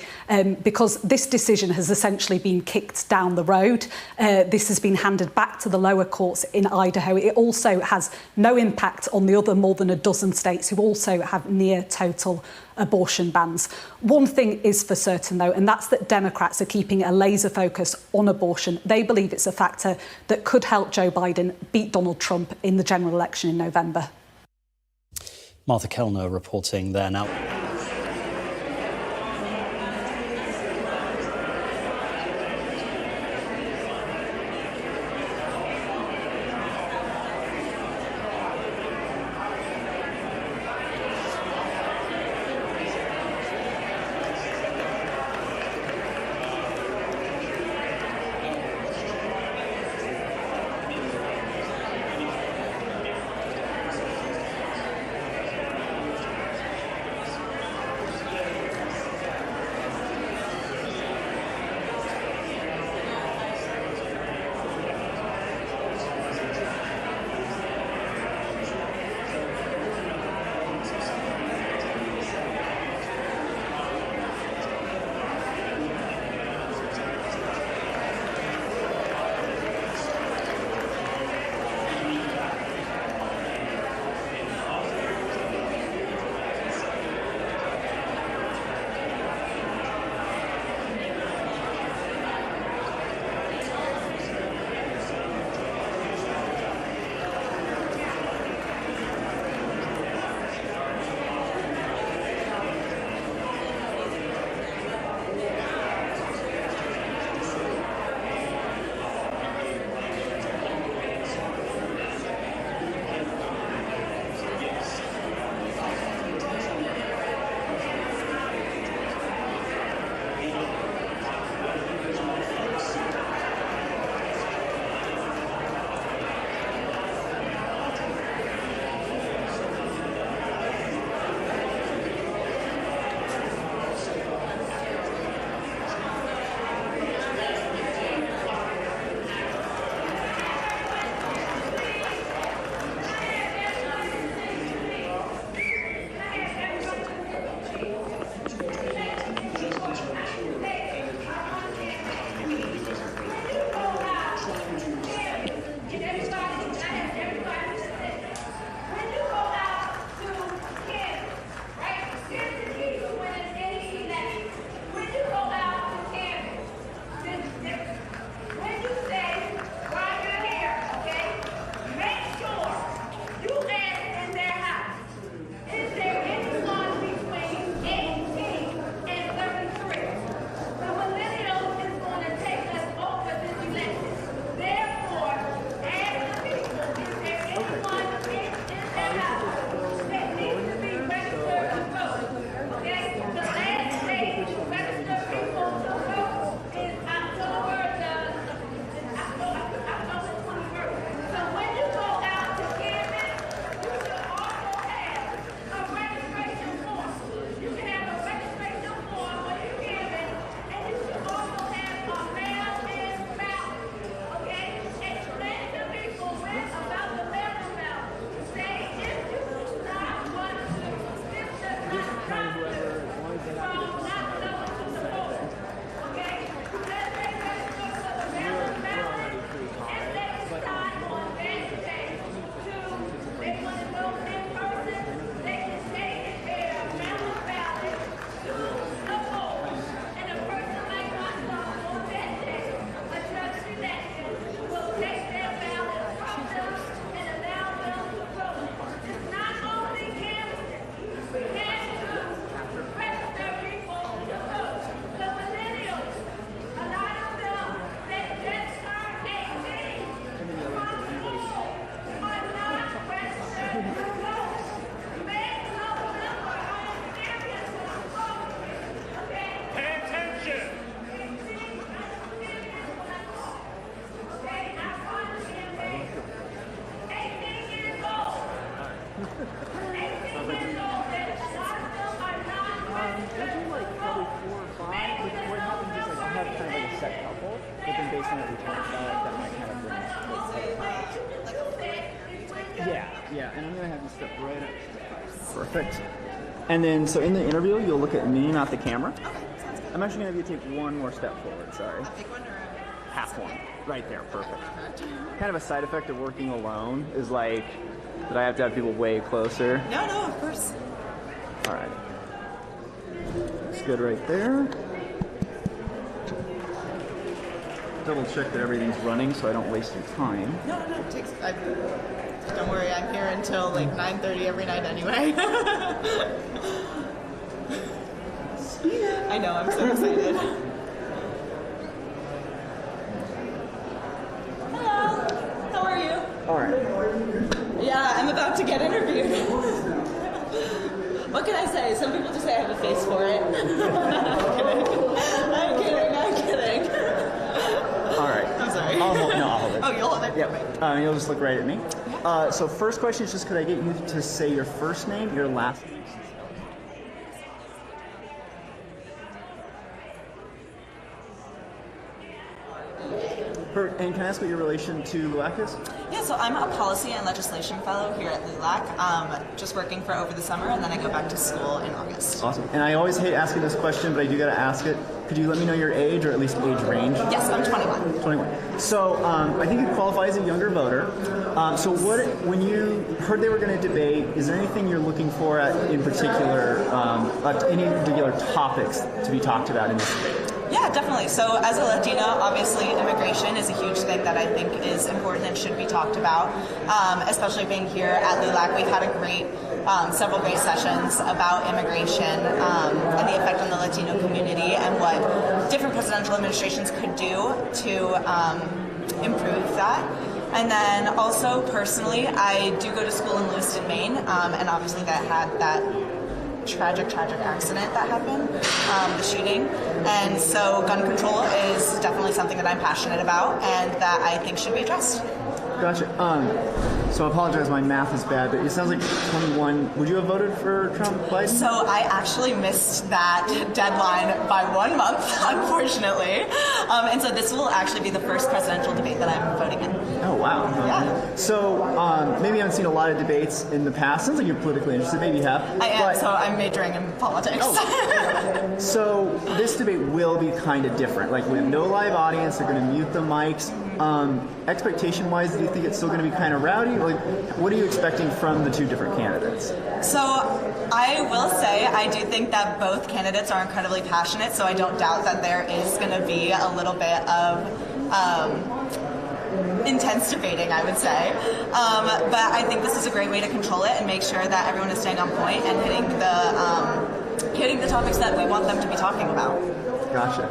because this decision has essentially been kicked down the road. This has been handed back to the lower courts in Idaho. It also has no impact on the other more than a dozen states who also have near total abortion bans. One thing is for certain, though, and that's that Democrats are keeping a laser focus on abortion. They believe it's a factor that could help Joe Biden beat Donald Trump in the general election in November. Martha Kellner reporting there now. anything that we talked about that might kind of bring up? Yeah, and I'm gonna have you step right up to the front. Perfect. And then, so in the interview, you'll look at me, not the camera. I'm actually gonna have you take one more step forward, sorry. Half one. Right there, perfect. Kind of a side effect of working alone is like that I have to have people way closer. No, of course. All right. Looks good right there. Double check that everything's running so I don't waste your time. No, it takes. Don't worry, I'm here until like 9:30 every night anyway. I know, I'm so excited. Hello, how are you? All right. Yeah, I'm about to get interviewed. What can I say? Some people just say I have a face for it. I'm kidding. All right. I'm sorry. I'll hold it. Oh, you'll hold it? Yep. You'll just look right at me. So first question is just could I get you to say your first name, your last name? And can I ask what your relation to LULAC is? Yeah, so I'm a policy and legislation fellow here at LULAC, just working for over the summer, and then I go back to school in August. Awesome. And I always hate asking this question, but I do got to ask it. Could you let me know your age, or at least age range? Yes, I'm 21. 21. So I think you qualify as a younger voter. So when you heard they were going to debate, is there anything you're looking for in particular, any particular topics to be talked about in this debate? Yeah, definitely. So as a Latina, obviously immigration is a huge thing that I think is important and should be talked about, especially being here at LULAC. We've had several great sessions about immigration and the effect on the Latino community and what different presidential administrations could do to improve that. And then also personally, I do go to school in Lewiston, Maine, and obviously that had that tragic accident that happened, the shooting. And so gun control is definitely something that I'm passionate about and that I think should be addressed. Gotcha. So I apologize, my math is bad, but it sounds like 21. Would you have voted for Trump, Biden? So I actually missed that deadline by 1 month, unfortunately. And so this will actually be the first presidential debate that I'm voting in. Oh, wow. Yeah. So maybe you haven't seen a lot of debates in the past. Sounds like you're politically interested. Maybe you have. I am, so I'm majoring in politics. Oh. So this debate will be kind of different. Like with no live audience, they're going to mute the mics. Expectation-wise, do you think it's still going to be kind of rowdy? Like, what are you expecting from the two different candidates? So I will say I do think that both candidates are incredibly passionate, so I don't doubt that there is going to be a little bit of intense debating, I would say. But I think this is a great way to control it and make sure that everyone is staying on point and hitting the topics that we want them to be talking about. Gotcha.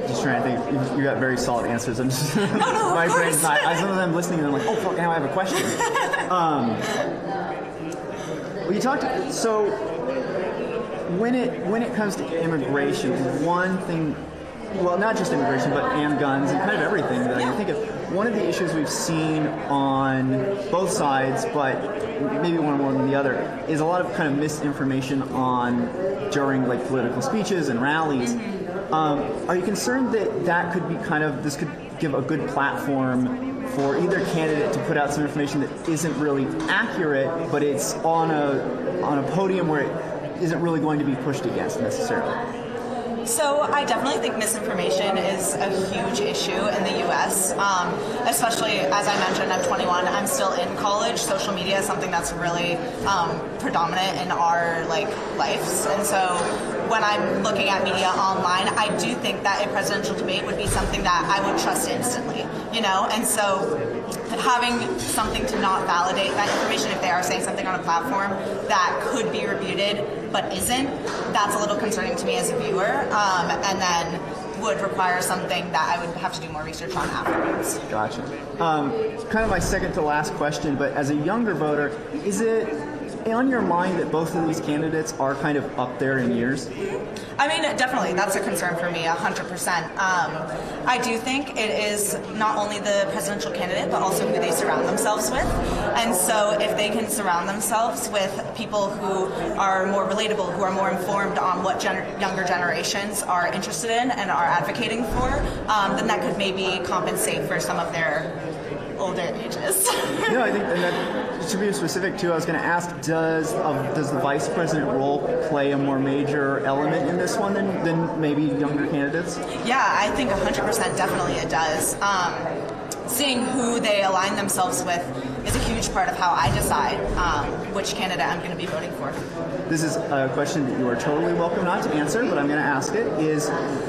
Just trying to think. You got very solid answers. I'm just my brain's not. Sometimes I'm listening and I'm like, oh fuck, now I have a question. Well, you talked. So when it comes to immigration, one thing. Well, not just immigration, but guns and kind of everything that I can think of. One of the issues we've seen on both sides, but maybe one more than the other, is a lot of kind of misinformation during like political speeches and rallies. Are you concerned that could be this could give a good platform for either candidate to put out some information that isn't really accurate, but it's on a podium where it isn't really going to be pushed against necessarily? So I definitely think misinformation is a huge issue in the U.S., especially, as I mentioned, I'm 21, I'm still in college. Social media is something that's really predominant in our lives. And so when I'm looking at media online, I do think that a presidential debate would be something that I would trust instantly, And so having something to not validate that information, if they are saying something on a platform that could be refuted but isn't, that's a little concerning to me as a viewer, and then would require something that I would have to do more research on afterwards. Gotcha. Kind of my second to last question, but as a younger voter, is it on your mind that both of these candidates are kind of up there in years? I mean, definitely, that's a concern for me, 100%. I do think it is not only the presidential candidate, but also who they surround themselves with. And so if they can surround themselves with people who are more relatable, who are more informed on what younger generations are interested in and are advocating for, then that could maybe compensate for some of their older ages. No, I think, and that, to be specific too, I was going to ask, does the vice president role play a more major element in this one than maybe younger candidates? Yeah, I think 100% definitely it does. Seeing who they align themselves with is a huge part of how I decide which candidate I'm going to be voting for. This is a question that you are totally welcome not to answer, but I'm going to ask it.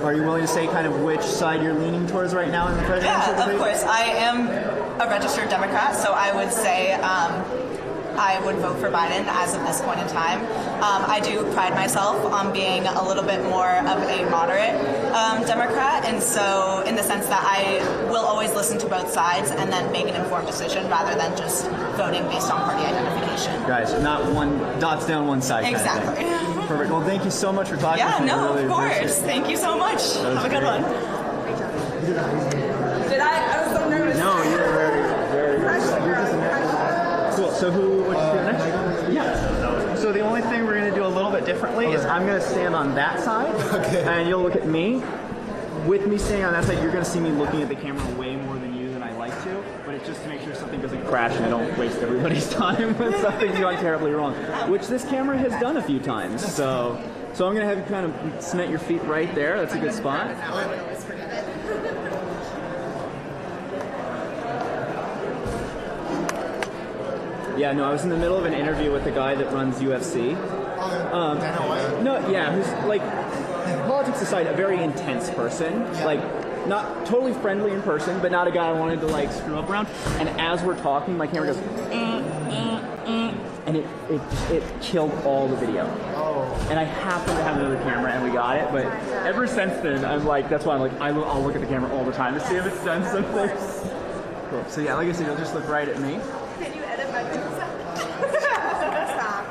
Are you willing to say kind of which side you're leaning towards right now in the presidential debate? Yeah, of course. I am a registered Democrat, so I would say I would vote for Biden as of this point in time. I do pride myself on being a little bit more of a moderate Democrat, and so in the sense that I will always listen to both sides and then make an informed decision rather than just voting based on party identification. Guys, not one dots down one side. Exactly. Kind of thing. Perfect. Well, thank you so much for talking to me. No, really of course. Thank you so much. Have a good one. Did I was so nervous. No, you were very cool. So what you do next? Yeah. So the only thing we're going to do a little bit differently is I'm going to stand on that side, and you'll look at me. With me standing on that side, you're going to see me looking at the camera way more than you than I like to, but it's just to make sure something doesn't crash and I don't waste everybody's time with something gone terribly wrong, which this camera has done a few times. So I'm going to have you kind of cement your feet right there. That's a good spot. Yeah, no, I was in the middle of an interview with a guy that runs UFC. Who's like, politics aside, a very intense person. Like, not totally friendly in person, but not a guy I wanted to like screw up around. And as we're talking, my camera goes, and it killed all the video. And I happen to have another camera, and we got it. But ever since then, I'm like, that's why I'm like, I'll look at the camera all the time to see if it's done something. Cool. So yeah, like I said, you'll just look right at me. Can you edit my Stop.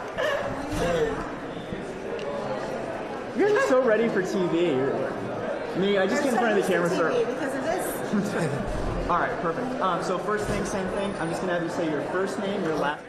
You guys are so ready for TV. Me, I just get in front of the camera, sir. Because of this. All right, perfect. So first thing, same thing. I'm just gonna have you say your first name, your last.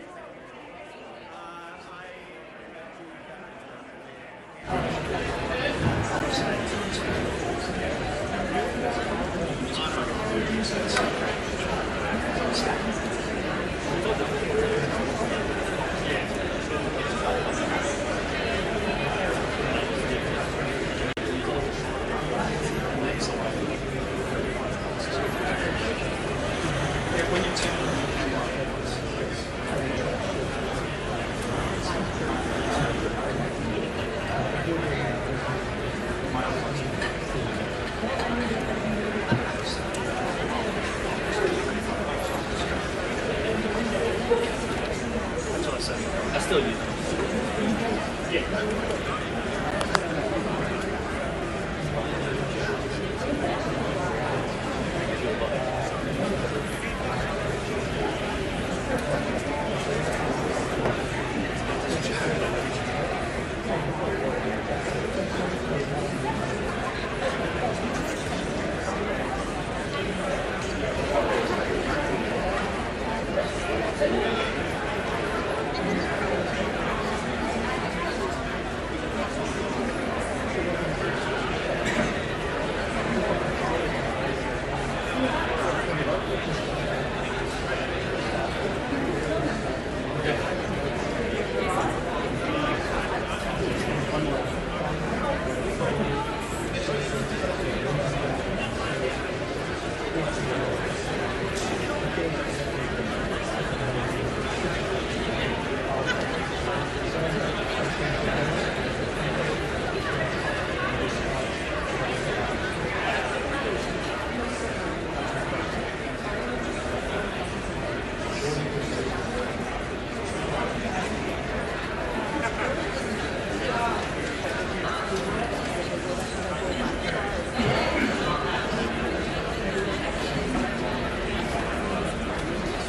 I still use it. Yeah.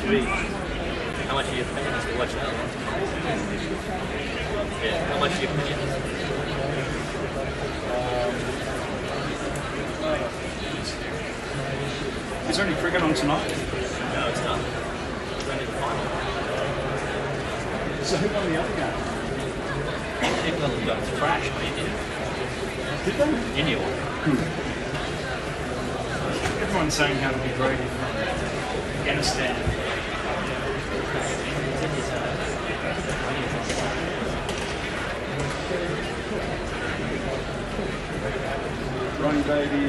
Sweet. How much are you paying us to watch that? Yeah, how much are you paying us? Is there any cricket on tonight? No, it's not. It's only the final. So who won the other game? England got thrashed by India. Did they? India won. Everyone's saying how it'd be great if Afghanistan. Ronnie baby.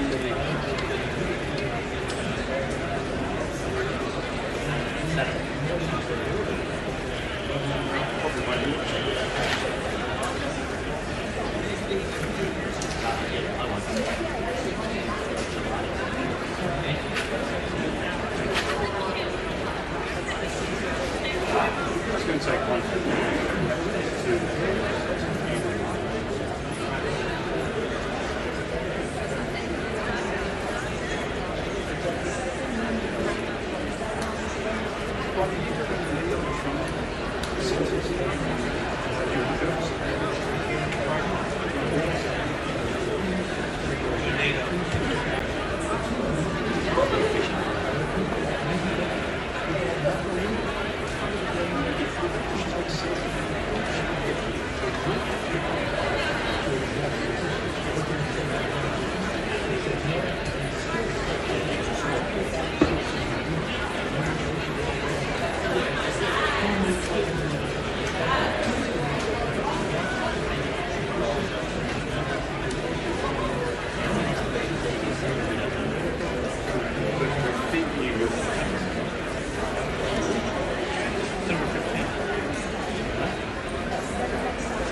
It's going to take one.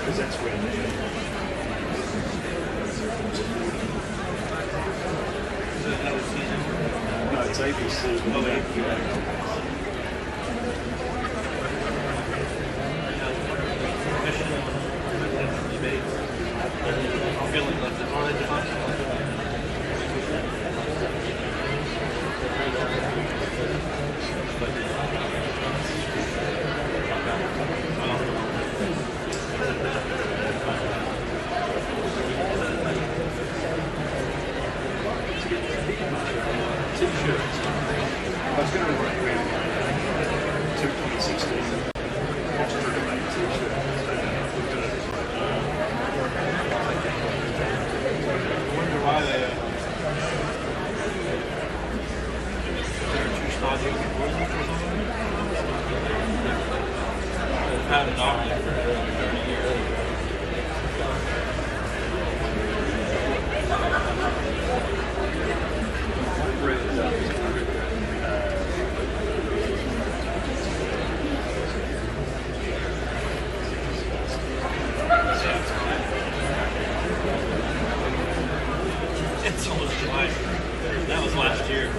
Because that's where no, it's ABC. Oh, T-shirts. I was going to recommend 2016 extra debate T-shirt. I wonder why they Had an option for 30 years. It's almost July. That was last year.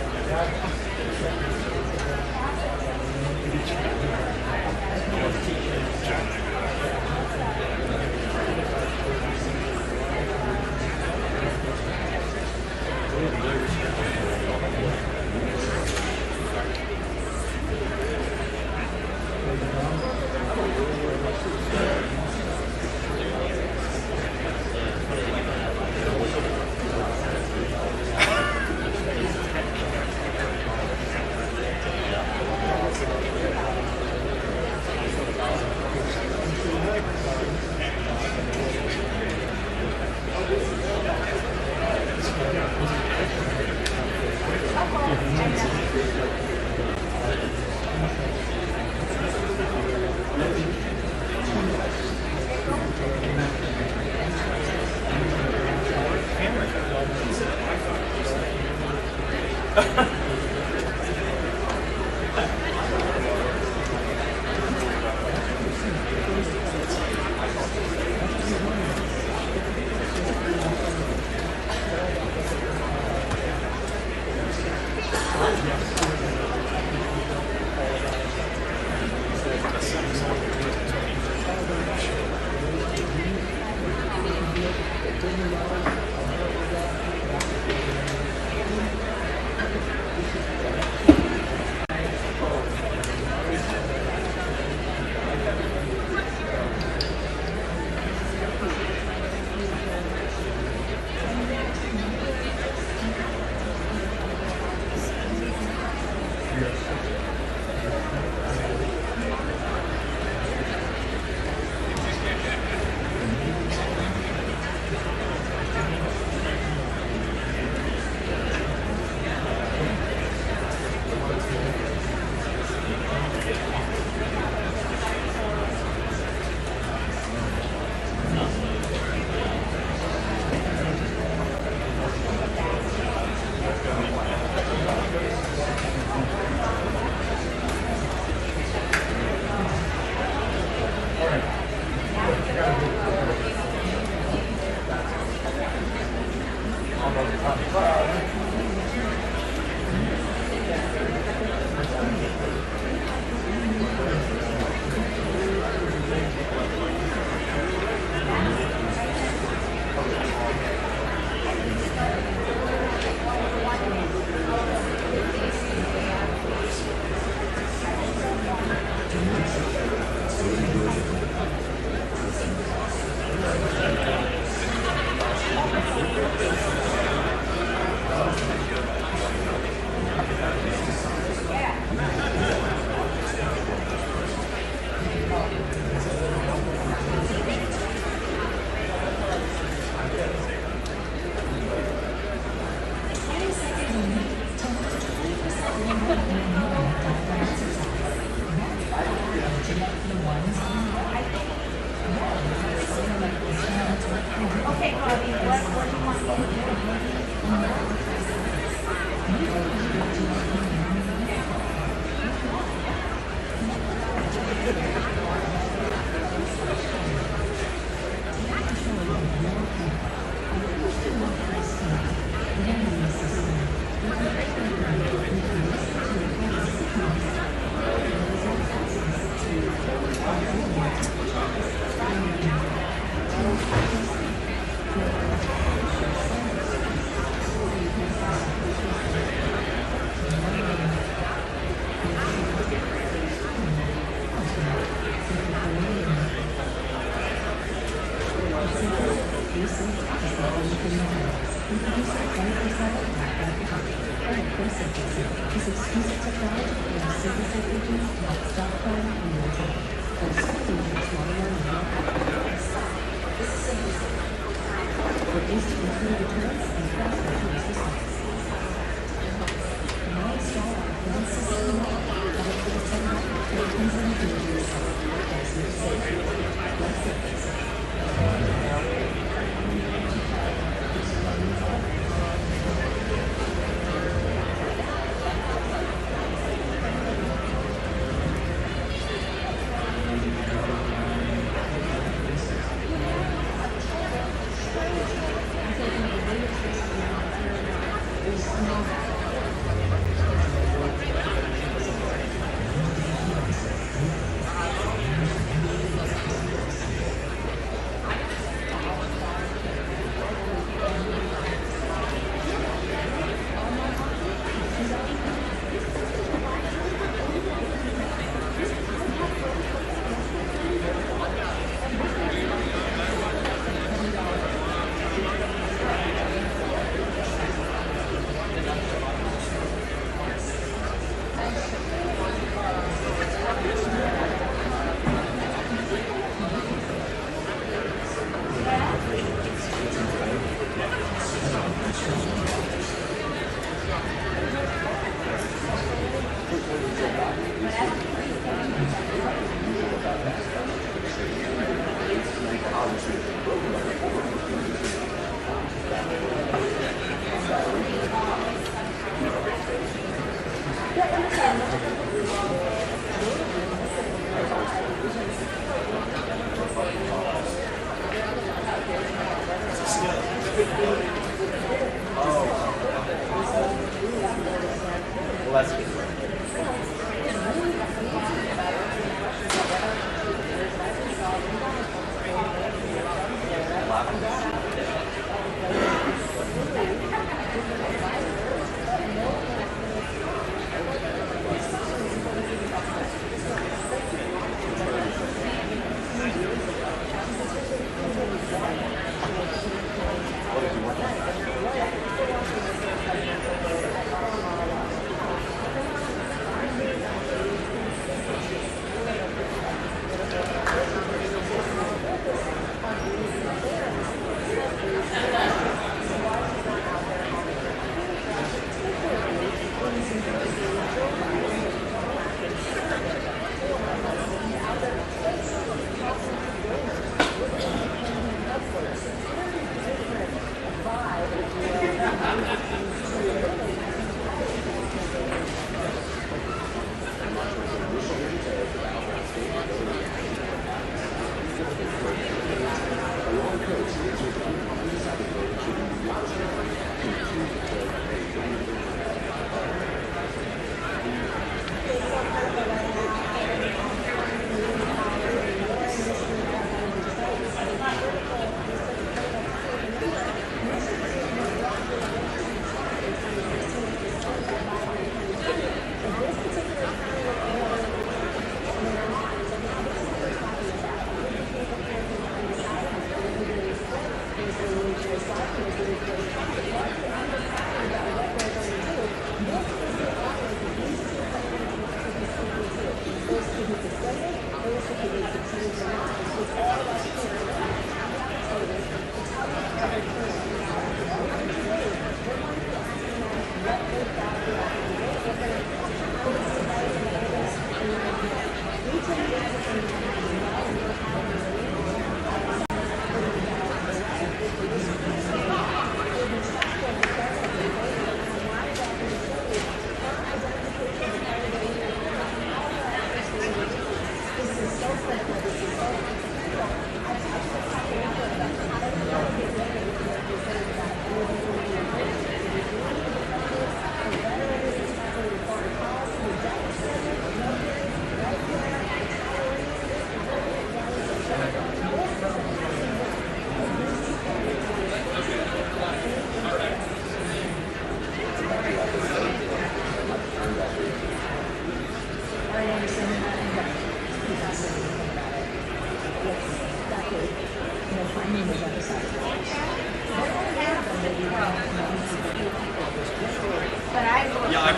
finding the website.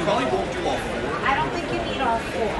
probably won't do all four. I don't think you need all four.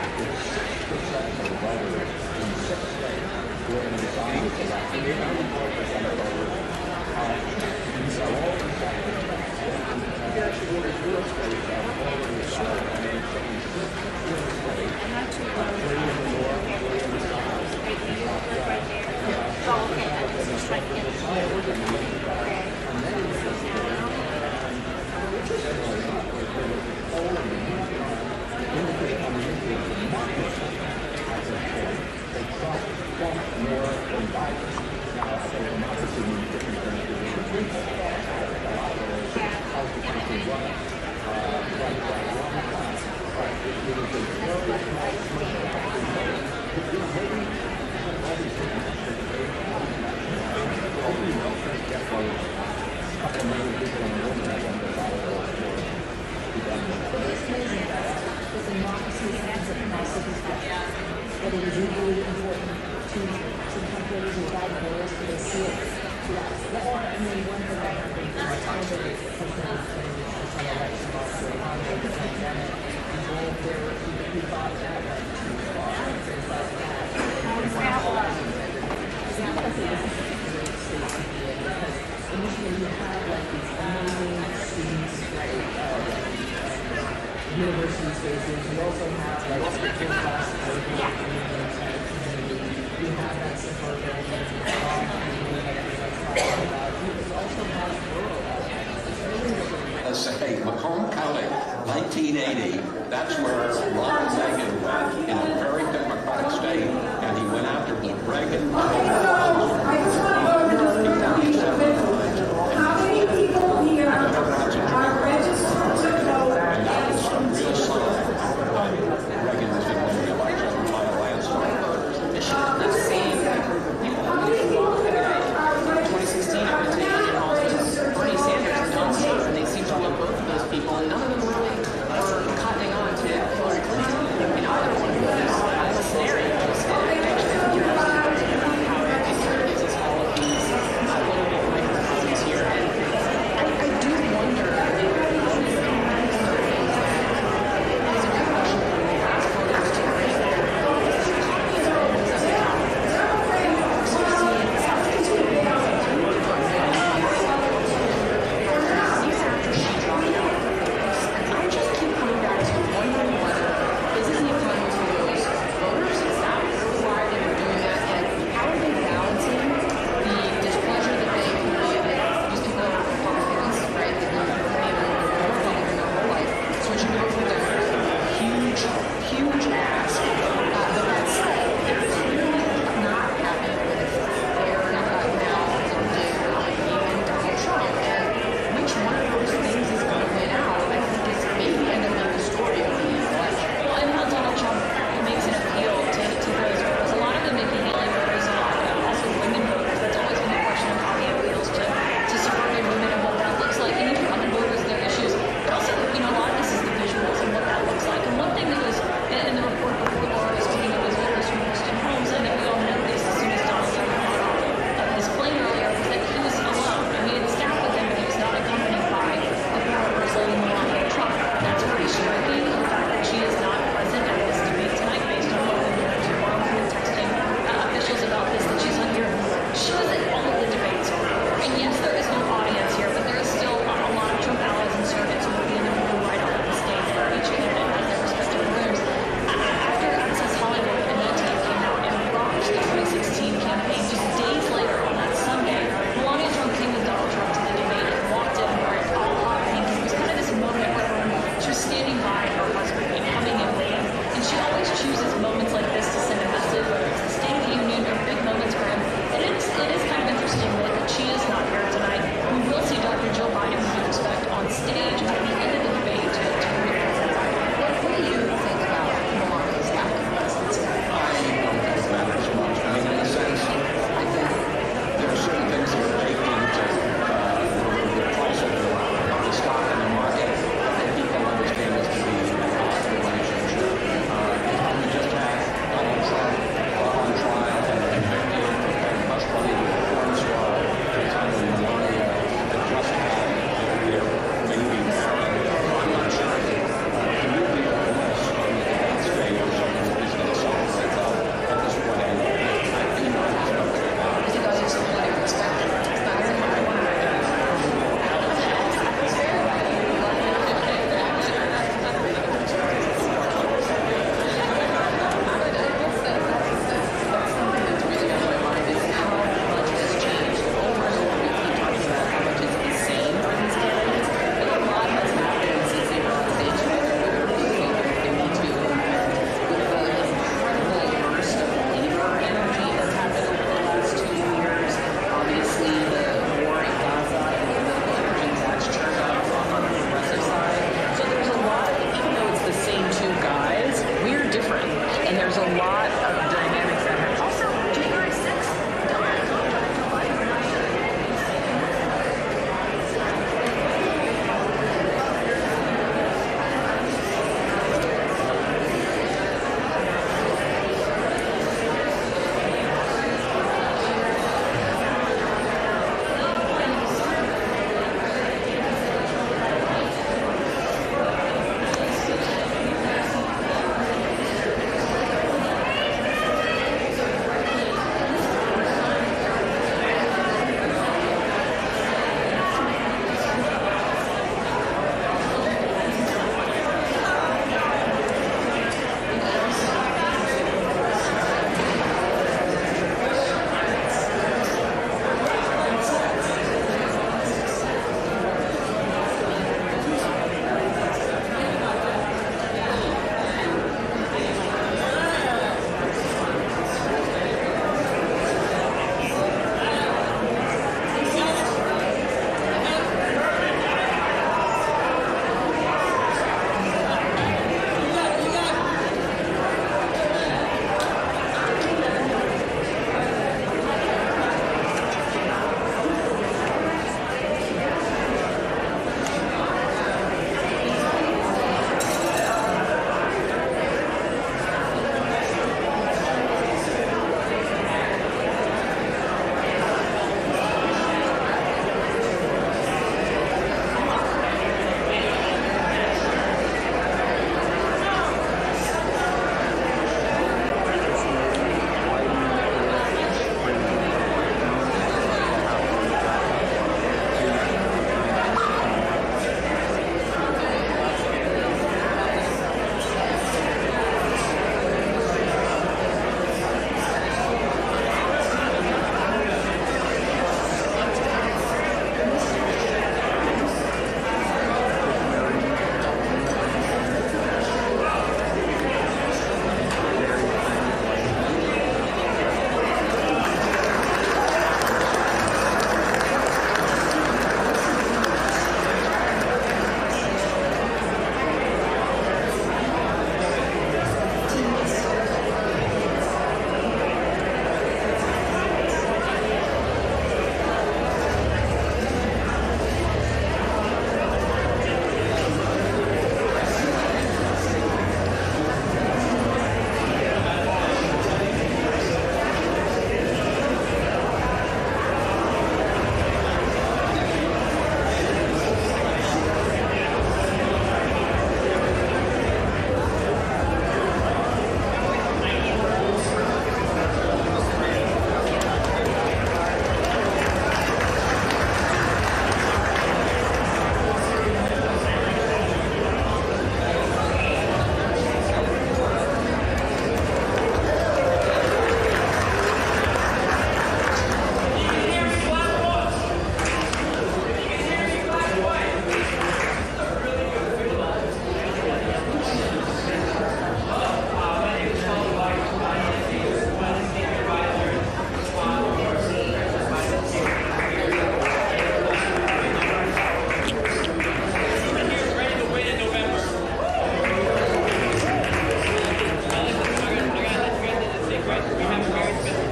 Say Macomb County, 1980, that's where Ronald Reagan went in a very democratic state, and he went after the Reagan. How many people here are registered to vote? And that was a real sign that Reagan was going to win the election by a landslide. The same people who walked in 2016 I was taking Bernie Sanders and John Stewart, and they seem to love both of those people, and none of them really are cottoning on to Hillary Clinton. You know, I don't want to do this.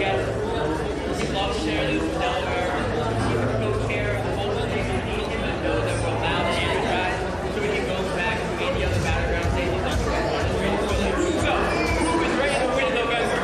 get his love share this from Delaware. He would co-chair the whole thing and need him to know that we're allowed to energize so we can go back to any other battleground states. He's not ready to win. So, who's ready to win in November?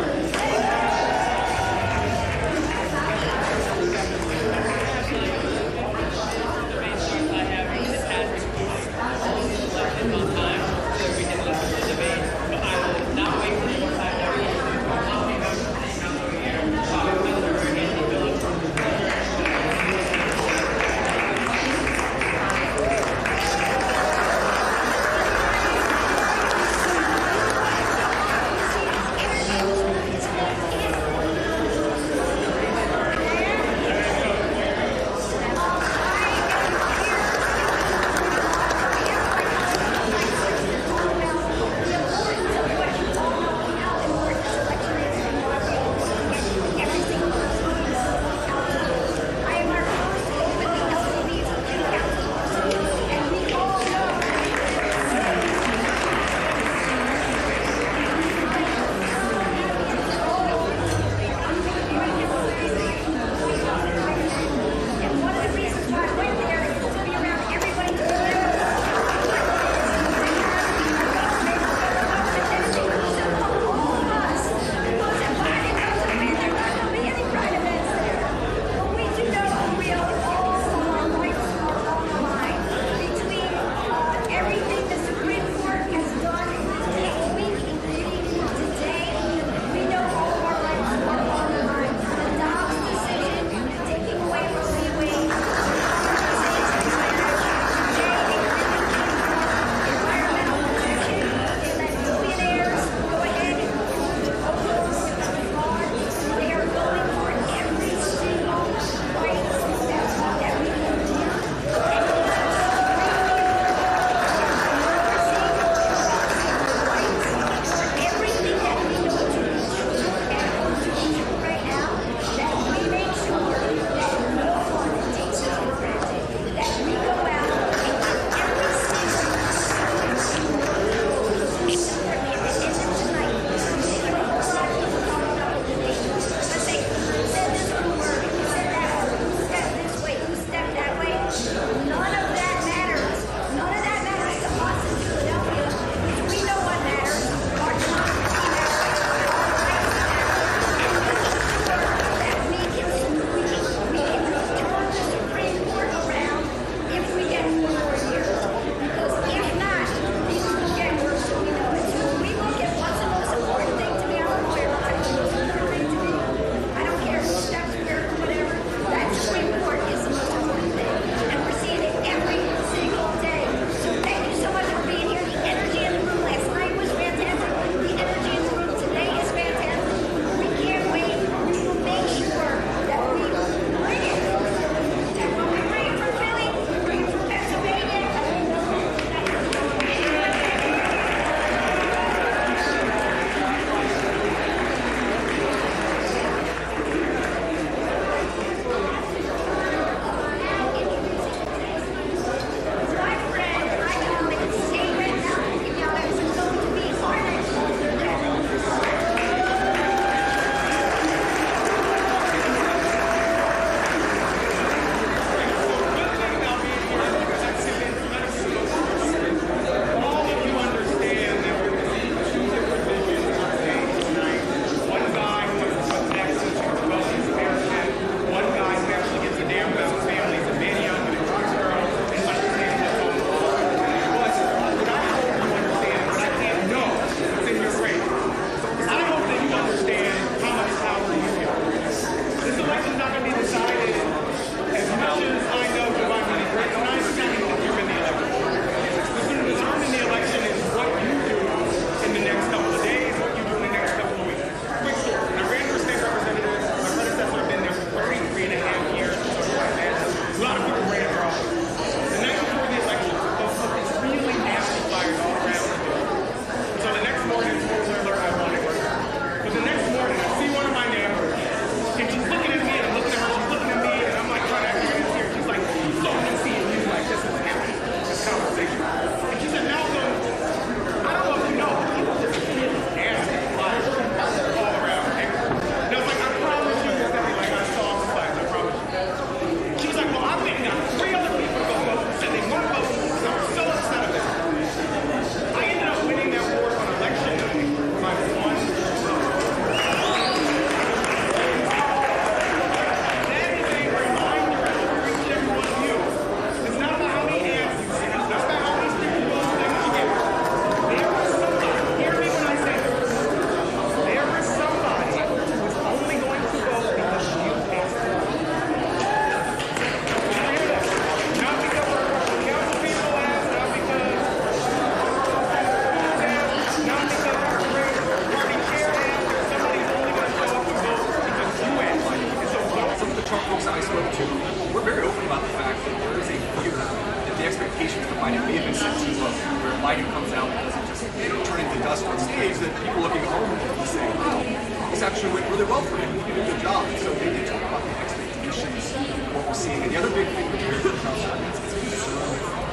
spoke to, we're very open about the fact that there is a fear that the expectations for Biden may have been set too low, where Biden comes out and doesn't just turn into dust on stage, that people looking at home will say, wow, this actually went really well for him. He did a good job. So they did talk about the expectations of what we're seeing. And the other big thing that we're hearing from Trump is concern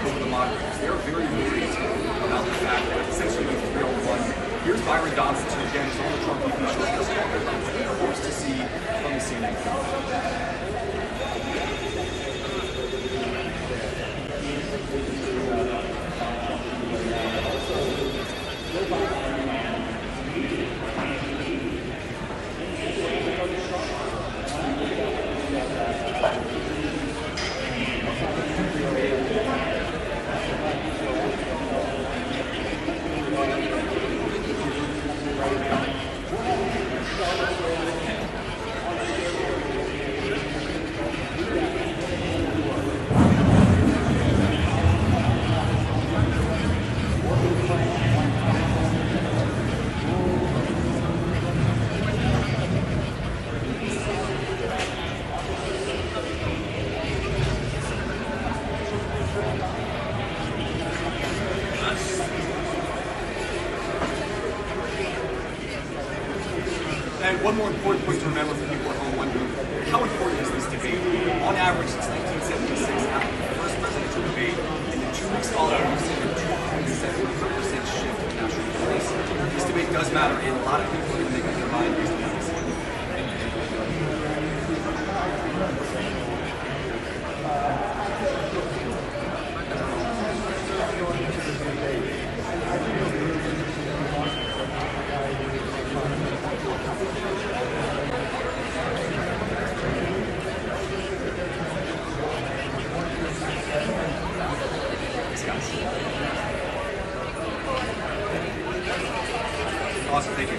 over the moderators. They're very worried about the fact that essentially with 301, here's Byron Donaldson, again, who's on the Trump TV show, just talking about what he hopes to see from the CNN campaign. And one more important point to remember for people at home wondering, how important is this debate? On average, since 1976, after the first presidential debate, in the 2 weeks following, we've seen a 2.7% shift in national polls. This debate does matter, and a lot of people are going to make up their mind based on this. Awesome, thank you.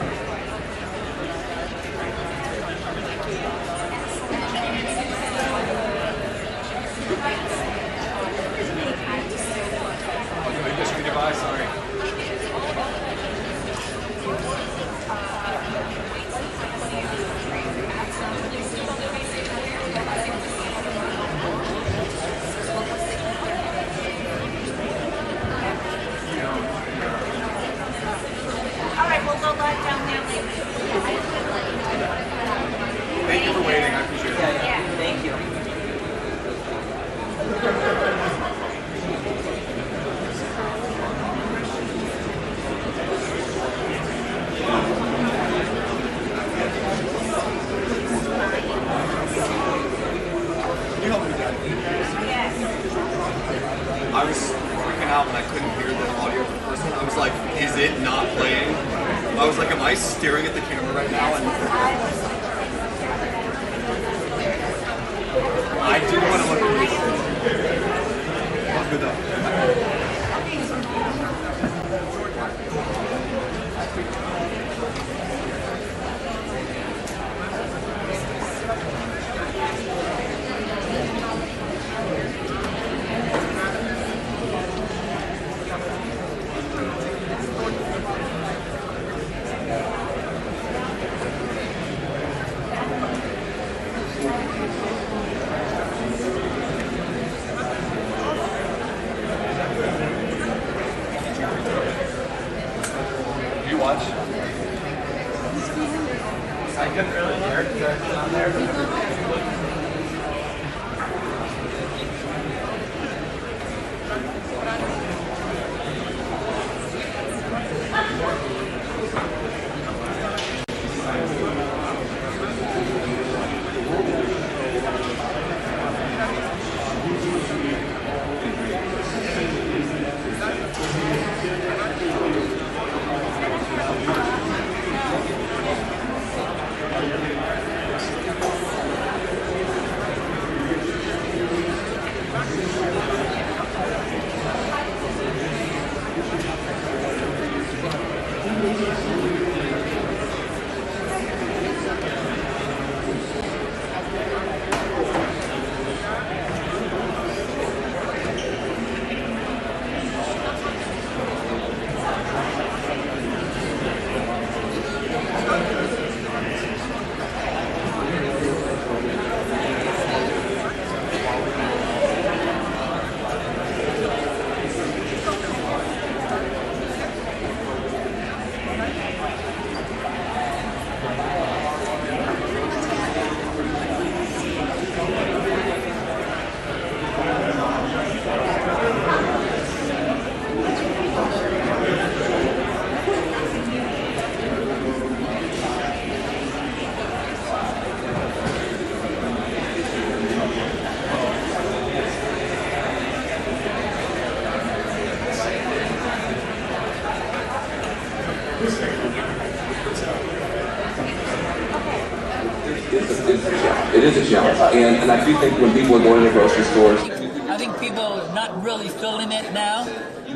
Sorry. All right, we'll go live down there later. Thank you for waiting. I appreciate it. Yeah, thank you. You help me with that. I was freaking out when I couldn't hear the audio for the first one. I was like, is it not playing? I was like, am I staring at the camera right now? And I didn't want to look at it. That was good though. You watch? I couldn't really hear it because I was on there. It is a challenge. And I do think when people are going to grocery stores, I think people are not really feeling it now,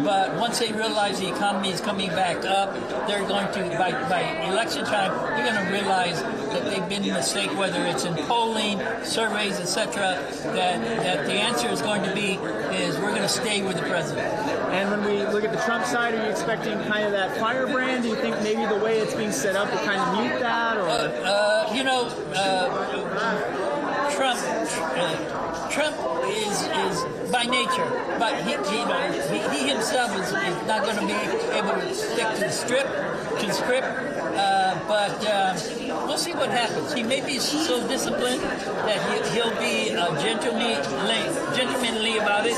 but once they realize the economy is coming back up, they're going to, by election time, they're going to realize that they've been mistaken, whether it's in polling, surveys, etc., that the answer is going to be is we're going to stay with the president. And when we look at the Trump side, are you expecting kind of that firebrand? Do you think maybe the way it's being set up will kind of mute that? Or Trump is by nature, but he himself is not going to be able to stick to the script. But we'll see what happens. He may be so disciplined that he'll be gentlemanly about it.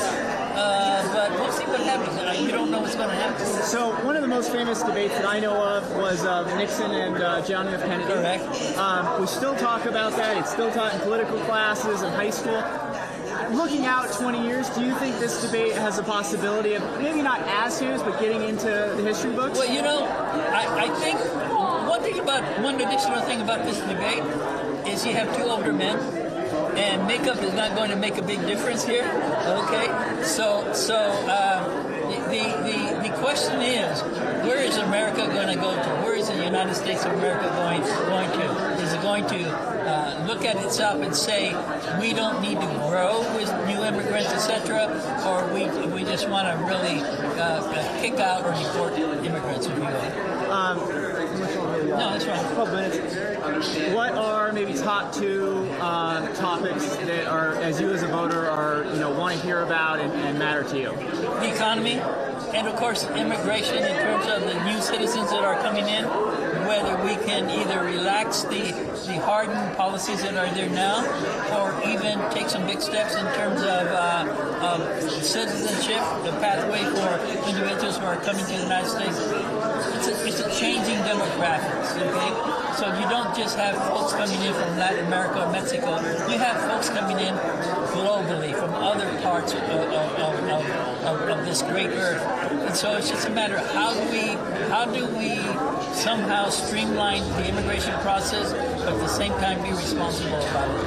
But we'll see what happens. You don't know what's going to happen. So one of the most famous debates that I know of was Nixon and John F. Kennedy. Correct. We still talk about that. It's still taught in political classes in high school. Looking out 20 years, do you think this debate has a possibility of maybe not as famous, but getting into the history books? Well, I think one additional thing about this debate is you have two older men. And makeup is not going to make a big difference here. Okay, so the question is, where is America going to go to? Where is the United States of America going to? Is it going to look at itself and say we don't need to grow with new immigrants, etc., or we just want to really kick out or deport immigrants, if you will? No, that's right. 12 minutes. What are maybe top two topics that are, as you as a voter are, want to hear about and matter to you? The economy, and of course immigration in terms of the new citizens that are coming in. Whether we can either relax the hardened policies that are there now, or even take some big steps in terms of citizenship, the pathway for individuals who are coming to the United States. It's a changing demographics, okay? So you don't just have folks coming in from Latin America or Mexico. You have folks coming in globally from other parts of this great earth. And so it's just a matter of how do we somehow streamline the immigration process, but at the same time be responsible about it.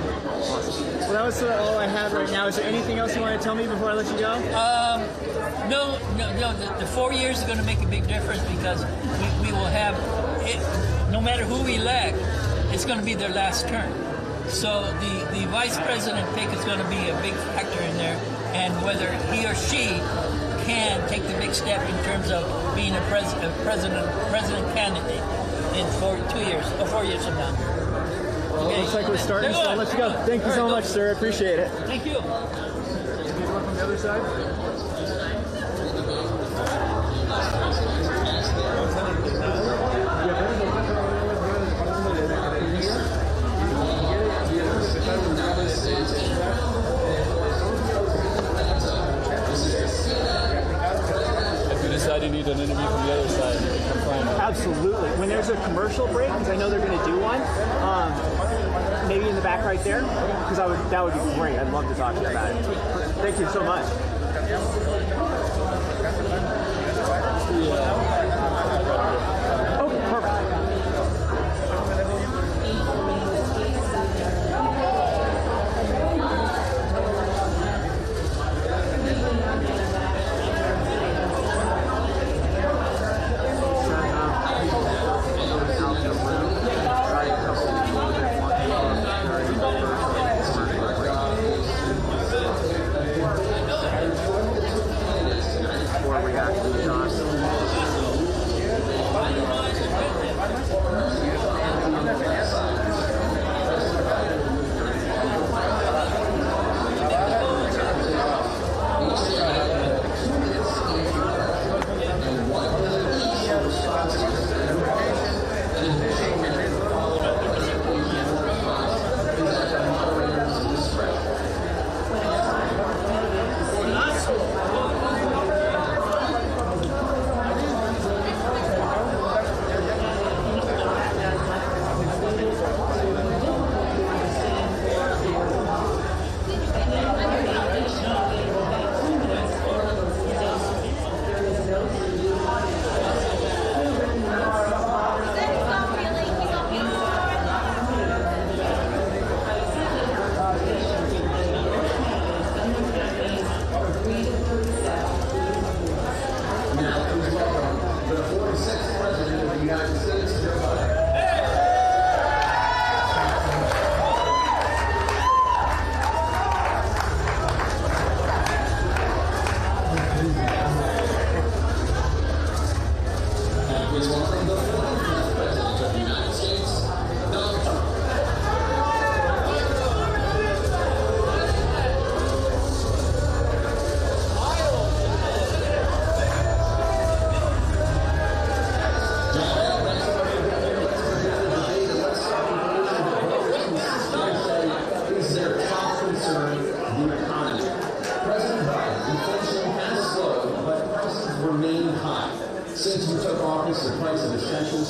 Well, that was all I have right now. Is there anything else you want to tell me before I let you go? No. The 4 years is going to make a big difference because we will have it. No matter who we elect, it's going to be their last term. So the vice president pick is going to be a big factor in there, and whether he or she can take the big step in terms of being a president candidate in 4 years from now. Well, it looks like we're starting, so I'll let you go. Thank you so much, sir. I appreciate it. Thank you. Can you look from the other side? If you decide you need an interview from the other side, you can come find me. Absolutely. When there's a commercial break, because I know they're going to do one, maybe in the back right there, because that would be great. I'd love to talk to you about it. Thank you so much. Okay, perfect.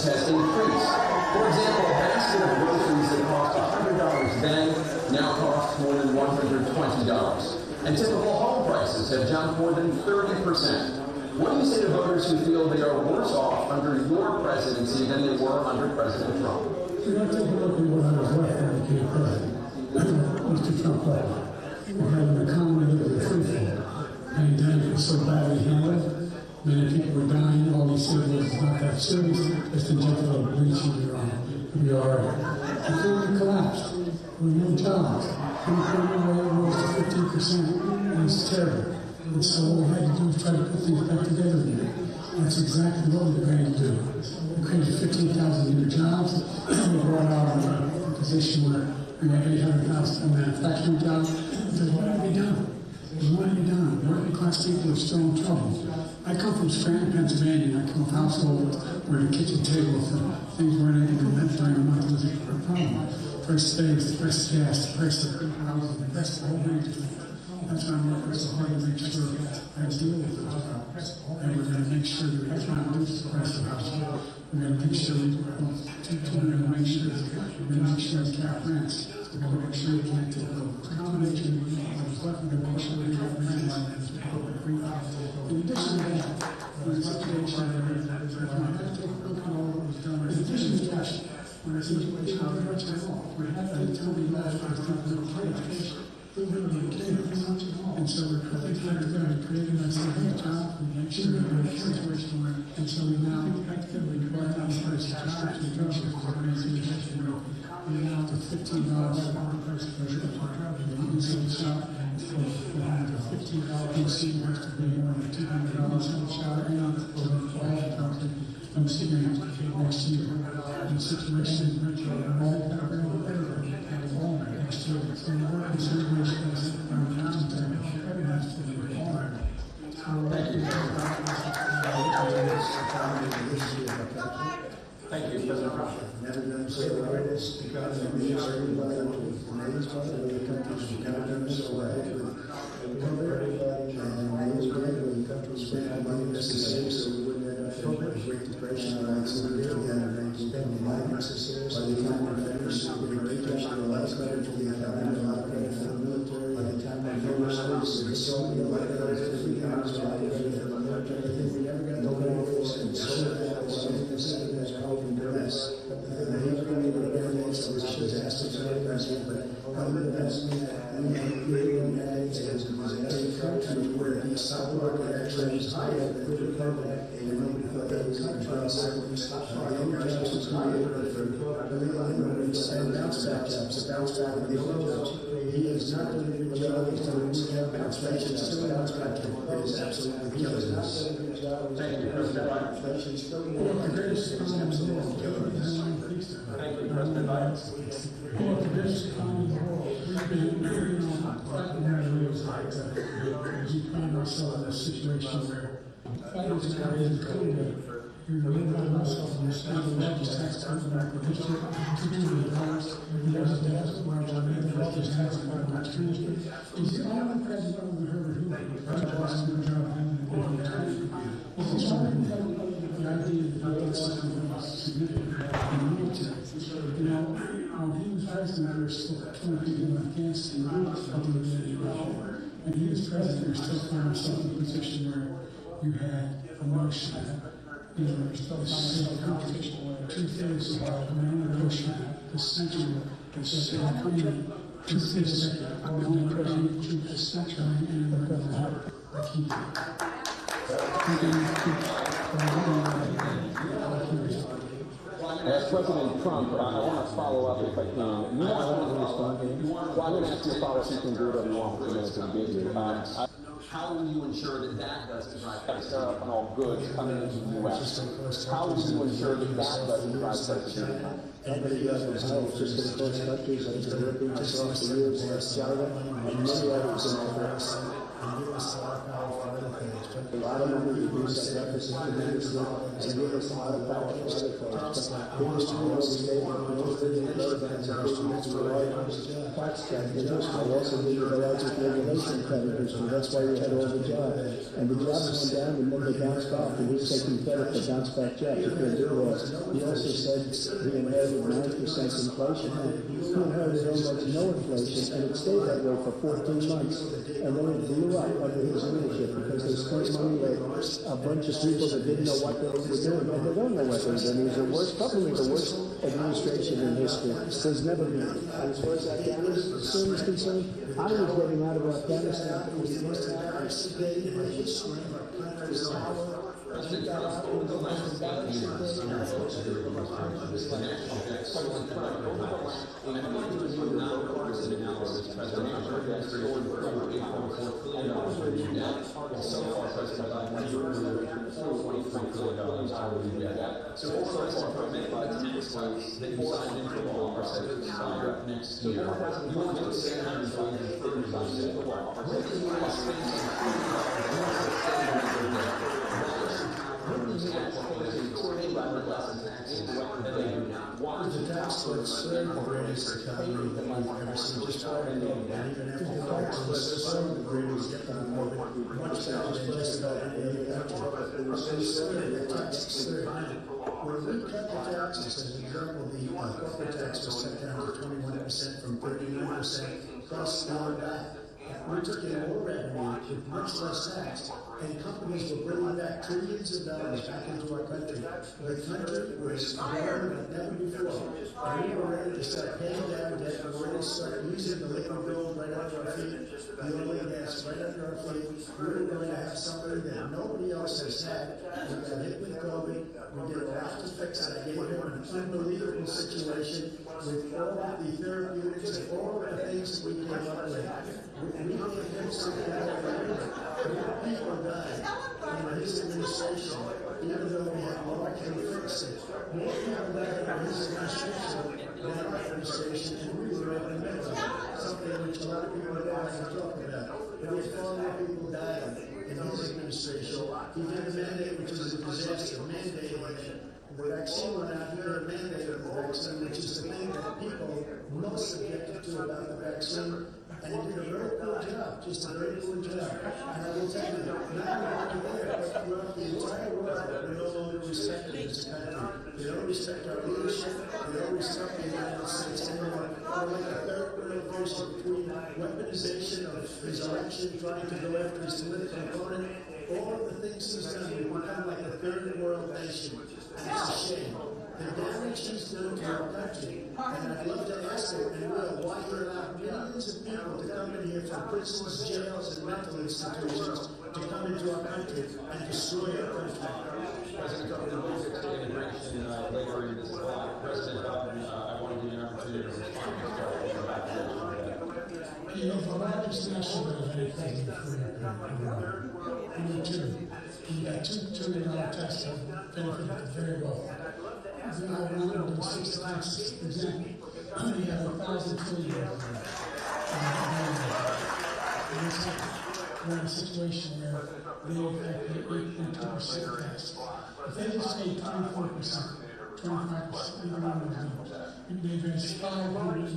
price has increased. For example, a basket of groceries that cost $100 then now costs more than $120. And typical home prices have jumped more than 30%. What do you say to voters who feel they are worse off under your presidency than they were under President Trump? You know, take a look at what I was left when I became president. Mr. Trump left. We had an economy that was free fall. Pandemic was so badly handled. Many people were dying. All he said was, it's not that serious. Just inject a little bleach in your arm. You'll be all right. The economy collapsed. We had no jobs. Unemployment rate rose to 15%. It was terrible. And so what we had to do was try to put things back together again. That's exactly what we're going to do. We created 15,000 new jobs. We brought out a position where we had 800,000 manufacturing jobs. So what have we done? What have we done? Working class people are still in trouble. I come from Scranton, Pennsylvania. I come from households where the kitchen table for things weren't able to be met during the month was a problem. Price of eggs, the price of gas, the price of housing, the price of the whole range of things. That's why I'm working so hard to make sure I deal with those problems. And we're going to make sure that we can't lose the price of housing. We're going to make sure we're going to make sure it's cap rents. We're going to make sure we can't take a combination of what's left. We're going to make sure we have rent like this. In addition to that, we're in a situation where I have to take a look at all that was done. In addition to that, we're in a situation where we're much more. We have to tell me that there's no education. And so we're creating a set of jobs. We make sure we're in a situation where, and so we now actively brought down the price of jobs. We go to organizations where we now to $15 for the price of jobs. You can see the shop for $15. You see it has to be more than $200 in the shop. And for all the jobs I'm seeing next year. In situations where all next year. So we're working situations around housing and that's the requirement. Thank you, President Trump. Never done so well as because of the everybody was amazed by the countries who never done so well with COVID. And it was great when the country spent the money necessary so we wouldn't end up in a Great Depression like so we had to spend the money necessary. By the time we finished, we were reaching a lot better for the economy, a lot better for the military. By the time we finished, we saw a lot of those every hour, a lot better for the military. I think we never got no more and so that was something that's probably this. He's going to be the candidates that was just asked to be president, but other than that, we creating candidates as a country where the stock market actually is higher than the Republic, and the energy was higher and bounce back jobs, bounce back with the old jobs. He is not going to do well, he's going to bounce back, he's still bounce back, it is absolutely killing us. Thank you, President Biden. Inflation is still more than it is absolutely killing us. Thank you, President Biden. The biggest economy in the world. We've been fighting our ways we find ourselves in a situation where fighters now in the economy. We find ourselves in the largest tax cut in our history, $2 trillion. There's a deficit where the largest tax cut in our history. He's the only president we've ever heard who does a job in the country. This is something that the idea that that's something significant in the military. You know, when he was president, there were still 20 people in Afghanistan, and he was president, we still found ourselves in a position where you had a notion that, you know, there's still a competition where 2/3 of our notion the century is economy, 2/3 of the only president to the century and the president. As President Trump, I want to follow up if I can. Well, I'm going to ask you to follow up if you can do whatever you want for the minutes and get here. How will you ensure that that doesn't drive prices up on all goods coming into the U.S.? How will you ensure that that doesn't drive prices up? Everybody else was just in the first countries, like the Philippines, just lost the years, lost China, and many others in our and give us a lot of power for other things. But a lot of money to reduce that deficit tremendously and give us a lot of power for other things. But biggest real estate and most of the organization, that's where our tax creditors, I also give you the largest regulation creditors, so that's why we had all the jobs. And the jobs went down and then they bounced back, and we're taking credit for bounce back jobs. You can't do that. He also said we inherited 9% inflation. We inherited almost no inflation, and it stayed that way for 14 months. And then it blew up under his leadership because they spent money at a bunch of people that didn't know what they were doing. And they don't know what they're doing. It was the worst, probably the worst administration in history. There's never been. And as far as Afghanistan is concerned, I was getting out of Afghanistan. It was the most embarrassing day in the history of our country's power. We got out of the most embarrassing the tax cuts are the greatest economy that we've ever seen. Just try to know, and even after the tax cuts are the greatest economy, much better than just about any other country. So the taxes are high. When we cut the taxes, as an example, the corporate tax was cut down to 21% from 39%, plus beyond that. We took in more revenue with much less tax, and companies were bringing back trillions of dollars back into our country. The country was growing like never before, and we were ready to start paying down debt. We were ready to start using the liquid gold right under our feet, the oil and gas right under our feet. We were going to have something that nobody else has had. We got hit with COVID. We did a lot to fix it. I gave him an unbelievable situation with all of the therapeutics and all of the things that we came up with. We gave him something that people died in his administration, even though we had law to fix it. More people died in his administration than our administration, and we were in the middle of it, something which a lot of people don't like to talk about. But we had far more people dying in his administration. He did a mandate which was a disaster, mandating the vaccine went out, he did a mandate of the vaccine, which is the thing that people most objected to about the vaccine. And he did a very poor job, just a very poor job. And I will tell you, not only there, but throughout the entire world, we're no longer respected as a country. They don't respect our leadership. They don't respect the United States anymore. We're like a third world version between weaponization of his election, trying to go after his political opponent. All of the things he's done, we've become like a third world nation. And it's a shame. The damage he's done to our country. And I'd love to ask him, and will, why he allowed millions of people to come in here from prisons, jails, and mental institutions to come into our country and destroy our country. President Trump will visit to immigration later in this call. President Biden, I want to give you an opportunity to respond to You know, the largest national event in the free you need two. You got $2 trillion tax benefit at the very low. You know, 160 taxes, for example, you have 1,000 trillion. We're in a situation where they have paid 8.2% tax. If they just paid 24%, 25%, even on those numbers, they've raised $500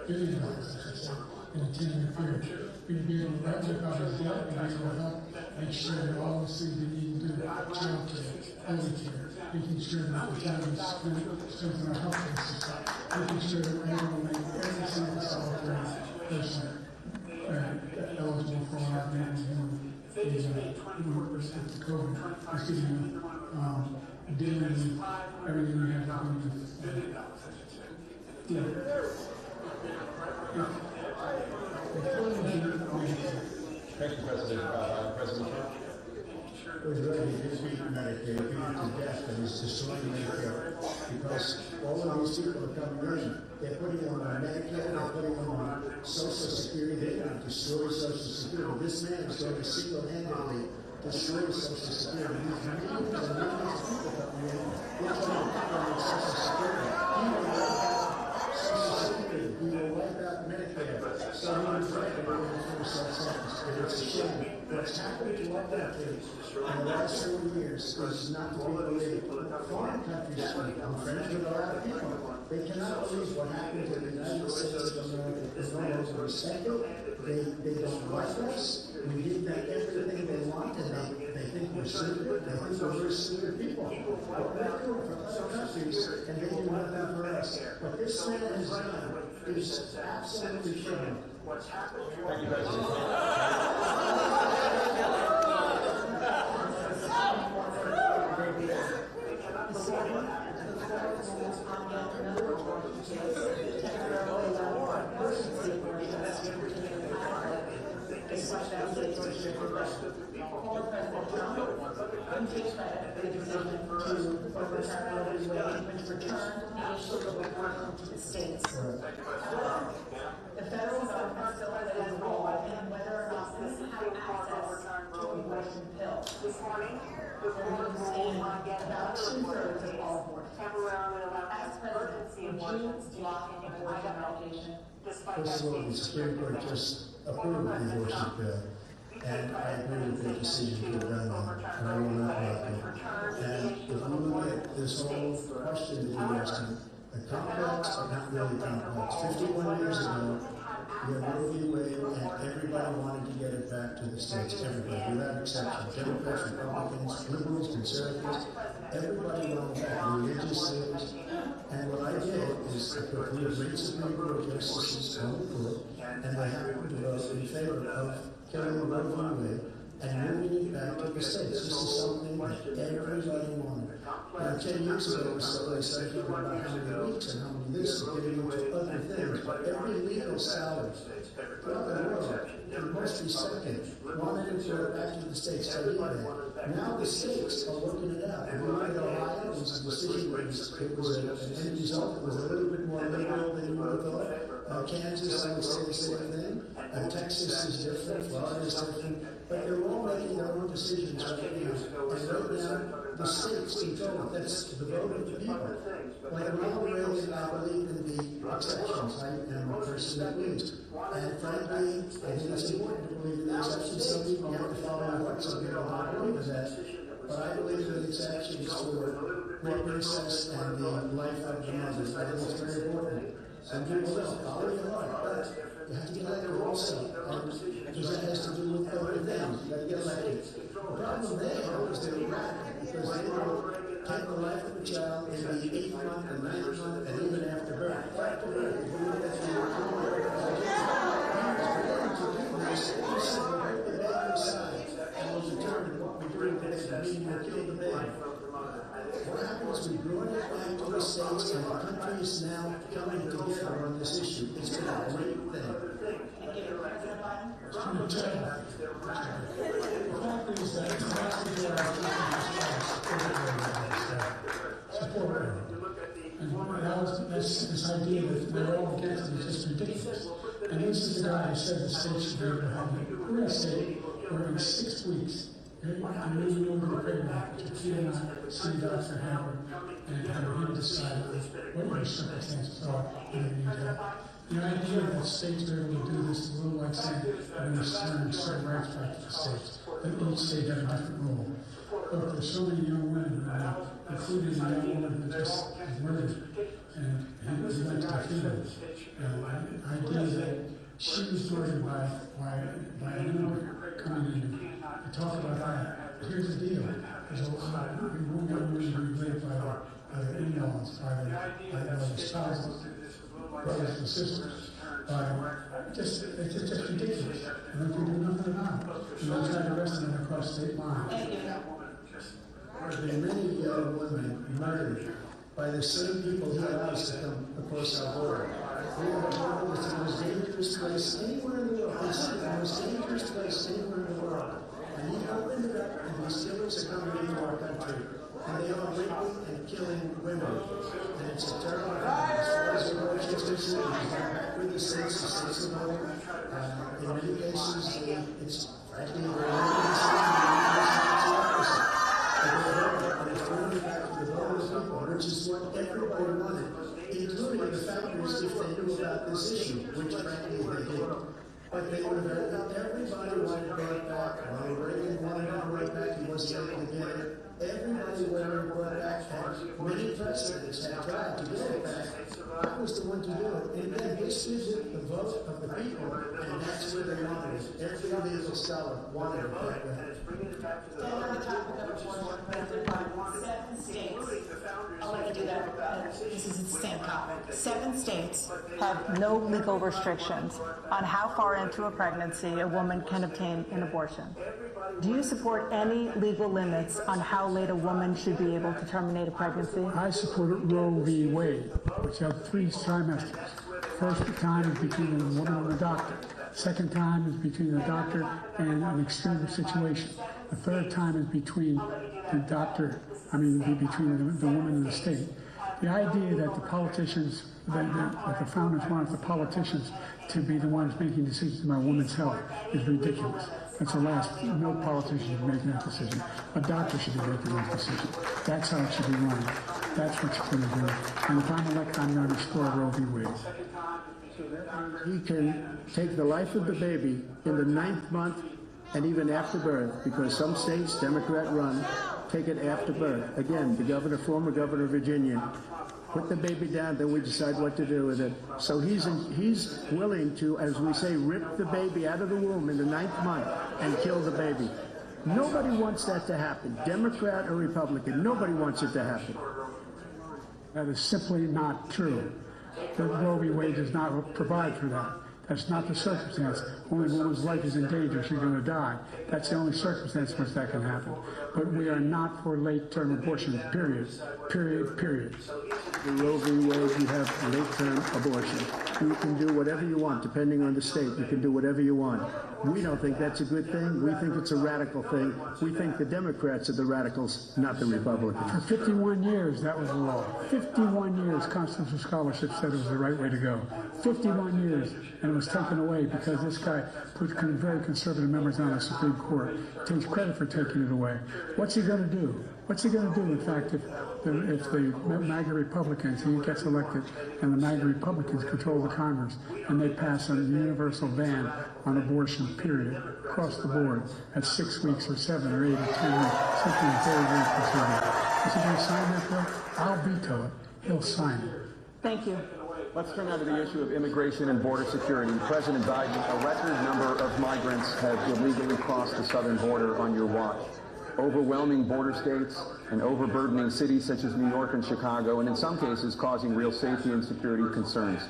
billion, I should say, in a 10-year period. We'd be able to rip out his debt, we'd be able to help make sure that all the things we need to do, child care, elder care, making sure that the town is strengthen our health care system, making sure that we're able to make every single solitary person eligible for our advantage who is with COVID, is getting dealing with everything we have to do with. Thank you, President. President Trump. It was ready to defeat Medicare, beat it to death, and it's destroying Medicare. Because all of these people are coming in, they're putting them on Medicare, they're putting them on Social Security, they're going to destroy Social Security. This man is going to single-handedly destroy Social Security. These millions and millions of people coming in, they're trying to put on Social Security. He will wipe out Social Security, he will wipe out Medicare. So we reflect on the first sentence. And it's a shame. What's happened to our country in the last 40 years is not to be believed. Foreign countries, I'm friends with a lot of people, they cannot believe what happened to the United States of America. There's no longer respect it. They don't like us. We give them everything they want, and they think we're stupid. They think we're very stupid people. But we're doing for other countries, and they do nothing for us. What this man has done is absolutely shame. What's happened to our The federal government still has a role in whether or not citizens have access to abortion pills. This morning, the board ruled on about 2/3 of all abortions. Temporarily allowing emergency abortions to lock in abortion medication. First of all, the Supreme Court just approved the abortion bill, and I agree with their decision to have done that, and I will not like it. And if you look at this whole question that you're asking, the complex, but not really complex. 51 years ago, we had Roe v. Wade, and everybody wanted to get it back to the states. Everybody, without exception. Democrats, Republicans, liberals, conservatives, everybody wanted back religious leaders. And what I did is I put three great Supreme Court justices on the court, and they happened to vote in favor of killing Roe v. Wade and moving it back to the states. This is something that everybody wanted. Now, 10 years ago or so, they started talking about how many weeks and how many this, and getting into other things. But every legal salary throughout the world, and most respected, wanted to go back to the states to do that. Now the states are working it out. And we look at Ohio, it was a decision, it was an end result. It was a little bit more liberal than you would have thought. Kansas, I would say the same thing. Texas is different, Florida is different. But they're all making their own decisions right now. And right now, the states control it. That's the vote of the people. Like Ronald Reagan, I believe in the exceptions. I am a person that believes. And frankly, I think it's important to believe in the exceptions. Some people have to follow my heart, some people don't believe in that. But I believe in the exceptions for what incest and the life of the mothers. I think it's very important. Some people don't follow your heart, but you have to get elected also, because that has to do with other things. You got to get elected. The problem there was they were radical, because they will take the life of a child in the 8th month, and 9th month, and even after birth. After birth, if you look at the and will determine what we do with it, and mean we'll kill the baby. What happens, we brought it back to the states, and the country is now coming together on this issue. It's been a great thing. It's going to check out. The fact is that the vast majority of support it. And this idea that they're all against it is just ridiculous. And this is the guy who said the state should be able to have it. We're in a state where in 6 weeks, I'm moving over the pregnant, to Keith and I see Dr. Howard and have him decide what your circumstances are in the meantime. The idea that states are able to do this is a little like saying we're going to turn certain rights back to the states, that each state has a different role. Look, there's so many young women right now, including the young woman who just was murdered, and he went to the funeral. The idea that she was murdered by a number coming in to talk about that. Here's the deal. There's a lot of young women being raped by their in-laws, by their spouses, brothers and sisters. It's just ridiculous. And if we do nothing about it, and they try to arrest them across state lines. There have been many young women murdered by the same people he allows to come across our border. We have a border that's the most dangerous place anywhere in the world. It's the most dangerous place anywhere in the world. And he opened it up, and these killers are coming into our country. And they are raping and killing women. And it's a terrible thing. As far as the abortion is concerned, he's not back with the states of vote. In many cases, it's frankly very which is what everybody wanted. including the founders if they knew about this issue, which frankly they didn't. But they would have, everybody wanted brought back. Ronald Reagan wanted it brought back, he wasn't able to get it. Everybody wanted it brought back, and many presidents had tried to get it back. I was the one to do it. And again, this is the vote of the people, and that's where they wanted it. Every legal scholar wanted it that way. On the topic of abortion, 7 states, I'll let you do that. This is the same topic. 7 states have no legal restrictions on how far into a pregnancy a woman can obtain an abortion. Do you support any legal limits on how late a woman should be able to terminate a pregnancy? I support Roe v. Wade, which had 3 trimesters. First time is between a woman and a doctor. Second time is between the doctor and an extreme situation. The third time is between the doctor, between the woman and the state. The idea that the politicians, that the founders wanted the politicians to be the ones making decisions about women's health is ridiculous. That's the last. No politician is making that decision. A doctor should be making that decision. That's how it should be run. That's what you're going to do. And if I'm elected, I'm going to restore Roe v. Wade. He can take the life of the baby in the 9th month and even after birth, because some states, Democrat run, take it after birth. Again, the former governor of Virginia, put the baby down, then we decide what to do with it. So he's willing to, as we say, rip the baby out of the womb in the 9th month and kill the baby. Nobody wants that to happen, Democrat or Republican. Nobody wants it to happen. That is simply not true. The Roe v. Wade does not provide for that. That's not the circumstance. Only a woman's life is in danger, she's going to die. That's the only circumstance in which that can happen. But we are not for late-term abortion, period. Period. The Roe v. Wade, you have late-term abortion. You can do whatever you want, depending on the state. You can do whatever you want. We don't think that's a good thing. We think it's a radical thing. We think the Democrats are the radicals, not the Republicans. For 51 years, that was the law. 51 years, constitutional scholarship said it was the right way to go. 51 years, and it was taken away because this guy put very conservative members on the Supreme Court. Takes credit for taking it away. What's he going to do? What's he going to do, in fact, if the MAGA Republicans, he gets elected, and the MAGA Republicans control the Congress, and they pass a universal ban on abortion, period, across the board, at 6 weeks or 7 or 8 or 10 weeks, something very, very conservative. Is he going to sign that bill? I'll veto it. He'll sign it. Thank you. Let's turn now to the issue of immigration and border security. President Biden, a record number of migrants have illegally crossed the southern border on your watch. Overwhelming border states and overburdening cities such as New York and Chicago, and in some cases causing real safety and security concerns.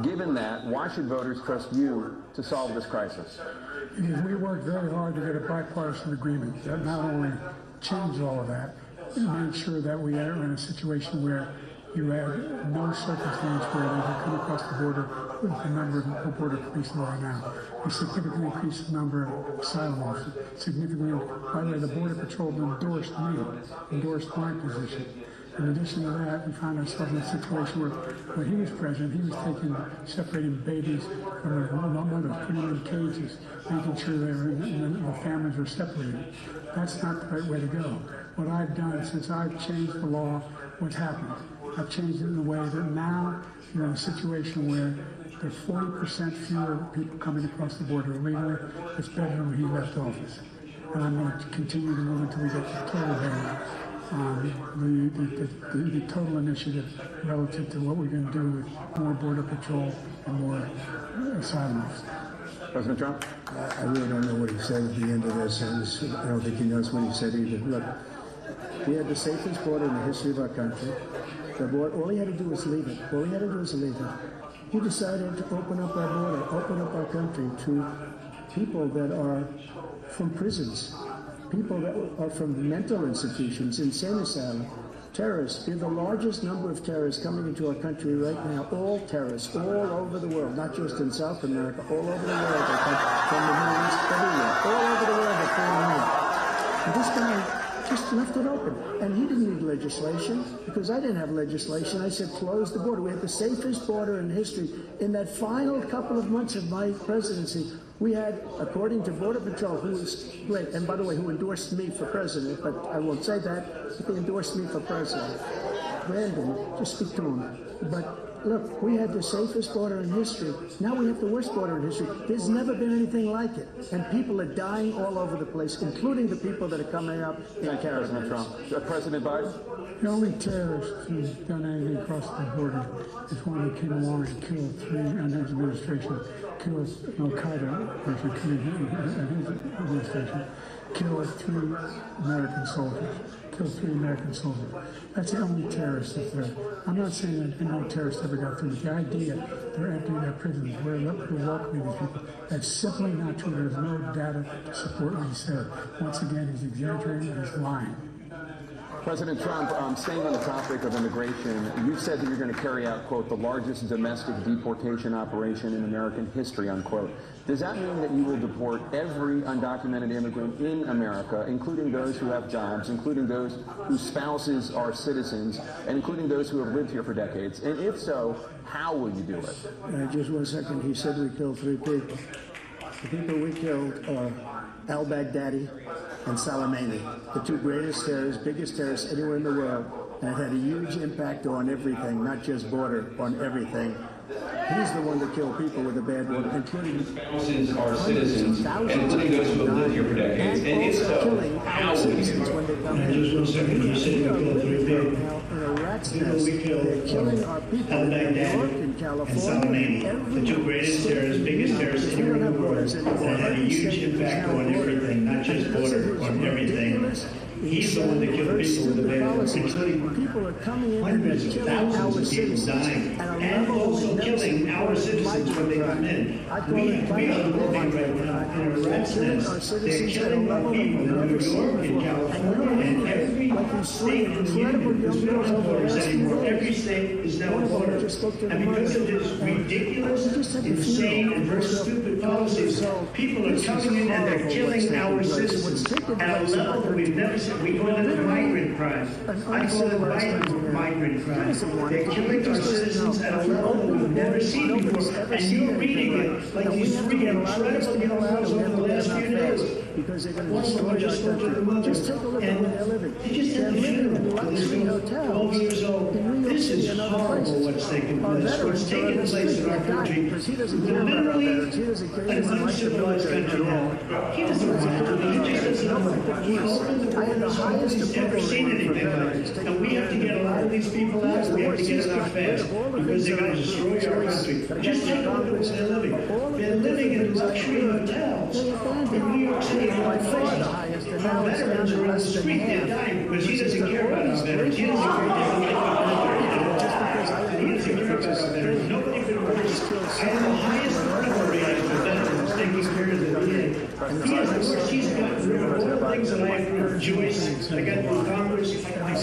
Given that, why should voters trust you to solve this crisis? Because we worked very hard to get a bipartisan agreement that not only changed all of that, but made sure that we are in a situation where you have no circumstance where they can come across the border with the number of border police there are now. We significantly increased the number of asylum officers. Significantly, by the way, the Border Patrol endorsed my position. In addition to that, we found ourselves in a situation where when he was president, he was separating babies from their mothers, putting them in cages, making sure the families were separated. That's not the right way to go. What I've done since I've changed the law, what's happened? I've changed it in a way that now you're in a situation where there are 40% fewer people coming across the border illegally. It's better than when he left office. And I'm going to continue to move until we get the total ban on the total initiative relative to what we're going to do with more Border Patrol and more asylum officers. President Trump? I really don't know what he said at the end of this. I don't think he knows what he said either. Look, we had the safest border in the history of our country. All he had to do was leave it. All he had to do was leave it. He decided to open up our border, open up our country to people that are from prisons, people that are from mental institutions, insane asylum, terrorists. We have the largest number of terrorists coming into our country right now, all terrorists, all over the world, not just in South America, all over the world. They come from the Middle East, everywhere, all over the world they're pouring in. And this guy just left it open. And he didn't need legislation, because I didn't have legislation. I said, close the border. We had the safest border in history. In that final couple of months of my presidency, we had, according to Border Patrol, who was great, and by the way, who endorsed me for president, but I won't say that, but they endorsed me for president. Brandon, just speak to him. But Look, we had the safest border in history. Now we have the worst border in history. There's never been anything like it. And people are dying all over the place, including the people that are coming up in the President Trump. President Biden? The only terrorist who's done anything across the border is one that came along and killed three, under his administration, killed Al-Qaeda person coming in his administration, killed three American soldiers. That's the only terrorist that's there. I'm not saying that no terrorist ever got through. The idea they're emptying their prisons, we're welcoming these people, that's simply not true. There's no data to support what he said. Once again, he's exaggerating and he's lying. President Trump, staying on the topic of immigration, you said that you're going to carry out, quote, the largest domestic deportation operation in American history, unquote. Does that mean that you will deport every undocumented immigrant in America, including those who have jobs, including those whose spouses are citizens, and including those who have lived here for decades? And if so, how will you do it? Just 1 second. He said we killed 3 people. The people we killed are al-Baghdadi and Soleimani, the 2 greatest terrorists, biggest terrorists anywhere in the world, and it had a huge impact on everything, not just border, on everything. He's the one that killed people with a bad border, including spouses are citizens, and including those who have lived here for decades. And if so, how will you do it? When they come in. We are living now in a rat's nest. They're killing our people in New York, in California, the 2 greatest terrorists, biggest terrorists anywhere in the world, that had a huge impact on everything, not just border, on everything. He's the one that killed people with a bad border, including hundreds of thousands of people dying, and also killing our citizens when they come in. We are living right now in a rat's nest. They're killing our people in New York, in California, and every state in the Union. There's no borders anymore. Every state is now a border. And because of this ridiculous, insane, and very stupid policies, people are coming in and they're killing our citizens at a level that we've never seen. We call it migrant crime. I call it migrant crime. They're killing our citizens at a level that we've never seen before. And you're reading it like these 3 incredible young girls over the last few days. Because they're going to destroy our country. Just take a look at where they're living. They're living in luxury hotels. 12 years old. This is horrible what's taking place. What's taking place in our country. Literally an uncivilized country now. He doesn't want to do it. He just doesn't know. He opened the borders. Nobody's ever seen anything like this. And we have to get a lot of these people out. We have to get them out fast because they're going to destroy our country. Just take a look at where they're living. They're living in luxury hotels in New York City. Our veterans are on the street. They're dying because he doesn't care about his veterans. He doesn't care about our veterans. Nobody can worse. I have the highest category of the veterans taking care of the VA. He has the worst. He's gotten rid of all the things that I agree with. Joyce, I got through Congress,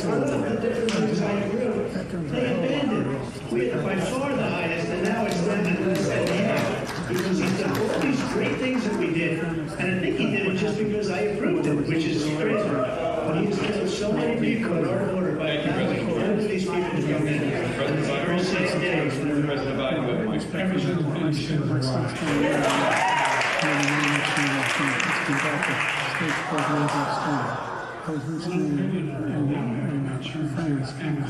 all of the different things I agree with. They abandoned. We had by far the highest, and now it's them and less than half. Because he's done all these great things that we did, and I think he did it just because I approved it, which is crazy. But he's killed so many people at our border by allowing all of these people to come in. And it's a very sad day for President Biden. I was recently in France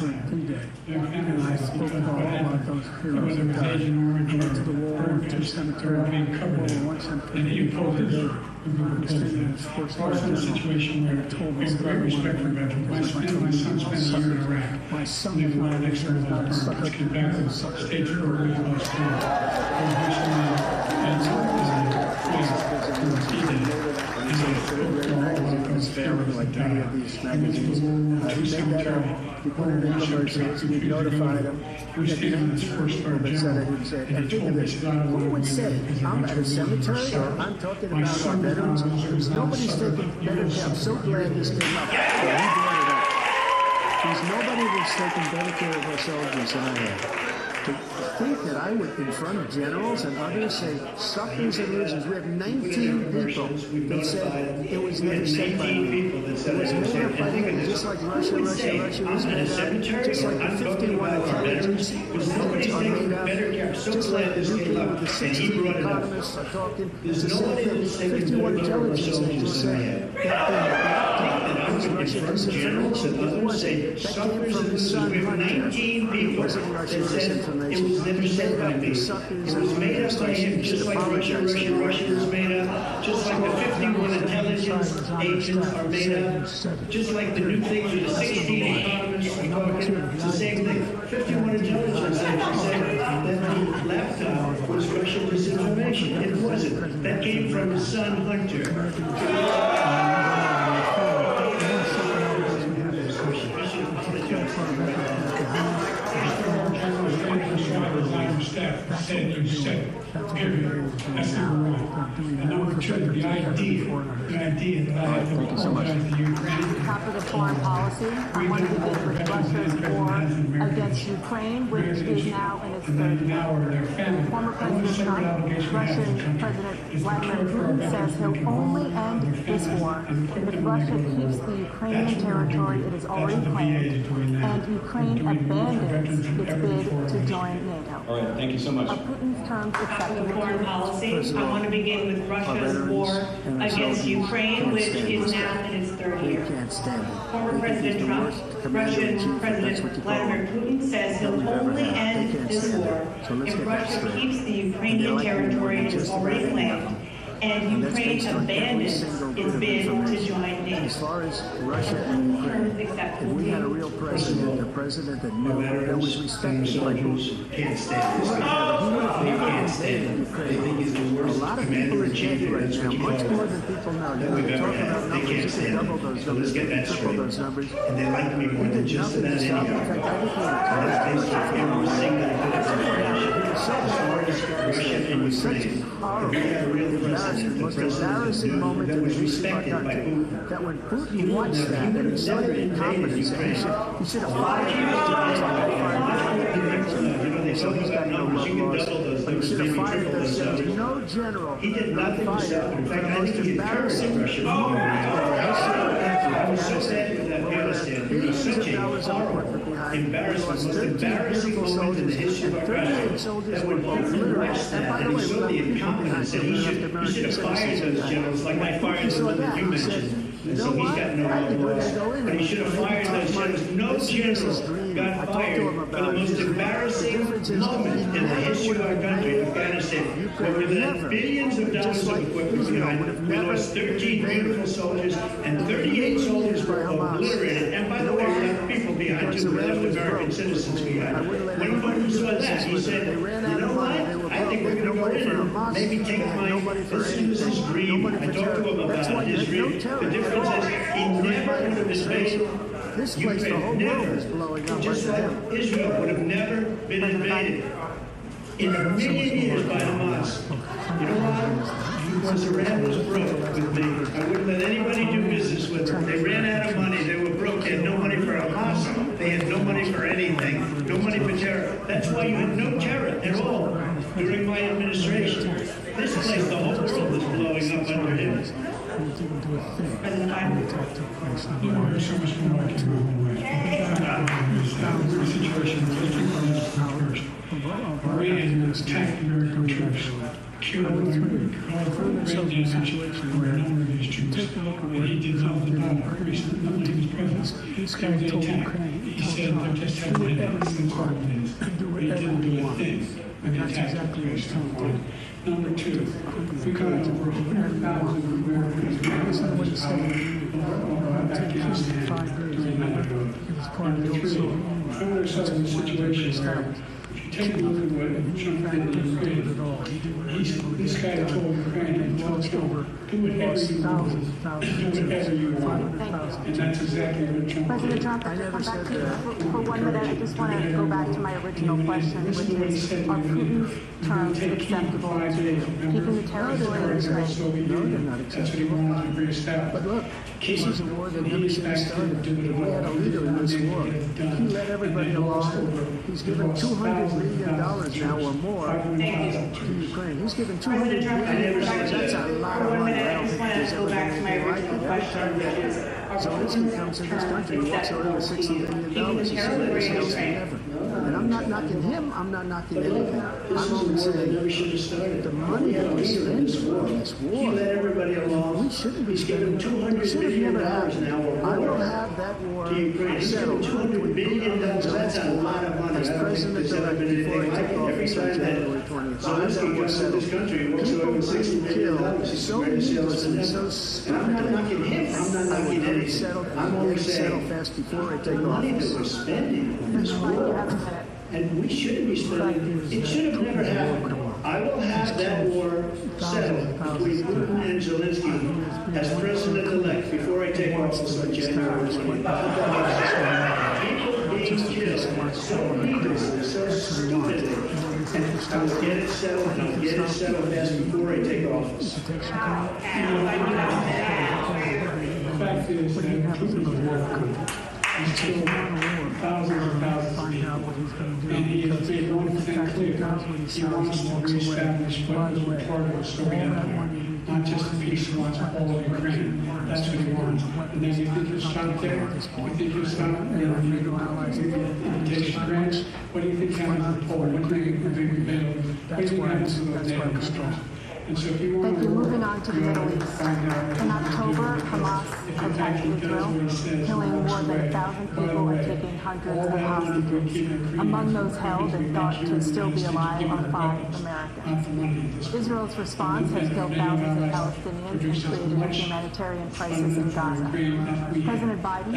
for D-Day, and I spoke about those heroes that died. I went to the World War II cemetery, World War I cemetery, and told the sports situation where it told me that respect for veterans. My son spent a year in Iraq. My son was not an expert in that. Let's get back to the stage early in my school. Like many of these magazines, we made that up. We put it in commercials. We notified them. We had people that said it and said, and think of this, who would say, I'm at a cemetery or I'm talking about our veterans? Because nobody's taking better care. I'm so glad this came up. So we brought it up. Because nobody was taking better care of our soldiers than I have. think that I would, in front of generals and others, say suckers and losers? We have 19 people that said it was never said by me. It was made up by me, just like Russia was made up, just like the 51 intelligence reports are made up, just like the nuclear with the 16 economists are talking. It's the same thing. 51 intelligence agents say that was Russian disinformation. It wasn't. That came from his son Hunter. It wasn't Russian disinformation. He made up the suckers and losers. He should apologize to them. Russia was made up, just like the 51 intelligence agents are made up, just like the nuclear with the 16 economists are talking. It's the same thing. 51 intelligence agents say that the laptop was Russian disinformation. It wasn't. That came from his son Hunter. Staff said you said, period. That's number one. And number two, the idea that I have to apologize to Ukraine. Top of the foreign policy, I want to begin with Russia's war against Ukraine, which is now in its third year. Former President Trump, Russian President Vladimir Putin says he'll only end this war if Russia keeps the Ukrainian territory it has already claimed and Ukraine abandons its bid to join NATO. All right, thank you so much. Are Putin's terms acceptable? Foreign policy, I want to begin with Russia's war against Ukraine, which is now in its third year. Former President Trump, Russian President Vladimir Putin says he'll only end this war if Russia keeps the Ukrainian territory it has already claimed and Ukraine abandons its bid to join NATO. As far as Russia and Ukraine, if we had a real president, a president that knew, that was respected by Putin, Can't stand this. he would have never Can't stand invaded it. They think he's the Ukraine. A worst lot of people are commander-in-chief dead right that's now, what you much call more it. than people know. That You we've can ever talk had. about They numbers, can't you can stand double it. those So let's numbers, get you can that triple straight. those numbers. And they like me more He than did just nothing that to stop. In anyhow. fact, I became a That's basically everything that I did. Russia and It was such a Ukraine. horrible, embarrassing, most embarrassing moment in the history of our country. That when Putin watched that and he saw the incompetence, and he should have fired him. So he's got no love lost. But he should have fired those generals. No general He did nothing fired himself. In fact, the I most think he encouraged embarrassing Russia. moment in the history of I was so sad Afghanistan. with Afghanistan. It was such a horrible, embarrassing, most embarrassing moment in the history of our country. That when Putin watched that and he saw the incompetence, and he should have fired those generals like I fired the one that you mentioned. And so he's got no love lost. But he should have fired those generals. No general got fired for the most embarrassing moment in the history of our country, Afghanistan, where we left billions of dollars of equipment behind. We lost 13 beautiful soldiers, and 38 soldiers were obliterated. And by the way, we left people behind too. We left American citizens behind. When Putin saw that, he said, you know what? I think we're going to go in and maybe take listen to his dream. I talked to him about his dream. The difference is he never would have invaded This place, the whole world is blowing up. just like Israel would have never been invaded in a million years by Hamas. You know why? Because Iran was broke with me. I wouldn't let anybody do business with them. They ran out of money. They were broke. They had no money for Hamas. They had no money for anything. No money for terror. That's why you had no terror at all during my administration. This place, the whole world was blowing up under him. There are so much more I can go on. The situation first. Iran attacked American troops, killed great damage for a number of these troops. And he did not recently, he was president. This guy told Ukraine, He said there just hadn't been anything part of this. But he didn't do a thing. And that's exactly what he's telling them. Number two, we got over 100,000 Americans out of Afghanistan during that. Number three, I found ourselves in a situation where if you take a look at what Trump did in Ukraine, This guy told Ukraine and told Trump, do whatever you want, do whatever you want. And that's exactly what Trump President did. Trump, I never said that. For 1 minute, I just want to go back to my original question, which is, are Putin's terms acceptable to you? Keeping the territory in Ukraine? No, they're not acceptable. That's what he wanted to reestablish. But look, this is a war that never should have started. We had a leader in this war. He let everybody along. He's given $200 million now or more to Ukraine. He's given $200 million. That's a lot of money. I don't think there's ever been anything like it. Every time that Zelensky comes to this country, he walks away with $60 million. He's saying this else than ever. And I'm not knocking him. I'm not knocking anything. I'm only saying the money that we spend on this war, we shouldn't be spending. We should have never had. I will have that war settled between Putin and Zelensky as president-elect before he took office on January 20th. I'll have that war settled. People being killed so needlessly, so stupidly. I will get it settled, and I'll get it settled fast before I take office. And we shouldn't be spending. It should have never happened. I will have that war settled between Putin and Zelensky as president-elect before I take office on January 20th. People being killed so needlessly, so stupidly. And I will get it settled, and I'll get it settled fast before I take office. The fact is that Putin he's killed thousands and thousands of people. And he has made one thing clear. He wants to reestablish what was part of the Soviet Empire. Not just a piece, he wants all of Ukraine. That's what he wants. And then you think you stop there? You think you stop, invitation grants? What do you think happens to Poland? What do you think happens to those NATO countries? And so if you want to moving on to the Middle East. In October, Hamas attacked Israel, killing more than 1,000 people and taking hundreds of hostages. Among those held and thought to still be alive are 5 Americans. Israel's response has killed thousands of Palestinians and created a humanitarian crisis in Gaza. President Biden,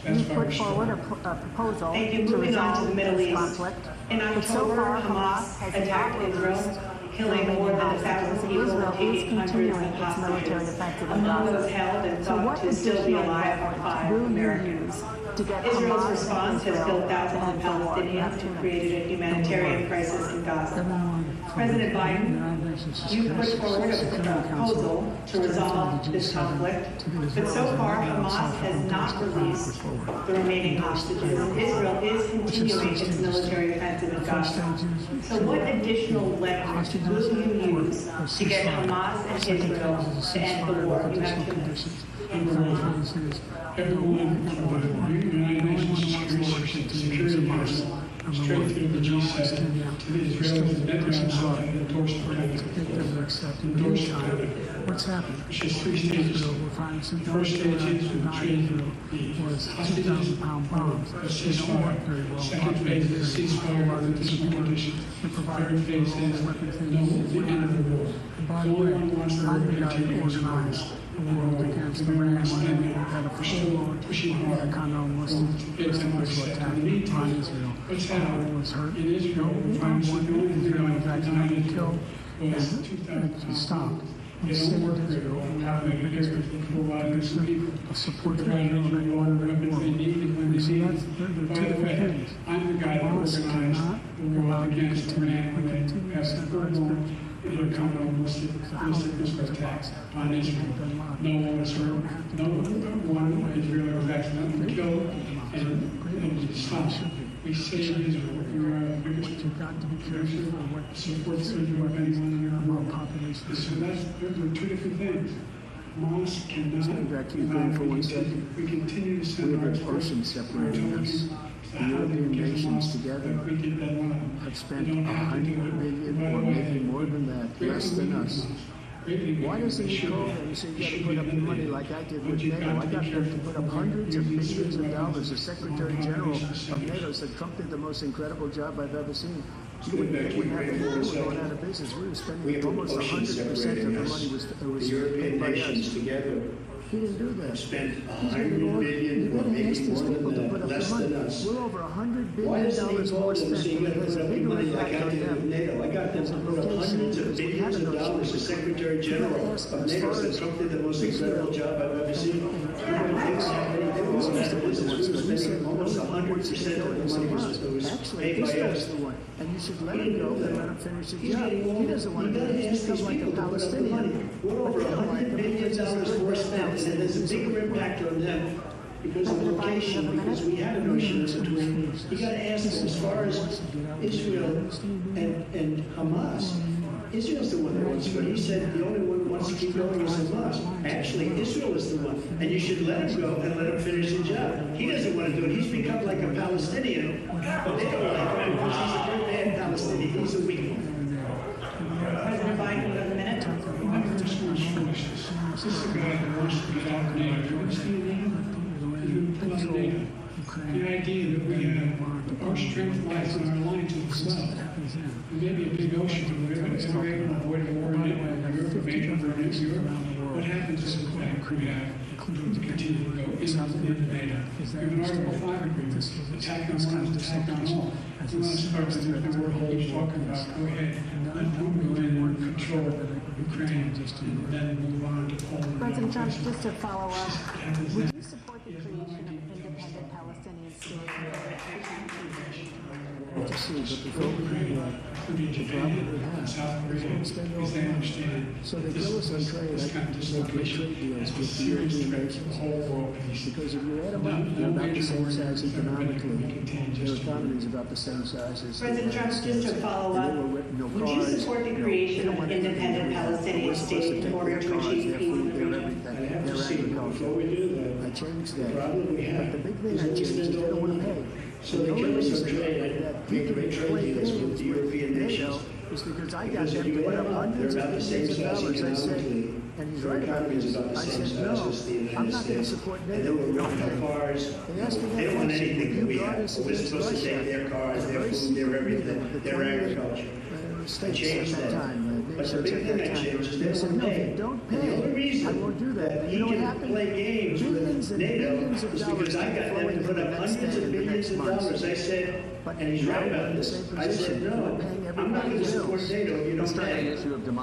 you put forward a proposal to resolve this conflict, but so far Hamas has attacked Israel, killing more than 1,000 people. Israel is continuing its military offensive in Gaza. So what additional effort will you use to get Israel's Hamas response has killed thousands of Palestinians and created a humanitarian crisis in Gaza. President Biden, you put forward a proposal to resolve this conflict, but so far Hamas has not released the remaining hostages, and Israel is continuing its military offensive in Gaza. So what additional leverage will you use to get Hamas and Israel to end the war? You have 2 minutes. Everyone from the United Nations Security Council straight through the G7 to the Israelis and Netanyahu have endorsed the plan. What's happened? Which is 3 stages. The first stage is to train the hostages, a ceasefire. Second phase is a ceasefire with additional conditions. Third phase is the end of the war. The only one wants the war to continue organized. The world against Iran and pushing hard to get them upset. In the meantime, what's happened in Israel, the only thing that killed was 2,000 stopped. They don't work very well. Having everything provided some people support the weapons they need and when they need. By the way, I'm the guy that organized the war against Iran when they passed the full-blown intercontinental ballistic missile attacks on Israel. No one was hurt. No one Israeli was accidentally killed, and it stopped. We saved Israel. We are the biggest producer, supports Israel of anyone in our population. So those are 2 different things. Hamas cannot. We continue to send our ocean separating us. The European nations together have spent $100 billion or maybe more than that, less than us. Why doesn't he go there and say you got to put up money like I did with NATO? I got them to put up hundreds of millions of dollars. The Secretary General of NATO said Trump did the most incredible job I've ever seen. We were going out of business. We were spending almost 100% of the money was paid by us. He didn't do that. Spent He's $100 million, or maybe more than that, less than us. We're over $100 Why billion doesn't he more vote and spent. say, you It gotta has put a up the bigger money like I impact on did with them. NATO? I got them to put up hundreds of billions of dollars as Secretary General of NATO. Said Trump did the most incredible job I've ever seen. Everybody thinks we were spending almost 100% of the money was paid by us. And you should let him go and let him finish the job. He doesn't want to do it. He's like a Palestinian. We're over $100 billion more spent, and there's a bigger impact on them because of location, because we have an ocean in between. You got to ask them, as far as Israel and Hamas, Israel's the one that wants to go. He said the only one who wants to keep going is Hamas. Actually, Israel is the one, and you should let him go and let him finish the job. He doesn't want to do it. He's become like a Palestinian, but they don't like him because he's a very bad Palestinian. He's a weak one. President Biden, you have a minute. This one's foolishness. This is a guy that wants to get out NATO. You understand NATO? You pull out NATO. The idea that we have our strength lies in our alliances as well. There may be a big ocean, but we're able to avoid a war in Europe, a major war in Europe. What happens is that we have to continue to go into NATO. We have an Article 5 agreement. Attack on one is attack on all. We want to start with the war he's talking about. Go ahead. Let Putin go in and control Ukraine and then move on to Poland. President Trump, just to follow up, would you support the creation of an independent Palestinian state? To see, but before we do that, the problem we have is we're going to spend all the money. So they kill us on trade. I think they make great trade deals with the European nations. Because if you add them up, they're about the same size economically. Their economy is about the same size as President Trump, just to follow up, would you support the creation of an independent Palestinian state in order to achieve peace and freedom? Their agriculture. I changed that. But the big thing I changed is they don't want to pay. So the killers of trade, that make great trade deals with the European nations. It's because I got them to put up hundreds of billions of dollars. I said, and he's right about this. I said, no, I'm not going to support NATO. They don't pay. They asked me They don't want that anything that we question. have. We're supposed to take their cars, their food, their everything, their agriculture. I changed that. But the big thing I changed is they don't pay. And the only reason that he can play games with NATO is because I got them to put up hundreds of billions of dollars. I said, and he's right about this, I said, no, I'm not going to support NATO if you don't pay.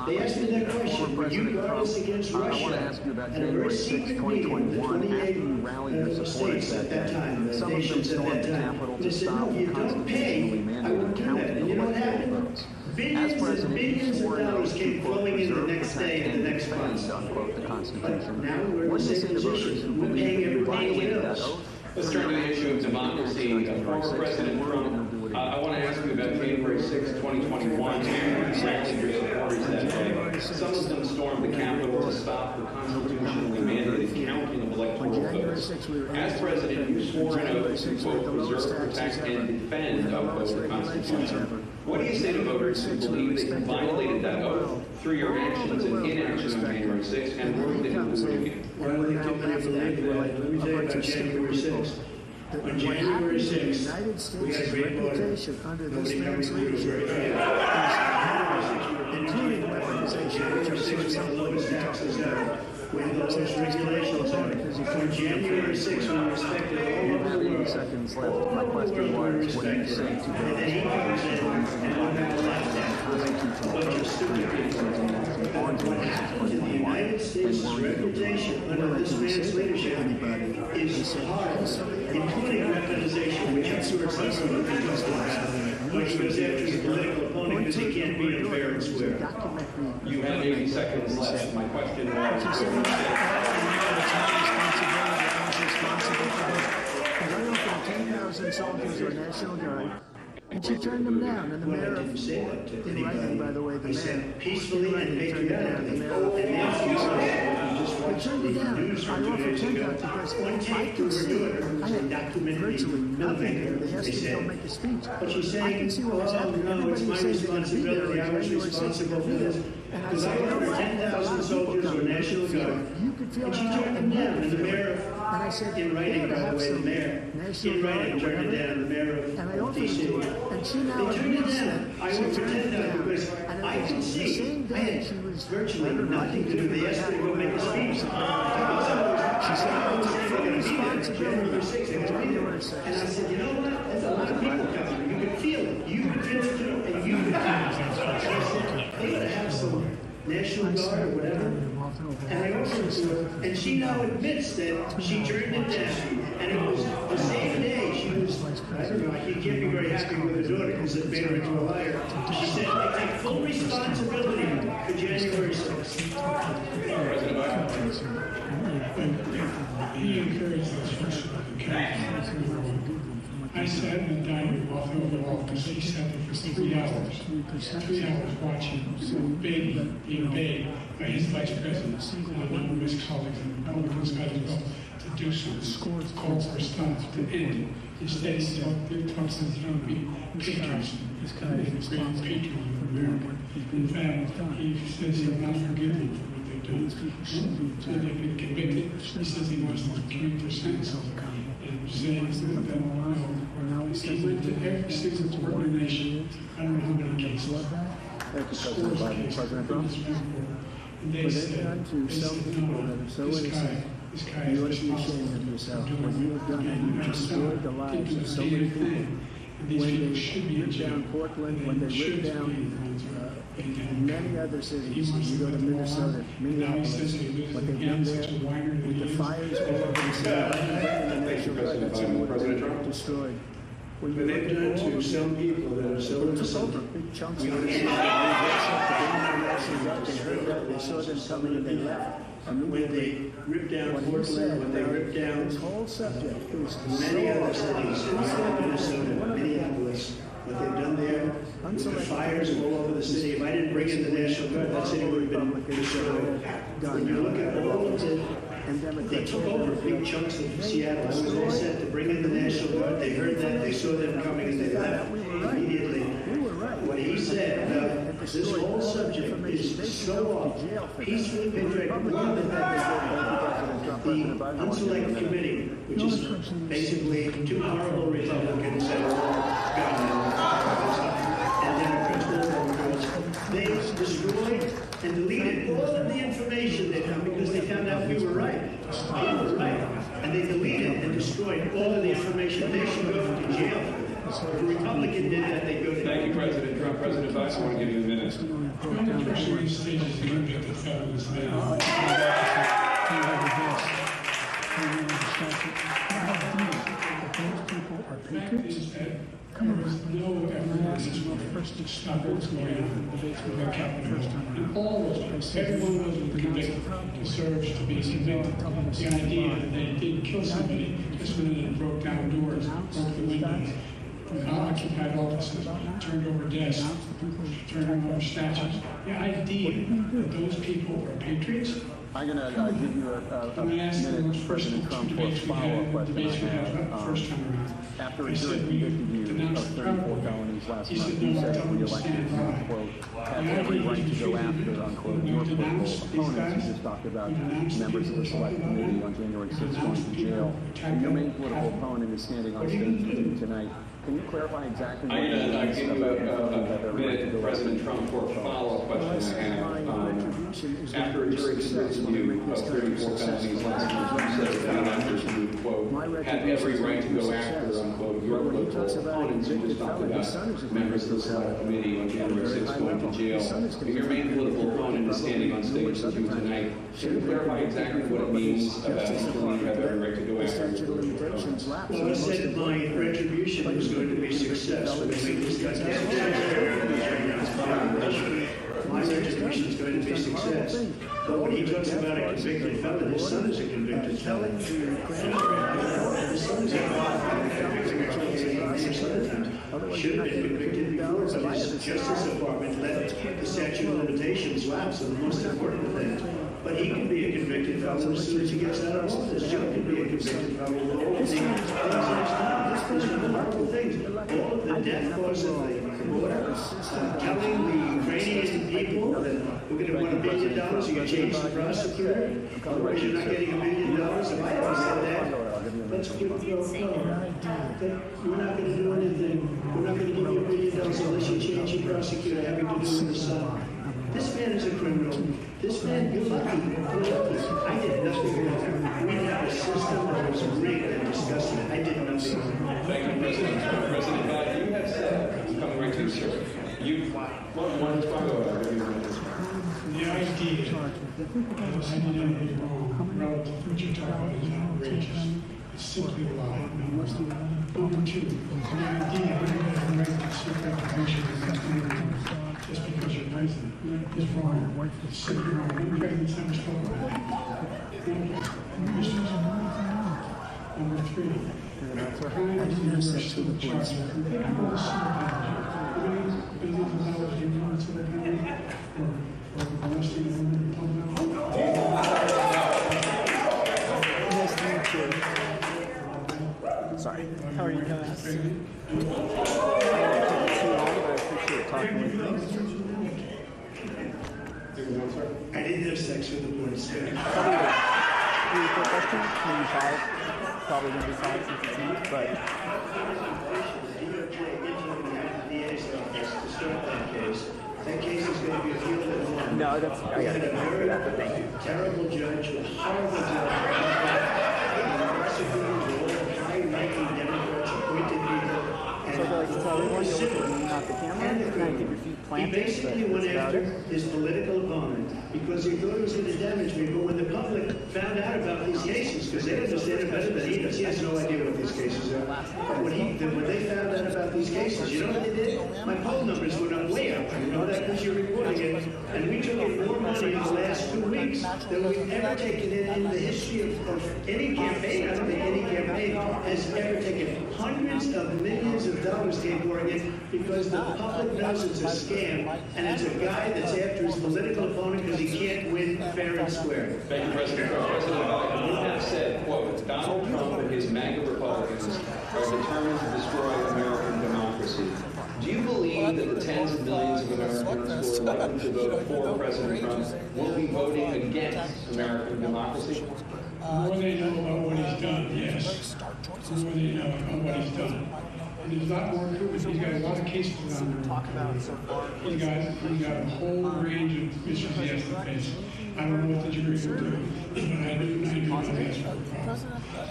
They asked me that question, would you guard us against Russia? And a very secret meeting with 28 states at that time, the nations at that time. They said, no, you don't pay, I won't do that. And you know what happened? Billions and billions of dollars came flowing in the next day and the next month. But now we're in the same position. We're paying everybody else. Let's turn to the issue of democracy. Former President Trump, I want to ask you about January 6, 2021. You rallied your supporters that day. Some of them stormed the Capitol to stop the constitutionally mandated counting of electoral votes. As president, you swore an oath to quote, preserve, protect, and defend the Constitution. What do you say to voters who believe that you violated that oath through your actions and inaction on January 6th and ruled that you were doing it? Why do they continue to believe that? Let me tell you about January 6th. On January 6th, we had a great voter. Nobody comes to you very including weaponization, which is the lowest taxes ever. We had the lowest regulations ever. On January 6th, we respected all over the world. Seconds left. My question was, what do you say to And then he comes in and I'm not like that. A bunch of stupid people. The United States' reputation under this man's leadership is horrible, including weaponization, which I'm sure some of the people which goes after his political opponent because he can't beat him fair and square. You have 80 seconds left. My question was, soldiers or National Guard, and she turned them down. And the mayor, in writing, by the way, the mayor, peacefully and patriotically, they turned it down. I offered 10,000 because I could see, I had virtually nothing there. They asked me to go make a speech. But she's I can saying, see what was happening. no, it's my Everybody says they're going to be there responsibility, I on was January 6th. responsible for this. Because I ordered 10,000 soldiers or National Guard. And she turned them down, and the mayor, and I said, in writing, by the way, the mayor, in writing, turned it down, the mayor of D.C. And she now They turned it admits down. I offered 10,000 because I can see I had virtually nothing to do. They asked me to go make a speech. She said, "I'm going to be there January 6th. And I said, you know what? There's a lot of people coming. You can feel it. You can feel it too, and you can feel it." I said, "They got to have some National Guard or whatever." And I offered it to her, and she now admits that she turned it down. And it was the same day she was, I don't know, you can't be very happy with her daughter because it made her into a liar. She said, "I take full responsibility for January 6th. He encouraged us I sat in the dining room off the Oval Office. He sat there for 3 hours. 3 hours watching being begged by his vice president and one of his colleagues and one of his guys to do some call for response to end it. Instead, he talks to the young people, patriots, this guy is the greatest patriot of America. In fact, he says he'll not forgive them for what they do. So they've been convicted. He says he wants them to commute their sentence. And saying that he went to every single organization. I don't know how many cases. President Trump. And they said, to some people that are so innocent, you ought to be ashamed of yourself. What you have done, and you destroyed the lives of so many people. When they ripped down Portland, when they ripped down many other cities, you go to Minnesota, Minneapolis, what they've done there, with the fires all over the city, President Trump destroyed. But they've done to some people that are so innocent. Big chunks of it. They saw them coming and they left. When they ripped down Portland, when they ripped down this whole subject is many other cities, Minnesota, Minneapolis, what they've done there, with the fires all over the city. If I didn't bring in the National Guard, that city would have been destroyed. When you look at all of it, they took over big chunks of Seattle. I was all set to bring in the National Guard. They heard that, they saw them coming, and they left immediately. What he said about this whole subject is so off. Peaceful patriotic movement, the Unselect Committee, which is basically two horrible Republicans that are all government and Democrats, they destroyed and deleted all of the information they found because they found out we were right. We were right. And they deleted and destroyed all of the information. They should go to jail. If a Republican did that, they'd go to jail. Thank you, President Trump. President Biden, I want to give you a minute. I'm not sure these stages are going to get the federalist man. The fact is that there was no evidence first to stop what's going on with the Capitol. And all of us, everyone was convicted, deserves to be convicted. The idea that they didn't kill somebody just when they broke down doors, broke the windows, occupied offices, turned over desks, turned over statues. The idea that those people are patriots. I'm going to give you a minute, President Trump, for a follow-up question I have. After a jury convicted you of 34 felonies last month, you said when you elected, you, quote, have every right to go after, unquote, your political opponents. You just talked about members of the Select Committee on January 6th going to jail. And your main political opponent is standing on stage with you tonight. Can you clarify exactly what I'm going to give you a minute, President Trump, for a follow-up question I have. After a jury convicted you of 34 felonies last month, you said that members who, quote, have every right to go after, unquote, your political opponents. You just talked about members of the Select Committee on January 6th going to jail. But your main political opponent is standing on stage with you tonight. Can you clarify exactly what it means about you have every right to go after your political opponents? Well, I said my retribution was going to be success. My retribution is going to be success. But when he talks about a convicted felon, his son is a convicted felon. His son is a convicted felon. Should have been convicted before, but his Justice Department let the statute of limitations lapse on the most important thing. But he can be a convicted felon as soon as he gets out of office. Joe can be a convicted felon with all of the things he's done. These are horrible things. All of the death cause of the border, telling the Ukrainian people that we're going to want $1 billion, you can change the prosecutor, otherwise you're not getting $1 million. If I ever said that, let's quit the We're not going to do anything. We're not going to give you $1 billion unless you change your prosecutor having to do with the son. This man is a criminal. This man, you're lucky. I did nothing wrong. We have a system that was rigged and disgusting. I did nothing wrong. Thank you, President. President Biden, you have said, I'm coming right to you, sir. One the idea that anything is wrong relative to what you're talking about is outrageous. It's simply a lie. Number two, the idea that you have the right to seek recognition just because you're president is wrong. It's simply wrong. No president's never spoken about that. Number three, crime is never still the charge. Sorry. How are you doing? I appreciate talking with you. I didn't have sex with the board. Maybe 5. Probably going to be 5 since it's me, but... That case is going to be appealed at home. No, that's... I got to get for that, but thank you. Terrible judge, a horrible judge. Prosecutors, high-ranking Democrats, appointed people. So I like to tell everyone, you're looking at me, not the camera, and kind of keep your feet planted. He basically went after his political opponent because he thought it was going to damage me. But when the public found out about these cases, because they understand it better than he does, he has no idea what these cases are. But when they found out about these cases, you know what they did? My poll numbers went up way up. You know that because you're reporting it. And we took in more money in the last 2 weeks than we've ever taken in the history of any campaign. I don't think any campaign has ever taken hundreds of millions of dollars came pouring in because the public knows it's a scam and it's a guy that's after his political opponent because he can't win fair and square. Thank you, President Trump. President Biden, you have said, quote, Donald Trump and his MAGA Republicans are determined to destroy American democracy. Do you believe that the tens of millions of Americans who are likely to vote for President Trump will be voting against American democracy? The more they know about what he's done, yes. The more they know about what he's done. And there's a lot more to it. He's got a lot of cases on there. He's got a whole range of issues he has to face. I don't know what the jury will do, but I do what he has for a problem.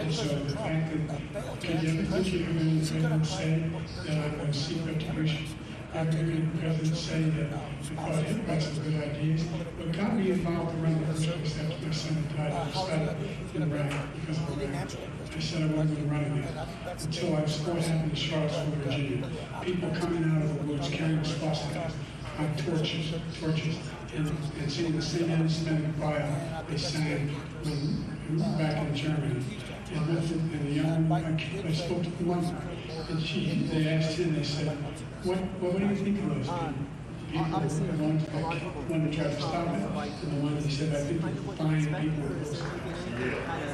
And so the fact that you have a country come in and say that I'm going to seek retribution, I'm going to the president say that I thought he had some good ideas, but got me involved around the first place after my son died. I decided in Iraq because of Iraq. I said I wasn't going to run again until I saw what happened in Charlottesville, Virginia. People coming out of the woods carrying swastikas on torches, and singing the same anti-Semitic Bible they sang when we were back in Germany. And the young I spoke to the mother, and they asked him, they said, what do you think of those people? The one that tried to stop it, and the one that said, I think they're fine people.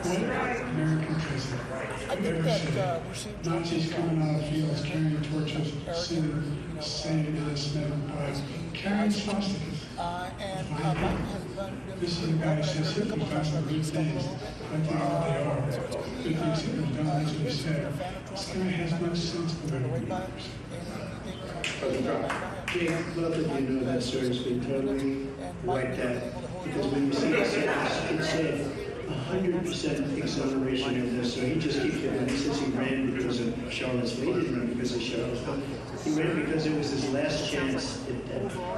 What American president ever said? Nazis coming out of fields carrying torches, singing anti-Semitic Bibles, carrying swastikas. This is a guy who says he found some good things. I think what they are. Good things that we've done, that's what he said. This guy has no sense for them. Jake, both of you know that story has been totally wiped out. Because when you see the sentence, it said 100% exoneration of this. So he just keeps doing it since he ran because of Charlottesville. He didn't run because of Charlottesville. He ran because it was his last chance.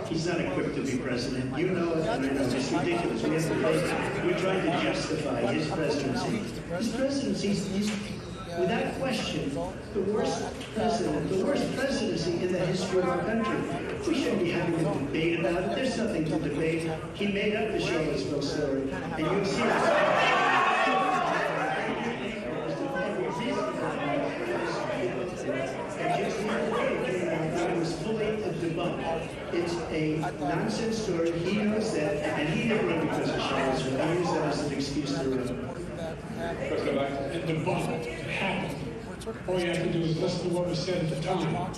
He's not equipped to be president. You know it, and I know it's ridiculous. We're trying to justify his presidency. His presidency is, without question, the worst presidency in the history of our country. We shouldn't be having a debate about it. There's nothing to debate. He made up the Charlottesville story, and you'll see it was fully debunked. It's a nonsense story. He knows that, and he didn't run because of Charlottesville. He used that as an excuse to run. The debunked. It happened. All you have to do is listen to what was said at the time.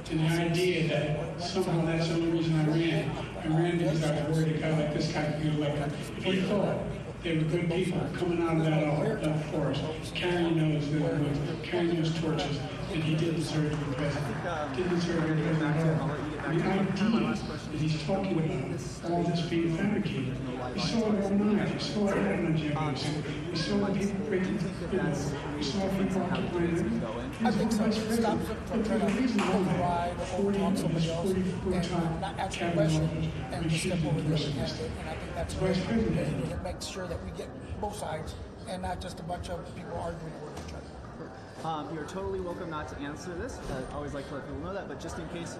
And the idea that somehow that's the only reason I ran. I ran because I was worried a guy like this guy could get elected. If he thought they were good people coming out of that forest, carrying those torches, and he didn't deserve to be president. Didn't deserve to be president at all. The idea that he's talking about all this being fabricated. You saw it overnight. You saw it happen on January 6th. You saw the people breaking, you saw people occupying. I think so. Stop from trying to override or overtalk somebody else and not ask a question and just step over the other candidate. And I think that's great. It makes sure that we get both sides and not just a bunch of people arguing over each other. You're totally welcome not to answer this. I always like to let people know that, but just in case,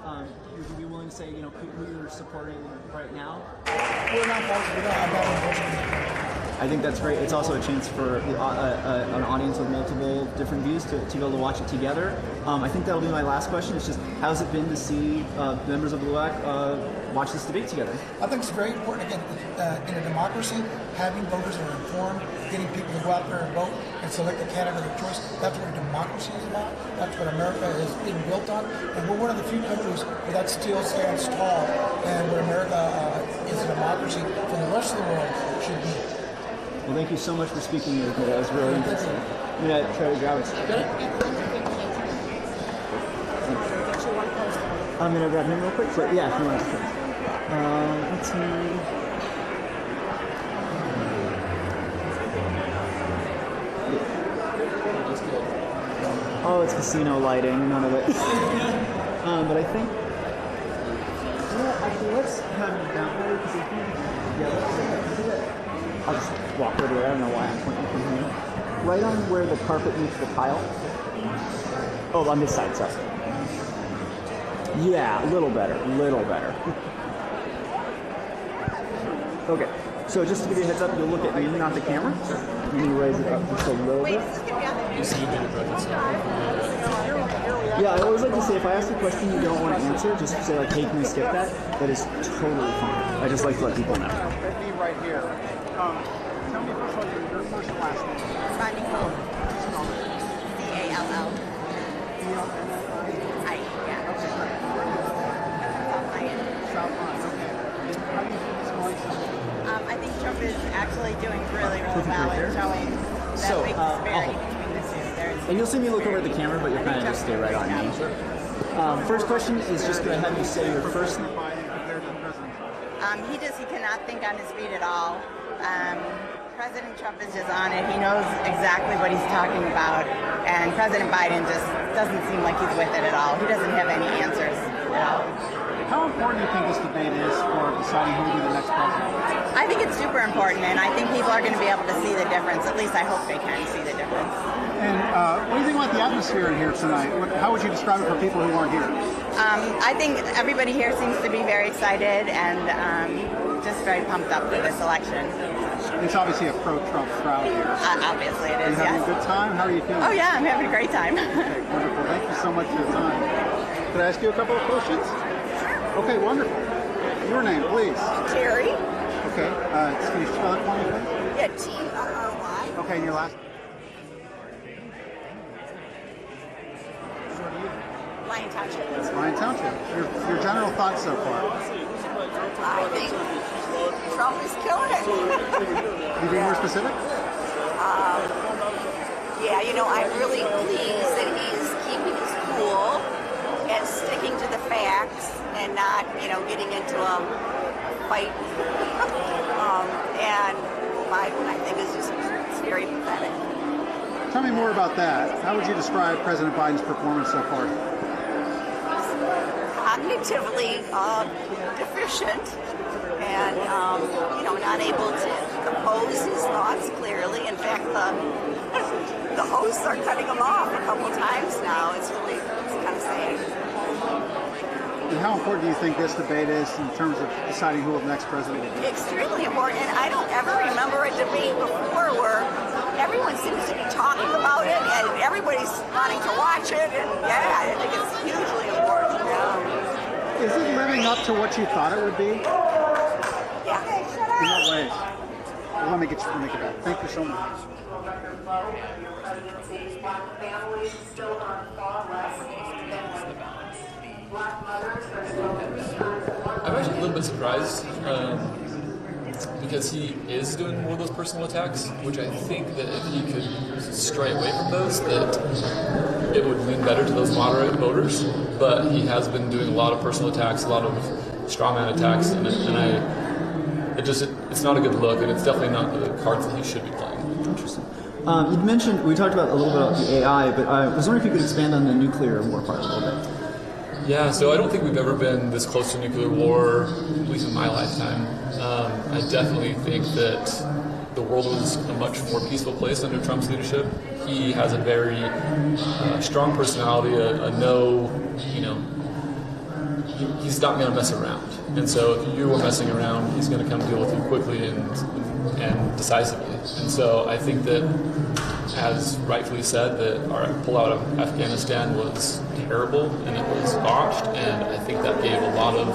would you be willing to say, who you're supporting right now? We're not partisan. I'm not unfortunately. I think that's great. It's also a chance for an audience with multiple different views to be able to watch it together. I think that'll be my last question. It's just, how's it been to see members of BLUAC watch this debate together? I think it's very important, again, in a democracy, having voters that are informed, getting people to go out there and vote and select a candidate of choice. That's what a democracy is about. That's what America is being built on. And we're one of the few countries where that still stands tall and where America is a democracy for the rest of the world should be. Well, thank you so much for speaking with me. That was really interesting. I'm going to try to grab it. I'm going to grab him real quick. So, yeah, if you want to. Let's see. Oh, it's casino lighting. None of it. But I think. Actually, let's have him down there because I think. Yeah, let's do that. I'll just walk over there. I don't know why I'm pointing from here. Right on where the carpet meets the tile. Oh, on this side, sorry. Yeah, a little better. Little better. Okay, so just to give you a heads up, you'll look at me, not the camera. Let me raise it up just a little bit. Yeah, I always like to say, if I ask a question you don't want to answer, just say like, hey, can we skip that? That is totally fine. I just like to let people know. Be right here. Tell me first of all your first and last name. Rodney Cole. C-A-L-L. I think Trump is actually doing really, really well and showing that big disparity between the two. And you'll see me look over at the camera, but you'll kind of just stay right on me. First question is just going to have you say your first name. He cannot think on his feet at all. President Trump is just on it. He knows exactly what he's talking about. And President Biden just doesn't seem like he's with it at all. He doesn't have any answers at all. How important do you think this debate is for deciding who will be the next president? I think it's super important, and I think people are going to be able to see the difference. At least I hope they can see the difference. And what do you think about the atmosphere in here tonight? How would you describe it for people who aren't here? I think everybody here seems to be very excited and just very pumped up for this election. It's obviously a pro-Trump crowd here. Obviously it is, yes. Are you having a good time? How are you feeling? Oh yeah, I'm having a great time. Okay, wonderful. Thank you so much for your time. Could I ask you a couple of questions? Okay, wonderful. Your name, please. Terry. Okay, can you spell it for me, please? Yeah, T-R-R-Y. Okay, and your last? Lyon Township. Lyon Township. Your general thoughts so far? I think Trump is killing it. Can you be more specific? Yeah, I'm really pleased that he's keeping his cool and sticking to the facts and not, getting into a fight. And I think it's very pathetic. Tell me more about that. How would you describe President Biden's performance so far? Cognitively deficient and, not able to compose his thoughts clearly. In fact, the hosts are cutting him off a couple times now. It's kind of sad. And how important do you think this debate is in terms of deciding who the next president will be? Extremely important, and I don't ever remember a debate before where everyone seems to be talking about it and everybody's wanting to watch it, and I think it's hugely important. Is it living up to what you thought it would be? Yeah. In what ways? Well, let me get it back. Thank you so much. I'm actually a little bit surprised because he is doing more of those personal attacks, which I think that if he could stray away from those, that it would lean better to those moderate voters. But he has been doing a lot of personal attacks, a lot of straw man attacks, and it's not a good look, and it's definitely not the cards that he should be playing. Interesting. You mentioned, we talked about a little bit about the AI, but I was wondering if you could expand on the nuclear war part a little bit. Yeah, so I don't think we've ever been this close to nuclear war, at least in my lifetime. I definitely think that the world was a much more peaceful place under Trump's leadership. He has a very strong personality, he's not going to mess around. And so if you were messing around, he's going to come deal with you quickly and decisively. And so I think that, as rightfully said, that our pullout of Afghanistan was terrible and it was botched, and I think that gave a lot of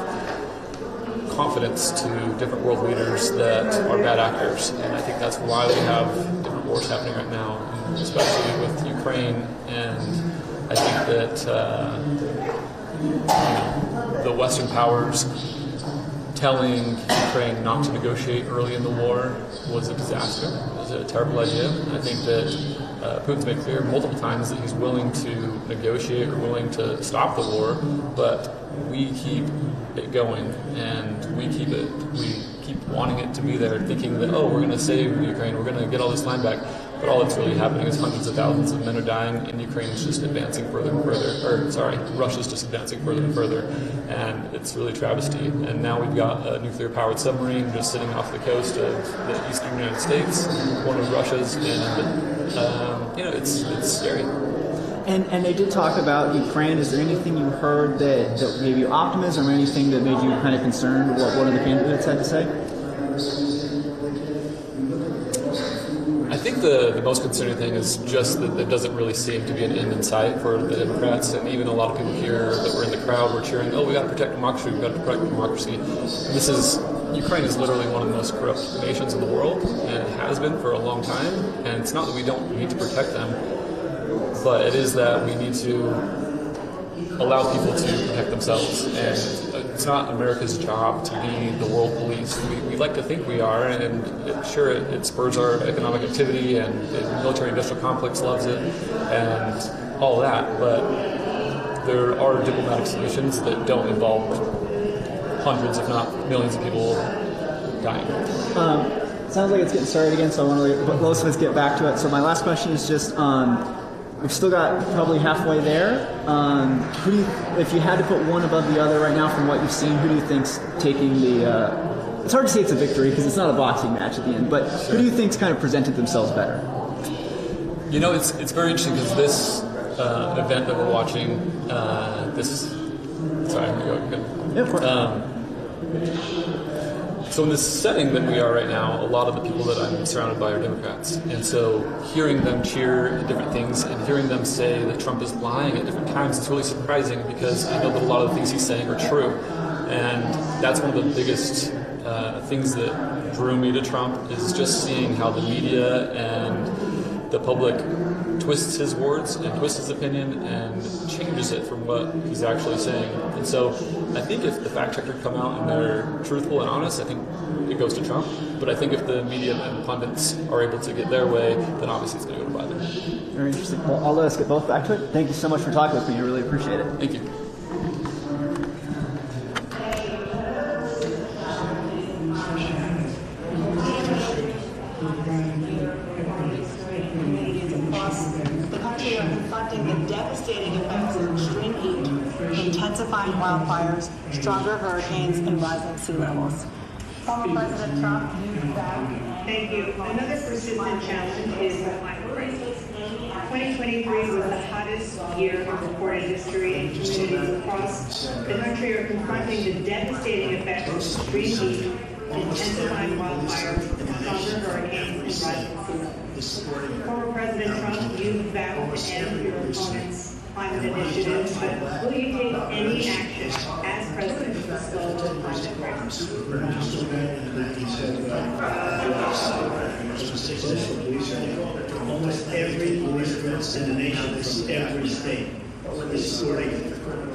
confidence to different world leaders that are bad actors. And I think that's why we have different wars happening right now, especially with Ukraine. And I think that the Western powers telling Ukraine not to negotiate early in the war was a disaster. It was a terrible idea. I think that Putin's made clear multiple times that he's willing to negotiate or willing to stop the war, but we keep it going, and we keep wanting it to be there, thinking that, we're going to save Ukraine, we're going to get all this land back. But all that's really happening is hundreds of thousands of men are dying, and Ukraine is just advancing further and further. Russia's just advancing further and further, and it's really a travesty. And now we've got a nuclear-powered submarine just sitting off the coast of the eastern United States, one of Russia's, and it's scary. And they did talk about Ukraine. Is there anything you heard that gave you optimism, or anything that made you kind of concerned what one of the candidates had to say? I think the most concerning thing is just that there doesn't really seem to be an end in sight for the Democrats, and even a lot of people here that were in the crowd were cheering, we got to protect democracy, we got to protect democracy. Ukraine is literally one of the most corrupt nations in the world, and it has been for a long time, and it's not that we don't need to protect them, but it is that we need to allow people to protect themselves, and it's not America's job to be the world police. We like to think we are, and it spurs our economic activity, and the military-industrial complex loves it, and all that, but there are diplomatic solutions that don't involve hundreds, if not millions of people dying. Sounds like it's getting started again, so I want to let most of us get back to it. So my last question is just, we've still got probably halfway there. If you had to put one above the other right now from what you've seen, who do you think's taking the... it's hard to say it's a victory because it's not a boxing match at the end, but who do you think's kind of presented themselves better? It's very interesting because this event that we're watching, sorry, I'm going to go. Yeah, of course. So in this setting that we are right now, a lot of the people that I'm surrounded by are Democrats. And so hearing them cheer at different things and hearing them say that Trump is lying at different times is really surprising because I know that a lot of the things he's saying are true. And that's one of the biggest things that drew me to Trump is just seeing how the media and the public twists his words and twists his opinion and changes it from what he's actually saying. And so I think if the fact checkers come out and they're truthful and honest, I think it goes to Trump. But I think if the media and pundits are able to get their way, then obviously it's going to go to Biden. Very interesting. Well, I'll let us get both back to it. Thank you so much for talking with me. I really appreciate it. Thank you. The devastating effects of extreme heat, intensifying wildfires, stronger hurricanes, and rising sea levels. Former President Trump used that. Thank you. Another persistent challenge is the climate crisis. 2023 was the hottest year in recorded history, and communities across the country are confronting the devastating effects of extreme heat, intensifying wildfires, stronger hurricanes, and rising sea levels. Former President Trump, you vowed to end your opponent's climate initiative, but will you take any action as president to slow the climate crisis? Almost every police force in the nation from every state is supporting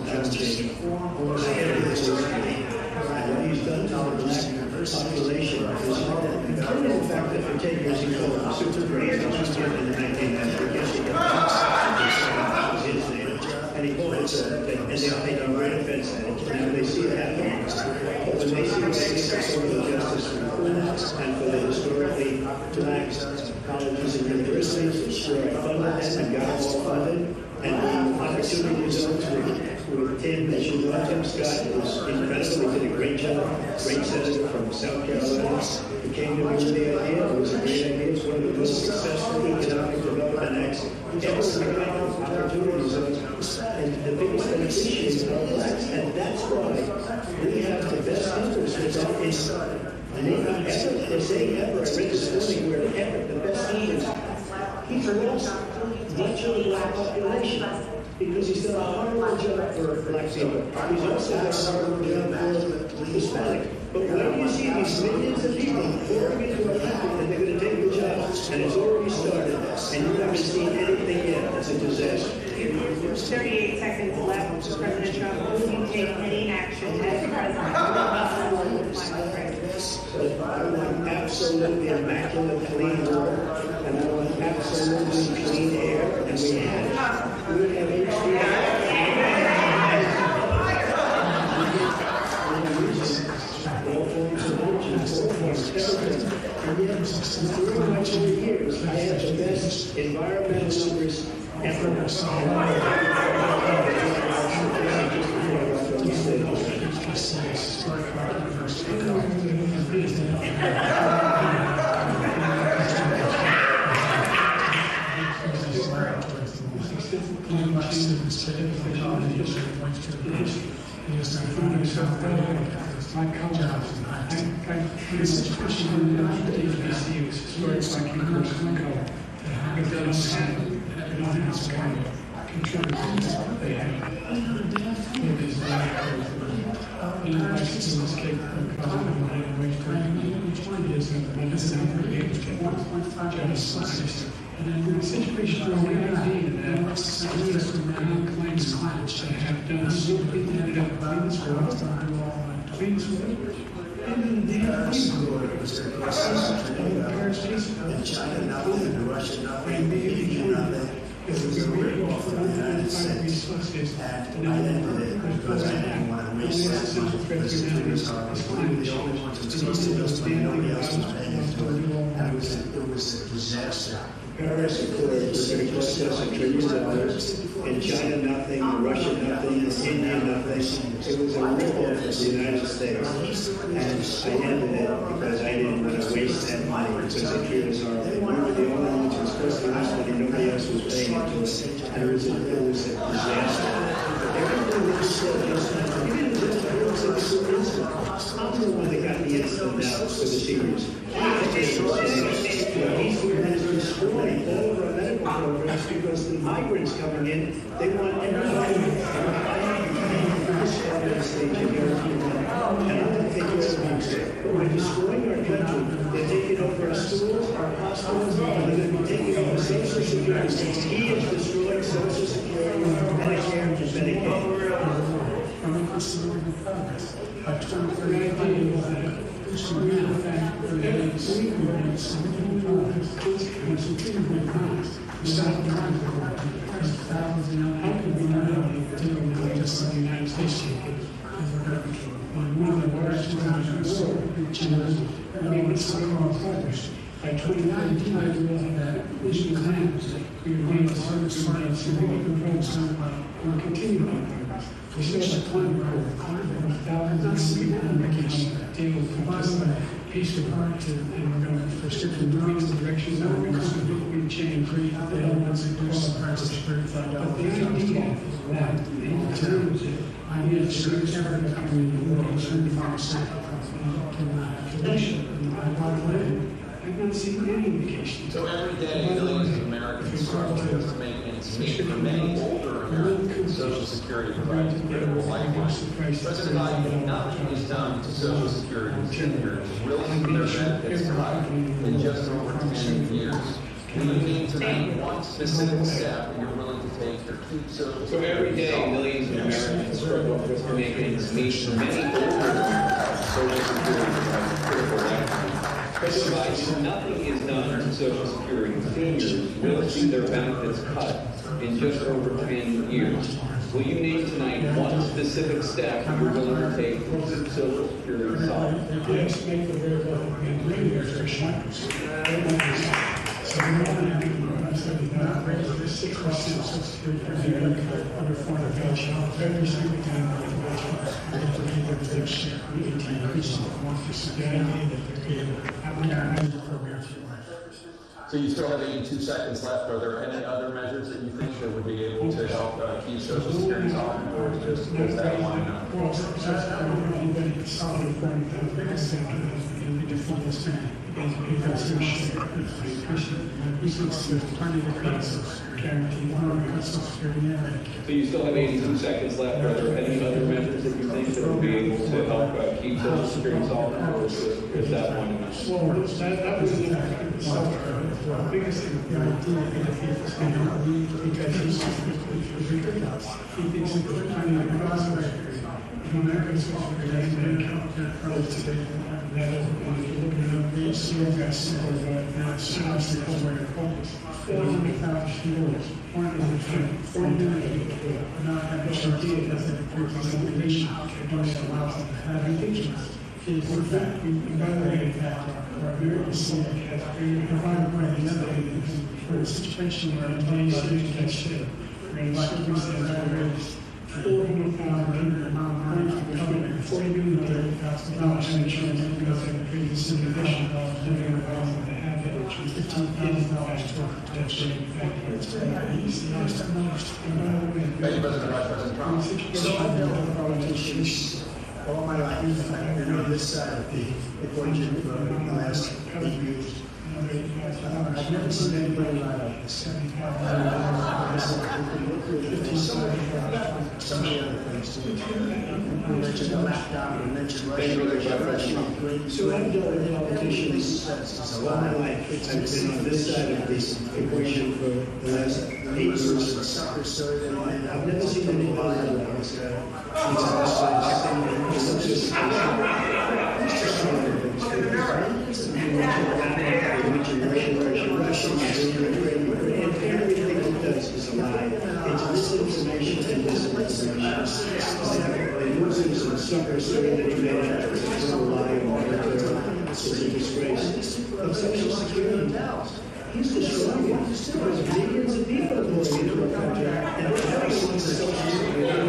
demonstration. Almost every police force. And what he's done to the black population is horrible. Including the fact that for 10 years he called them super great. He started in the 1990s. And he called it and they don't right offense at it. Now they see that happening. When they see what they take over the justice reform, black colleges and universities where I funded them and got them all funded. And the opportunity results with Tim, as you know, Tim Scott was incredible. He did a great job. Great senator from South Carolina. He came to me with the idea. It was a great idea. It's one of the most successful economic development acts ever provided opportunity zones. And the biggest beneficiaries are blacks. And that's why we have the best numbers inside. And if they ever, I read this morning where ever the best numbers, he's lost much of the black population because he's done a horrible job for black people. He's also done a horrible job for Hispanic. But when you see these millions of people pouring into a country and they're going to take the jobs, and it's already started, and you haven't seen anything yet, it's a disaster. 38 seconds left. President Trump, will you take any action as president? I want absolutely immaculate clean water, and I want absolutely clean air, and we have it. We all forms of energy, all forms of everything. And yet, during my 4 years, I had the best environmental numbers ever. And in a situation where we have that scientists claims climate change have done something that have done this for us, please and the and China nothing, and Russia nothing, and India nothing. It was a real offer from the United States, and I ended it because I didn't want to waste that money because the traders are the only ones who were supposed to invest money, nobody else was paying into it, and it was a disaster. Paris Accord was going to cost us $1 trillion, and China nothing, Russia nothing, India nothing. It was a ripoff of the United States, and I ended it because I didn't want to waste that money because they treated us horribly. We were the only ones who were supposed to invest money, nobody else was paying into it, and it was a disaster. Everything that you said just now, even the instant, I'm the one that got the instant now for the seniors. He's the one that's destroying all of our medical programs because the migrants coming in, they want everybody this part of the stage in Europe, and I don't think it's but we're destroying our country. They're taking over our schools, our hospitals, and they're going to be taking over Social Security. He is destroying Social Security, Medicare, and Medicaid. By 2035, by 2019, I realized that issue claims we were going to start we'll continue on progress. We still have climate goals, thousands of people on vacation, deal with combustion, peace to heart, and we're going to prescription moving in the direction that we're going to significantly change the elements and do some practice. But the idea that in terms of I need a serious effort company in the world, 75% can and by the way, I've not seen any indications. So every day, millions of Americans struggle to make ends meet. For many older Americans, Social Security provides a critical lifeline. President Biden, nothing is done to Social Security seniors willing to their benefits cut in just over 10 years. Can you name tonight one specific step you're willing to take to keep Social Security? So every day, millions of Americans struggle to make ends meet. For many older Social Security provides a critical lifeline. President Biden, nothing is done to Social Security seniors will see their benefits cut in just over 10 years. Will you name tonight one specific step you're willing to take to keep Social Security solid? Yes, make the very well and really there's So we want to do what I said, not raise the 6% Social Security for the under 400 every single time we have to give them their share. We need to increase it 1%. Guarantee that they're getting a program for life. So you still have 82 seconds left. Are there any other measures that you think that would be able to help keep Social Security on, or just that one? Well, that's everybody solid point. The biggest thing is the default spending. Because there's plenty of cuts, guaranteed cuts, Social Security and Medicare. So you still have 82 seconds left. Are there any other measures that you think that would be able to help keep Social Security solid, or is that one enough? Well, that was the biggest thing. The idea that he was going to leave because he's ridiculous. He thinks that we're trying to cross the record. American Social Security Medicare probably today that if you look at the HCO got simple, now it's so much the whole way to focus. 400,000 euros, 440 million people not having HRD because they approve this obligation, it only allows them to have impeachment. In fact, we evaluated that our American Civic has provided by the other agencies for a situation where employees can share. We're like to use the evaluators. 400,000 amount of money from the government, $40 million to make sure that because of the previous $70,000 living in the house that they have it, which is $15,000 for protection. Thank you, President Vice President Trump. So I've dealt with politicians all my life. I've been on this side of the equation for the last 8 years. I've never seen anybody like this. Some of the other things too. We mentioned the laptop, we mentioned Russia. So I've dealt with politicians all my life. I've been on this side of this equation for the last 8 years. I've never seen anybody like this. Everything it does is a lie. It's misinformation and disinformation. Muslims and suckers saying that you it's a lie and it's a disgrace. But Social Security he's destroying it because millions of people are going into a country and everyone wants a Social Security.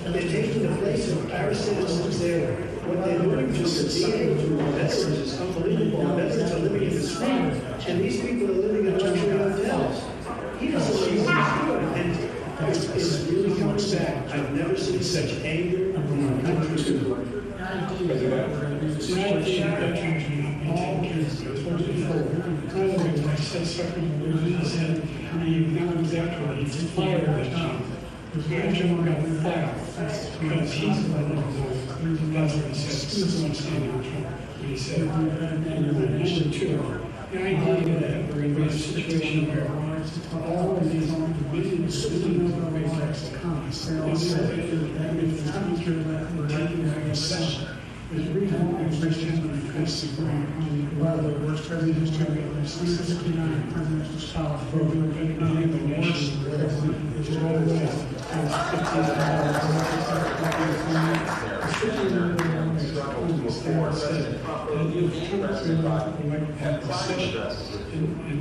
They're taking the place of our citizens there. What they're doing to the veterans is unbelievable. The veterans are living in the street, and these people are living in luxury hotels. He doesn't see what's and it's really comes back. I've never seen such anger in our country before. Because he's the one that he's understanding what he said. And number two, the idea that we're in a situation where all of these millions of ways to come, they said that if the country that we're taking a recession, there's reasonable inflation when it comes to one of the worst presidents in history. There's 359 presidential scholars voting the worst president is always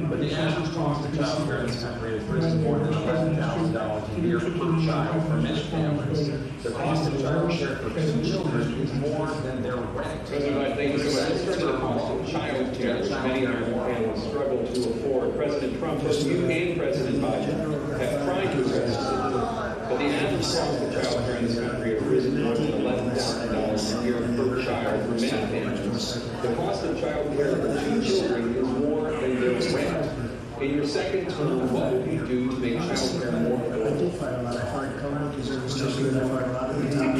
but the average cost of child care in this country has risen more than $11,000 a year per child for many families. The cost of child care for 2 children is more than their rent. President, I think so. Let's turn to the cost of child care, which many American families struggle to afford. President Trump, both you and President Biden have tried to address this issue. But the average cost of child care in this country has risen more than $11,000 a year per child for many families. The cost of child care for 2 children is more than their rent. In your second term, what will you do to make child care more affordable? I did fight a lot. I fought COVID because it was just good. I fought a lot of the time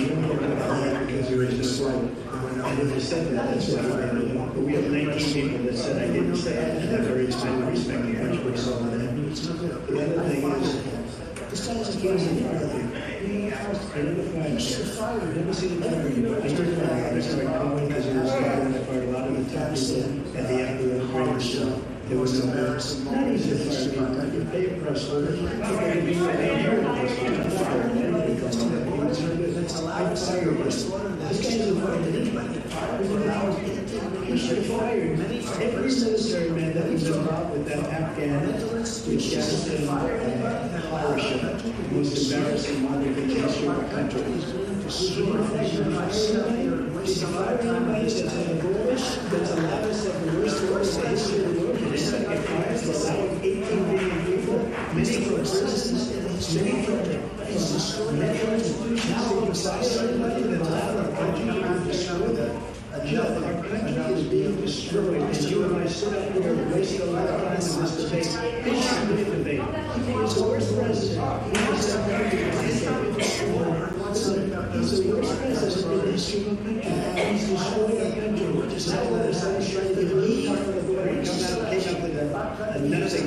because we were just slow. And when they said that, that's what I fought. But we have 19 people that said I didn't say I didn't have very expensive respect the country we saw that. The other thing is, this guy just gives in front of you. I never fired. I've never seen it ever. I started firing. I started calling because it was fired. I fired a lot of the top people at the end of the greatest show. There was no matters. Not easy to fire people. You pay a press order. It's allowed to fire a press order. This guy hasn't fired anybody. He should have fired every military man that was involved with that Afghan Afghanistan horror show. The most embarrassing moment in the history of our country. Did you fire anybody that's had a bullish, that's allowed us to have the worst wars in the history of the world? Did anybody get fired for allowing 18 million people, many from prisons, many from natural institutions, now you fire somebody that allowed our country to be destroyed? Joe, our country is being destroyed, and you and I sit up here and waste a lot of time in this debate. This should be a debate. He is the worst president. He is the He's the worst president in the history of our country. He's destroyed our country. Now all of a sudden he's trying to get me out of the border and came up with a nothing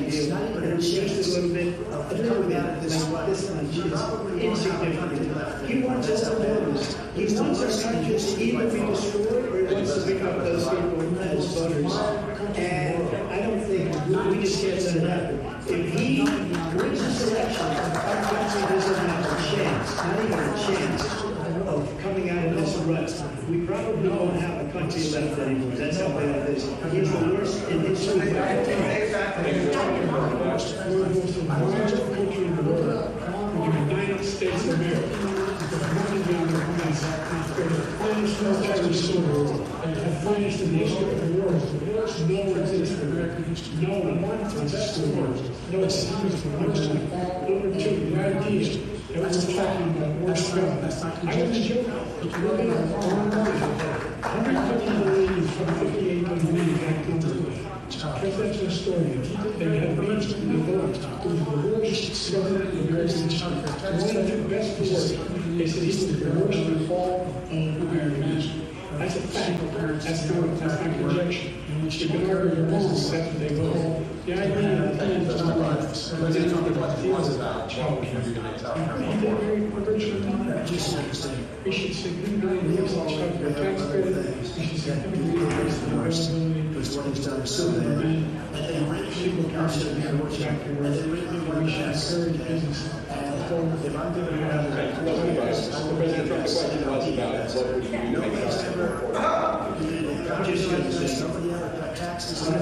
deal. And it's just a little bit like this much. It's insignificant. He wants us to borders. He wants our country to either be destroyed or he wants to pick up those people as voters. And I don't think we just can't let it happen. If he wins this election, our country doesn't have a chance, not even a chance, of coming out of this rut. We probably won't have a country left anymore. That's how bad it is. He's the worst in history. We're the most largest country in the world. The United States of America. The finest military soldiers, the finest in the history of the world. No one exists in American history. No one. That's the world. No, it's number two, the idea that we're talking about worst government. I was joking. We're going to 150 million from 58 million back to the presidential historian. They had reached the vote. It was the worst government in American history. One of the best words. They said he's the worst in fall of American history. That's a fact. That's not conjecture. If you're going to argue wrong, that's what they vote. The idea that he was not right. He was about child care. He did very virtually not. We should significantly increase the child care tax credit. We should significantly increase the availability of children and people should be able to check their work. We should encourage business. Mr. President Trump, the question was about what would you do to make sure taxes on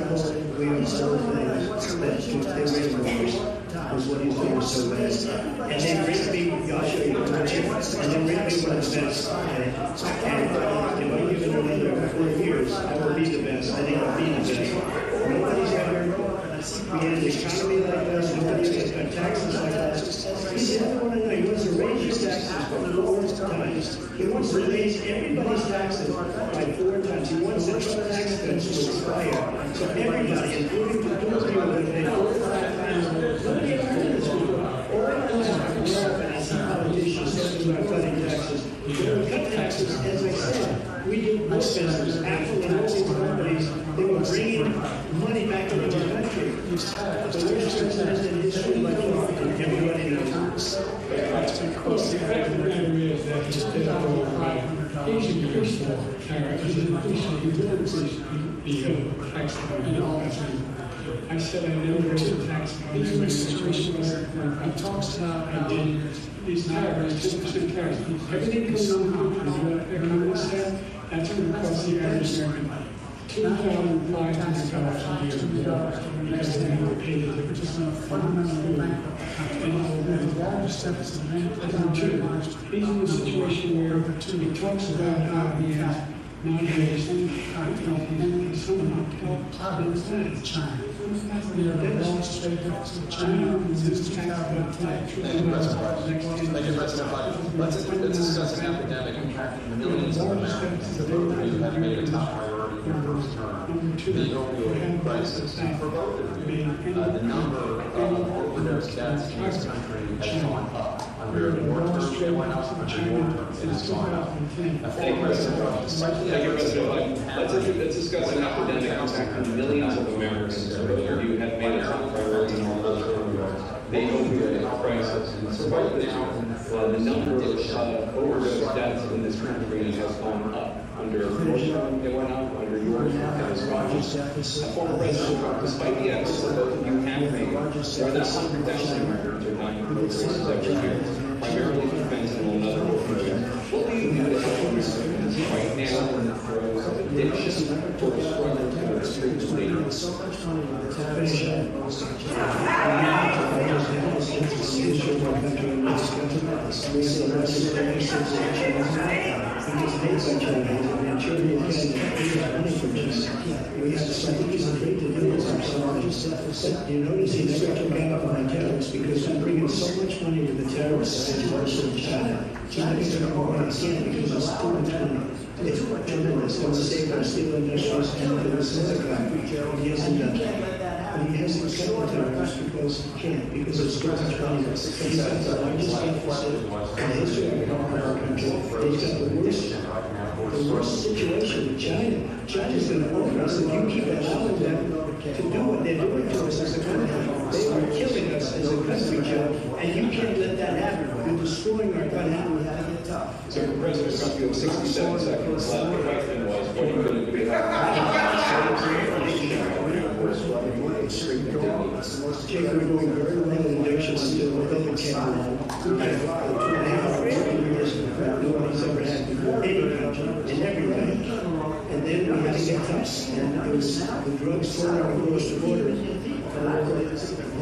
we are so things that they raise the first is what he's doing so bad. And they rate me, I'll show you, and they rate me one of the best. And if I give it another 4 years, I will be the best. I think I'll be the best. Nobody's ever, we had an economy like this, nobody's got taxes like this. He said, I want to know, he wants to raise your taxes by 4 times. He wants to raise everybody's taxes by 4 times. He wants the tax cuts to expire. So everybody, including the people that pay 4 to 5 times, nobody ever did this before. All I know is and I see politicians talking about cutting taxes. When we cut taxes, as I said, we did more business. Apple and all these companies, they were bringing money back into our country. The worst president in history, like everybody knows. Well, the fact of the matter is that he's increased the tariff. He's increased the tax and all that. I said I never raised the tax. He's in a situation where he talks about these tariffs, 10% tariffs. Everything goes on the economists said, that's going to cost the average American $2,500 a year. Because they don't pay the difference. It's not fundamental bank. And the largest deficit in he's in a situation where he talks about how he has nowadays China. We are the largest trade deficit with China since 2010. Let's discuss an epidemic impacting millions of Americans who have made a top priority in your first term. The opioid crisis. For both of you, the number of overdose deaths in this country has gone up. Under the war term, it went up. Under the war term, it has gone up. Let's discuss an epidemic impacting millions of Americans who have made a top priority in our first term. The opioid crisis. For both of you, the number of overdose deaths in this country has gone up. Under Bush, it went up. Under yours, it was Rogers. Former President Trump, despite the efforts that both of you have made, there are now 100,000 Americans who are dying of overdoses every year, primarily from fentanyl and other opioids. What do you do to help Americans right now in the throes of addiction or struggling to the streets later? So much money to finish up. We have some reason to do this. You notice he never took out on the terrorists because we're bringing so much money to the terrorists situation in China. China's going to go on again because it's too much money. It's tremendous. It's the state of steel industries and the silicon. He hasn't done that. But he hasn't accepted terrorists because he can't, because it's too much money. He's got the largest deficit in the history of our country. He's got the worst situation with China. China's going to open us if you keep allowing them to do what they're doing to us as a country. They are killing us as a country, Joe, and you can't let that happen. You're destroying our country. So, President Trump, you have 67 seconds left. The question was, what are you going to do about Jake, we're doing very well in elections until Republican came along. 2.5 years nobody's ever had before any country in every way. And then we had to get tough. And it was the drugs flowing across the border.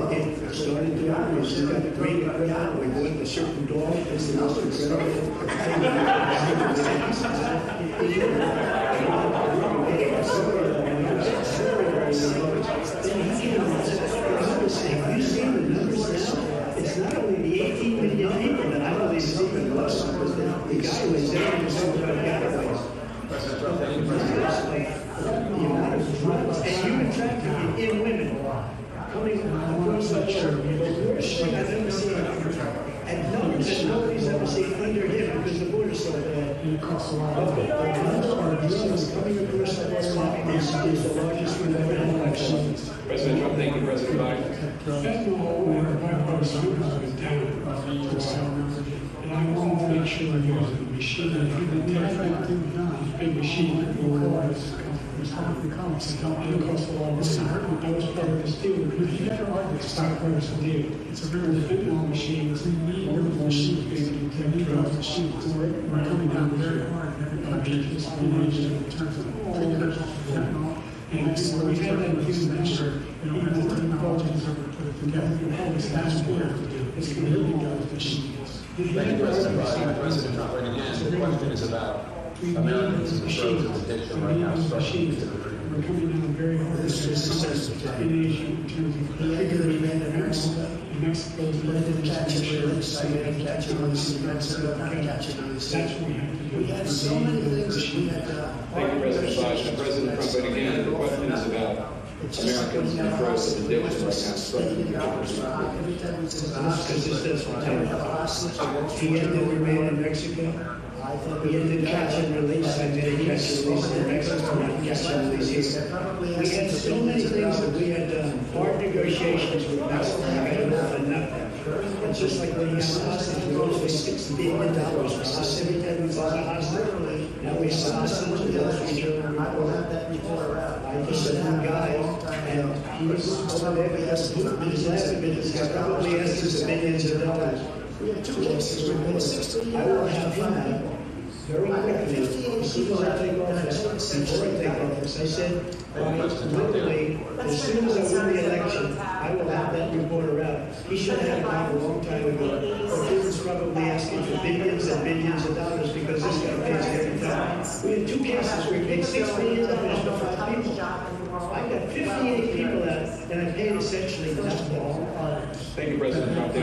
It started to happen. We still got the great crowd. We bought a certain dog. It's the most incredible Have you seen the numbers now? It's not only the 18 million people that I believe is even less, because the guy was there to talk about getaways. The amount of drugs, and human trafficking in women coming across that border. The worst thing I've ever seen. And numbers that nobody's ever seen under him because the border's so bad. The number of drugs coming across that border is the largest one ever had. President Trump, thank you, President Biden. Fentanyl and bipartisan is down. And I want to make sure you use the machine. If you didn't take that big machine that will cause Republican comments and don't cost a lot of money. I was part of this deal. But you never argue it's not part of the deal. It's a very fentanyl machine. It's a machine being drugs machines. We're coming down very hard in every country in terms of fentanyl. And we have that human nature, even the technologies are put it together. That's what we have to do. It's really those machines. Thank you, President Biden. President Trump, and again, the question is about Americans in the throes of addiction right now struggling to the we're coming down very hard in Asia in terms of Mexico is ready to catch it. That's what we have to do. We had so many things that we had done. Thank you, President Biden. President Trump, and again, the question is about Americans in the throes of addiction right now struggling to the He ended the raid in Mexico. He ended catch and release. I did catch and release in Mexico, not catch and release here. We had so many things that we had done. Hard negotiations with Mexico. I got enough and nothing. It's just like when you have a hostage, we go for $6 billion. We lost every time we bought a hostage. Now we have a hostage with the future. I will have that before I just said one guy, and he was over there, he has his last minutes, he's probably asked us millions of dollars. We had 2 cases, we paid $6 billion. I will have him very quickly, as soon as I take office, before I take office, I said, literally, as soon as I win the election, I will have that reporter out. He should have had it out a long time ago. But he was probably asking for billions and billions of dollars because this guy pays every time. We had 2 cases where we paid $6 million for 5 people. I got 58 people out, and I paid essentially nothing. Thank you, President Trump.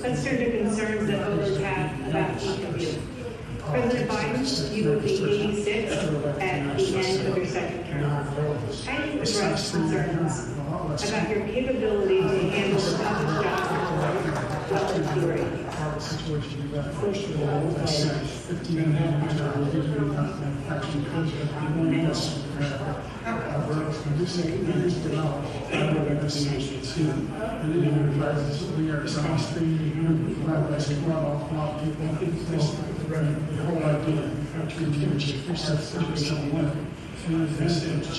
Let's turn to concerns that voters have about each of you. President Biden, you will be 86 at the end of your second term. How do you address concerns about your capability to handle the toughest job of security? First of all, 15.5 years ago, we did manufacturing culture. We want to We are extremely people. The whole idea of treating just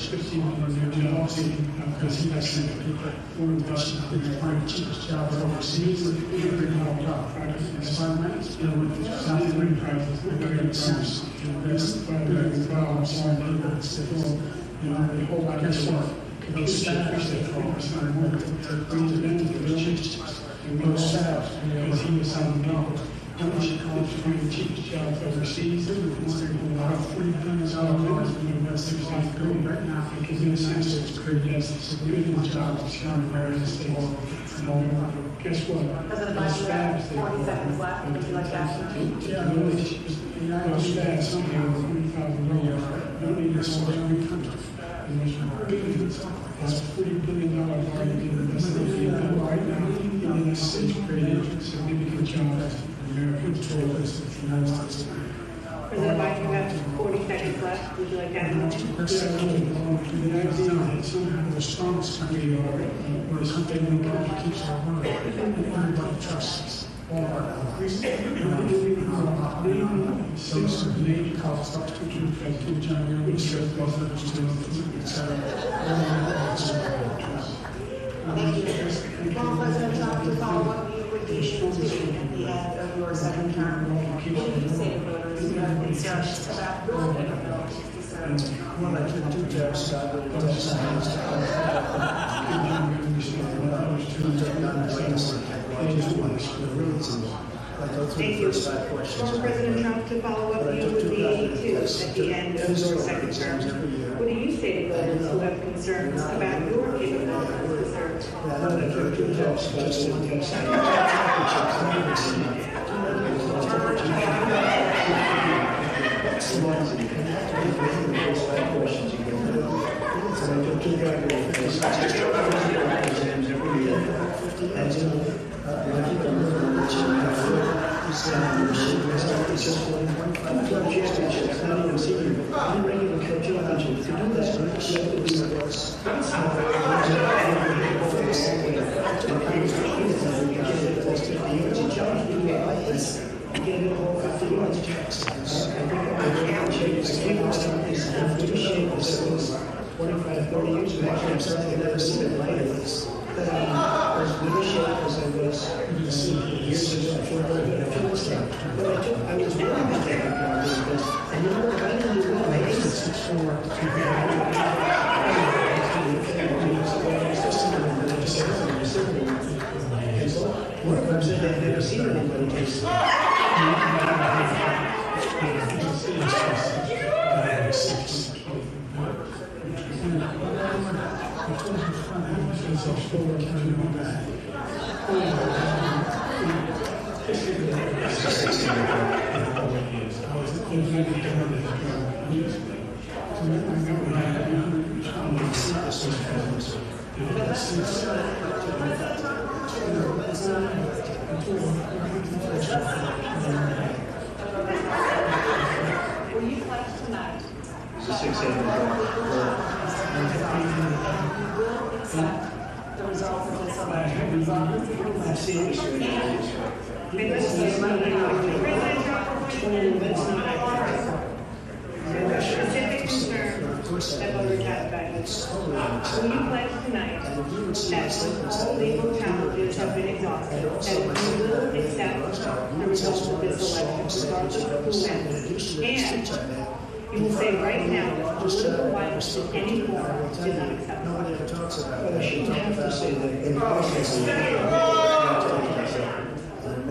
15 million jobs because he has sent people to find the cheapest jobs overseas and bring them up. Environment, South Korean prices, they're going to sense to invest $5 million the whole guess what? Those staffs that 4% more to bring them into the cheapest. And those staffs, because he was selling dollars. How much it costs to find the cheapest jobs overseas? About $40 billion in invest in South Korea right now because in a sense it's created significant jobs in various states. Guess what? President Biden, 40 seconds left. Would you like to ask him? Yeah, those stats, somehow, $40,000. Don't need this whole country. That's $40 billion already invested in right now in the United States, created significant jobs. President Biden, you have 40 seconds left. Would you like to add more? The idea that somehow the strongest country or something that keeps our word and everybody trusts us. Some Navy college substitute Kim Jong-un, which says both of us do, etc. Thank you. Former President Trump, to follow up, you would be able to, at the end of your second term, what do you say to voters who have concerns about your capabilities to serve? Well, I took 2 tests, Thank you. Former President Trump, to follow up, you would be 82 at the end of your second term. What do you say to voters who have concerns about your capabilities to serve? Will you pledge tonight? It's a 6 You will accept the results of this election, regardless of your I've seen this already. Specific concern that voters have about you. Will you pledge tonight that all legal challenges have been exhausted, that you will accept the results of this election, regardless of who wins, and you will say right now that political violence in any form is unacceptable? Nobody ever talks about it. Well, I shouldn't have to say that in the process.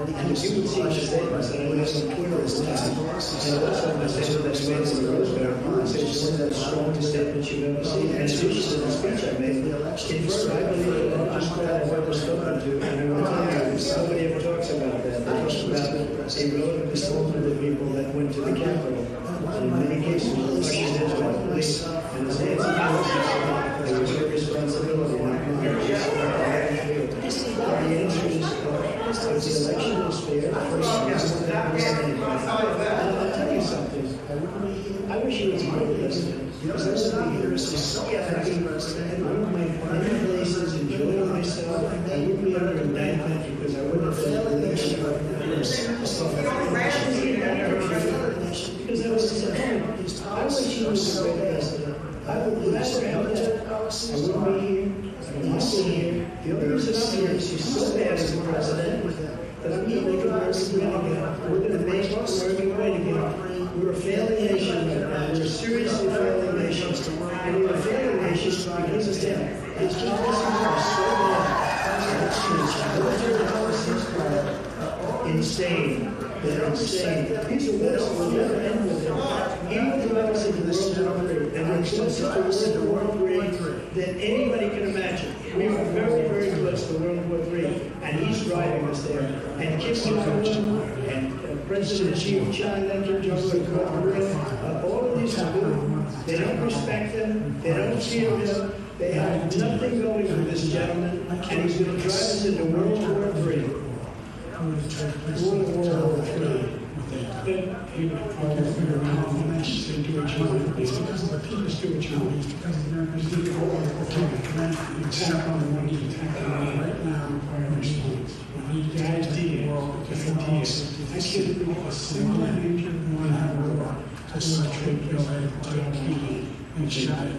And if you would see my statements that I would have some clear as that, and also my statement that you made in the Roosevelt conversation, that strongest statement you've ever seen, and it's usually the speech I made, in first, I believe that just that what was spoken to, and I will tell you, nobody ever talks about that. They talk about a relatively small number of people that went to the Capitol. In many cases, the question is about police, and as Nancy Pelosi, there was her responsibility, not mine. The answer is, if the election was fair, first, yes, I'll tell you something. I wish you would president. Because I was out here, so happy, and one of my many places, enjoying myself. I wouldn't be under indictment because I wouldn't have felt the nation because I was disappointed. I wish he was the great president. I would never have that. I wouldn't be here. I would not be here. The only reason I'm here is he's so bad as a president that I'm going to make America great again. We're going to make America great again. We're a failing nation right now. We're a seriously failing nation. And we're a failing nation because of him. His policies are so bad. Military policies are insane. They're insane. These are wars that will never end with him. He will drive us into World War III, and we're closer to World War III than anybody can imagine. We are very, very close to World War III, and he's driving us there. And Kim Jong-un and President Xi of China, Kim Jong-un of North Korea, all of these people, they don't respect him, they don't fear him, they have nothing going for this gentleman, and he's going to drive us into World War III. World War III. It's because of the people's stewardship. It's because of America's legal order for command. You attack on the one you attack on right now require response. The idea I can't think of a single major war to start trade bill and shot it.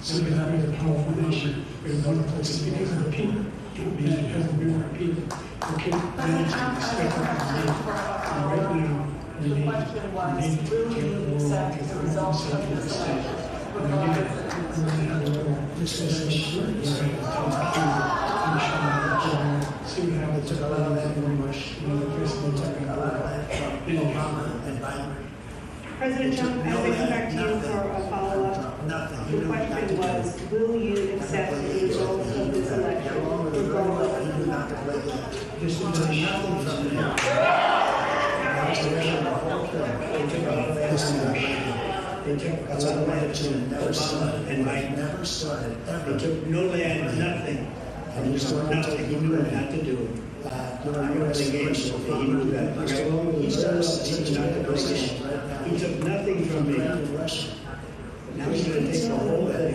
So we have a powerful nation. We have one place because of the people. Because of the people. We can't manage to respect and right now, we need to get the world to resolve the state. And again, we're going to have a war. This is a short see what happens to a lot of that very much. President Trump, as we come back to you for a follow-up, the question was, will you accept the results of this election regardless of They took a lot of latitude, Obama and Biden never started. They took no land, nothing. And he started nothing. He knew not to do it. I'm going to play games, he knew that. He started not to position. He took nothing from me. Now he's going to take the whole thing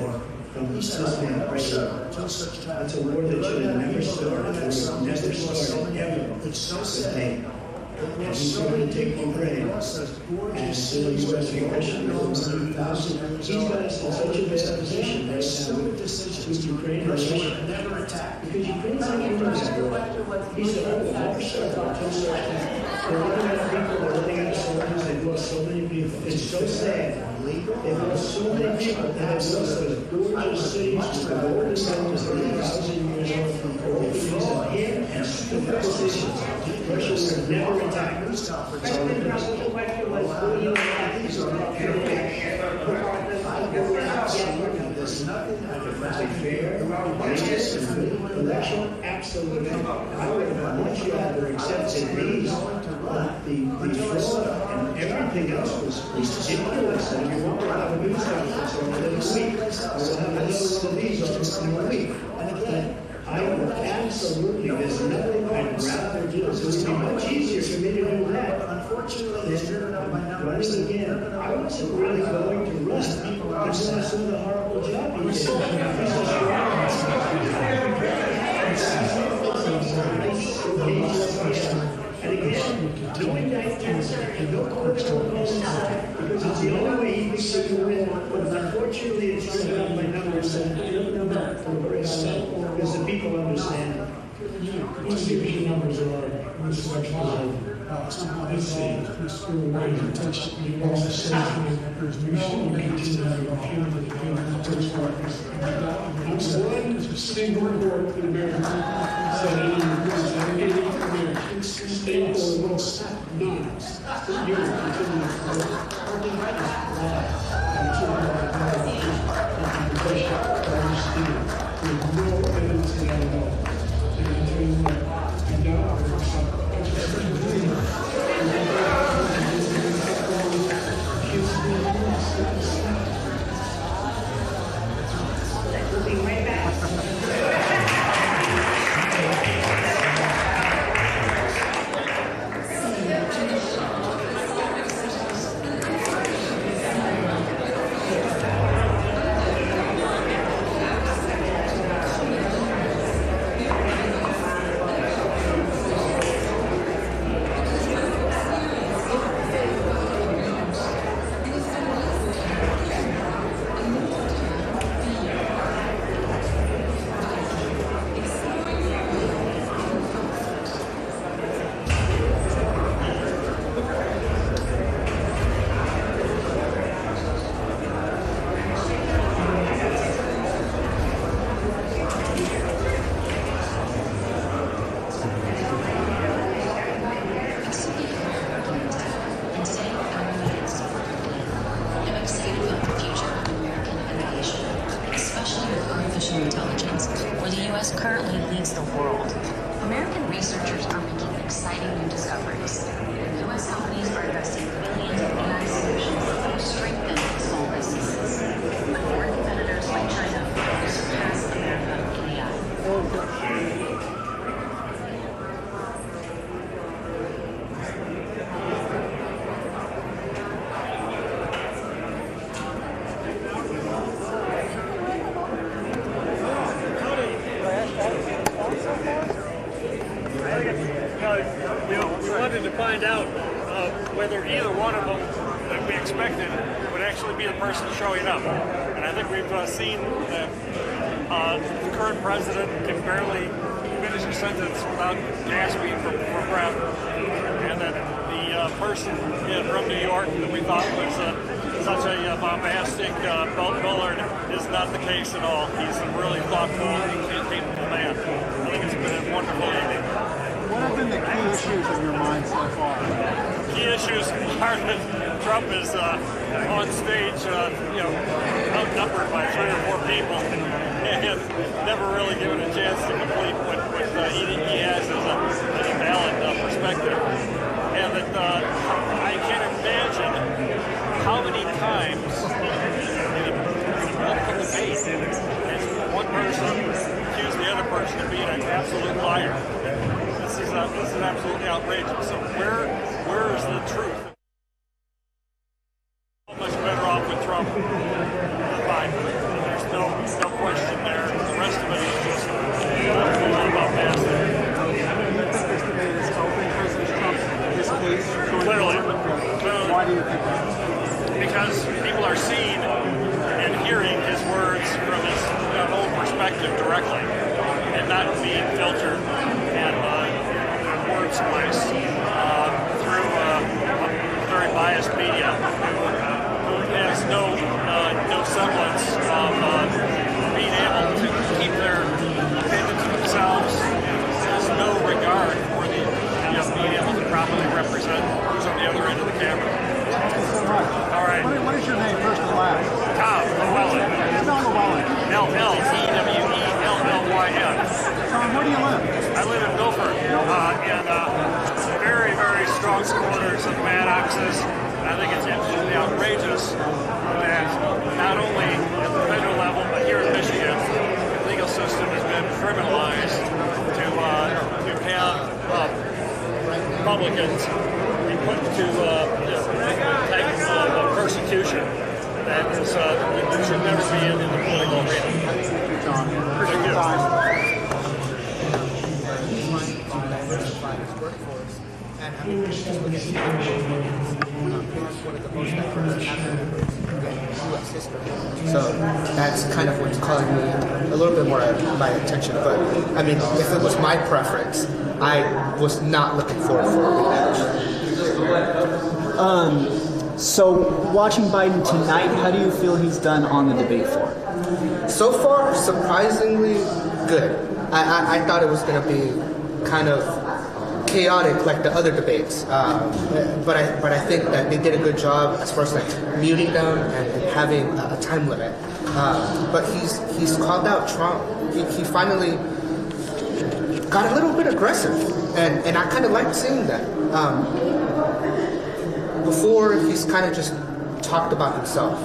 from this man right here. That's a war that should have never started. It would never started ever. It's so sad. And he's going to take Ukraine and still U.S. aggression. He's got us in such a bad position right now with Ukraine and Russia. Because Ukraine's not even Russia. He's the whole Russia. They're running out of people, they're running out of soldiers, they've lost so many people. It's so sad. They've lost so many people that have lost those gorgeous cities with the golden mountains, 30,000 years old. Because of him and stupid decisions, Russia would have never attacked. President Trump, the question was, will you accept There's nothing like a fair, honest, election. Absolutely. I would have much rather accepted these. The fraud and everything else was ridiculous. And you won't have a news conference over the next week. We'll have another one of these in a week. And again, I would absolutely, there's nothing I'd rather do. It would be much easier for me to do that. Unfortunately, running again, I wasn't really going to run until I saw the horrible job he did. And again, no indictments and no political opponents, because it's the only way he thinks he can win. But unfortunately, it's turned out by numbers and because the people understand. Let's see what your numbers are. This election. Let's see. Let's go away and touch the all the safety records. We should continue to have a human first partners. One single report in America said any American state or will stop none. You will continue with no evidence of that at all. And I tell you what, I doubt we're going to stop. We'll be right back. U.S. currently leads the world. American researchers are making exciting new discoveries. U.S. companies are investing billions in AI solutions that will strengthen small businesses. But foreign competitors like China will surpass America in AI. We wanted to find out whether either one of them that we expected would actually be the person showing up. And I think we've seen that the current president can barely finish a sentence without gasping for breath, and that the person from New York that we thought was such a bombastic Bullard is not the case at all. He's a really thoughtful and capable man. I think it's been a wonderful evening. What have been the key issues in your mind so far? Key issues are that Trump is on stage, outnumbered by 3 or 4 people, and never really given a chance to complete what he has as a valid perspective. And that I can't imagine how many times in a debate has one person accused the other person of being an absolute liar. This is absolutely outrageous. So where is the truth? So much better off with Trump than Biden. There's no question there. The rest of it is just a lot about massive. Do you think this debate is helping President Trump in this case? Clearly. Why do you think that? Because people are seeing and hearing his words from his own perspective directly, and not being filtered and word splice through very biased media who has no semblance of being able to keep their opinion to themselves. There's no regard for being able to properly represent who's on the other end of the camera. Thank you so much. All right. What is your name, first and last? Tom Llewellyn. Tom Llewellyn. L-L-E-W-E-L-L-Y-N. Tom, where do you live? I live in Milford, and very, very strong supporters of Maddox's. I think it's absolutely outrageous that not only at the federal level, but here in Michigan, the legal system has been criminalized to have Republicans be put to type of persecution that should never be in the political arena. Thank you, John. Thank you. And having just look at one of the most diverse in U.S. history. So that's kind of what's calling me a little bit more my attention. But I mean, if it was my preference, I was not looking forward for a rematch. So watching Biden tonight, how do you feel he's done on the debate floor? So far, surprisingly good. I thought it was going to be kind of chaotic like the other debates, but I think that they did a good job as far as like muting them and having a time limit. But he's called out Trump. He finally got a little bit aggressive, and I kind of liked seeing that. Before he's kind of just talked about himself,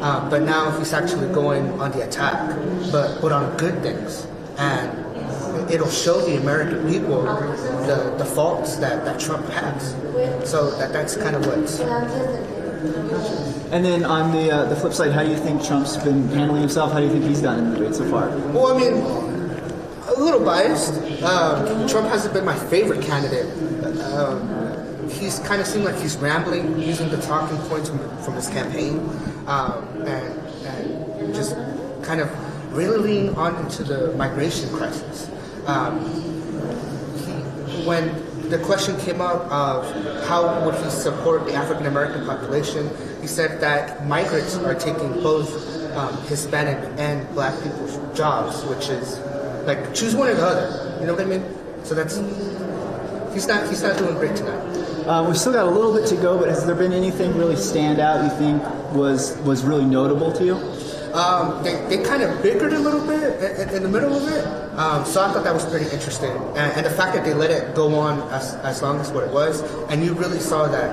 but now he's actually going on the attack, but on good things, and it'll show the American people the faults that Trump has. So that's kind of what's. And then on the flip side, how do you think Trump's been handling himself? How do you think he's done in the debate so far? Well, I mean, a little biased. Trump hasn't been my favorite candidate. He's kind of seemed like he's rambling, using the talking points from his campaign, and just kind of really leaning on into the migration crisis. When the question came up of how would he support the African American population, he said that migrants are taking both Hispanic and Black people's jobs, which is like choose one or the other. You know what I mean? So that's he's not doing great tonight. We've still got a little bit to go, but has there been anything really stand out you think was really notable to you? They kind of bickered a little bit in the middle of it. So I thought that was pretty interesting. And the fact that they let it go on as long as what it was, and you really saw that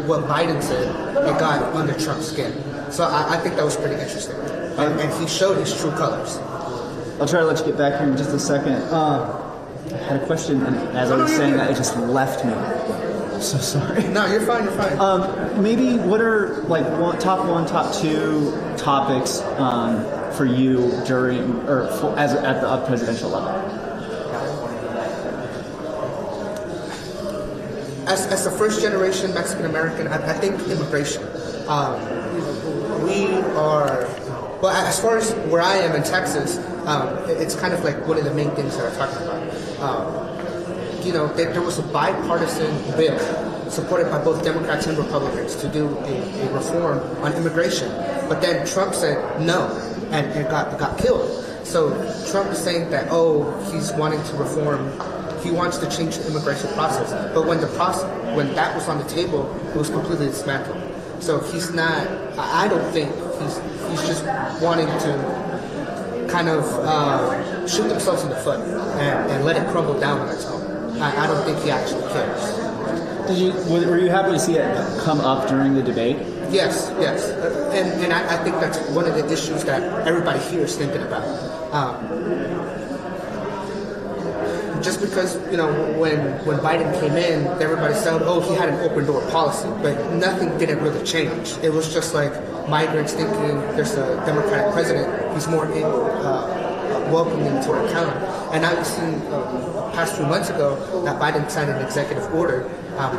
what Biden said, it got under Trump's skin. So I think that was pretty interesting. And he showed his true colors. I'll try to let you get back here in just a second. I had a question, and as I was saying that, it just left me. I'm so sorry. No, you're fine. You're fine. Maybe what are like top one, top two topics for you during or at the presidential level? As a first generation Mexican American, I think immigration. We are. Well, as far as where I am in Texas, it's kind of like one of the main things that I'm talking about. There was a bipartisan bill supported by both Democrats and Republicans to do a reform on immigration. But then Trump said no, and it got killed. So Trump is saying that, he's wanting to reform, he wants to change the immigration process. But when that was on the table, it was completely dismantled. So he's not, I don't think he's just wanting to kind of shoot themselves in the foot and let it crumble down on its own. I don't think he actually cares. Were you happy to see it come up during the debate? Yes. And I think that's one of the issues that everybody here is thinking about. Just because, when Biden came in, everybody said, he had an open door policy, but nothing didn't really change. It was just like migrants thinking there's a Democratic president, he's more welcoming to our town. And now we've seen past few months ago that Biden signed an executive order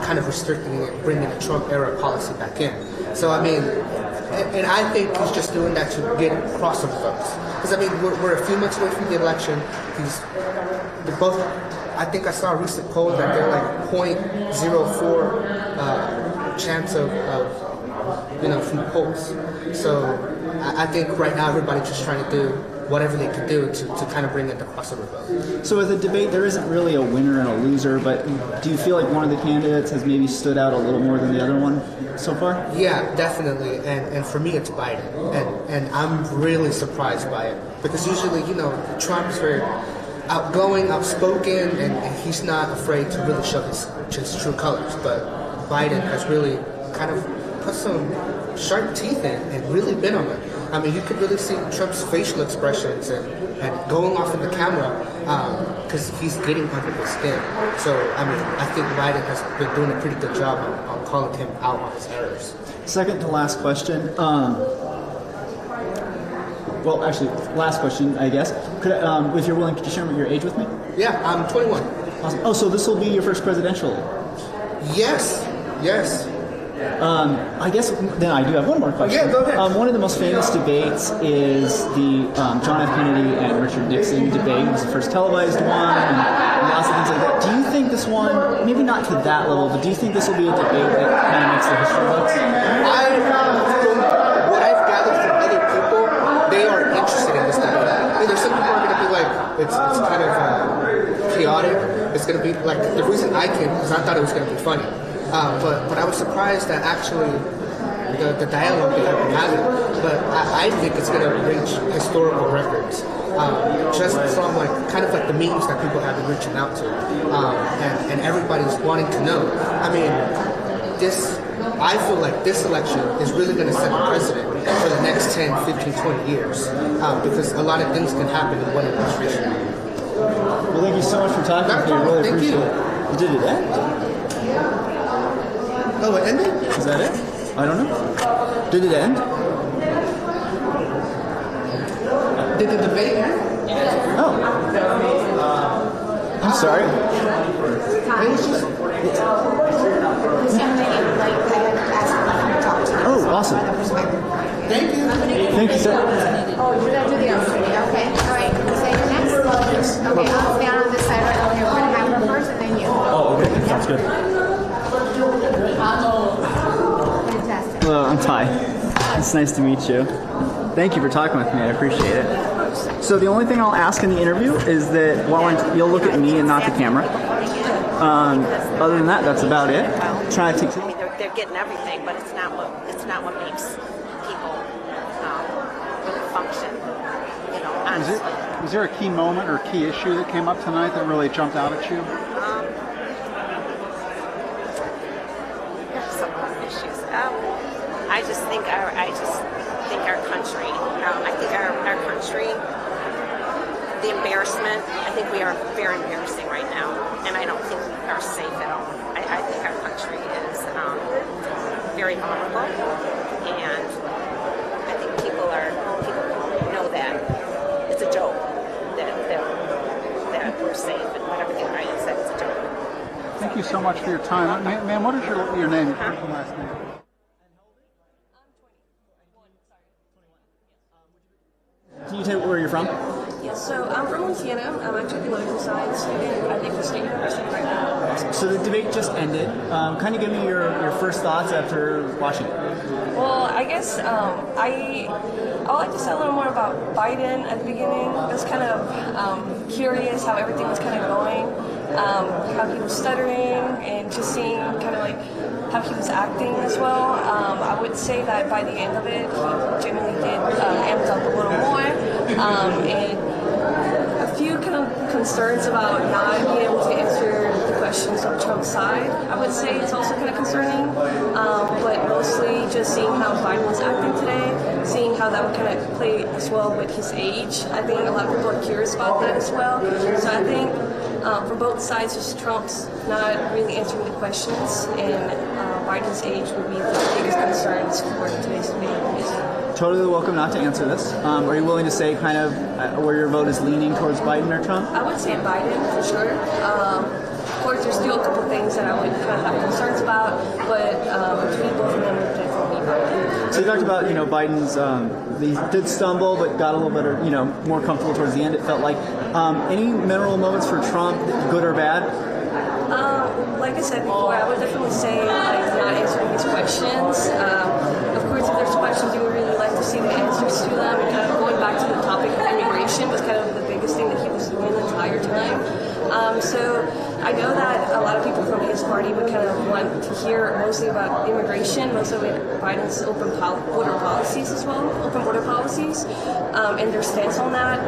kind of restricting it, bringing the Trump era policy back in. So and I think he's just doing that to get crossover votes. Because we're a few months away from the election. They're both. I think I saw a recent poll that they're like 0.04 chance of from the polls. So I think right now everybody's just trying to do whatever they can do to kind of bring in the crossover vote. So with the debate, there isn't really a winner and a loser, but do you feel like one of the candidates has maybe stood out a little more than the other one so far? Yeah, definitely. And for me, it's Biden. And I'm really surprised by it. Because usually, Trump is very outgoing, outspoken, and he's not afraid to really show his true colors. But Biden has really kind of put some sharp teeth in and really been on it. You could really see Trump's facial expressions and going off in the camera because he's getting under his skin. So, I think Biden has been doing a pretty good job on calling him out on his errors. Second to last question. Last question, I guess. If you're willing, could you share your age with me? Yeah, I'm 21. Awesome. Oh, so this will be your first presidential? Yes. I guess then I do have one more question. Yeah, go ahead. One of the most famous debates is the John F. Kennedy and Richard Nixon debate. It was the first televised one, and lots of things like that. Do you think this one, maybe not to that level, but do you think this will be a debate that kind of makes the history books? From what I've gathered from other people, they are interested in this debate. There's some people are going to be like, it's kind of chaotic. It's going to be like, the reason I came because I thought it was going to be funny. But I was surprised that actually the dialogue they have been having. But I think it's going to reach historical records. Just from kind of the memes that people have been reaching out to. And everybody's wanting to know. I feel like this election is really going to set the precedent for the next 10, 15, 20 years. Because a lot of things can happen in one administration. Well, thank you so much for talking to me. I really appreciate it. Did it end? Oh, it ended? Is that it? I don't know. Did it end? Did the debate end? Oh. I'm sorry. It was just... Oh, awesome. Thank you. Thank you, sir. Oh, you're going to do the other thing. Okay. All right. Say your next. Okay, I'll stand on this side right over here. We're going to have her first and then you. Oh, okay. Sounds good. Fantastic. Hello, I'm Ty. It's nice to meet you. Thank you for talking with me. I appreciate it. So the only thing I'll ask in the interview is that you'll look at me and not the camera. Other than that, that's about it. Try to take. They're getting everything, but it's not what makes people really Was there a key moment or key issue that came up tonight that really jumped out at you? There's some issues. I just think our country. I think our country. The embarrassment. I think we are very embarrassing right now, and I don't think we are safe at all. I think our country is very vulnerable, and I think people know that it's a joke that we're safe and whatever the right is, that it's a joke. Thank you so much for your time. Ma'am, what is your name? Your last name? Can you tell me where you're from? Yes, so I'm from Louisiana. I'm actually a political science student at Nicholls State University right now. So the debate just ended. Kind of give me your first thoughts after watching it. Well, I guess I'd like to say a little more about Biden at the beginning. I was kind of curious how everything was kind of going, how he was stuttering, and just seeing kind of like how he was acting as well. I would say that by the end of it, he generally did amp up a little more, and a few kind of concerns about not being able to answer the questions on Trump's side. I would say it's also kind of concerning, but mostly just seeing how Biden was acting today, seeing how that would kind of play as well with his age. I think a lot of people are curious about that as well. So I think for both sides, just Trump's not really answering the questions, and Biden's age would be the biggest concerns for today's debate. Totally welcome not to answer this. Are you willing to say kind of where your vote is leaning towards Biden or Trump? I would say Biden for sure. Of course, there's still a couple things that I would kind of have concerns about, but between both of them, it would definitely be Biden. So you talked about, Biden's, he did stumble, but got a little bit, more comfortable towards the end, it felt like. Any memorable moments for Trump, good or bad? Like I said before, I would definitely say not answering these questions. Of course, if there's questions, you would really like to see the answers to them. And kind of going back to the topic of immigration was kind of the biggest thing that he was doing the entire time. So I know that a lot of people from his party would kind of want to hear mostly about immigration, mostly with Biden's open border policies as well, open border policies, and their stance on that.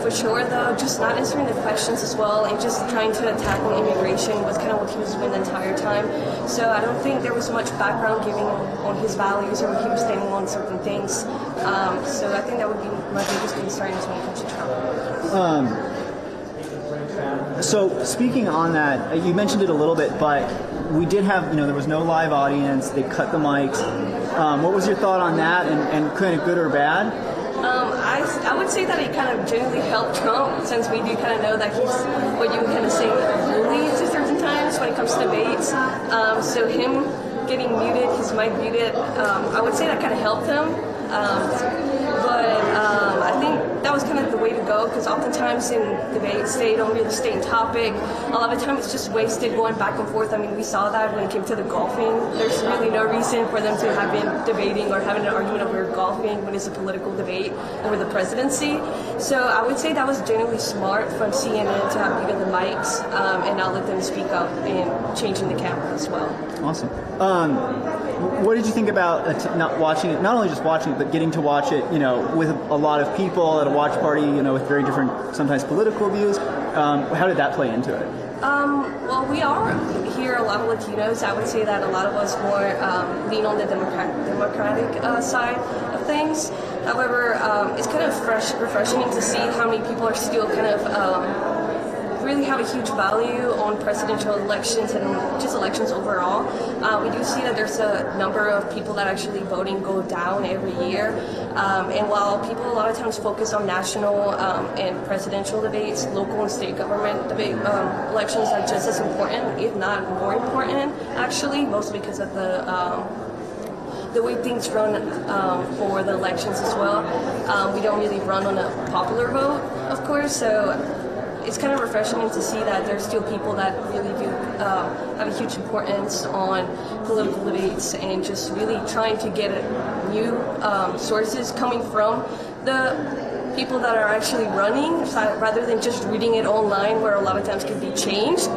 For sure, though, just not answering the questions as well and just trying to tackle immigration was kind of what he was doing the entire time. So I don't think there was much background giving on his values or what he was standing on certain things. So I think that would be my biggest concern when it comes to Trump. So speaking on that, you mentioned it a little bit, but we did have, there was no live audience. They cut the mics. What was your thought on that, and kind of good or bad? I would say that it kind of generally helped Trump, since we do kind of know that he's what you would kind of say bully to certain times when it comes to debates. So him getting muted, his mic muted, I would say that kind of helped him. But I think that was kind of the way to go, because oftentimes in debates they don't really stay in topic. A lot of the time it's just wasted going back and forth. I mean, we saw that when it came to the golfing. There's really no reason for them to have been debating or having an argument over golfing when it's a political debate over the presidency. So I would say that was generally smart from CNN to have muted the mics and not let them speak up and changing the camera as well. Awesome. What did you think about not watching it, not only just watching it, but getting to watch it, with a lot of people at a watch party, with very different, sometimes political views? How did that play into it? Well, we are here a lot of Latinos. I would say that a lot of us more lean on the democratic side of things. However, it's kind of refreshing to see how many people are still kind of really have a huge value on presidential elections and just elections overall. We do see that there's a number of people that actually voting go down every year. And while people a lot of times focus on national and presidential debates, local and state government debate elections are just as important, if not more important, actually, mostly because of the way things run for the elections as well. We don't really run on a popular vote, of course, so it's kind of refreshing to see that there's still people that really do have a huge importance on political debates and just really trying to get new sources coming from the people that are actually running rather than just reading it online where a lot of times can be changed.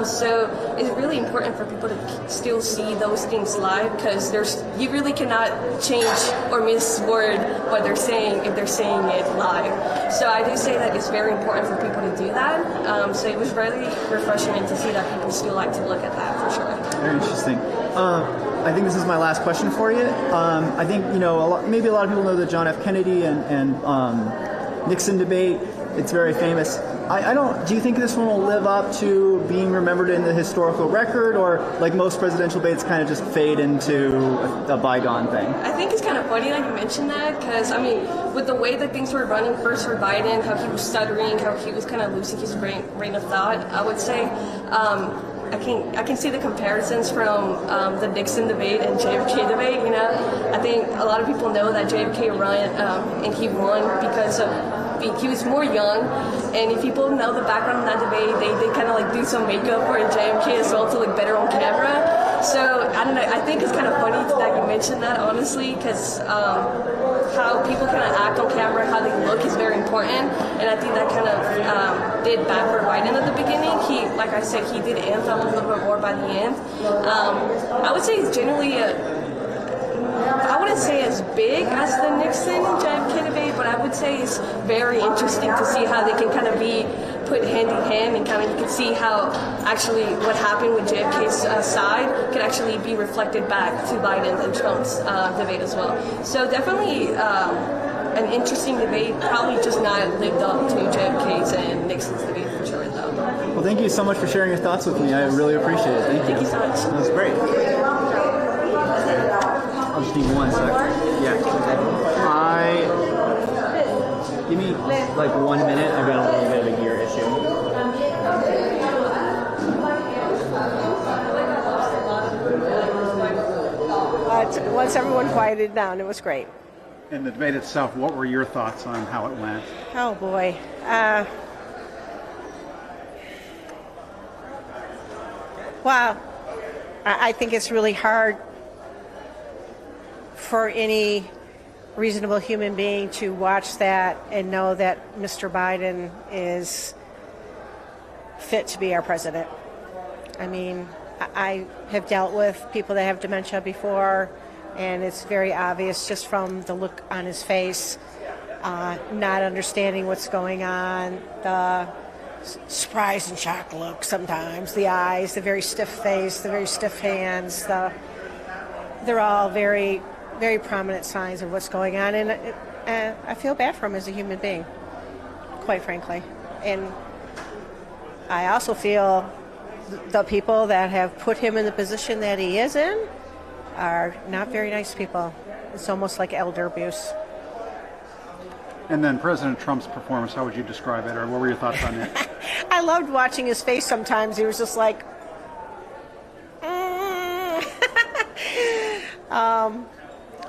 So it's really important for people to still see those things live because you really cannot change or misword what they're saying if they're saying it live. So I do say that it's very important for people to do that. So it was really refreshing to see that people still like to look at that for sure. Very interesting. I think this is my last question for you. I think, maybe a lot of people know the John F. Kennedy and Nixon debate. It's very famous. Do you think this one will live up to being remembered in the historical record, or like most presidential debates kind of just fade into a bygone thing? I think it's kind of funny that you mentioned that because, with the way that things were running first for Biden, how he was stuttering, how he was kind of losing his rain of thought, I would say, I can see the comparisons from the Nixon debate and JFK debate. I think a lot of people know that JFK ran and he won because he was more young, and if people know the background of that debate, they kind of like do some makeup for JFK as well to look better on camera. So I don't know. I think it's kind of funny that you mentioned that, honestly, because how people kind of act on camera, how they look is very important, and I think that kind of did bad for Biden at the beginning. Like I said, he did amp up a little bit more by the end. I would say it's generally I wouldn't say as big as the Nixon and JFK debate, but I would say it's very interesting to see how they can kind of be put hand in hand, and kind of you can see how actually what happened with JFK's side could actually be reflected back to Biden and Trump's debate as well. So definitely an interesting debate, probably just not lived up to JFK's and Nixon's debate for sure, though. Well, thank you so much for sharing your thoughts with me. I really appreciate it. Thank you so much. That was great. I'll just need 1 second. Yeah. Give me like 1 minute. I've got a little bit of a gear issue. Once everyone quieted down, it was great. In the debate itself, what were your thoughts on how it went? Oh boy. Wow. I think it's really hard for any reasonable human being to watch that and know that Mr. Biden is fit to be our president. I have dealt with people that have dementia before, and it's very obvious just from the look on his face, not understanding what's going on, the surprise and shock look sometimes, the eyes, the very stiff face, the very stiff hands, they're all very, very prominent signs of what's going on, and I feel bad for him as a human being, quite frankly. And I also feel the people that have put him in the position that he is in are not very nice people. It's almost like elder abuse. And then President Trump's performance, how would you describe it, or what were your thoughts on it? I loved watching his face sometimes. He was just like,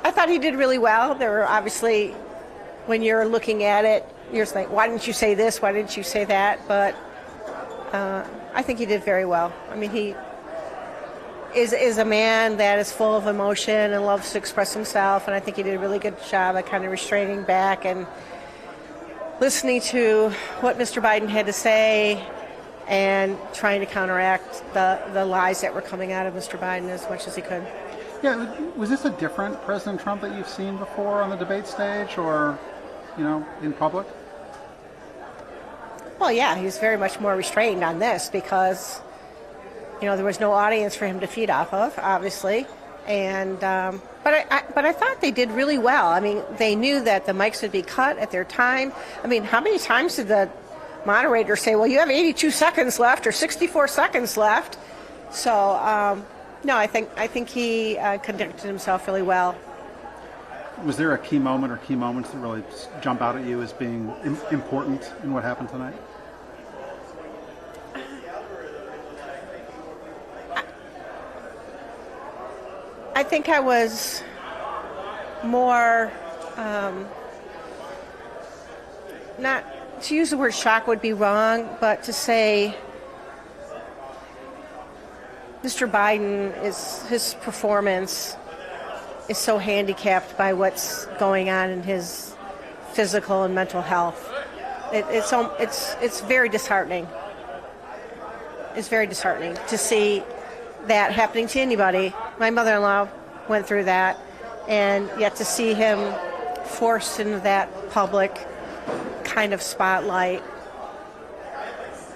I thought he did really well. There were obviously, when you're looking at it, you're just like, why didn't you say this? Why didn't you say that? But I think he did very well. He is a man that is full of emotion and loves to express himself, and I think he did a really good job at kind of restraining back and listening to what Mr. Biden had to say and trying to counteract the lies that were coming out of Mr. Biden as much as he could. Yeah, was this a different President Trump that you've seen before on the debate stage or, in public? Well, yeah, he was very much more restrained on this because, there was no audience for him to feed off of, obviously. And but I thought they did really well. They knew that the mics would be cut at their time. How many times did the moderator say, well, you have 82 seconds left or 64 seconds left? So, no, I think he conducted himself really well. Was there a key moment or key moments that really jump out at you as being important in what happened tonight? I think I was more, not to use the word shock would be wrong, but to say Mr. Biden his performance is so handicapped by what's going on in his physical and mental health. It's very disheartening. It's very disheartening to see that happening to anybody. My mother-in-law went through that, and yet to see him forced into that public kind of spotlight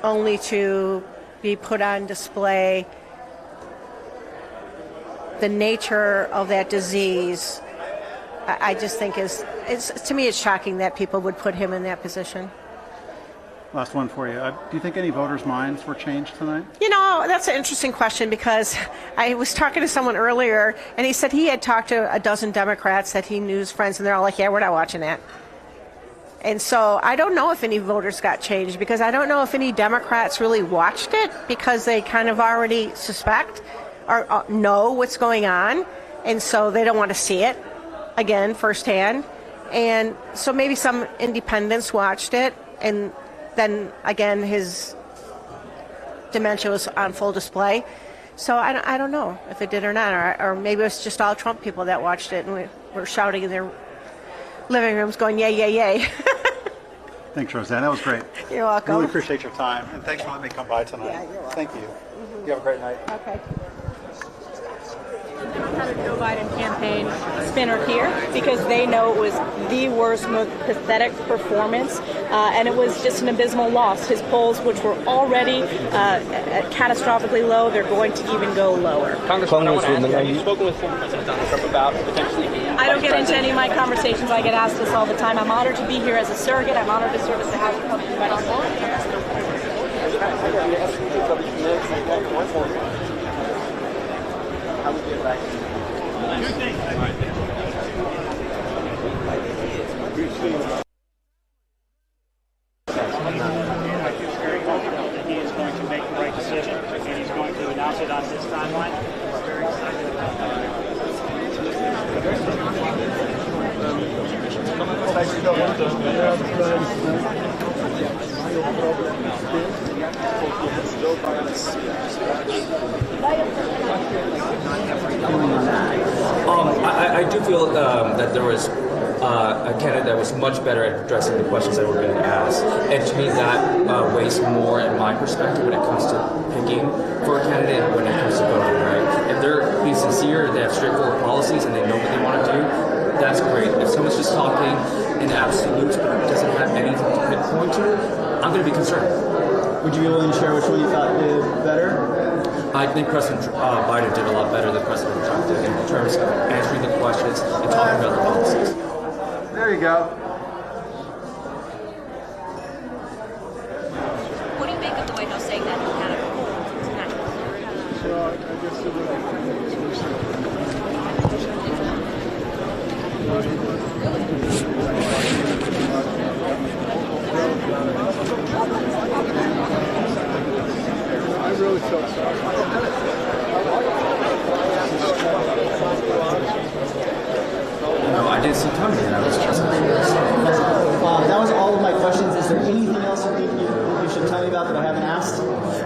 only to be put on display. The nature of that disease, I just think to me it's shocking that people would put him in that position. Last one for you. Do you think any voters' minds were changed tonight? You know, that's an interesting question, because I was talking to someone earlier, and he said he had talked to a dozen Democrats that he knew his friends, and they're all like, yeah, we're not watching that. And so I don't know if any voters got changed, because I don't know if any Democrats really watched it, because they kind of already suspect or know what's going on, and so they don't want to see it again firsthand. And so maybe some independents watched it, and then again his dementia was on full display. So I don't know if it did or not, or maybe it was just all Trump people that watched it and we were shouting in their living rooms going, yay, yay, yay. Thanks, Roseanne. That was great. You're welcome. Really appreciate your time, and thanks for letting me come by tonight. Yeah, you're welcome. Thank you. You have a great night. Okay. Had a Joe Biden campaign spinner here because they know it was the worst, most pathetic performance, and it was just an abysmal loss. His polls, which were already catastrophically low, they're going to even go lower. Congresswoman, I want to ask you, have you spoken with former President Donald Trump about potentially being I don't get into any of my conversations. I get asked this all the time. I'm honored to be here as a surrogate. I'm honored to serve as the House Republican Vice I would get back to you. He is going to make the right decision, and he's going to announce it on this timeline. We're very excited about I do feel that there was a candidate that was much better at addressing the questions that were being asked. And to me, that weighs more in my perspective when it comes to picking for a candidate when it comes to voting, right? If they're being sincere, they have straightforward policies, and they know what they want to do, that's great. If someone's just talking in absolutes but doesn't have anything to pinpoint to, I'm going to be concerned. Would you be willing to share which one you thought did better? I think President Biden did a lot better than President Trump did in terms of answering the questions and talking about the policies. There you go. What do you make of the White House saying that he had a cold tonight? So I guess it I really felt sorry. No, I didn't see coming, and I was just That was all of my questions. Is there anything else you think you should tell me about that I haven't asked?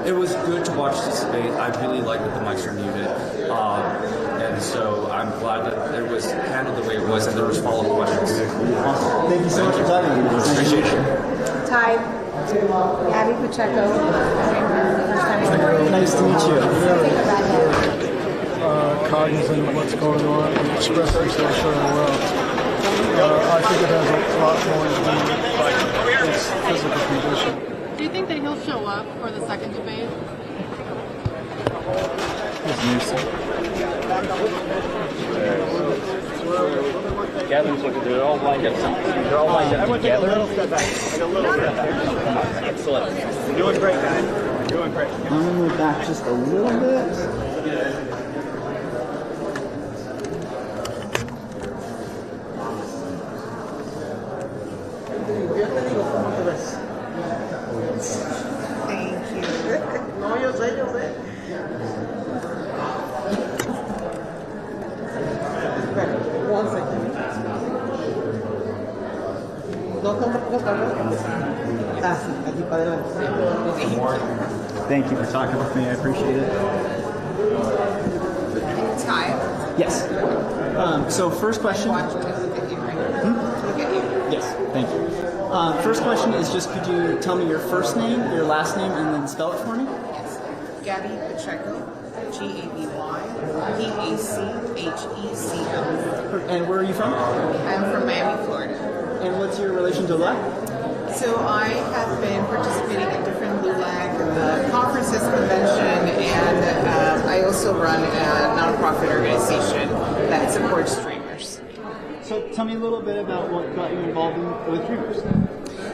It was good to watch this debate. I really liked that the mics were muted. And so I'm glad that it was handled the way it was and there was follow-up questions. Awesome. Thank you so much for talking to me. Appreciate it. Ty, Abby Pacheco. Nice to meet you. Cognizant of what's going on and express themselves very well. I think it has a lot more to do with his physical condition. Do you think that he'll show up for the second debate? Gavin's looking, they're all lined up. They're all lined up together. Take a little step back. Take a little step back. Excellent. You're doing great, guys. You're doing great. I'm going to move back just a little bit. No, yo sé. One second. Aquí para adelante. Thank you for talking with me. I appreciate it. Ty. Yes. So first question. Watch me look at you, right? Yes. Thank First question is just, could you tell me your first name, your last name, and then spell it for me? Yes. Gabby Pacheco, Gabbypachecco. And where are you from? I'm from Miami, Florida. And what's your relation to LULAC? So I have been participating in different LULAC conferences, convention, and I also run a nonprofit organization that supports streamers. So tell me a little bit about what got you involved with Dreamers.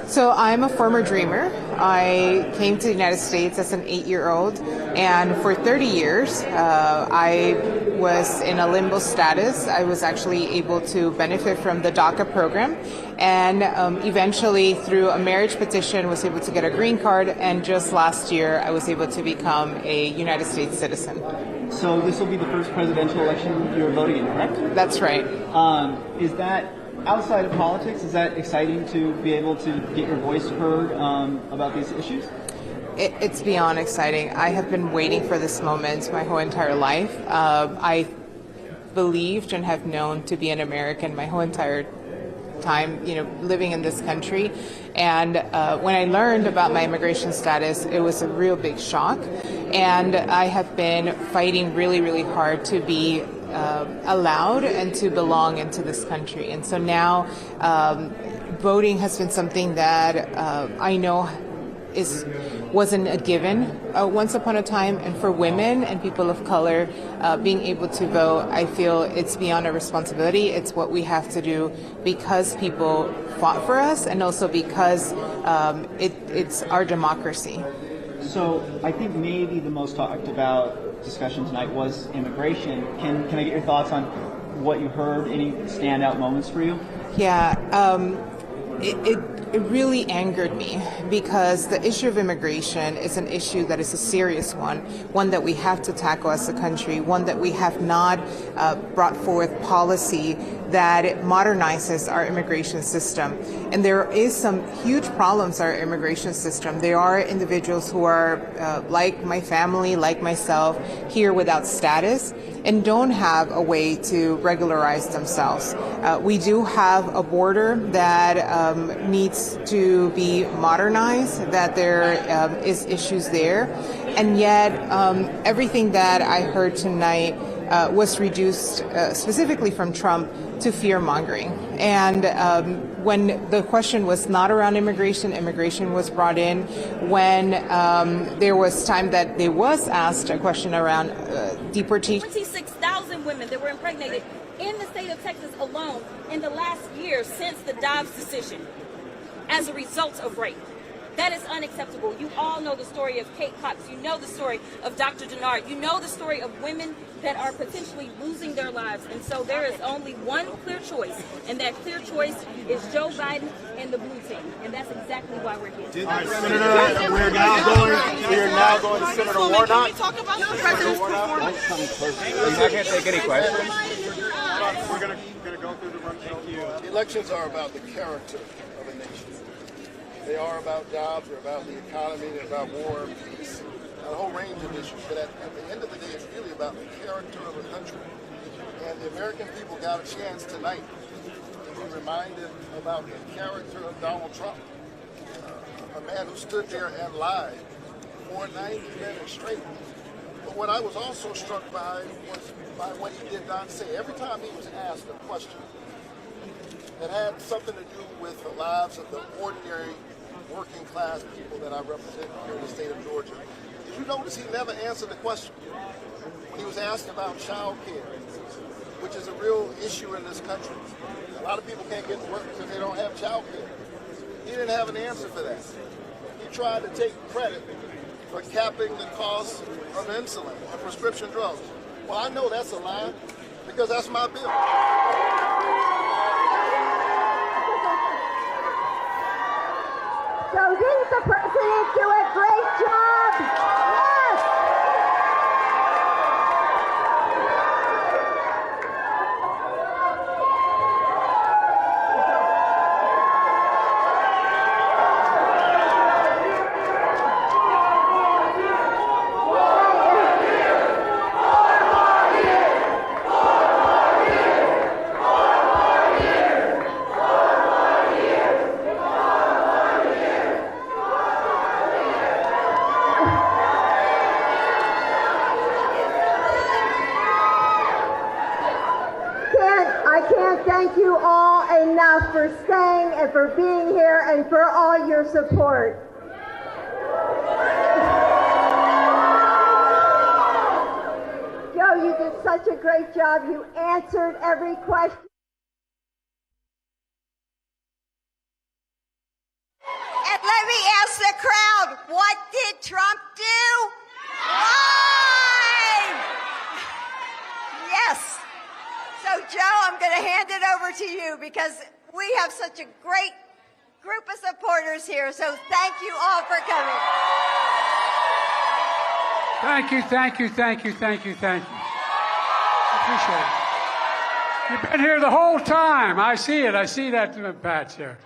So I'm a former dreamer. I came to the United States as an 8-year-old, and for 30 years, I was in a limbo status. I was actually able to benefit from the DACA program, and eventually, through a marriage petition, was able to get a green card, and just last year, I was able to become a United States citizen. So this will be the first presidential election you're voting in, correct? That's right. Is that outside of politics? Is that exciting to be able to get your voice heard about these issues? It's beyond exciting. I have been waiting for this moment my whole entire life. I believed and have known to be an American my whole entire time, living in this country. And when I learned about my immigration status, it was a real big shock. And I have been fighting really, really hard to be allowed and to belong into this country. And so now voting has been something that I know wasn't a given once upon a time, and for women and people of color being able to vote, I feel it's beyond our responsibility. It's what we have to do because people fought for us, and also because it's our democracy. So I think maybe the most talked about discussion tonight was immigration. Can I get your thoughts on what you heard? Any standout moments for you? Yeah. It really angered me because the issue of immigration is an issue that is a serious one that we have to tackle as a country, one that we have not brought forth policy that modernizes our immigration system. And there is some huge problems in our immigration system. There are individuals who are like my family, like myself, here without status and don't have a way to regularize themselves. We do have a border that needs to be modernized, that there is issues there. And yet everything that I heard tonight was reduced specifically from Trump to fear-mongering. And when the question was not around immigration was brought in. When there was time that there was asked a question around deportation. 26,000 women that were impregnated in the state of Texas alone in the last year since the Dobbs decision as a result of rape. That is unacceptable. You all know the story of Kate Cox. You know the story of Dr. Denard. You know the story of women that are potentially losing their lives. And so there is only one clear choice, and that clear choice is Joe Biden and the blue team. And that's exactly why we're here. All right, Senator, we are now going to Senator Warnock. Can we talk about the president's performance? You're not going to take any questions? We're going to go through the run. Thank you. Elections are about the character of a nation. They are about jobs, they're about the economy, they're about war, peace, a whole range of issues. But at the end of the day, it's really about the character of a country. And the American people got a chance tonight to be reminded about the character of Donald Trump, a man who stood there and lied for 90 minutes straight. But what I was also struck by was by what he did not say. Every time he was asked a question that had something to do with the lives of the ordinary working class people that I represent here in the state of Georgia, did you notice he never answered the question? When he was asked about child care, which is a real issue in this country. A lot of people can't get to work because they don't have child care. He didn't have an answer for that. He tried to take credit for capping the cost of insulin and prescription drugs. Well, I know that's a lie because that's my bill. So didn't the president do a great job? Yes! staying and for being here and for all your support. Joe, you did such a great job. You answered every question. And let me ask the crowd, what did Trump do? Lied! Yes. So, Joe, I'm going to hand it over to you because we have such a great group of supporters here. So thank you all for coming. Thank you, thank you, thank you, thank you, thank you. I appreciate it. You've been here the whole time. I see it. I see that patch there.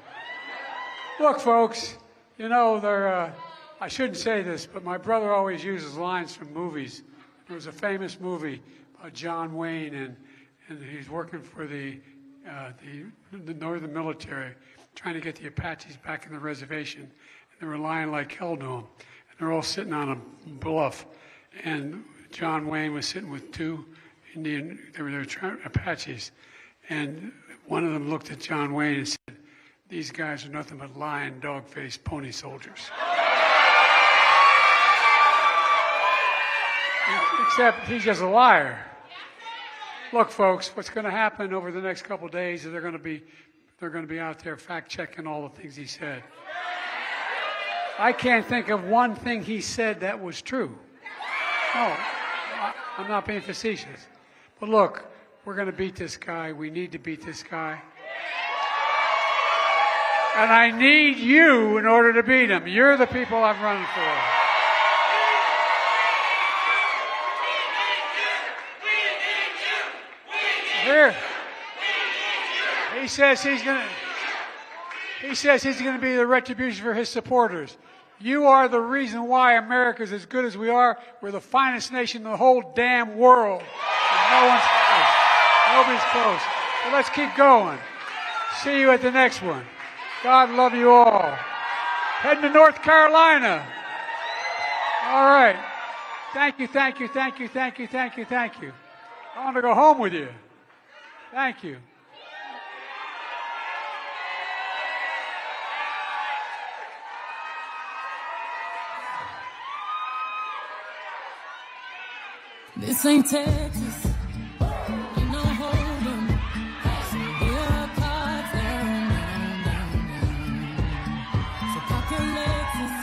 Look, folks, you know, I shouldn't say this, but my brother always uses lines from movies. There was a famous movie about John Wayne, and he's working for the Northern military, trying to get the Apaches back in the reservation. And they were lying like hell to him. And they're all sitting on a bluff. And John Wayne was sitting with two Indian, they were Apaches. And one of them looked at John Wayne and said, "These guys are nothing but lying, dog-faced pony soldiers." Except he's just a liar. Look, folks, what's going to happen over the next couple of days is they're going to be out there fact-checking all the things he said. I can't think of one thing he said that was true. No, I'm not being facetious. But look, we're going to beat this guy. We need to beat this guy. And I need you in order to beat him. You're the people I'm running for. Here. He says he's going to be the retribution for his supporters. You are the reason why America's as good as we are. We're the finest nation in the whole damn world. And no one's close. Nobody's close. So let's keep going. See you at the next one. God love you all. Heading to North Carolina. All right. Thank you, thank you, thank you, thank you, thank you, thank you. I want to go home with you. Thank you. This ain't Texas. Ain't no hold'em. There are cards down, down, down, down. So pack your Lexus,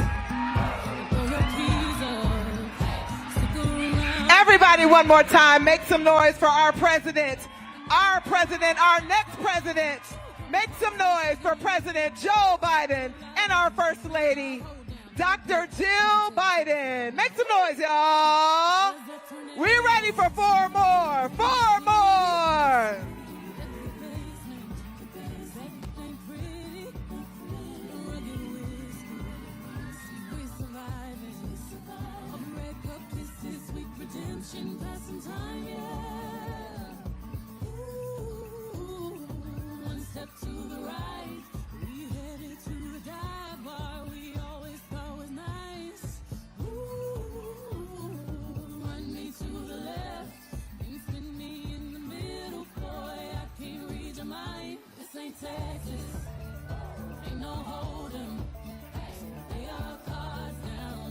throw your keys up, stick around. Everybody, one more time, make some noise for our president, our next president. Make some noise for President Joe Biden and our First Lady, Dr. Jill Biden. Make some noise, y'all. We're ready for four more. Four more. One step to the right, we headed to the dive bar we always thought was nice. Run me to the left, you spin me in the middle, boy, I can't read your mind. This ain't Texas, ain't no hold'em. They are cards down.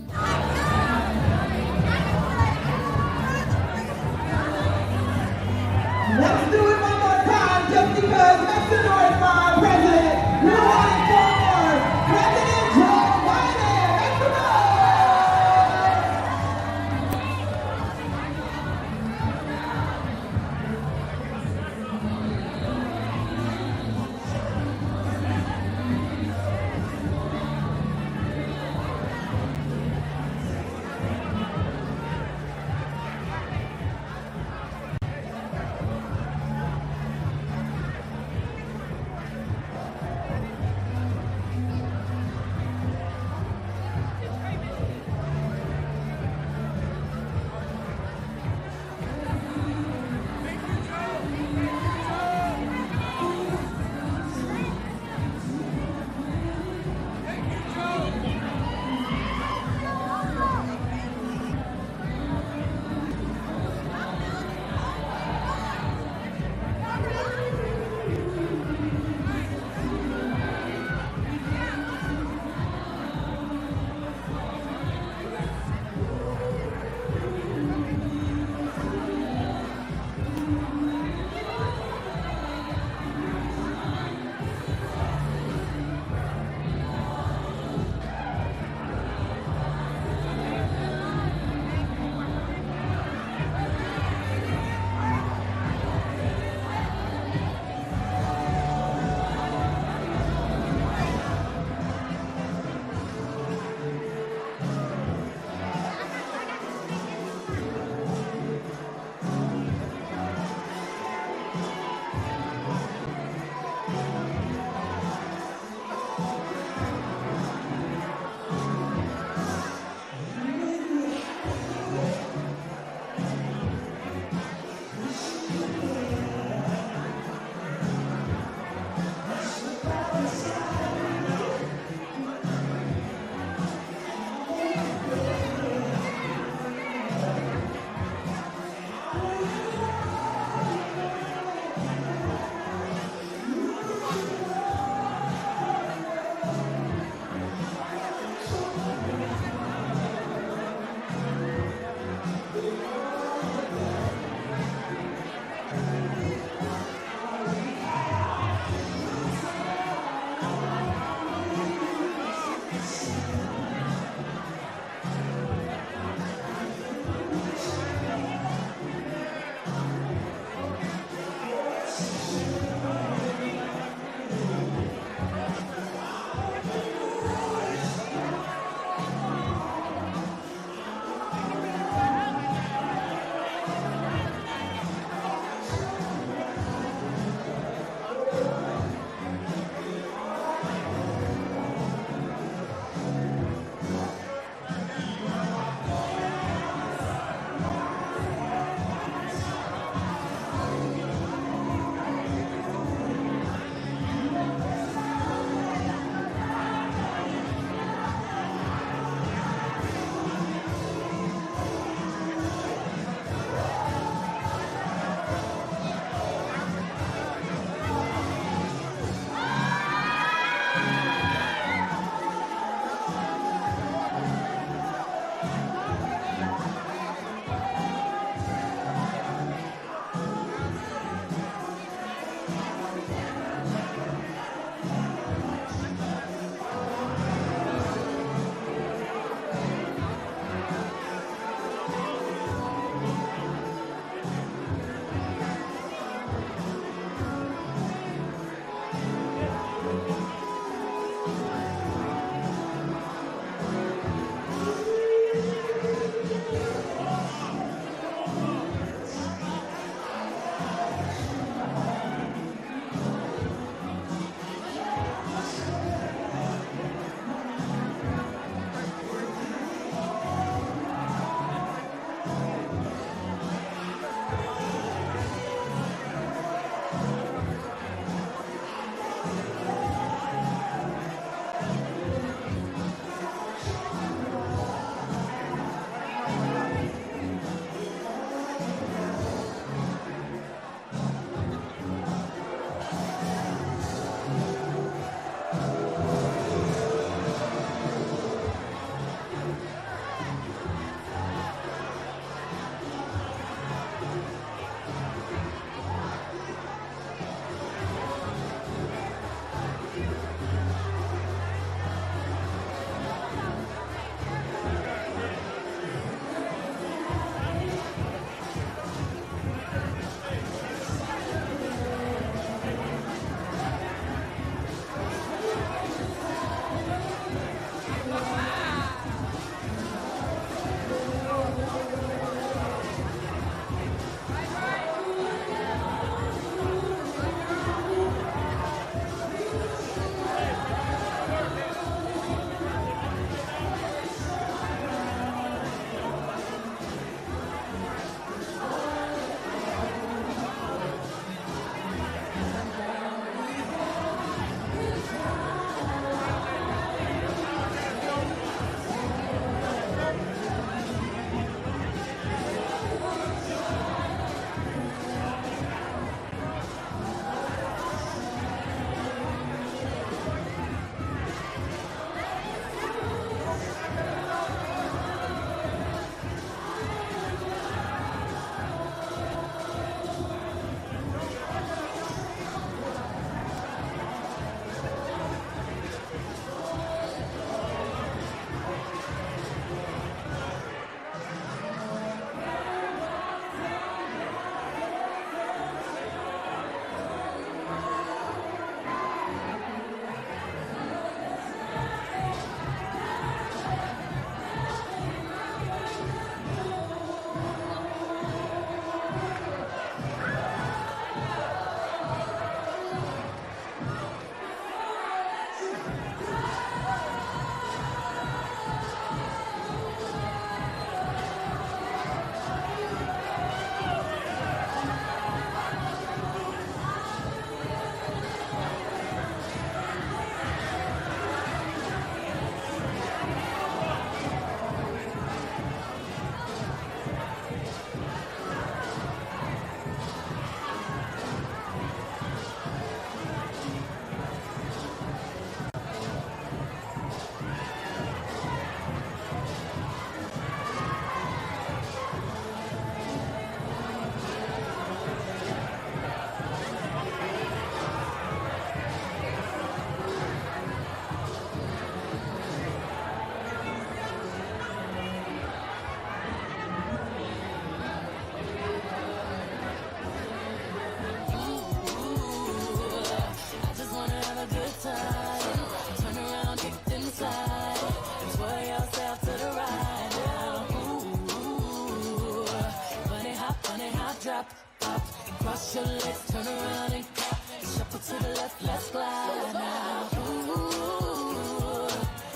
Stretch your legs, turn around and clap. Shuffle to the left, let's glide now. Ooh,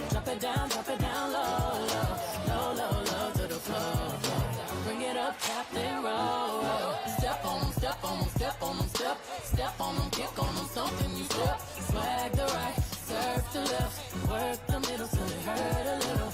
drop it down low, low, low, low, low to the floor. Bring it up, tap then roll. Step on them, step on them, step on them, step on them, kick on them, something you step. Swag the right, serve the left, work the middle till it hurt a little.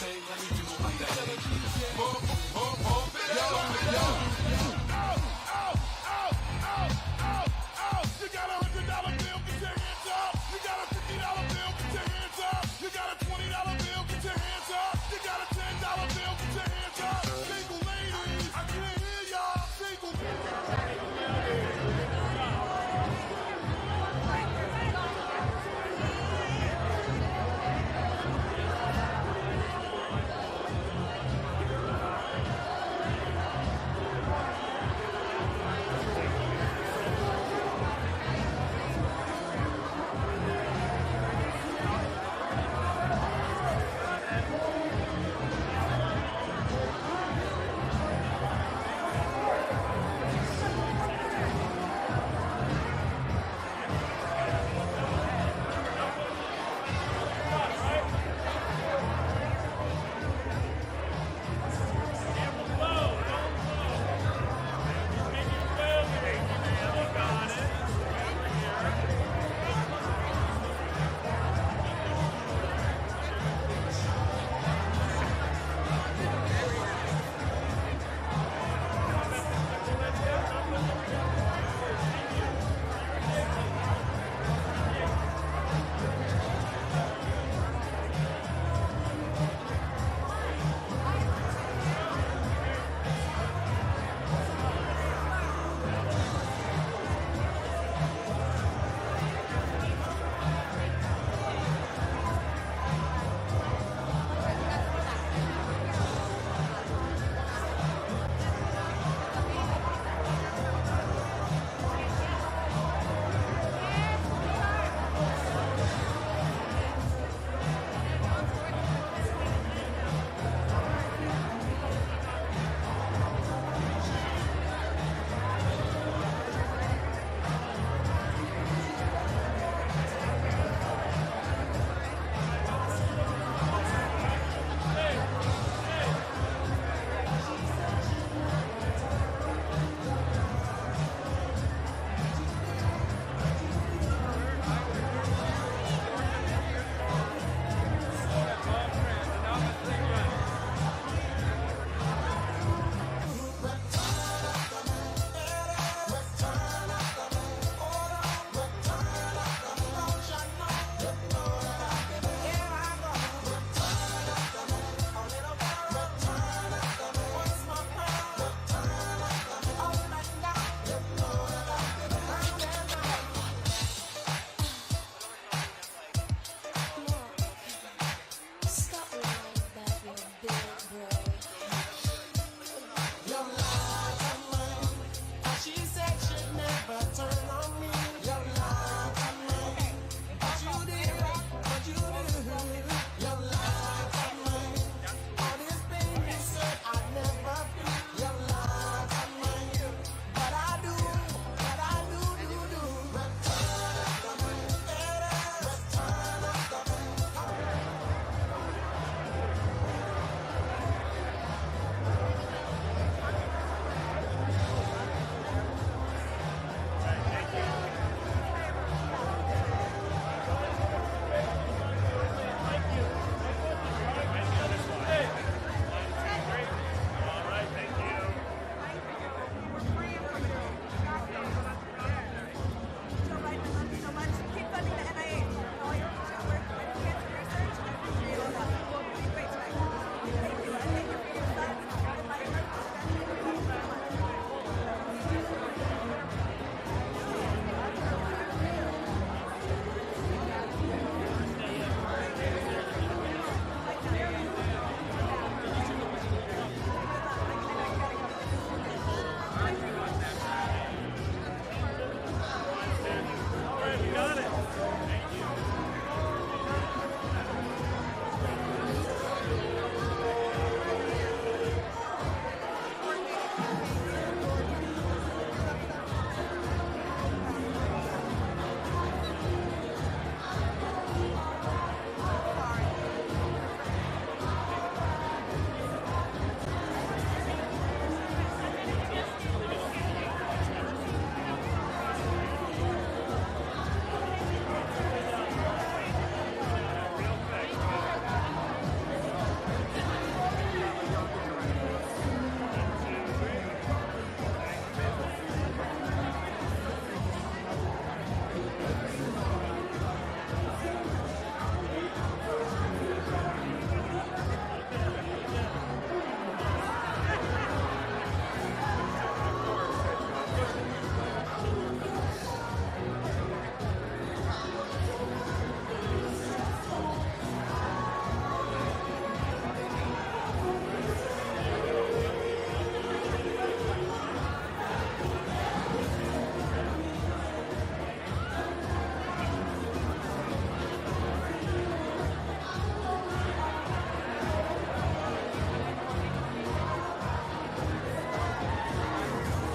pain, let me